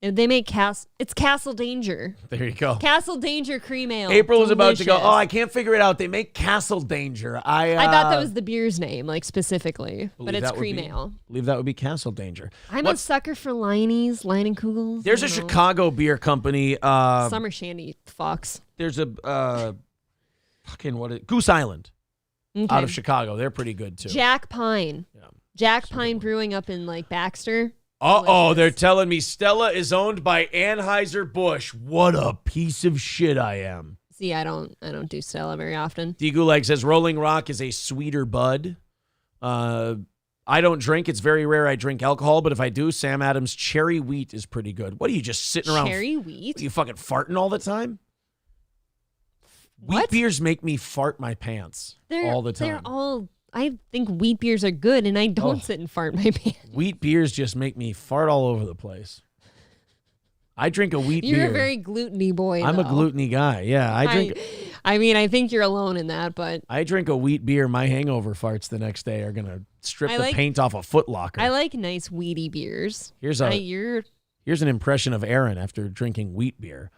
Speaker 2: They make it's Castle Danger.
Speaker 1: There you go.
Speaker 2: Castle Danger Cream Ale.
Speaker 1: April was about to go, I can't figure it out. They make Castle Danger. I
Speaker 2: thought that was the beer's name, like specifically, but it's cream ale.
Speaker 1: I believe that would be Castle Danger.
Speaker 2: I'm a sucker for Leinie's, Leinenkugels.
Speaker 1: There's a Chicago beer company.
Speaker 2: Summer Shandy fucks.
Speaker 1: There's a Goose Island out of Chicago. They're pretty good too.
Speaker 2: Jack Pine. Yeah. Jack Pine Brewing up in like Baxter.
Speaker 1: They're telling me Stella is owned by Anheuser-Busch. What a piece of shit I am.
Speaker 2: See, I don't do Stella very often.
Speaker 1: D. Gulag says Rolling Rock is a sweeter bud. I don't drink. It's very rare I drink alcohol, but if I do, Sam Adams Cherry Wheat is pretty good. What are you just sitting around?
Speaker 2: Cherry Wheat?
Speaker 1: Are you fucking farting all the time? Wheat beers make me fart my pants all the time.
Speaker 2: I think wheat beers are good, and I don't sit and fart my pants.
Speaker 1: Wheat beers just make me fart all over the place. I drink a wheat beer.
Speaker 2: You're a very gluten-y boy,
Speaker 1: I'm a gluten-y guy, yeah.
Speaker 2: I think you're alone in that, but...
Speaker 1: I drink a wheat beer. My hangover farts the next day are going to strip the paint off a Foot Locker.
Speaker 2: I like nice wheaty beers.
Speaker 1: Here's an impression of Aaron after drinking wheat beer.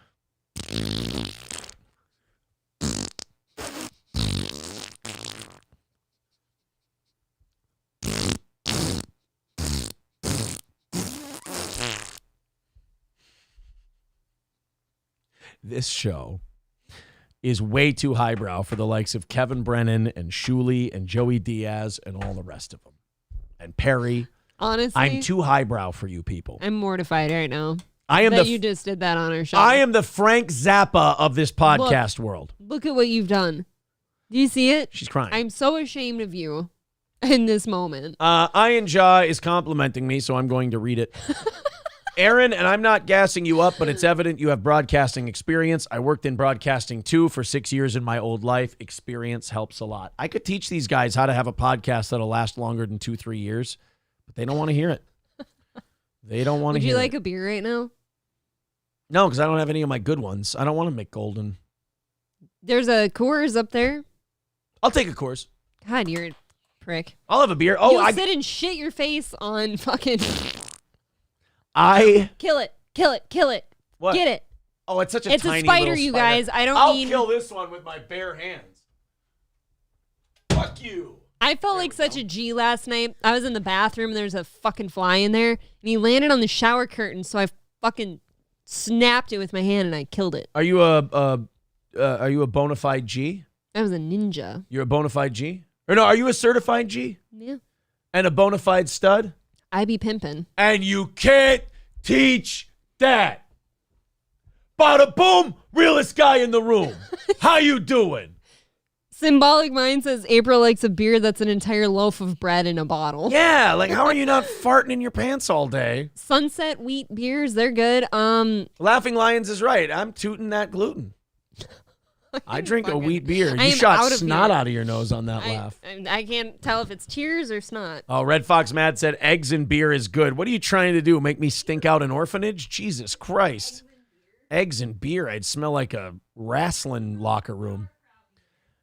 Speaker 1: This show is way too highbrow for the likes of Kevin Brennan and Shuley and Joey Diaz and all the rest of them. And Perry.
Speaker 2: Honestly,
Speaker 1: I'm too highbrow for you people.
Speaker 2: I'm mortified right now. You just did that on our show.
Speaker 1: I am the Frank Zappa of this podcast world.
Speaker 2: Look at what you've done. Do you see it?
Speaker 1: She's crying.
Speaker 2: I'm so ashamed of you in this moment.
Speaker 1: Ian Jaw is complimenting me, so I'm going to read it. Aaron, and I'm not gassing you up, but it's evident you have broadcasting experience. I worked in broadcasting too for 6 years in my old life. Experience helps a lot. I could teach these guys how to have a podcast that'll last longer than 2-3 years, but they don't want to hear it. They don't want to hear it.
Speaker 2: Would you like a beer right now?
Speaker 1: No, because I don't have any of my good ones. I don't want to make golden.
Speaker 2: There's a Coors up there.
Speaker 1: I'll take a Coors.
Speaker 2: God, you're a prick.
Speaker 1: I'll have a beer.
Speaker 2: You'll sit and shit your face on fucking... Kill it.
Speaker 1: What?
Speaker 2: Get it.
Speaker 1: Oh, it's such a tiny
Speaker 2: It's a spider,
Speaker 1: little
Speaker 2: you
Speaker 1: spider.
Speaker 2: guys.
Speaker 1: I'll kill this one with my bare hands. Fuck you.
Speaker 2: I felt like such a G last night. I was in the bathroom and there's a fucking fly in there, and he landed on the shower curtain, so I fucking snapped it with my hand and I killed it.
Speaker 1: Are you a bona fide G?
Speaker 2: I was a ninja.
Speaker 1: You're a bona fide G? Or no, are you a certified G?
Speaker 2: Yeah.
Speaker 1: And a bona fide stud?
Speaker 2: I be pimping.
Speaker 1: And you can't teach that. Bada boom, realest guy in the room. How you doing?
Speaker 2: Symbolic Mind says April likes a beer that's an entire loaf of bread in a bottle.
Speaker 1: Yeah, like how are you not farting in your pants all day?
Speaker 2: Sunset wheat beers, they're good.
Speaker 1: Laughing Lions is right. I'm tooting that gluten. I drink a wheat beer. You shot snot out of your nose on that laugh.
Speaker 2: I can't tell if it's tears or snot.
Speaker 1: Oh, Red Fox Mad said eggs and beer is good. What are you trying to do? Make me stink out an orphanage? Jesus Christ. Eggs and beer. I'd smell like a wrestling locker room.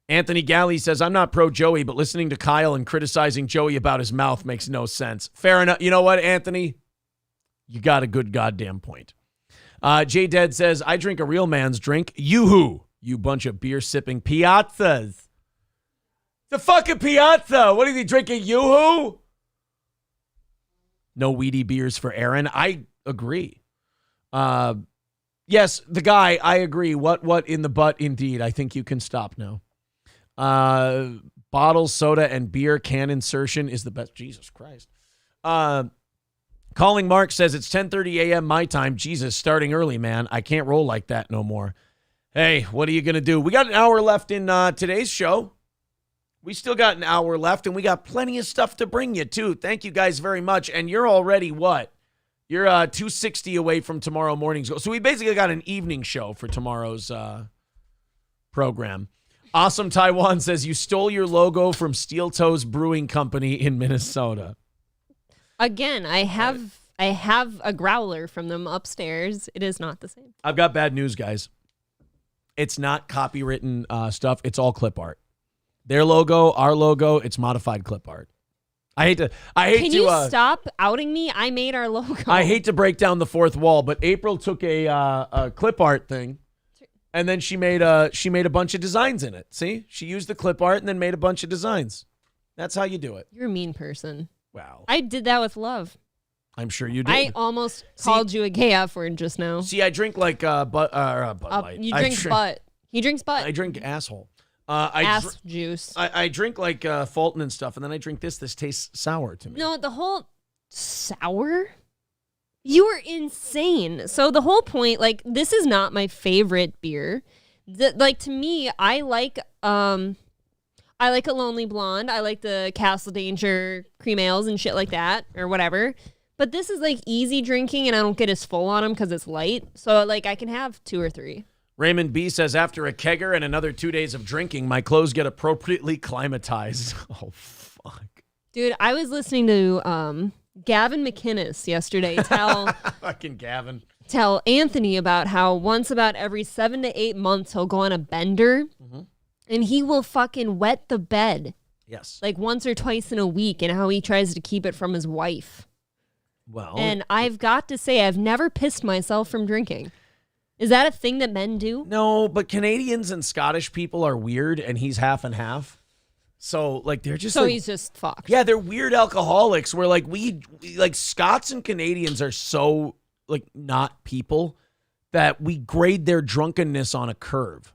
Speaker 1: Anthony Galley says, I'm not pro Joey, but listening to Kyle and criticizing Joey about his mouth makes no sense. Fair enough. You know what, Anthony? You got a good goddamn point. J Dead says, I drink a real man's drink. Yoo-hoo. You bunch of beer-sipping piazzas. The fucking Piazza. What are you drinking? Yoo-hoo? No weedy beers for Aaron. I agree. Yes, the guy, I agree. What in the butt, indeed. I think you can stop now. Bottles, soda, and beer can insertion is the best. Jesus Christ. Calling Mark says it's 10:30 a.m. my time. Jesus, starting early, man. I can't roll like that no more. Hey, what are you going to do? We got an hour left in today's show. We still got an hour left, and we got plenty of stuff to bring you, too. Thank you guys very much. And you're already what? You're 260 away from tomorrow morning's goal. So we basically got an evening show for tomorrow's program. Awesome Taiwan says you stole your logo from Steel Toes Brewing Company in Minnesota.
Speaker 2: Again, I have a growler from them upstairs. It is not the same.
Speaker 1: I've got bad news, guys. It's not copywritten stuff. It's all clip art. Their logo, our logo, it's modified clip art. Can
Speaker 2: you stop outing me? I made our logo.
Speaker 1: I hate to break down the fourth wall, but April took a clip art thing, and then she made a bunch of designs in it. See, she used the clip art and then made a bunch of designs. That's how you do it.
Speaker 2: You're a mean person.
Speaker 1: Wow.
Speaker 2: I did that with love.
Speaker 1: I'm sure you did.
Speaker 2: I almost called you a gay F word just now.
Speaker 1: See, I drink like Bud Light.
Speaker 2: You drink butt. He drinks butt.
Speaker 1: I drink asshole.
Speaker 2: Ass juice.
Speaker 1: I drink like Fulton and stuff, and then I drink this. This tastes sour to me.
Speaker 2: No, the whole sour? You are insane. So the whole point, like, this is not my favorite beer. To me, I like a Lonely Blonde. I like the Castle Danger cream ales and shit like that, or whatever. But this is like easy drinking, and I don't get as full on them because it's light. So like I can have 2 or 3.
Speaker 1: Raymond B says, after a kegger and another 2 days of drinking, my clothes get appropriately climatized. Oh, fuck.
Speaker 2: Dude, I was listening to Gavin McInnes yesterday
Speaker 1: fucking Gavin.
Speaker 2: Tell Anthony about how once about every 7 to 8 months he'll go on a bender and he will fucking wet the bed.
Speaker 1: Yes.
Speaker 2: Like once or twice in a week, and how he tries to keep it from his wife.
Speaker 1: Well.
Speaker 2: And I've got to say, I've never pissed myself from drinking. Is that a thing that men do?
Speaker 1: No, but Canadians and Scottish people are weird, and he's half and half. So, like, they're just
Speaker 2: he's just fucked.
Speaker 1: Yeah, they're weird alcoholics where, like, we Scots and Canadians are so, like, not people that we grade their drunkenness on a curve.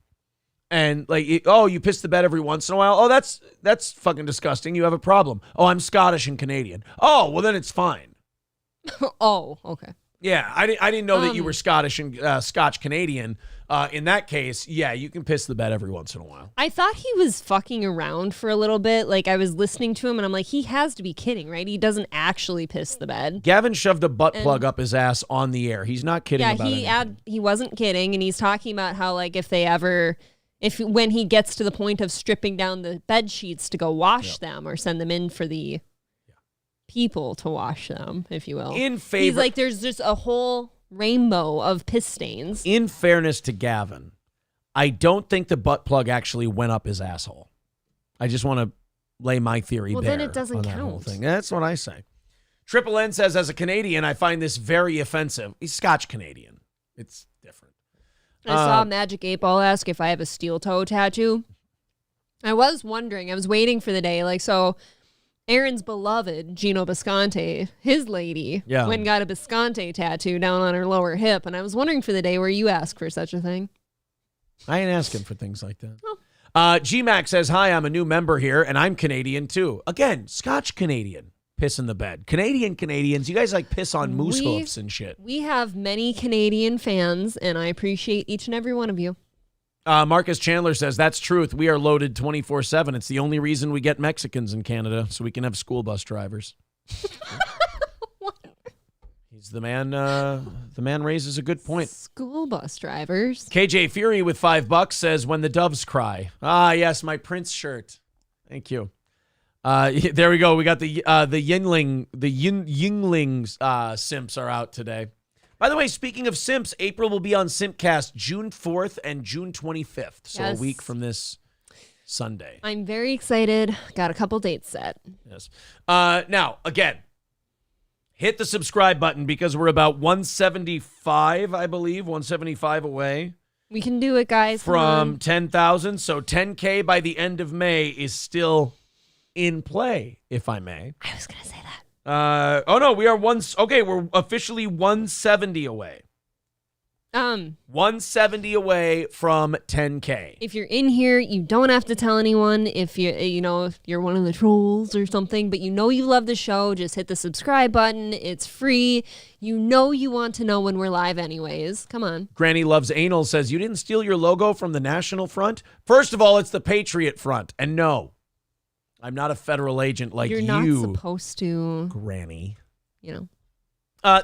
Speaker 1: And, like, you piss the bed every once in a while. Oh, that's fucking disgusting. You have a problem. Oh, I'm Scottish and Canadian. Oh, well, then it's fine.
Speaker 2: Oh, okay.
Speaker 1: Yeah, I didn't know that you were Scottish and Scotch-Canadian. In that case, yeah, you can piss the bed every once in a while.
Speaker 2: I thought he was fucking around for a little bit. Like, I was listening to him, and I'm like, he has to be kidding, right? He doesn't actually piss the bed.
Speaker 1: Gavin shoved a butt plug up his ass on the air. He's not kidding about it.
Speaker 2: He wasn't kidding, and he's talking about how, like, when he gets to the point of stripping down the bed sheets to go wash them or send them in for the people to wash them, if you will. He's like, there's just a whole rainbow of piss stains.
Speaker 1: In fairness to Gavin, I don't think the butt plug actually went up his asshole. I just want to lay my theory bare.
Speaker 2: Well, then it doesn't
Speaker 1: on that
Speaker 2: count.
Speaker 1: whole thing. That's what I say. Triple N says, as a Canadian, I find this very offensive. He's Scotch-Canadian. It's different.
Speaker 2: I saw Magic 8-Ball ask if I have a steel toe tattoo. I was wondering. I was waiting for the day. Like, so Aaron's beloved, Gino Bisconte, his lady, went and got a Bisconte tattoo down on her lower hip. And I was wondering for the day where you ask for such a thing.
Speaker 1: I ain't asking for things like that. Oh. G-Mac says, hi, I'm a new member here, and I'm Canadian, too. Again, Scotch-Canadian. Piss in the bed. Canadians, you guys like piss on moose hoofs and shit.
Speaker 2: We have many Canadian fans, and I appreciate each and every one of you.
Speaker 1: Marcus Chandler says, that's truth. We are loaded 24/7. It's the only reason we get Mexicans in Canada, so we can have school bus drivers. He's the man. The man raises a good point.
Speaker 2: School bus drivers.
Speaker 1: KJ Fury with $5 says, when the doves cry. Ah, yes, my Prince shirt. Thank you. There we go. We got the Yingling simps are out today. By the way, speaking of simps, April will be on Simpcast June 4th and June 25th. So a week from this Sunday.
Speaker 2: I'm very excited. Got a couple dates set.
Speaker 1: Yes. Now, again, hit the subscribe button because we're about 175, I believe, 175 away
Speaker 2: We can do it, guys.
Speaker 1: From 10,000. So 10K by the end of May is still in play, if I may.
Speaker 2: I was going to say that.
Speaker 1: Oh, no, we are we're officially 170 away. 170 away from 10K.
Speaker 2: If you're in here, you don't have to tell anyone. If you're one of the trolls or something, but you love the show, just hit the subscribe button. It's free. You want to know when we're live anyways. Come on.
Speaker 1: Granny Loves Anal says, you didn't steal your logo from the National Front? First of all, it's the Patriot Front. And no, I'm not a federal agent like
Speaker 2: You're not supposed to.
Speaker 1: Granny.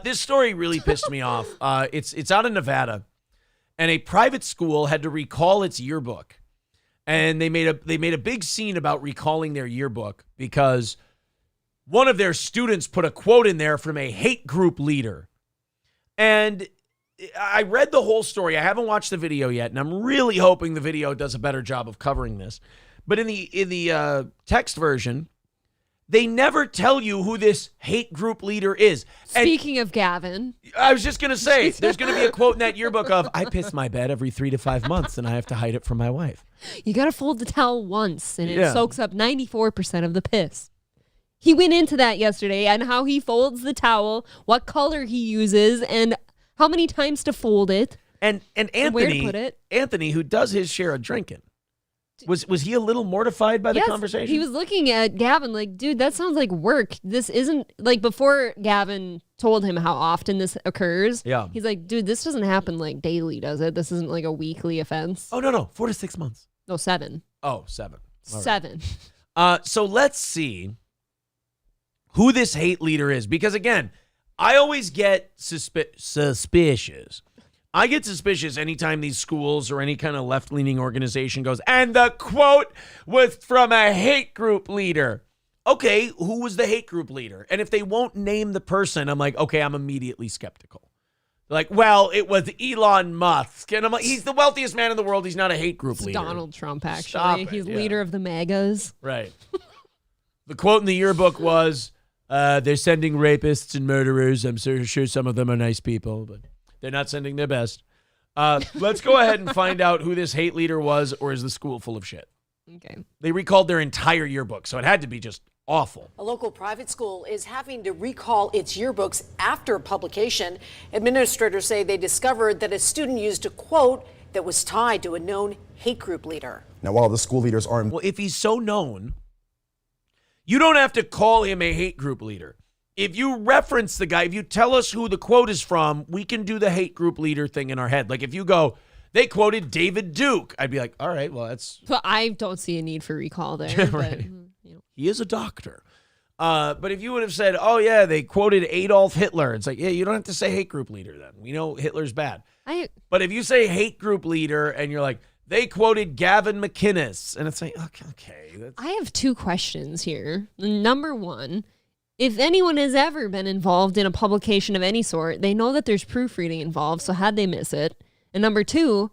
Speaker 2: This
Speaker 1: story really pissed me off. It's out of Nevada, and a private school had to recall its yearbook, and they made a big scene about recalling their yearbook because one of their students put a quote in there from a hate group leader. And I read the whole story. I haven't watched the video yet, and I'm really hoping the video does a better job of covering this. But in the text version, they never tell you who this hate group leader is.
Speaker 2: Speaking of Gavin.
Speaker 1: I was just going to say, there's going to be a quote in that yearbook of, I piss my bed every 3 to 5 months and I have to hide it from my wife.
Speaker 2: You got to fold the towel once and it soaks up 94% of the piss. He went into that yesterday and how he folds the towel, what color he uses, and how many times to fold it.
Speaker 1: And Anthony,
Speaker 2: where to put it.
Speaker 1: Anthony, who does his share of drinking. Was he a little mortified by the conversation?
Speaker 2: He was looking at Gavin like, dude, that sounds like work. This isn't like before Gavin told him how often this occurs.
Speaker 1: Yeah.
Speaker 2: He's like, dude, this doesn't happen like daily, does it? This isn't like a weekly offense.
Speaker 1: Oh, no. 4 to 6 months.
Speaker 2: No, 7.
Speaker 1: Oh, 7. All
Speaker 2: 7.
Speaker 1: Right. So let's see who this hate leader is. Because again, I always get suspicious. I get suspicious anytime these schools or any kind of left-leaning organization goes, and the quote was from a hate group leader. Okay, who was the hate group leader? And if they won't name the person, I'm like, okay, I'm immediately skeptical. Like, well, it was Elon Musk. And I'm like, he's the wealthiest man in the world. He's not a hate group leader.
Speaker 2: Donald Trump, actually. He's leader of the MAGAs.
Speaker 1: Right. The quote in the yearbook was, they're sending rapists and murderers. I'm sure some of them are nice people, but they're not sending their best. Let's go ahead and find out who this hate leader was, or is the school full of shit?
Speaker 2: Okay.
Speaker 1: They recalled their entire yearbook, so it had to be just awful.
Speaker 4: A local private school is having to recall its yearbooks after publication. Administrators say they discovered that a student used a quote that was tied to a known hate group leader.
Speaker 22: Now, while the school leaders are...
Speaker 1: Well, if he's so known, you don't have to call him a hate group leader. If you reference the guy, if you tell us who the quote is from, we can do the hate group leader thing in our head. Like if you go, they quoted David Duke, I'd be like, all right, well, that's...
Speaker 2: But I don't see a need for recall there.
Speaker 1: Right. But, he is a doctor. But if you would have said, oh, yeah, they quoted Adolf Hitler, it's like, yeah, you don't have to say hate group leader then. We know Hitler's bad. But if you say hate group leader and you're like, they quoted Gavin McInnes, and it's like, okay.
Speaker 2: I have 2 questions here. Number 1, if anyone has ever been involved in a publication of any sort, they know that there's proofreading involved, so how'd they miss it? And number 2,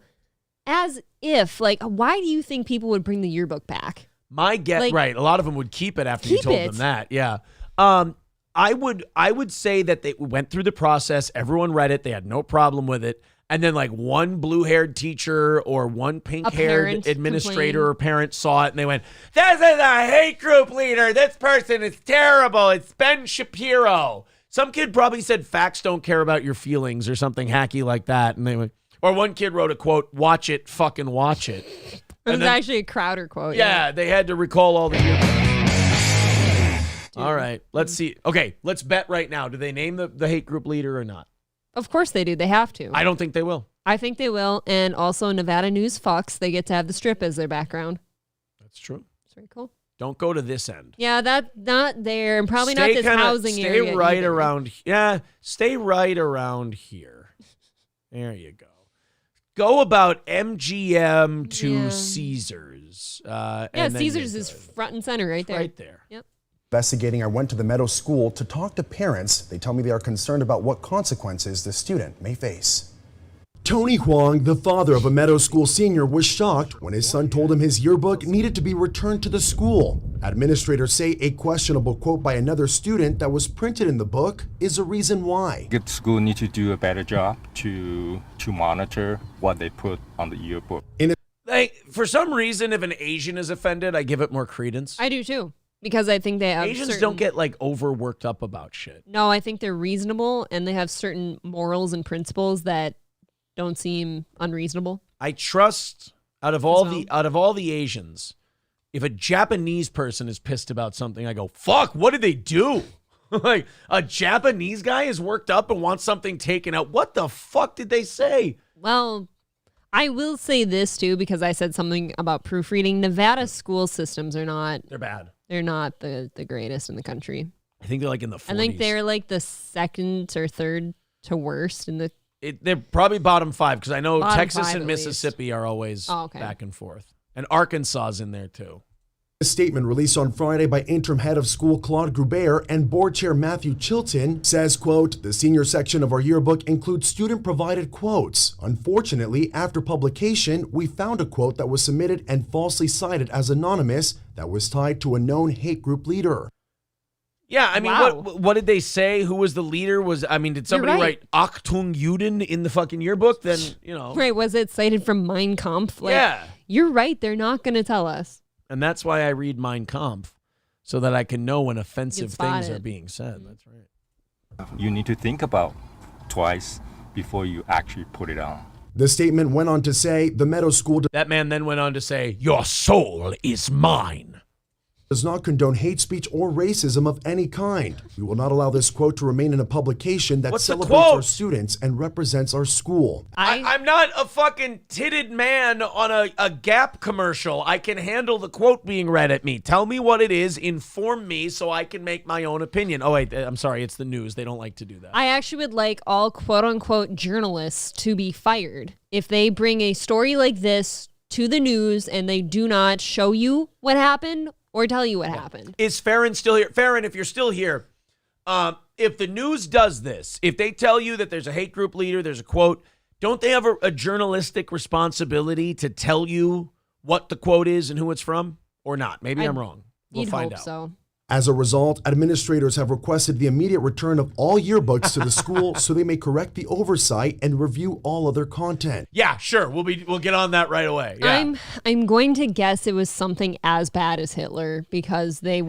Speaker 2: as if, like, why do you think people would bring the yearbook back?
Speaker 1: My guess, right, a lot of them would keep it after you told them that, yeah. I would say that they went through the process, everyone read it, they had no problem with it, and then like one blue-haired teacher or one pink-haired administrator or parent saw it and they went, this is a hate group leader. This person is terrible. It's Ben Shapiro. Some kid probably said facts don't care about your feelings or something hacky like that. And they went, or one kid wrote a quote, watch it, fucking watch it.
Speaker 2: It was actually a Crowder quote.
Speaker 1: Yeah, they had to recall all the yearbooks. All right, let's see. Okay, let's bet right now. Do they name the hate group leader or not?
Speaker 2: Of course they do. They have to.
Speaker 1: I don't think they will.
Speaker 2: I think they will. And also Nevada News Fox, they get to have the strip as their background.
Speaker 1: That's true.
Speaker 2: It's very cool.
Speaker 1: Don't go to this end.
Speaker 2: Yeah, that's not there. And probably not this housing area.
Speaker 1: Stay right around. Yeah, stay right around here. There you go. Go about MGM to Caesars.
Speaker 2: Yeah, Caesars is front and center right there.
Speaker 1: Right there.
Speaker 2: Yep.
Speaker 22: Investigating, I went to the Meadow School to talk to parents. They tell me they are concerned about what consequences the student may face. Tony Huang, the father of a Meadow School senior, was shocked when his son told him his yearbook needed to be returned to the school. Administrators say a questionable quote by another student that was printed in the book is a reason why.
Speaker 6: The school needs to do a better job to monitor what they put on the yearbook.
Speaker 1: For some reason, if an Asian is offended, I give it more credence.
Speaker 2: I do too, because I think they have
Speaker 1: Asians don't get like overworked up about shit.
Speaker 2: No, I think they're reasonable and they have certain morals and principles that don't seem unreasonable.
Speaker 1: I trust out of all the Asians, if a Japanese person is pissed about something, I go, fuck, what did they do? Like a Japanese guy is worked up and wants something taken out. What the fuck did they say?
Speaker 2: Well, I will say this too, because I said something about proofreading. Nevada school systems are not.
Speaker 1: They're bad.
Speaker 2: They're not the greatest in the country.
Speaker 1: I think they're like in the 40s.
Speaker 2: I think they're like the second or third to worst in the.
Speaker 1: They're probably bottom 5 because I know
Speaker 2: Bottom
Speaker 1: Texas
Speaker 2: 5
Speaker 1: and
Speaker 2: at
Speaker 1: Mississippi are always
Speaker 2: okay.
Speaker 1: back and forth. And Arkansas is in there too.
Speaker 22: A statement released on Friday by interim head of school Claude Grubert and board chair Matthew Chilton says, quote, the senior section of our yearbook includes student-provided quotes. Unfortunately, after publication, we found a quote that was submitted and falsely cited as anonymous that was tied to a known hate group leader.
Speaker 1: Yeah, I mean,
Speaker 2: Wow.
Speaker 1: what did they say? Who was the leader? Did somebody write Achtung Juden in the fucking yearbook? Then,
Speaker 2: Right, was it cited from Mein Kampf?
Speaker 1: Yeah.
Speaker 2: You're right, they're not going to tell us.
Speaker 1: And that's why I read Mein Kampf, so that I can know when offensive things are being said. That's right.
Speaker 6: You need to think about twice before you actually put it on.
Speaker 22: The statement went on to say the Meadow School
Speaker 1: That man then went on to say, your soul is mine.
Speaker 22: does not condone hate speech or racism of any kind. We will not allow this quote to remain in a publication that
Speaker 1: What's the
Speaker 22: celebrates
Speaker 1: quote?
Speaker 22: our students and represents our school.
Speaker 1: I'm not a fucking titted man on a Gap commercial. I can handle the quote being read at me. Tell me what it is. Inform me so I can make my own opinion. Oh, wait, I'm sorry. It's the news. They don't like to do that.
Speaker 2: I actually would like all quote-unquote journalists to be fired if they bring a story like this to the news and they do not show you what happened or tell you what happened.
Speaker 1: Is Farron still here? Farron, if you're still here, if the news does this, if they tell you that there's a hate group leader, there's a quote, don't they have a journalistic responsibility to tell you what the quote is and who it's from? Or not? Maybe I'm wrong. We'll find out.
Speaker 2: So.
Speaker 22: As a result, administrators have requested the immediate return of all yearbooks to the school so they may correct the oversight and review all other content.
Speaker 1: Yeah, sure. We'll get on that right away. Yeah.
Speaker 2: I'm going to guess it was something as bad as Hitler because they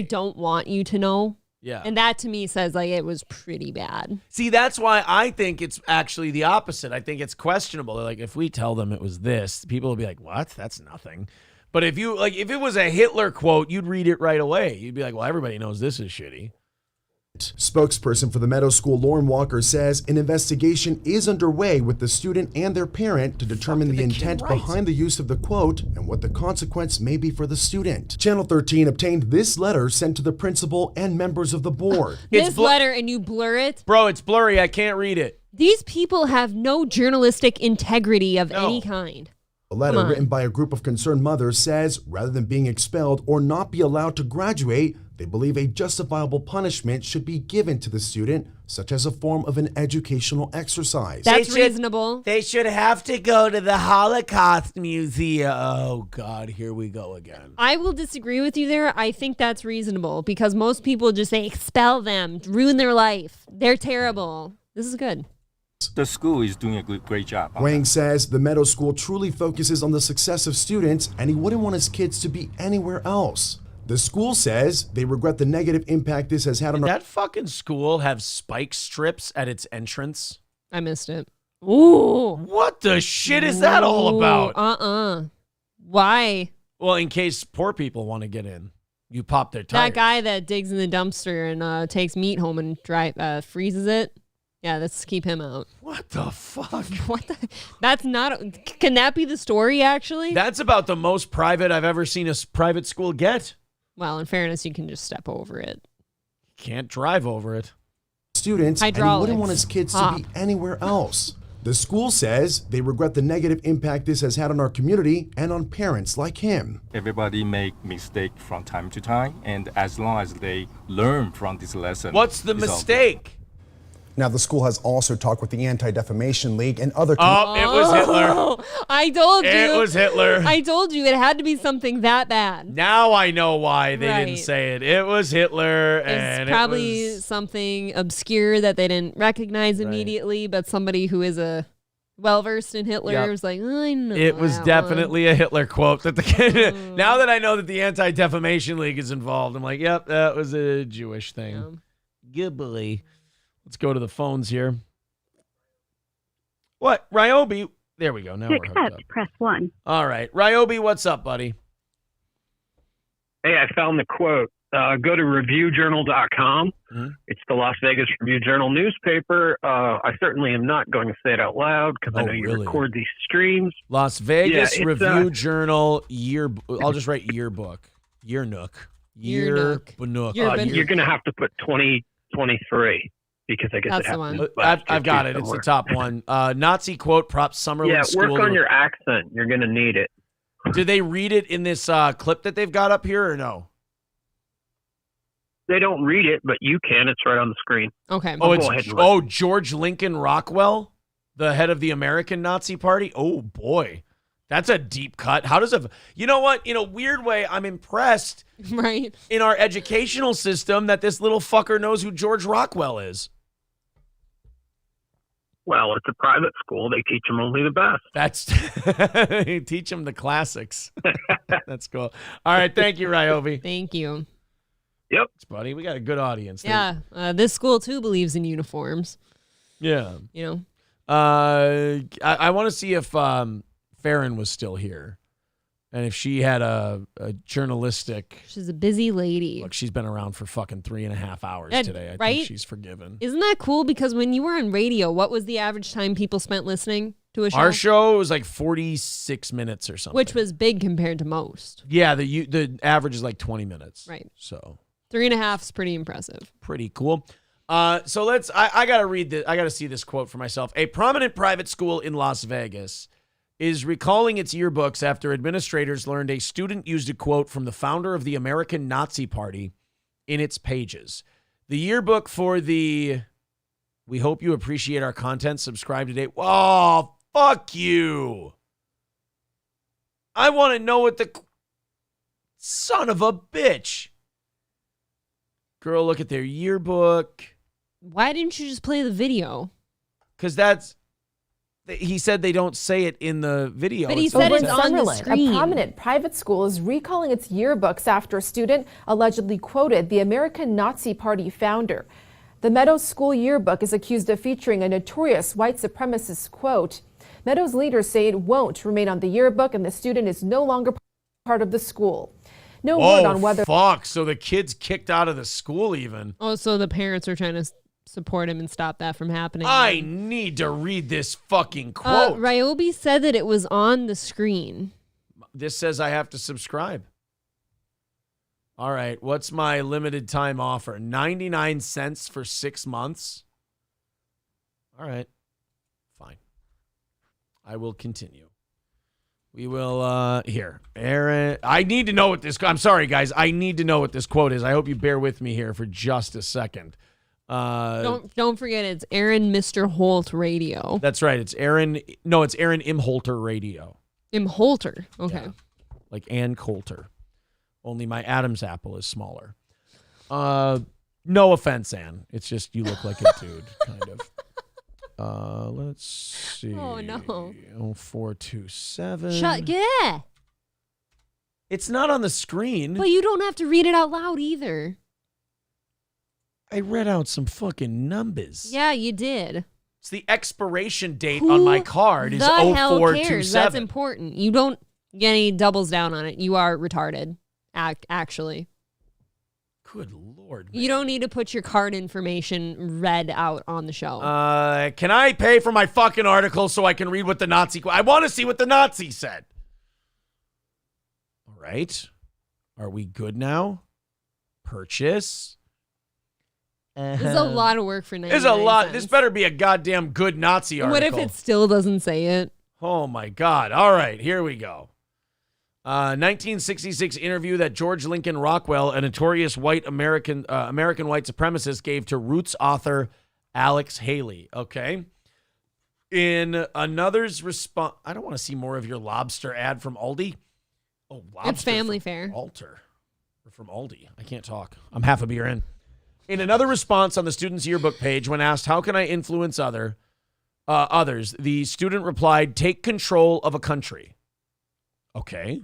Speaker 2: don't want you to know.
Speaker 1: Yeah.
Speaker 2: And that to me says like it was pretty bad.
Speaker 1: See, that's why I think it's actually the opposite. I think it's questionable. Like if we tell them it was this, people will be like, "What? That's nothing." But if it was a Hitler quote, you'd read it right away. You'd be like, well, everybody knows this is shitty.
Speaker 22: Spokesperson for the Meadow School, Lauren Walker, says an investigation is underway with the student and their parent to determine the intent behind the use of the quote and what the consequence may be for the student. Channel 13 obtained this letter sent to the principal and members of the board.
Speaker 2: This letter and you blur it?
Speaker 1: Bro, it's blurry. I can't read it.
Speaker 2: These people have no journalistic integrity of any kind.
Speaker 22: A letter written by a group of concerned mothers says rather than being expelled or not be allowed to graduate, they believe a justifiable punishment should be given to the student, such as a form of an educational exercise.
Speaker 2: That's reasonable.
Speaker 1: They should have to go to the Holocaust Museum. Oh, God, here we go again.
Speaker 2: I will disagree with you there. I think that's reasonable because most people just say expel them, ruin their life. They're terrible. This is good.
Speaker 6: The school is doing a great job.
Speaker 22: Wang says the Meadow School truly focuses on the success of students and he wouldn't want his kids to be anywhere else. The school says they regret the negative impact this has had on
Speaker 1: that fucking school have spike strips at its entrance?
Speaker 2: I missed it. Ooh.
Speaker 1: What the shit is that all about?
Speaker 2: Why?
Speaker 1: Well, in case poor people want to get in, you pop their tires.
Speaker 2: That guy that digs in the dumpster and takes meat home and freezes it. Yeah, let's keep him out.
Speaker 1: What the fuck?
Speaker 2: That's not. Can that be the story, actually?
Speaker 1: That's about the most private I've ever seen a private school get.
Speaker 2: Well, in fairness, you can just step over it.
Speaker 1: Can't drive over it.
Speaker 22: Students, and he wouldn't want his kids to be anywhere else. The school says they regret the negative impact this has had on our community and on parents like him.
Speaker 6: Everybody make mistakes from time to time, and as long as they learn from this lesson.
Speaker 1: What's the mistake?
Speaker 22: Now, the school has also talked with the Anti-Defamation League and other...
Speaker 1: It was Hitler.
Speaker 2: I told you.
Speaker 1: It was Hitler.
Speaker 2: I told you it had to be something that bad.
Speaker 1: Now I know why they didn't say it. It was Hitler. And
Speaker 2: It's probably something obscure that they didn't recognize immediately, but somebody who is well-versed in Hitler was like, I know
Speaker 1: it was definitely a Hitler quote. That now that I know that the Anti-Defamation League is involved, I'm like, yep, that was a Jewish thing. Good boy. Let's go to the phones here. What? Ryobi? There we go. Now we're hooked up.
Speaker 7: Press 1.
Speaker 1: All right. Ryobi, what's up, buddy?
Speaker 8: Hey, I found the quote. Go to reviewjournal.com. Mm-hmm. It's the Las Vegas Review-Journal newspaper. I certainly am not going to say it out loud because I know you record these streams.
Speaker 1: Las Vegas Review-Journal yearbook. I'll just write yearbook. Yearnook. Yearnook.
Speaker 8: You're going to have to put 2023. Because I guess
Speaker 2: that's
Speaker 8: it happens.
Speaker 1: I've got it. Somewhere. It's the top one. Nazi quote props Summerlin School.
Speaker 8: Work on your accent. You're going to need it.
Speaker 1: Do they read it in this clip that they've got up here or no?
Speaker 8: They don't read it, but you can. It's right on the screen.
Speaker 2: Okay.
Speaker 1: George Lincoln Rockwell, the head of the American Nazi Party. Oh, boy. That's a deep cut. How does you know what? In a weird way, I'm impressed
Speaker 2: in
Speaker 1: our educational system that this little fucker knows who George Rockwell is.
Speaker 8: Well, it's a private school. They teach them only the best.
Speaker 1: They teach them the classics. That's cool. All right. Thank you, Ryobi.
Speaker 2: Thank you.
Speaker 8: Yep.
Speaker 1: Thanks, buddy. We got a good audience.
Speaker 2: Yeah. This school, too, believes in uniforms.
Speaker 1: Yeah.
Speaker 2: You know?
Speaker 1: I want to see if Farron was still here. And if she had a journalistic...
Speaker 2: She's a busy lady.
Speaker 1: Look, she's been around for fucking 3.5 hours today. I think she's forgiven.
Speaker 2: Isn't that cool? Because when you were on radio, what was the average time people spent listening to a show?
Speaker 1: Our show was like 46 minutes or something.
Speaker 2: Which was big compared to most.
Speaker 1: Yeah, the average is like 20 minutes.
Speaker 2: Right.
Speaker 1: So
Speaker 2: 3.5 is pretty impressive.
Speaker 1: Pretty cool. So I got to read this. I got to see this quote for myself. A prominent private school in Las Vegas is recalling its yearbooks after administrators learned a student used a quote from the founder of the American Nazi Party in its pages. The yearbook for the "We hope you appreciate our content. Subscribe today." Oh, fuck you. I want to know what the son of a bitch. Girl, look at their yearbook.
Speaker 2: Why didn't you just play the video?
Speaker 1: Because he said they don't say it in the video.
Speaker 23: But he said it's on the screen. A prominent private school is recalling its yearbooks after a student allegedly quoted the American Nazi Party founder. The Meadows School yearbook is accused of featuring a notorious white supremacist quote. Meadows leaders say it won't remain on the yearbook and the student is no longer part of the school. No word on whether...
Speaker 1: fuck. So the kid's kicked out of the school even.
Speaker 2: Oh, so the parents are trying to support him and stop that from happening.
Speaker 1: I need to read this fucking quote.
Speaker 2: Ryobi said that it was on the screen.
Speaker 1: This says I have to subscribe. All right. What's my limited time offer? 99 cents for 6 months. All right. Fine. I will continue. We will, here. Aaron, I need to know what this, I'm sorry, guys. I need to know what this quote is. I hope you bear with me here for just a second.
Speaker 2: Don't forget, it's Aaron Mr. Holt Radio.
Speaker 1: That's right. It's Aaron Imholter Radio.
Speaker 2: Imholter. Okay.
Speaker 1: Yeah. Like Ann Coulter. Only my Adam's apple is smaller. No offense, Ann. It's just you look like a dude, kind of. Let's see.
Speaker 2: Oh, no.
Speaker 1: 0427.
Speaker 2: Yeah.
Speaker 1: It's not on the screen.
Speaker 2: But you don't have to read it out loud either.
Speaker 1: I read out some fucking numbers.
Speaker 2: Yeah, you did.
Speaker 1: It's the expiration date on my card is 0427.
Speaker 2: That's important. You don't get any doubles down on it. You are retarded, actually.
Speaker 1: Good Lord, man.
Speaker 2: You don't need to put your card information read out on the show.
Speaker 1: Can I pay for my fucking article so I can read what the Nazi... I want to see what the Nazi said. All right. Are we good now? Purchase.
Speaker 2: This is a lot of work for 99
Speaker 1: There's a lot.
Speaker 2: cents.
Speaker 1: This better be a goddamn good Nazi article.
Speaker 2: What if it still doesn't say it?
Speaker 1: Oh, my God. All right, here we go. 1966 interview that George Lincoln Rockwell, a notorious white American white supremacist, gave to Roots author Alex Haley. Okay. In another's response, I don't want to see more of your lobster ad from Aldi. Oh, lobster.
Speaker 2: It's family fare.
Speaker 1: Alter. Or from Aldi. I can't talk. I'm half a beer in. In another response on the student's yearbook page, when asked, how can I influence others, the student replied, take control of a country. Okay.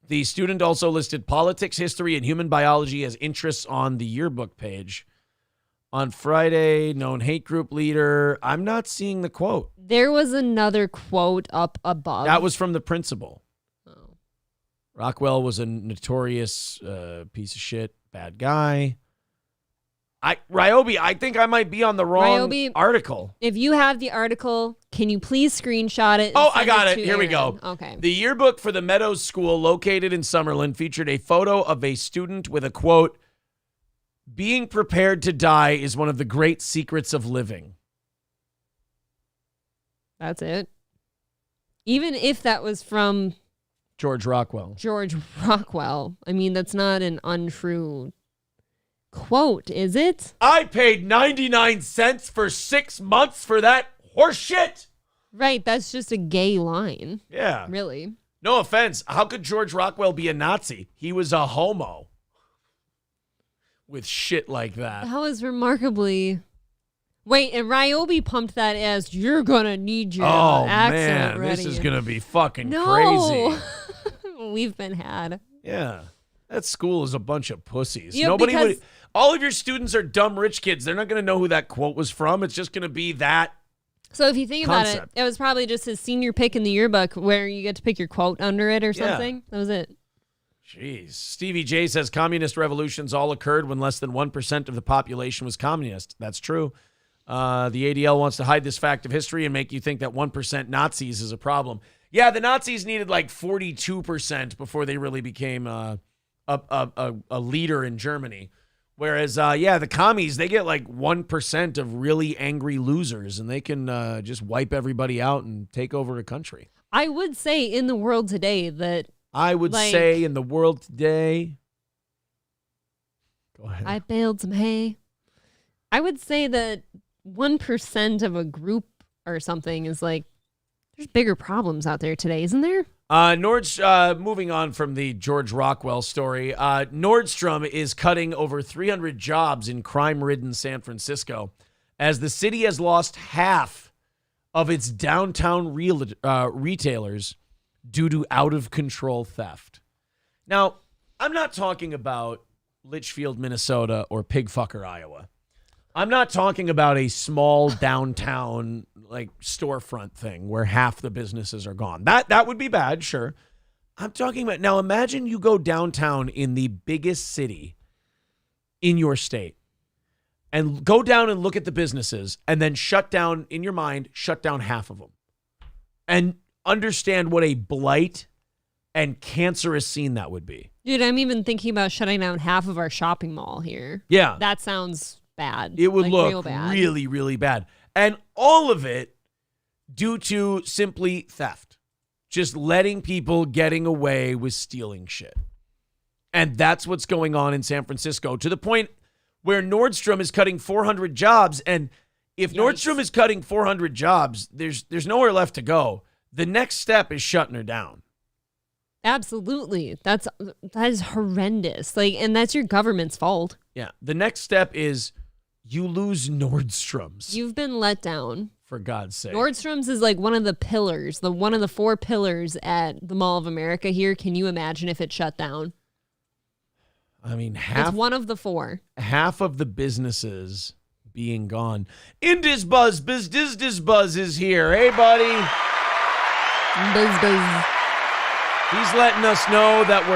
Speaker 1: The student also listed politics, history, and human biology as interests on the yearbook page. On Friday, known hate group leader. I'm not seeing the quote.
Speaker 2: There was another quote up above.
Speaker 1: That was from the principal. Oh. Rockwell was a notorious piece of shit, bad guy. Ryobi, I think I might be on the wrong article.
Speaker 2: If you have the article, can you please screenshot it?
Speaker 1: Oh, I got it. Here we
Speaker 2: Aaron?
Speaker 1: go.
Speaker 2: Okay.
Speaker 1: The yearbook for the Meadows School located in Summerlin featured a photo of a student with a quote, being prepared to die is one of the great secrets of living.
Speaker 2: That's it. Even if that was from
Speaker 1: George Rockwell.
Speaker 2: I mean, that's not an untrue quote, is it?
Speaker 1: I paid 99 cents for 6 months for that horseshit.
Speaker 2: Right, that's just a gay line.
Speaker 1: Yeah.
Speaker 2: Really.
Speaker 1: No offense. How could George Rockwell be a Nazi? He was a homo. With shit like that.
Speaker 2: That was remarkably... Wait, and Ryobi pumped that as, you're going to need your accent ready.
Speaker 1: This is going to be fucking crazy.
Speaker 2: We've been had.
Speaker 1: Yeah. That school is a bunch of pussies.
Speaker 2: Yeah,
Speaker 1: Nobody would... All of your students are dumb rich kids. They're not going to know who that quote was from. It's just going to be that
Speaker 2: So if you think
Speaker 1: concept.
Speaker 2: about it, it was probably just his senior pick in the yearbook where you get to pick your quote under it or something.
Speaker 1: Yeah.
Speaker 2: That was it.
Speaker 1: Jeez. Stevie J says communist revolutions all occurred when less than 1% of the population was communist. That's true. The ADL wants to hide this fact of history and make you think that 1% Nazis is a problem. Yeah, the Nazis needed like 42% before they really became a leader in Germany. Whereas, the commies, they get like 1% of really angry losers, and they can just wipe everybody out and take over a country.
Speaker 2: I would say in the world today that...
Speaker 1: I would say in the world today... Go ahead.
Speaker 2: I baled some hay. I would say that 1% of a group or something is like... There's bigger problems out there today, isn't there?
Speaker 1: Moving on from the George Rockwell story, Nordstrom is cutting over 300 jobs in crime-ridden San Francisco as the city has lost half of its downtown retailers due to out-of-control theft. Now, I'm not talking about Litchfield, Minnesota, or Pigfucker, Iowa. I'm not talking about a small downtown like storefront thing where half the businesses are gone. That would be bad, sure. I'm talking about now imagine you go downtown in the biggest city in your state and go down and look at the businesses and then shut down half of them. And understand what a blight and cancerous scene that would be.
Speaker 2: Dude, I'm even thinking about shutting down half of our shopping mall here.
Speaker 1: Yeah.
Speaker 2: That sounds bad.
Speaker 1: It would look
Speaker 2: real bad.
Speaker 1: really, really bad. And all of it due to simply theft. Just letting people getting away with stealing shit. And that's what's going on in San Francisco to the point where Nordstrom is cutting 400 jobs. And if Nordstrom is cutting 400 jobs, there's nowhere left to go. The next step is shutting her down.
Speaker 2: Absolutely. That is horrendous. And that's your government's fault.
Speaker 1: Yeah. The next step is you lose Nordstrom's.
Speaker 2: You've been let down.
Speaker 1: For God's sake.
Speaker 2: Nordstrom's is like one of the pillars, one of the 4 pillars at the Mall of America here. Can you imagine if it shut down?
Speaker 1: I mean,
Speaker 2: it's one of the 4.
Speaker 1: Half of the businesses being gone. Indiz Buzz is here. Hey, buddy.
Speaker 2: Buzz.
Speaker 1: He's letting us know that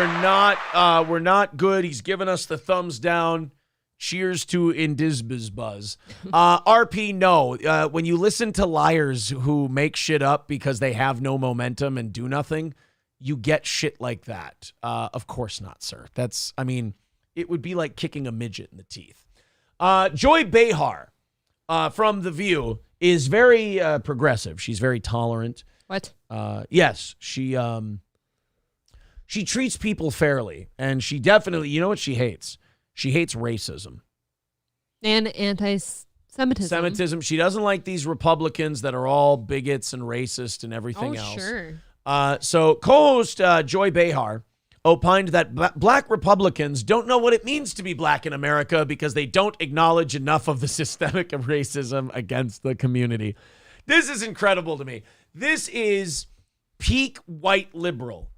Speaker 1: we're not good. He's giving us the thumbs down. Cheers to Indizbuzz. RP, no. When you listen to liars who make shit up because they have no momentum and do nothing, you get shit like that. Of course not, sir. It would be like kicking a midget in the teeth. Joy Behar from The View is very progressive. She's very tolerant.
Speaker 2: What?
Speaker 1: Yes, she treats people fairly, and she definitely, you know what she hates? She hates racism.
Speaker 2: And anti-Semitism.
Speaker 1: Semitism. She doesn't like these Republicans that are all bigots and racist and everything else.
Speaker 2: Sure.
Speaker 1: So co-host Joy Behar opined that black Republicans don't know what it means to be black in America because they don't acknowledge enough of the systemic racism against the community. This is incredible to me. This is peak white liberal.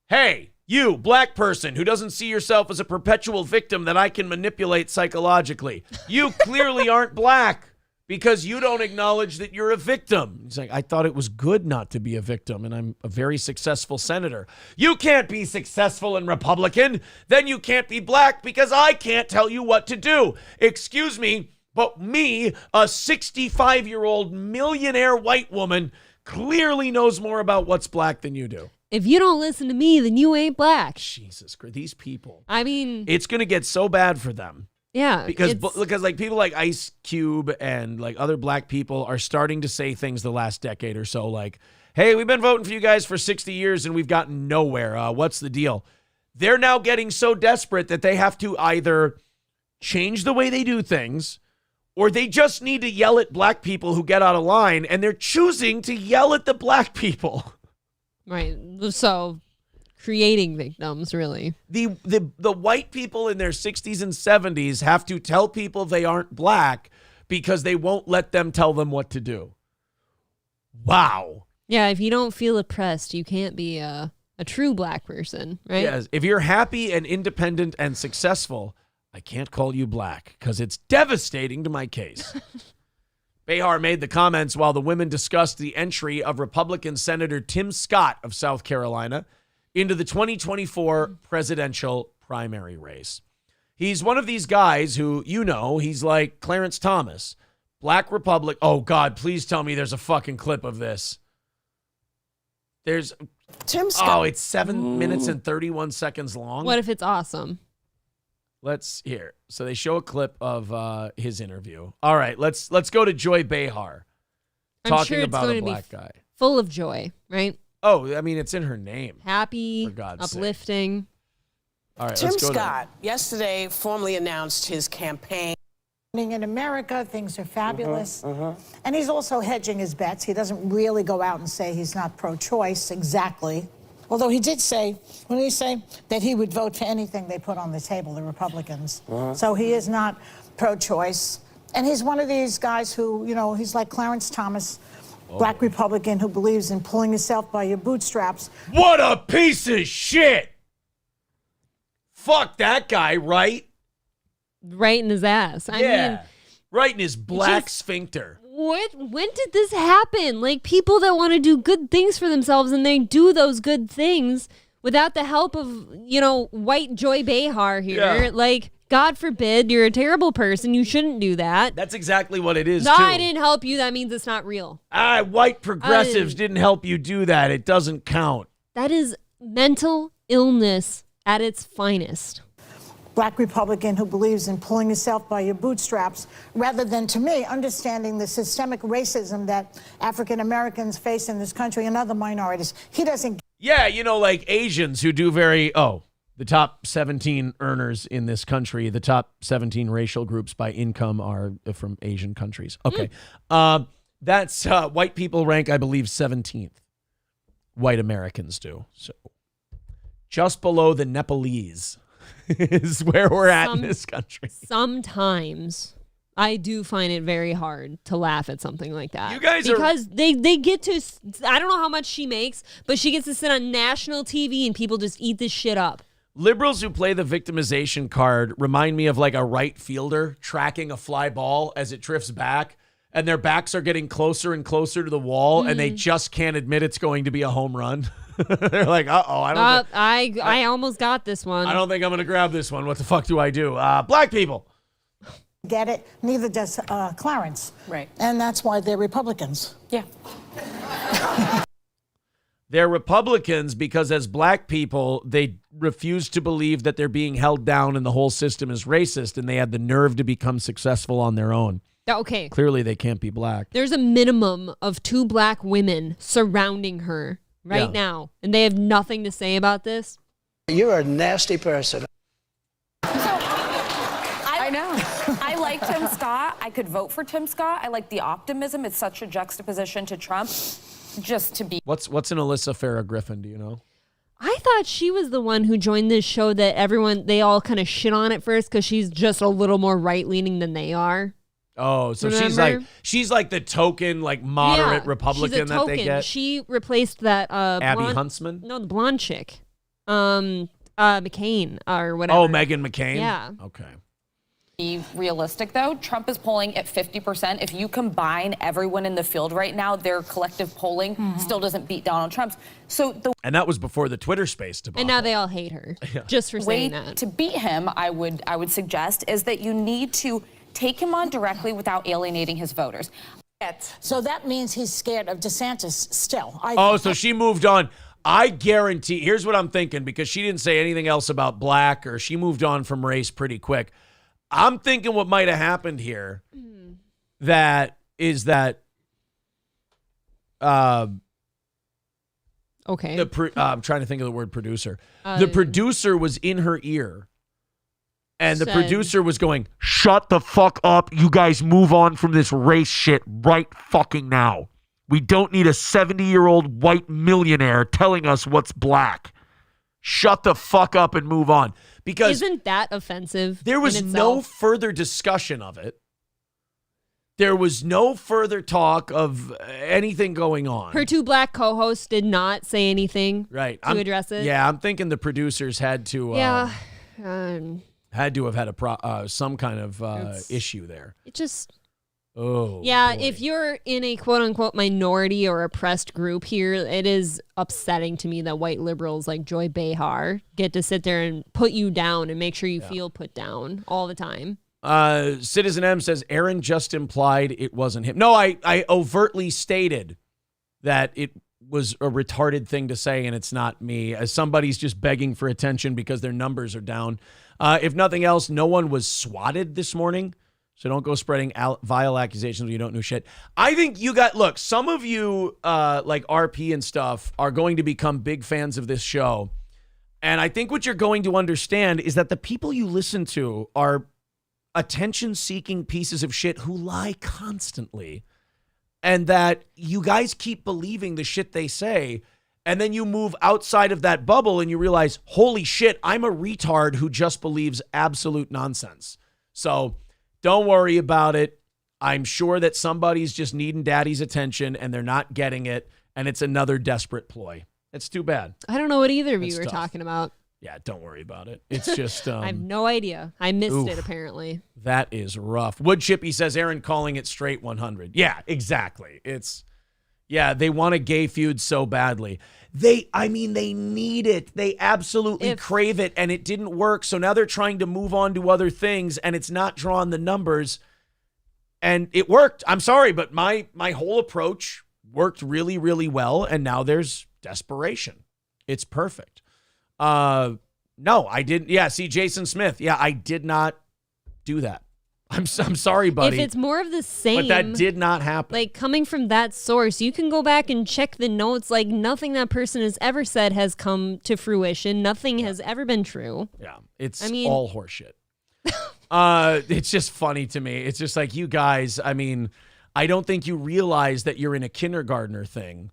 Speaker 1: Hey, you, black person who doesn't see yourself as a perpetual victim that I can manipulate psychologically. You clearly aren't black because you don't acknowledge that you're a victim. He's like, I thought it was good not to be a victim, and I'm a very successful senator. You can't be successful and Republican. Then you can't be black because I can't tell you what to do. Excuse me, but me, a 65-year-old millionaire white woman, clearly knows more about what's black than you do.
Speaker 2: If you don't listen to me, then you ain't black.
Speaker 1: Jesus Christ, these people.
Speaker 2: I mean,
Speaker 1: it's going to get so bad for them.
Speaker 2: Yeah.
Speaker 1: Because like people like Ice Cube and like other black people are starting to say things the last decade or so like, hey, we've been voting for you guys for 60 years and we've gotten nowhere. What's the deal? They're now getting so desperate that they have to either change the way they do things or they just need to yell at black people who get out of line, and they're choosing to yell at the black people.
Speaker 2: Right. So creating victims, really.
Speaker 1: The white people in their 60s and 70s have to tell people they aren't black because they won't let them tell them what to do. Wow.
Speaker 2: Yeah, if you don't feel oppressed, you can't be a true black person, right?
Speaker 1: Yes. If you're happy and independent and successful, I can't call you black because it's devastating to my case. Behar made the comments while the women discussed the entry of Republican Senator Tim Scott of South Carolina into the 2024 presidential primary race. He's one of these guys who, he's like Clarence Thomas, black Republic. Oh, God, please tell me there's a fucking clip of this. There's
Speaker 7: Tim Scott.
Speaker 1: Oh, it's 7 minutes and 31 seconds long.
Speaker 2: What if it's awesome?
Speaker 1: Let's hear. So they show a clip of his interview. All right, let's go to Joy Behar talking about a black guy.
Speaker 2: Full of joy, right?
Speaker 1: Oh, I mean, it's in her name.
Speaker 2: Happy,
Speaker 1: for God's
Speaker 2: uplifting.
Speaker 1: Sake. All right,
Speaker 7: Tim
Speaker 1: let's go
Speaker 7: Scott yesterday formally announced his campaign.
Speaker 9: In America, things are fabulous. And he's also hedging his bets. He doesn't really go out and say he's not pro-choice exactly. Although he did say, when he say that he would vote for anything they put on the table, the Republicans. So he is not pro-choice. And he's one of these guys who, he's like Clarence Thomas, black Republican who believes in pulling yourself by your bootstraps.
Speaker 1: What a piece of shit! Fuck that guy, right?
Speaker 2: Right in his ass. I mean,
Speaker 1: right in his black sphincter.
Speaker 2: When did this happen? Like, people that want to do good things for themselves and they do those good things without the help of, white Joy Behar here.
Speaker 1: Yeah.
Speaker 2: Like, God forbid, you're a terrible person. You shouldn't do that.
Speaker 1: That's exactly what it is,
Speaker 2: No,
Speaker 1: too.
Speaker 2: I didn't help you. That means it's not real.
Speaker 1: White progressives didn't help you do that. It doesn't count.
Speaker 2: That is mental illness at its finest.
Speaker 9: Black Republican who believes in pulling yourself by your bootstraps, rather than, to me, understanding the systemic racism that African Americans face in this country and other minorities. He doesn't.
Speaker 1: Yeah, like Asians who do the top 17 earners in this country, the top 17 racial groups by income are from Asian countries. Okay. That's white people rank, I believe, 17th. White Americans do. So just below the Nepalese is where we're at in this country.
Speaker 2: Sometimes I do find it very hard to laugh at something like that.
Speaker 1: You guys
Speaker 2: because they get to, I don't know how much she makes, but she gets to sit on national TV and people just eat this shit up.
Speaker 1: Liberals who play the victimization card remind me of like a right fielder tracking a fly ball as it drifts back, and their backs are getting closer and closer to the wall, and they just can't admit it's going to be a home run. They're like,
Speaker 2: I almost got this one.
Speaker 1: I don't think I'm going to grab this one. What the fuck do I do? Black people.
Speaker 9: Get it? Neither does Clarence.
Speaker 7: Right.
Speaker 9: And that's why they're Republicans.
Speaker 7: Yeah.
Speaker 1: They're Republicans because as black people, they refuse to believe that they're being held down and the whole system is racist, and they had the nerve to become successful on their own.
Speaker 2: Okay.
Speaker 1: Clearly, they can't be black.
Speaker 2: There's a minimum of 2 black women surrounding her right now, and they have nothing to say about this.
Speaker 12: You're a nasty person.
Speaker 24: I know. I like
Speaker 11: like Tim Scott. I could vote for Tim Scott. I like the optimism. It's such a juxtaposition to Trump. Just to be.
Speaker 1: What's an Alyssa Farah Griffin? Do you know?
Speaker 2: I thought she was the one who joined this show that they all kind of shit on at first because she's just a little more right-leaning than they are.
Speaker 1: Oh, so
Speaker 2: Remember?
Speaker 1: she's like the token, like moderate Republican
Speaker 2: she's a token.
Speaker 1: that they get.
Speaker 2: She replaced that
Speaker 1: Abby
Speaker 2: blonde,
Speaker 1: Huntsman?
Speaker 2: No, the blonde chick. McCain or whatever.
Speaker 1: Oh, Meghan McCain?
Speaker 2: Yeah.
Speaker 1: Okay.
Speaker 11: Be realistic though, Trump is polling at 50%. If you combine everyone in the field right now, their collective polling still doesn't beat Donald Trump's.
Speaker 1: And that was before the Twitter space debacle.
Speaker 2: And now they all hate her just for saying that.
Speaker 11: To beat him, I would suggest is that you need to take him on directly without alienating his voters.
Speaker 9: So that means he's scared of DeSantis still.
Speaker 1: So she moved on. I guarantee, here's what I'm thinking, because she didn't say anything else about black, or she moved on from race pretty quick. I'm thinking what might have happened here okay. I'm trying to think of the word producer. The producer was in her ear. And the producer was going, shut the fuck up. You guys move on from this race shit right fucking now. We don't need a 70-year-old white millionaire telling us what's black. Shut the fuck up and move on. Because
Speaker 2: isn't that offensive?
Speaker 1: There was no further discussion of it. There was no further talk of anything going on.
Speaker 2: Her two black co-hosts did not say anything
Speaker 1: to
Speaker 2: address it.
Speaker 1: Yeah, I'm thinking the producers had to had to have had some kind of issue there.
Speaker 2: It just...
Speaker 1: Oh,
Speaker 2: yeah,
Speaker 1: boy.
Speaker 2: If you're in a quote-unquote minority or oppressed group here, it is upsetting to me that white liberals like Joy Behar get to sit there and put you down and make sure you feel put down all the time.
Speaker 1: Citizen M says, Aaron just implied it wasn't him. No, I overtly stated that it was a retarded thing to say, and it's not me. As somebody's just begging for attention because their numbers are down. If nothing else, no one was swatted this morning. So don't go spreading vile accusations when you don't know shit. I think some of you like RP and stuff are going to become big fans of this show. And I think what you're going to understand is that the people you listen to are attention-seeking pieces of shit who lie constantly. And that you guys keep believing the shit they say. And then you move outside of that bubble and you realize, holy shit, I'm a retard who just believes absolute nonsense. So... don't worry about it. I'm sure that somebody's just needing daddy's attention and they're not getting it. And it's another desperate ploy. It's too bad.
Speaker 2: I don't know what either of you were talking about.
Speaker 1: Yeah, don't worry about it. It's just...
Speaker 2: I have no idea. I missed it, apparently.
Speaker 1: That is rough. Wood Chippy says, Aaron calling it straight 100. Yeah, exactly. They want a gay feud so badly. They need it. They absolutely crave it, and it didn't work. So now they're trying to move on to other things, and it's not drawing the numbers. And it worked. I'm sorry, but my whole approach worked really, really well, and now there's desperation. It's perfect. No, I didn't. Yeah, see, Jason Smith. Yeah, I did not do that. I'm sorry, buddy.
Speaker 2: If it's more of the same.
Speaker 1: But that did not happen.
Speaker 2: Like, coming from that source, you can go back and check the notes. Like, nothing that person has ever said has come to fruition. Nothing has ever been true.
Speaker 1: Yeah, it's all horseshit. It's just funny to me. It's just like, you guys, I don't think you realize that you're in a kindergartner thing.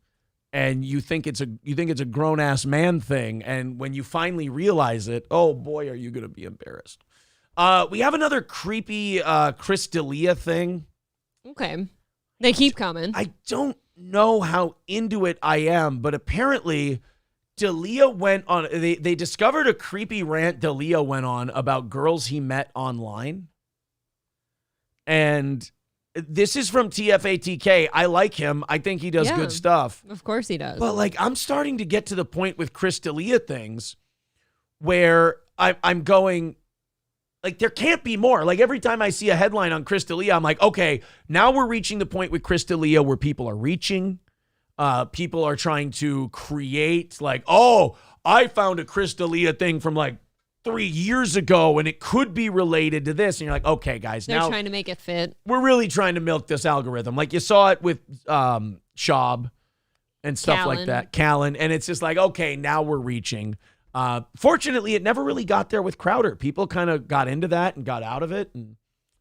Speaker 1: And you think it's a grown-ass man thing. And when you finally realize it, oh, boy, are you going to be embarrassed. We have another creepy Chris D'Elia thing.
Speaker 2: Okay. They keep coming.
Speaker 1: I don't know how into it I am, but apparently D'Elia went on... They discovered a creepy rant D'Elia went on about girls he met online. And this is from TFATK. I like him. I think he does good stuff.
Speaker 2: Of course he does.
Speaker 1: But, I'm starting to get to the point with Chris D'Elia things where I'm going... there can't be more. Every time I see a headline on Chris D'Elia, I'm like, okay, now we're reaching the point with Chris D'Elia where people are reaching. People are trying to create I found a Chris D'Elia thing from 3 years ago and it could be related to this. And you're like, okay, guys,
Speaker 2: they're trying to make it fit.
Speaker 1: We're really trying to milk this algorithm. You saw it with Schaub and stuff like that. Callan. And it's just okay, now we're reaching. Fortunately, it never really got there with Crowder. People kind of got into that and got out of it. And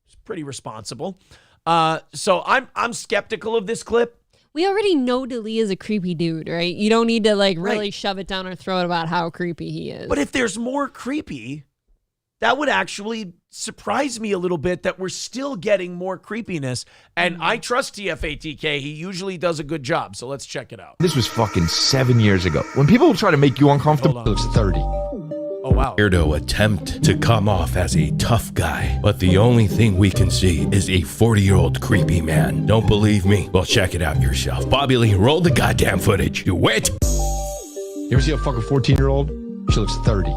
Speaker 1: It's pretty responsible. So I'm skeptical of this clip.
Speaker 2: We already know D'Elia is a creepy dude, right? You don't need to really shove it down our throat about how creepy he is.
Speaker 1: But if there's more creepy, that would actually surprise me a little bit that we're still getting more creepiness. And I trust TFATK. He usually does a good job. So let's check it out.
Speaker 10: This was fucking 7 years ago. When people try to make you uncomfortable, it looks 30.
Speaker 1: Oh, wow.
Speaker 20: Weirdo attempt to come off as a tough guy, but the only thing we can see is a 40-year-old creepy man. Don't believe me? Well, check it out yourself. Bobby Lee, roll the goddamn footage. You wet?
Speaker 10: You ever see a fucking 14-year-old? She looks 30.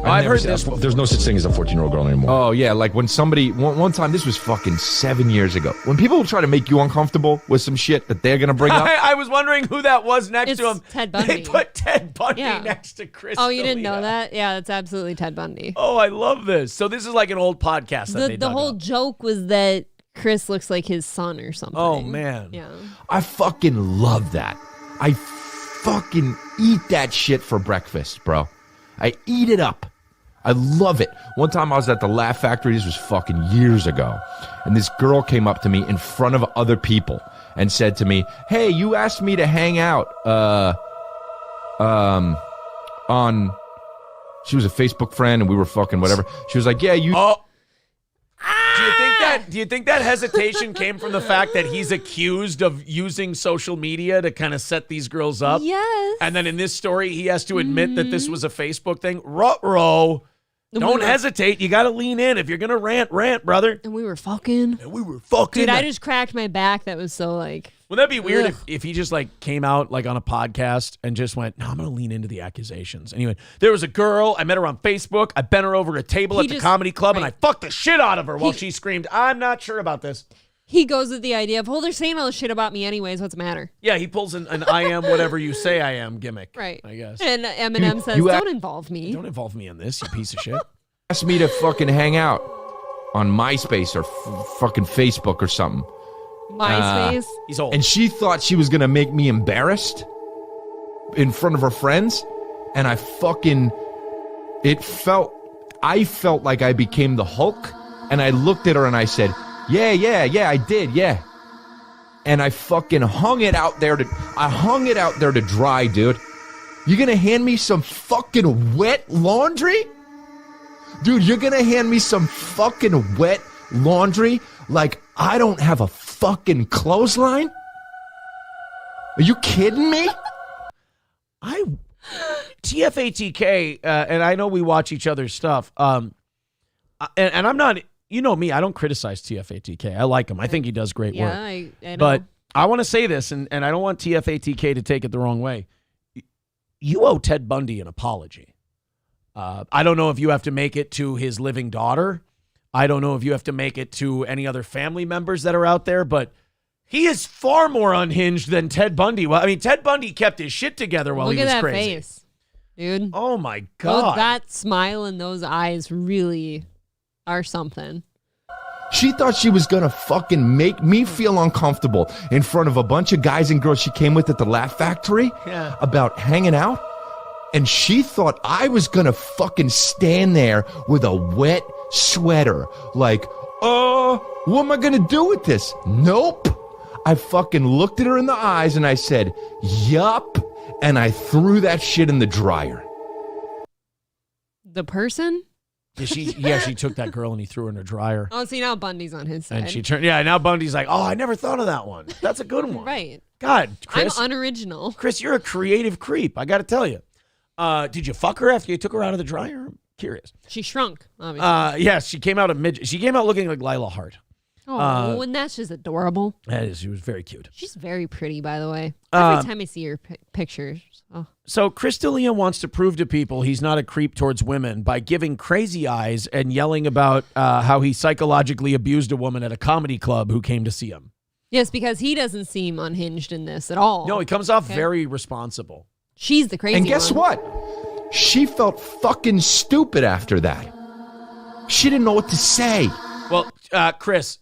Speaker 1: I've heard this.
Speaker 10: There's no such thing as a 14-year-old girl anymore. Oh, yeah. Like when somebody, one time, this was fucking 7 years ago. When people try to make you uncomfortable with some shit that they're going to bring up.
Speaker 1: I was wondering who that was next to him.
Speaker 2: Ted Bundy.
Speaker 1: They put Ted Bundy next to Chris.
Speaker 2: Oh, you didn't know that? Yeah, that's absolutely Ted Bundy.
Speaker 1: Oh, I love this. So this is like an old podcast that they
Speaker 2: The whole
Speaker 1: up.
Speaker 2: joke was that Chris looks like his son or something.
Speaker 1: Oh, man.
Speaker 2: Yeah.
Speaker 10: I fucking love that. I fucking eat that shit for breakfast, bro. I eat it up. I love it. One time I was at the Laugh Factory, this was fucking years ago, and this girl came up to me in front of other people and said to me, "Hey, you asked me to hang out on," she was a Facebook friend and we were fucking whatever. She was like, "Yeah, you."
Speaker 1: Oh. Do you think that hesitation came from the fact that he's accused of using social media to kind of set these girls up?
Speaker 2: Yes.
Speaker 1: And then in this story, he has to admit that this was a Facebook thing. Ruh-roh. Don't hesitate. You got to lean in. If you're going to rant, brother.
Speaker 2: And we were fucking.
Speaker 1: Dude,
Speaker 2: I just cracked my back. That was so like.
Speaker 1: Wouldn't that be weird if he just like came out like on a podcast and just went, no, I'm going to lean into the accusations. Anyway, there was a girl. I met her on Facebook. I bent her over a table at the comedy club and I fucked the shit out of her while she screamed, I'm not sure about this.
Speaker 2: He goes with the idea of, well, they're saying all this shit about me anyways. What's the matter?
Speaker 1: Yeah, he pulls an I am whatever you say I am gimmick.
Speaker 2: Right.
Speaker 1: I guess.
Speaker 2: And Eminem says, don't involve me.
Speaker 1: Don't involve me in this, you piece of shit.
Speaker 10: Asked me to fucking hang out on MySpace or fucking Facebook or something.
Speaker 2: MySpace?
Speaker 1: He's old.
Speaker 10: And she thought she was going to make me embarrassed in front of her friends. And I felt like I became the Hulk. And I looked at her and I said, yeah, I did, yeah. And I fucking hung it out there to dry, dude. You going to hand me some fucking wet laundry? Dude, you're going to hand me some fucking wet laundry like I don't have a fucking clothesline? Are you kidding me?
Speaker 1: TFATK, and I know we watch each other's stuff, and I'm not, you know me, I don't criticize TFATK. I like him. I think he does great work.
Speaker 2: I know.
Speaker 1: But I want to say this, and I don't want TFATK to take it the wrong way. You owe Ted Bundy an apology. I don't know if you have to make it to his living daughter. I don't know if you have to make it to any other family members that are out there, but he is far more unhinged than Ted Bundy. Well, I mean, Ted Bundy kept his shit together while he was crazy.
Speaker 2: Look at that face, dude.
Speaker 1: Oh, my God.
Speaker 2: That smile and those eyes really are something.
Speaker 10: She thought she was going to fucking make me feel uncomfortable in front of a bunch of guys and girls she came with at the Laugh Factory about hanging out. And she thought I was going to fucking stand there with a wet sweater. Like, what am I going to do with this? Nope. I fucking looked at her in the eyes and I said, yup. And I threw that shit in the dryer.
Speaker 2: The person?
Speaker 1: Yeah, she took that girl and he threw her in her dryer.
Speaker 2: Oh, see, now Bundy's on his side.
Speaker 1: And she turned, now Bundy's like, I never thought of that one. That's a good one.
Speaker 2: Right.
Speaker 1: God, Chris.
Speaker 2: I'm unoriginal.
Speaker 1: Chris, you're a creative creep. I got to tell you. Did you fuck her after you took her out of the dryer? I'm curious.
Speaker 2: She shrunk, obviously.
Speaker 1: Yes, she came out a midget. She came out looking like Lila Hart.
Speaker 2: Oh, and that's just adorable.
Speaker 1: That is. She was very cute.
Speaker 2: She's very pretty, by the way. Every time I see her pictures. Oh.
Speaker 1: So Chris D'Elia wants to prove to people he's not a creep towards women by giving crazy eyes and yelling about how he psychologically abused a woman at a comedy club who came to see him.
Speaker 2: Yes, because he doesn't seem unhinged in this at all.
Speaker 1: No, he comes off very responsible.
Speaker 2: She's the crazy one.
Speaker 10: And guess what? She felt fucking stupid after that. She didn't know what to say.
Speaker 1: Well, Chris,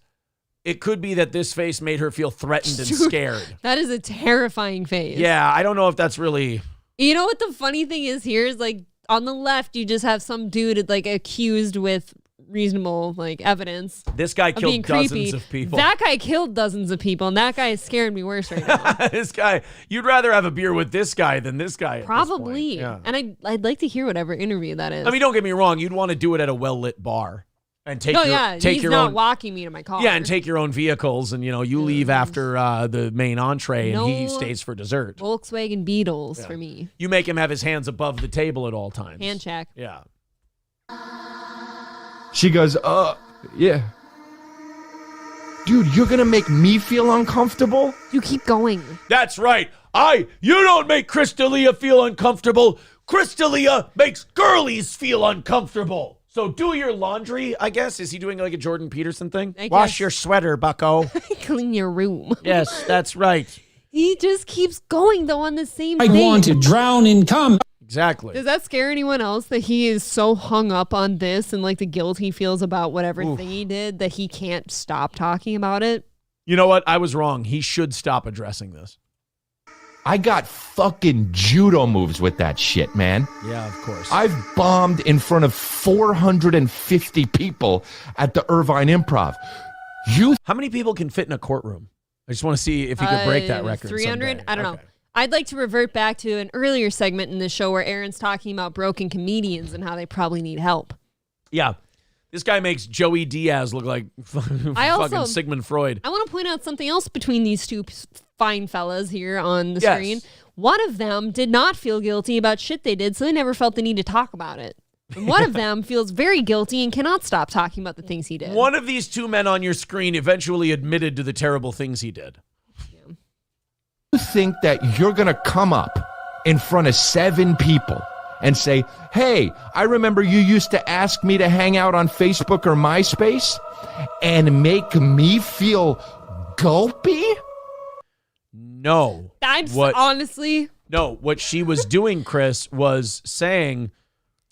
Speaker 1: it could be that this face made her feel threatened and scared.
Speaker 2: That is a terrifying face.
Speaker 1: Yeah, I don't know if that's really...
Speaker 2: You know what the funny thing is here is, like, on the left, you just have some dude, like, accused with reasonable evidence.
Speaker 1: This guy killed
Speaker 2: being
Speaker 1: dozens
Speaker 2: creepy.
Speaker 1: of people.
Speaker 2: That guy killed dozens of people, and that guy is scaring me worse right now.
Speaker 1: This guy, you'd rather have a beer with this guy than this guy. At
Speaker 2: Probably.
Speaker 1: this point. Yeah.
Speaker 2: And I'd like to hear whatever interview that is.
Speaker 1: I mean, don't get me wrong. You'd want to do it at a well-lit bar and take
Speaker 2: he's
Speaker 1: your
Speaker 2: not
Speaker 1: own.
Speaker 2: walking me to my car.
Speaker 1: Yeah, and take your own vehicles, and you leave after the main entree, and he stays for dessert.
Speaker 2: Volkswagen Beetles for me.
Speaker 1: You make him have his hands above the table at all times.
Speaker 2: Hand check.
Speaker 1: Yeah.
Speaker 10: She goes, yeah. Dude, you're going to make me feel uncomfortable?
Speaker 2: You keep going.
Speaker 1: That's right. You don't make Chris D'Elia feel uncomfortable. Chris D'Elia makes girlies feel uncomfortable. So do your laundry, I guess. Is he doing like a Jordan Peterson thing? Wash your sweater, bucko.
Speaker 2: Clean your room.
Speaker 1: Yes, that's right.
Speaker 2: He just keeps going, though, on the same
Speaker 12: I
Speaker 2: thing.
Speaker 12: want to drown in cum.
Speaker 1: Exactly.
Speaker 2: Does that scare anyone else that he is so hung up on this and the guilt he feels about whatever thing he did that he can't stop talking about it?
Speaker 1: You know what? I was wrong. He should stop addressing this.
Speaker 10: I got fucking judo moves with that shit, man.
Speaker 1: Yeah, of course.
Speaker 10: I've bombed in front of 450 people at the Irvine Improv.
Speaker 1: How many people can fit in a courtroom? I just want to see if he could break that record.
Speaker 2: 300?
Speaker 1: someday.
Speaker 2: I don't know. I'd like to revert back to an earlier segment in the show where Aaron's talking about broken comedians and how they probably need help.
Speaker 1: Yeah. This guy makes Joey Diaz look like fucking Sigmund Freud.
Speaker 2: I want to point out something else between these two fine fellas here on the screen. One of them did not feel guilty about shit they did, so they never felt the need to talk about it. And one of them feels very guilty and cannot stop talking about the things he did.
Speaker 1: One of these two men on your screen eventually admitted to the terrible things he did.
Speaker 10: You think that you're going to come up in front of 7 people and say, hey, I remember you used to ask me to hang out on Facebook or MySpace and make me feel gulpy?
Speaker 1: No.
Speaker 2: Honestly.
Speaker 1: No, what she was doing, Chris, was saying,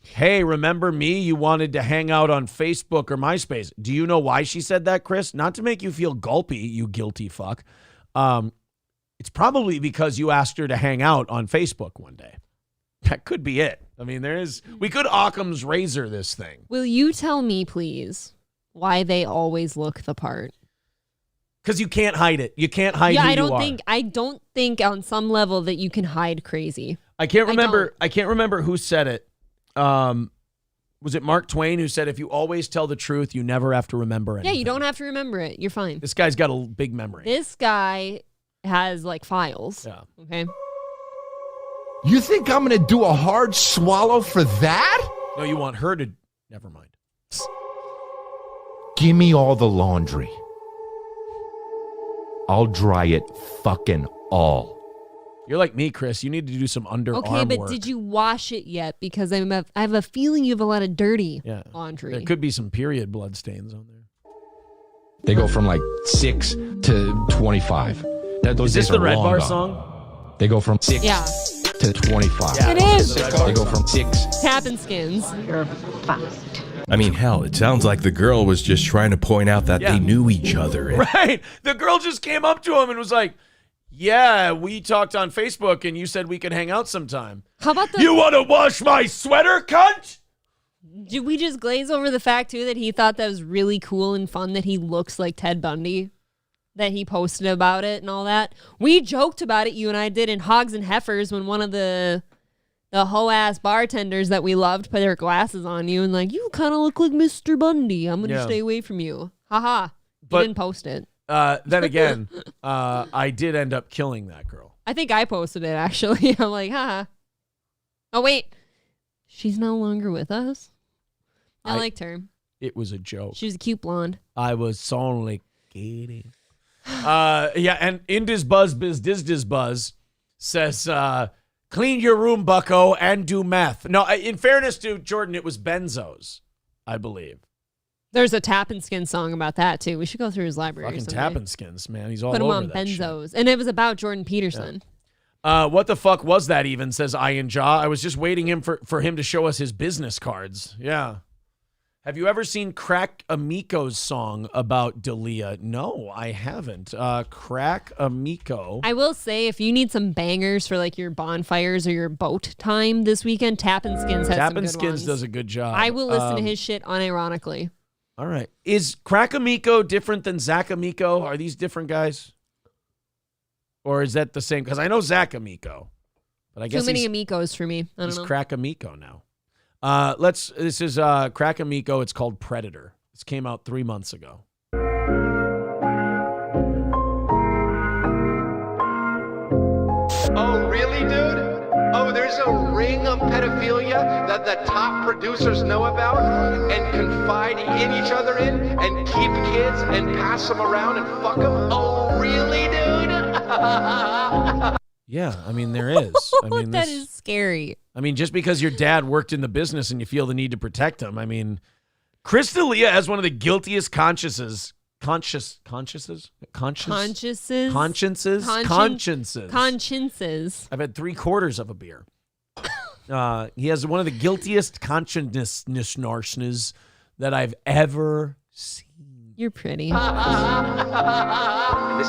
Speaker 1: hey, remember me? You wanted to hang out on Facebook or MySpace. Do you know why she said that, Chris? Not to make you feel gulpy, you guilty fuck. It's probably because you asked her to hang out on Facebook one day. That could be it. I mean, we could Occam's razor this thing.
Speaker 2: Will you tell me, please, why they always look the part?
Speaker 1: Because you can't hide it. You can't hide who you are.
Speaker 2: I don't think on some level that you can hide crazy.
Speaker 1: I can't remember who said it. Was it Mark Twain who said, if you always tell the truth, you never have to remember anything?
Speaker 2: Yeah, you don't have to remember it. You're fine.
Speaker 1: This guy's got a big memory.
Speaker 2: This guy has files.
Speaker 1: Yeah.
Speaker 2: Okay.
Speaker 10: You think I'm going to do a hard swallow for that?
Speaker 1: No, you want her to. Never mind.
Speaker 10: Give me all the laundry. I'll dry it fucking all.
Speaker 1: You're like me, Chris. You need to do some underarm
Speaker 2: Okay, but
Speaker 1: work.
Speaker 2: did you wash it yet? Because I have a feeling you have a lot of dirty laundry.
Speaker 1: There could be some period blood stains on there.
Speaker 10: They go from 6 to 25.
Speaker 1: Is this the Red Bar song?
Speaker 10: They go from 6 to 25.
Speaker 2: Yeah, it is.
Speaker 10: They go from 6.
Speaker 2: Tapping skins. You're
Speaker 20: fast. I mean, hell, it sounds like the girl was just trying to point out that they knew each other.
Speaker 1: Right. The girl just came up to him and was like, yeah, we talked on Facebook and you said we could hang out sometime.
Speaker 2: How about
Speaker 1: You want to wash my sweater, cunt?
Speaker 2: Did we just glaze over the fact, too, that he thought that was really cool and fun that he looks like Ted Bundy? That he posted about it and all that? We joked about it, you and I did, in Hogs and Heifers when one of the hoe-ass bartenders that we loved put their glasses on you and you kind of look like Mr. Bundy. I'm going to stay away from you. Ha-ha. You didn't post it.
Speaker 1: Then again, I did end up killing that girl.
Speaker 2: I think I posted it, actually. I'm like, haha. Oh, wait. She's no longer with us? I liked her.
Speaker 1: It was a joke.
Speaker 2: She was a cute blonde.
Speaker 1: I was only kidding. And Indis Buzz Biz Diz Buzz says, clean your room, bucko, and do meth. No, in fairness to Jordan, it was benzos, I believe.
Speaker 2: There's a Tappin' Skin song about that, too. We should go through his library.
Speaker 1: Fucking Tappin' Skins, man. He's all
Speaker 2: Put
Speaker 1: over
Speaker 2: him on
Speaker 1: that
Speaker 2: benzos. And it was about Jordan Peterson.
Speaker 1: Yeah. What the fuck was that even, says Ian Jaw. I was just waiting for him to show us his business cards. Yeah. Have you ever seen Crack Amico's song about D'Elia? No, I haven't. Crack Amico.
Speaker 2: I will say, if you need some bangers for your bonfires or your boat time this weekend, Tappin' Skins has some good ones.
Speaker 1: Tappin' Skins does a good job.
Speaker 2: I will listen to his shit unironically.
Speaker 1: All right. Is Crack-A-Miko different than Zach-A-Miko? Are these different guys? Or is that the same? Because I know Zach-A-Miko. But I guess
Speaker 2: too many amigos for me. I don't know.
Speaker 1: He's Crack-A-Miko now. This is Crack-A-Miko. It's called Predator. This came out 3 months ago.
Speaker 12: Oh, really, dude? Oh, there's a ring of pedophilia that the top producers know about and confide in each other in and keep kids and pass them around and fuck them? Oh, really, dude?
Speaker 1: Yeah, I mean, there is. I mean,
Speaker 2: that is scary.
Speaker 1: I mean, just because your dad worked in the business and you feel the need to protect him, I mean, Chris D'Elia has one of the guiltiest consciences. Consciences. I've had 3/4 of a beer. He has one of the guiltiest conscientiousness that I've ever seen.
Speaker 2: You're pretty.
Speaker 12: This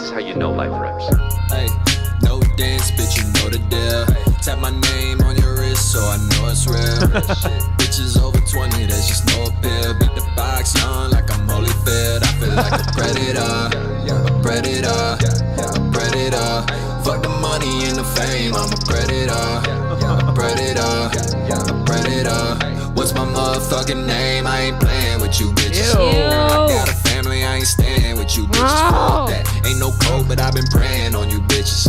Speaker 12: is how you know life rips.
Speaker 13: Hey, no dance, bitch, you know the deal. Tap my name on your wrist so I know it's real. Bitches over 20, there's just no appeal. Beat the box young like I'm Holyfield. I feel like a predator, a predator, a predator. Fuck the money and the fame, I'm a predator, a predator, a predator. What's my motherfucking name? I ain't playing with you bitches. I got a family, I ain't staying with you bitches. Fuck that, ain't no code, but I've been praying on you bitches.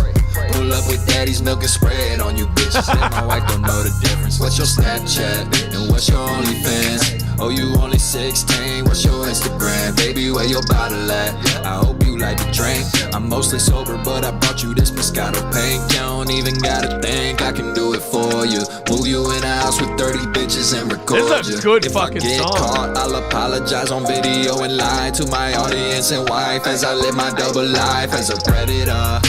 Speaker 13: Pull up with daddy's milk and spread on you bitches. And my wife don't know the difference. What's your Snapchat and what's your OnlyFans? Oh, you only 16, what's your Instagram? Baby, where your bottle at? I hope you like to drink. I'm mostly sober, but I brought you this Moscato pink. You don't even gotta think, I can do it for you. Move you in a house with 30 bitches and record you.
Speaker 1: This is a good
Speaker 13: if
Speaker 1: fucking
Speaker 13: I get
Speaker 1: song.
Speaker 13: Caught, I'll apologize on video and lie to my audience and wife as I live my double life as a predator.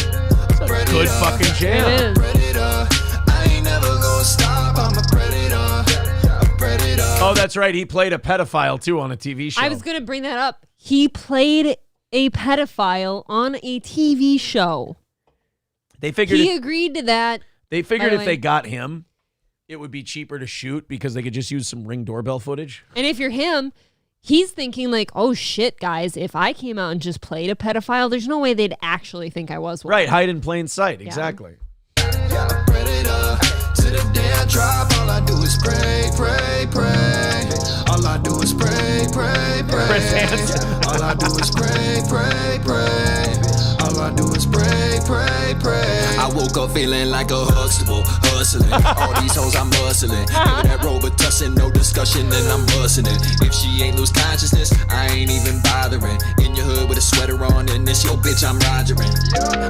Speaker 1: Good fucking jam.
Speaker 13: Predator. I ain't never gonna stop, I'm a predator. A predator.
Speaker 1: Oh, that's right. He played a pedophile, too, on a TV show.
Speaker 2: I was going to bring that up. He played a pedophile on a TV show.
Speaker 1: They figured
Speaker 2: he agreed to that.
Speaker 1: They figured if they got him, it would be cheaper to shoot because they could just use some Ring doorbell footage.
Speaker 2: And if you're him, he's thinking like, oh, shit, guys, if I came out and just played a pedophile, there's no way they'd actually think I was one.
Speaker 1: Right, hide in plain sight. Yeah. Exactly.
Speaker 13: A predator. To the day I drop, all I do is pray, pray, pray. All I do is pray, pray, pray. All I do is pray, pray, pray. All I do is pray, pray, pray. I woke up feeling like a Huxtable, hustling. All these hoes I'm muscling. Give that Robitussin, no discussion, and I'm busting it. If she ain't lose consciousness, I ain't even bothering. In your hood with a sweater on, and this your bitch I'm rogering.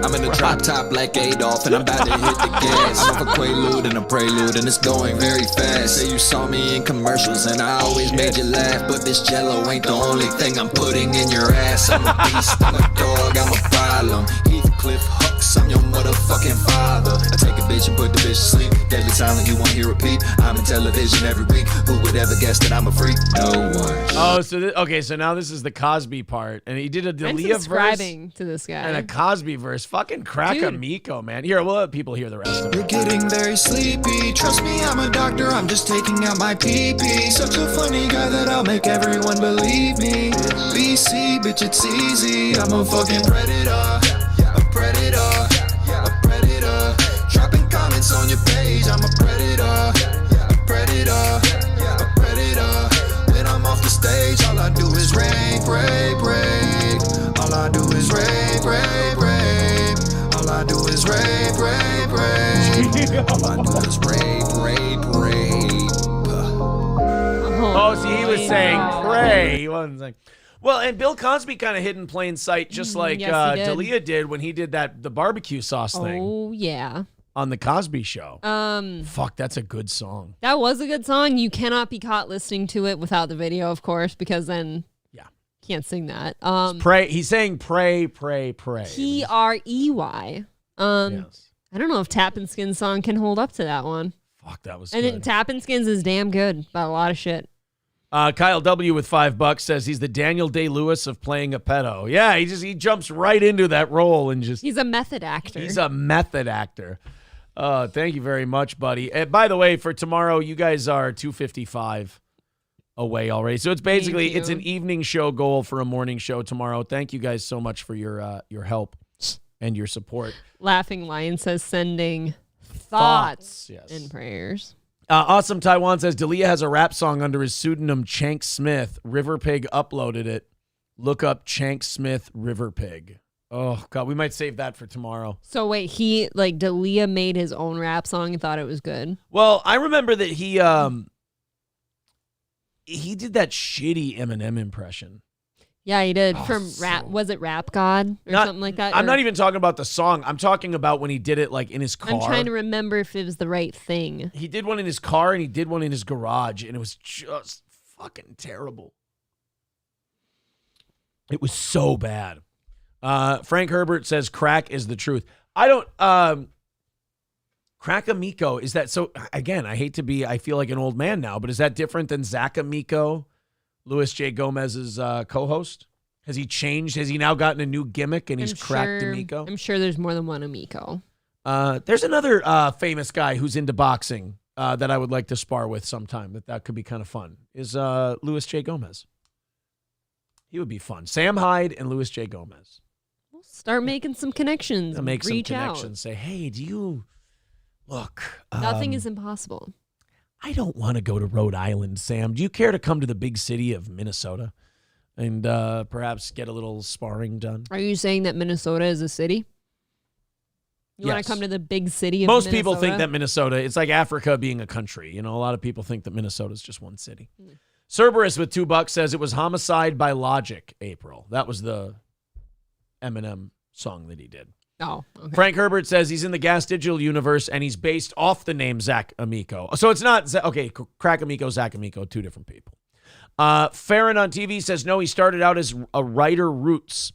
Speaker 13: I'm in a drop top like Adolf, and I'm about to hit the gas. I'm off a Quaalude and a Prelude, and it's going very fast. Say you saw me in commercials, and I always made you laugh. But this Jello ain't the only thing I'm putting in your ass. I'm a beast, I'm a dog, I'm a problem. Heathcliff Hux, I'm your motherfucking father. I take a bitch and put the bitch to sleep. Deadly silent, you won't hear a peep. I'm in television every week. Who would ever guess that I'm a freak? No one.
Speaker 1: Oh, so now this is the Cosby part, and he did a D'Elia verse.
Speaker 2: I'm subscribing to this guy.
Speaker 1: And a Cosby verse. Fucking Crack-A-Miko, man. Here, we'll let people hear the rest of it.
Speaker 13: You're getting very sleepy. Trust me, I'm a doctor. I'm just taking out my pee-pee. Such a funny guy that I'll make everyone believe me. BC, bitch, it's easy. I'm a fucking predator. A predator. A predator. Dropping comments on your page. I'm a predator. A predator. A predator. When I'm off the stage, all I do is rape, rape, rape. All I do is rape, rape, rape. All I do is rape, rape, rape. All I do is rape, rape, rape.
Speaker 1: Oh, see, he was saying pray. He wasn't saying. Well, and Bill Cosby kind of hid in plain sight, just like D'Elia did when he did the barbecue sauce thing.
Speaker 2: Oh, yeah.
Speaker 1: On the Cosby Show. Fuck, that's a good song.
Speaker 2: That was a good song. You cannot be caught listening to it without the video, of course, because then can't sing that.
Speaker 1: Pray. He's saying pray, pray, pray.
Speaker 2: Prey. Yes. I don't know if Tappin' Skin's song can hold up to that one.
Speaker 1: Fuck, that was
Speaker 2: good. And Tappin' Skins is damn good about a lot of shit.
Speaker 1: Kyle W. with $5 says he's the Daniel Day-Lewis of playing a pedo. Yeah, he jumps right into that role and just...
Speaker 2: He's a method actor.
Speaker 1: He's a method actor. Thank you very much, buddy. By the way, for tomorrow, you guys are 255. away already. So it's basically it's an evening show goal for a morning show tomorrow. Thank you guys so much for your help and your support.
Speaker 2: Laughing Lion says sending thoughts
Speaker 1: yes.
Speaker 2: and prayers.
Speaker 1: Awesome Taiwan says D'Elia has a rap song under his pseudonym Chank Smith. River Pig uploaded it. Look up Chank Smith River Pig. Oh God, we might save that for tomorrow.
Speaker 2: So wait, D'Elia made his own rap song and thought it was good.
Speaker 1: Well, I remember that he did that shitty Eminem impression.
Speaker 2: Yeah, he did from Rap. Was it Rap God or something like that?
Speaker 1: I'm not even talking about the song. I'm talking about when he did it like in his car.
Speaker 2: I'm trying to remember if it was the right thing.
Speaker 1: He did one in his car and he did one in his garage, and it was just fucking terrible. It was so bad. Frank Herbert says crack is the truth. I don't. Crack Amico, is that so? Again, I feel like an old man now, but is that different than Zach Amico, Luis J. Gomez's co-host? Has he changed? Has he now gotten a new gimmick and he's cracked Amico?
Speaker 2: I'm sure there's more than one Amico.
Speaker 1: There's another famous guy who's into boxing that I would like to spar with sometime. That could be kind of fun. Is Luis J. Gomez? He would be fun. Sam Hyde and Luis J. Gomez.
Speaker 2: We'll start making some connections.
Speaker 1: Make some
Speaker 2: reach
Speaker 1: connections.
Speaker 2: Out.
Speaker 1: Say, hey, do you look?
Speaker 2: Nothing is impossible.
Speaker 1: I don't want to go to Rhode Island, Sam. Do you care to come to the big city of Minnesota and perhaps get a little sparring done?
Speaker 2: Are you saying that Minnesota is a city? You want to come to the big city of
Speaker 1: Most
Speaker 2: Minnesota?
Speaker 1: people think that Minnesota, it's like Africa being a country. You know, a lot of people think that Minnesota is just one city. Cerberus with $2 says it was Homicide by Logic, April. That was the Eminem song that he did.
Speaker 2: Oh, okay.
Speaker 1: Frank Herbert says he's in the Gas Digital universe and he's based off the name Zach Amico. So it's not, okay, Crack Amico, Zach Amico, two different people. Farron on TV says no, he started out as a writer roots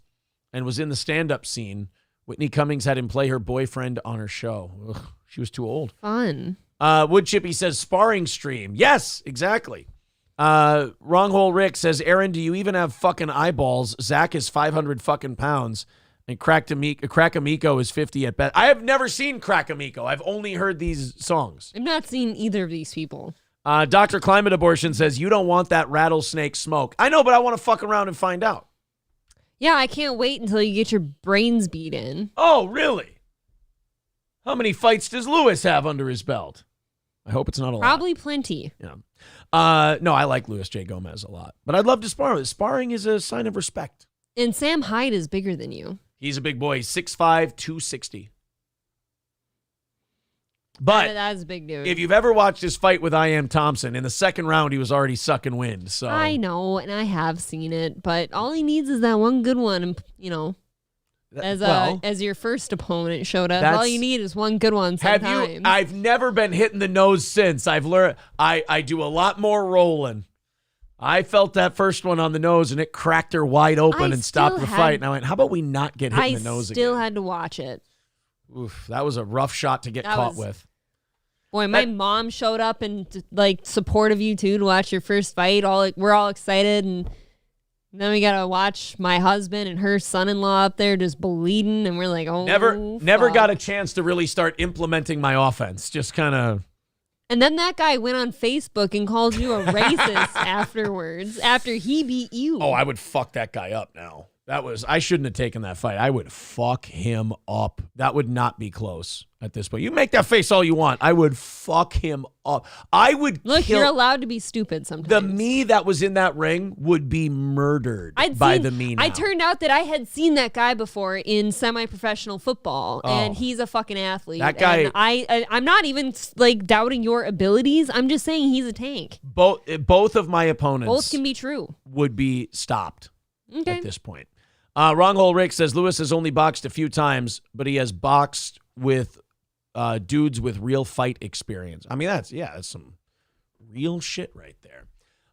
Speaker 1: and was in the stand-up scene. Whitney Cummings had him play her boyfriend on her show. Ugh, she was too old.
Speaker 2: Fun.
Speaker 1: Wood Chippy says sparring stream. Yes, exactly. Wrong Hole Rick says, Aaron, do you even have fucking eyeballs? Zach is 500 fucking pounds. And Crack Amico is 50 at best. I have never seen Crack Amico. I've only heard these songs.
Speaker 2: I've not seen either of these people.
Speaker 1: Dr. Climate Abortion says, you don't want that rattlesnake smoke. I know, but I want to fuck around and find out.
Speaker 2: Yeah, I can't wait until you get your brains beat in.
Speaker 1: Oh, really? How many fights does Lewis have under his belt? I hope it's not a lot.
Speaker 2: Probably plenty.
Speaker 1: Yeah. No, I like Luis J. Gomez a lot. But I'd love to spar with him. Sparring is a sign of respect.
Speaker 2: And Sam Hyde is bigger than you.
Speaker 1: He's a big boy. 6'5", 260. But
Speaker 2: that's a big dude.
Speaker 1: If you've ever watched his fight with I.M. Thompson, in the second round, he was already sucking wind. So
Speaker 2: I know, and I have seen it, but all he needs is that one good one, and as your first opponent showed us, all you need is one good one sometimes.
Speaker 1: I've never been hit in the nose since. I've learned I do a lot more rolling. I felt that first one on the nose, and it cracked her wide open and stopped the fight. And I went, how about we not get hit in the nose again?
Speaker 2: I still had to watch it.
Speaker 1: Oof, that was a rough shot to get caught with.
Speaker 2: Boy, my mom showed up and support of you too to watch your first fight. We're all excited, and then we gotta watch my husband and her son-in-law up there just bleeding, and we're like, oh,
Speaker 1: never got a chance to really start implementing my offense. Just kind of.
Speaker 2: And then that guy went on Facebook and called you a racist afterwards, after he beat you.
Speaker 1: Oh, I would fuck that guy up now. I shouldn't have taken that fight. I would fuck him up. That would not be close at this point. You make that face all you want. I would fuck him up.
Speaker 2: Look, you're allowed to be stupid sometimes.
Speaker 1: The me that was in that ring would be murdered by the me now.
Speaker 2: I turned out that I had seen that guy before in semi-professional football, and he's a fucking athlete.
Speaker 1: That guy.
Speaker 2: And I'm not even doubting your abilities. I'm just saying he's a tank.
Speaker 1: Both of my opponents.
Speaker 2: Both can be true.
Speaker 1: Would be stopped
Speaker 2: at
Speaker 1: this point. Wrong Hole Rick says Lewis has only boxed a few times, but he has boxed with dudes with real fight experience. I mean, that's some real shit right there.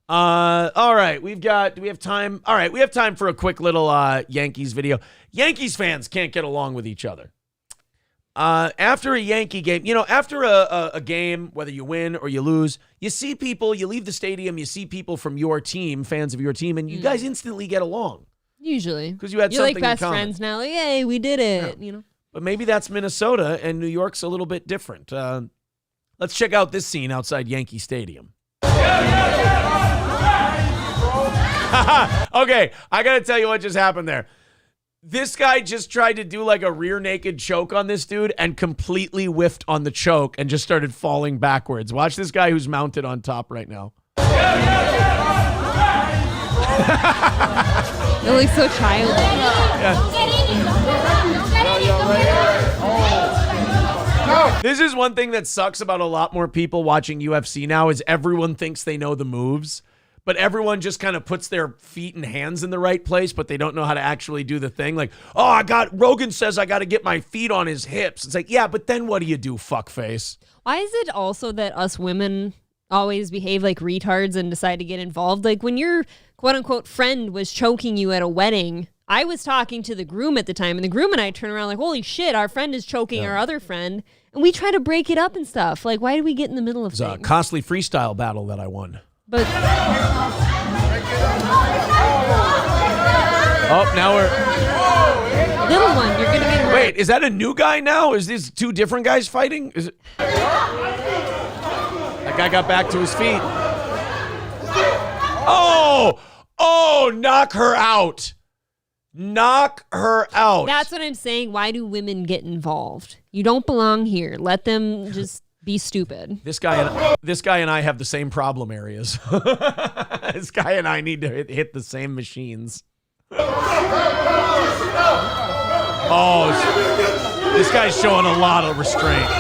Speaker 1: All right, do we have time? All right, we have time for a quick little Yankees video. Yankees fans can't get along with each other. After a Yankee game, after a game, whether you win or you lose, you see people, you leave the stadium, you see people from your team, fans of your team, and you guys instantly get along.
Speaker 2: Usually.
Speaker 1: Because you had something
Speaker 2: like best
Speaker 1: in common.
Speaker 2: friends now. Like, hey, we did it.
Speaker 1: Yeah. But maybe that's Minnesota, and New York's a little bit different. Let's check out this scene outside Yankee Stadium. Okay, I got to tell you what just happened there. This guy just tried to do like a rear naked choke on this dude and completely whiffed on the choke and just started falling backwards. Watch this guy who's mounted on top right now.
Speaker 2: It looks so childish.
Speaker 1: This is one thing that sucks about a lot more people watching UFC now is everyone thinks they know the moves. But everyone just kind of puts their feet and hands in the right place, but they don't know how to actually do the thing. Like, oh, Rogan says I got to get my feet on his hips. It's like, yeah, but then what do you do, fuckface?
Speaker 2: Why is it also that us women always behave like retards and decide to get involved? Like when your quote unquote friend was choking you at a wedding, I was talking to the groom at the time, and the groom and I turn around like, holy shit, our friend is choking our other friend. And we try to break it up and stuff. Like, why do we get in the middle of things?
Speaker 1: It's a costly freestyle battle that I won.
Speaker 2: But
Speaker 1: now we're
Speaker 2: little one, you're gonna get hurt.
Speaker 1: Wait, is that a new guy now? Is these two different guys fighting? Is it? That guy got back to his feet. Oh, knock her out. Knock her out.
Speaker 2: That's what I'm saying. Why do women get involved? You don't belong here. Let them just be stupid.
Speaker 1: This guy and I have the same problem areas. This guy and I need to hit the same machines. Oh, this guy's showing a lot of restraint.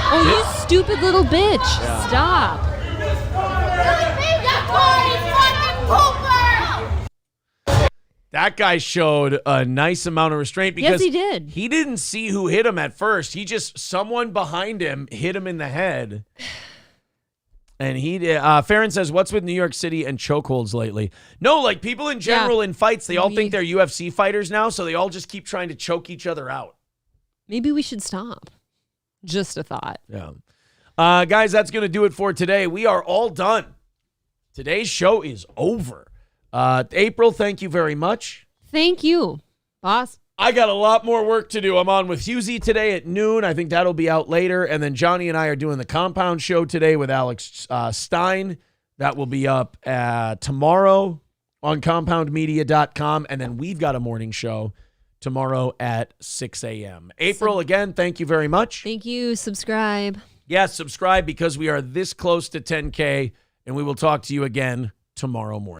Speaker 2: Oh, you stupid little bitch.
Speaker 1: Yeah.
Speaker 2: Stop.
Speaker 1: That guy showed a nice amount of restraint because
Speaker 2: yes, he did.
Speaker 1: He didn't see who hit him at first. Someone behind him hit him in the head. And he did. Farron says, what's with New York City and chokeholds lately? No, like people in general in fights, they all think they're UFC fighters now, so they all just keep trying to choke each other out.
Speaker 2: Maybe we should stop. Just a thought.
Speaker 1: Yeah. Guys, that's going to do it for today. We are all done. Today's show is over. April, thank you very much.
Speaker 2: Thank you, boss.
Speaker 1: I got a lot more work to do. I'm on with Husey today at noon. I think that'll be out later. And then Johnny and I are doing the Compound Show today with Alex Stein. That will be up tomorrow on compoundmedia.com. And then we've got a morning show tomorrow at 6 a.m. April, again, thank you very much.
Speaker 2: Thank you. Subscribe.
Speaker 1: Yes, subscribe because we are this close to 10K. And we will talk to you again tomorrow morning.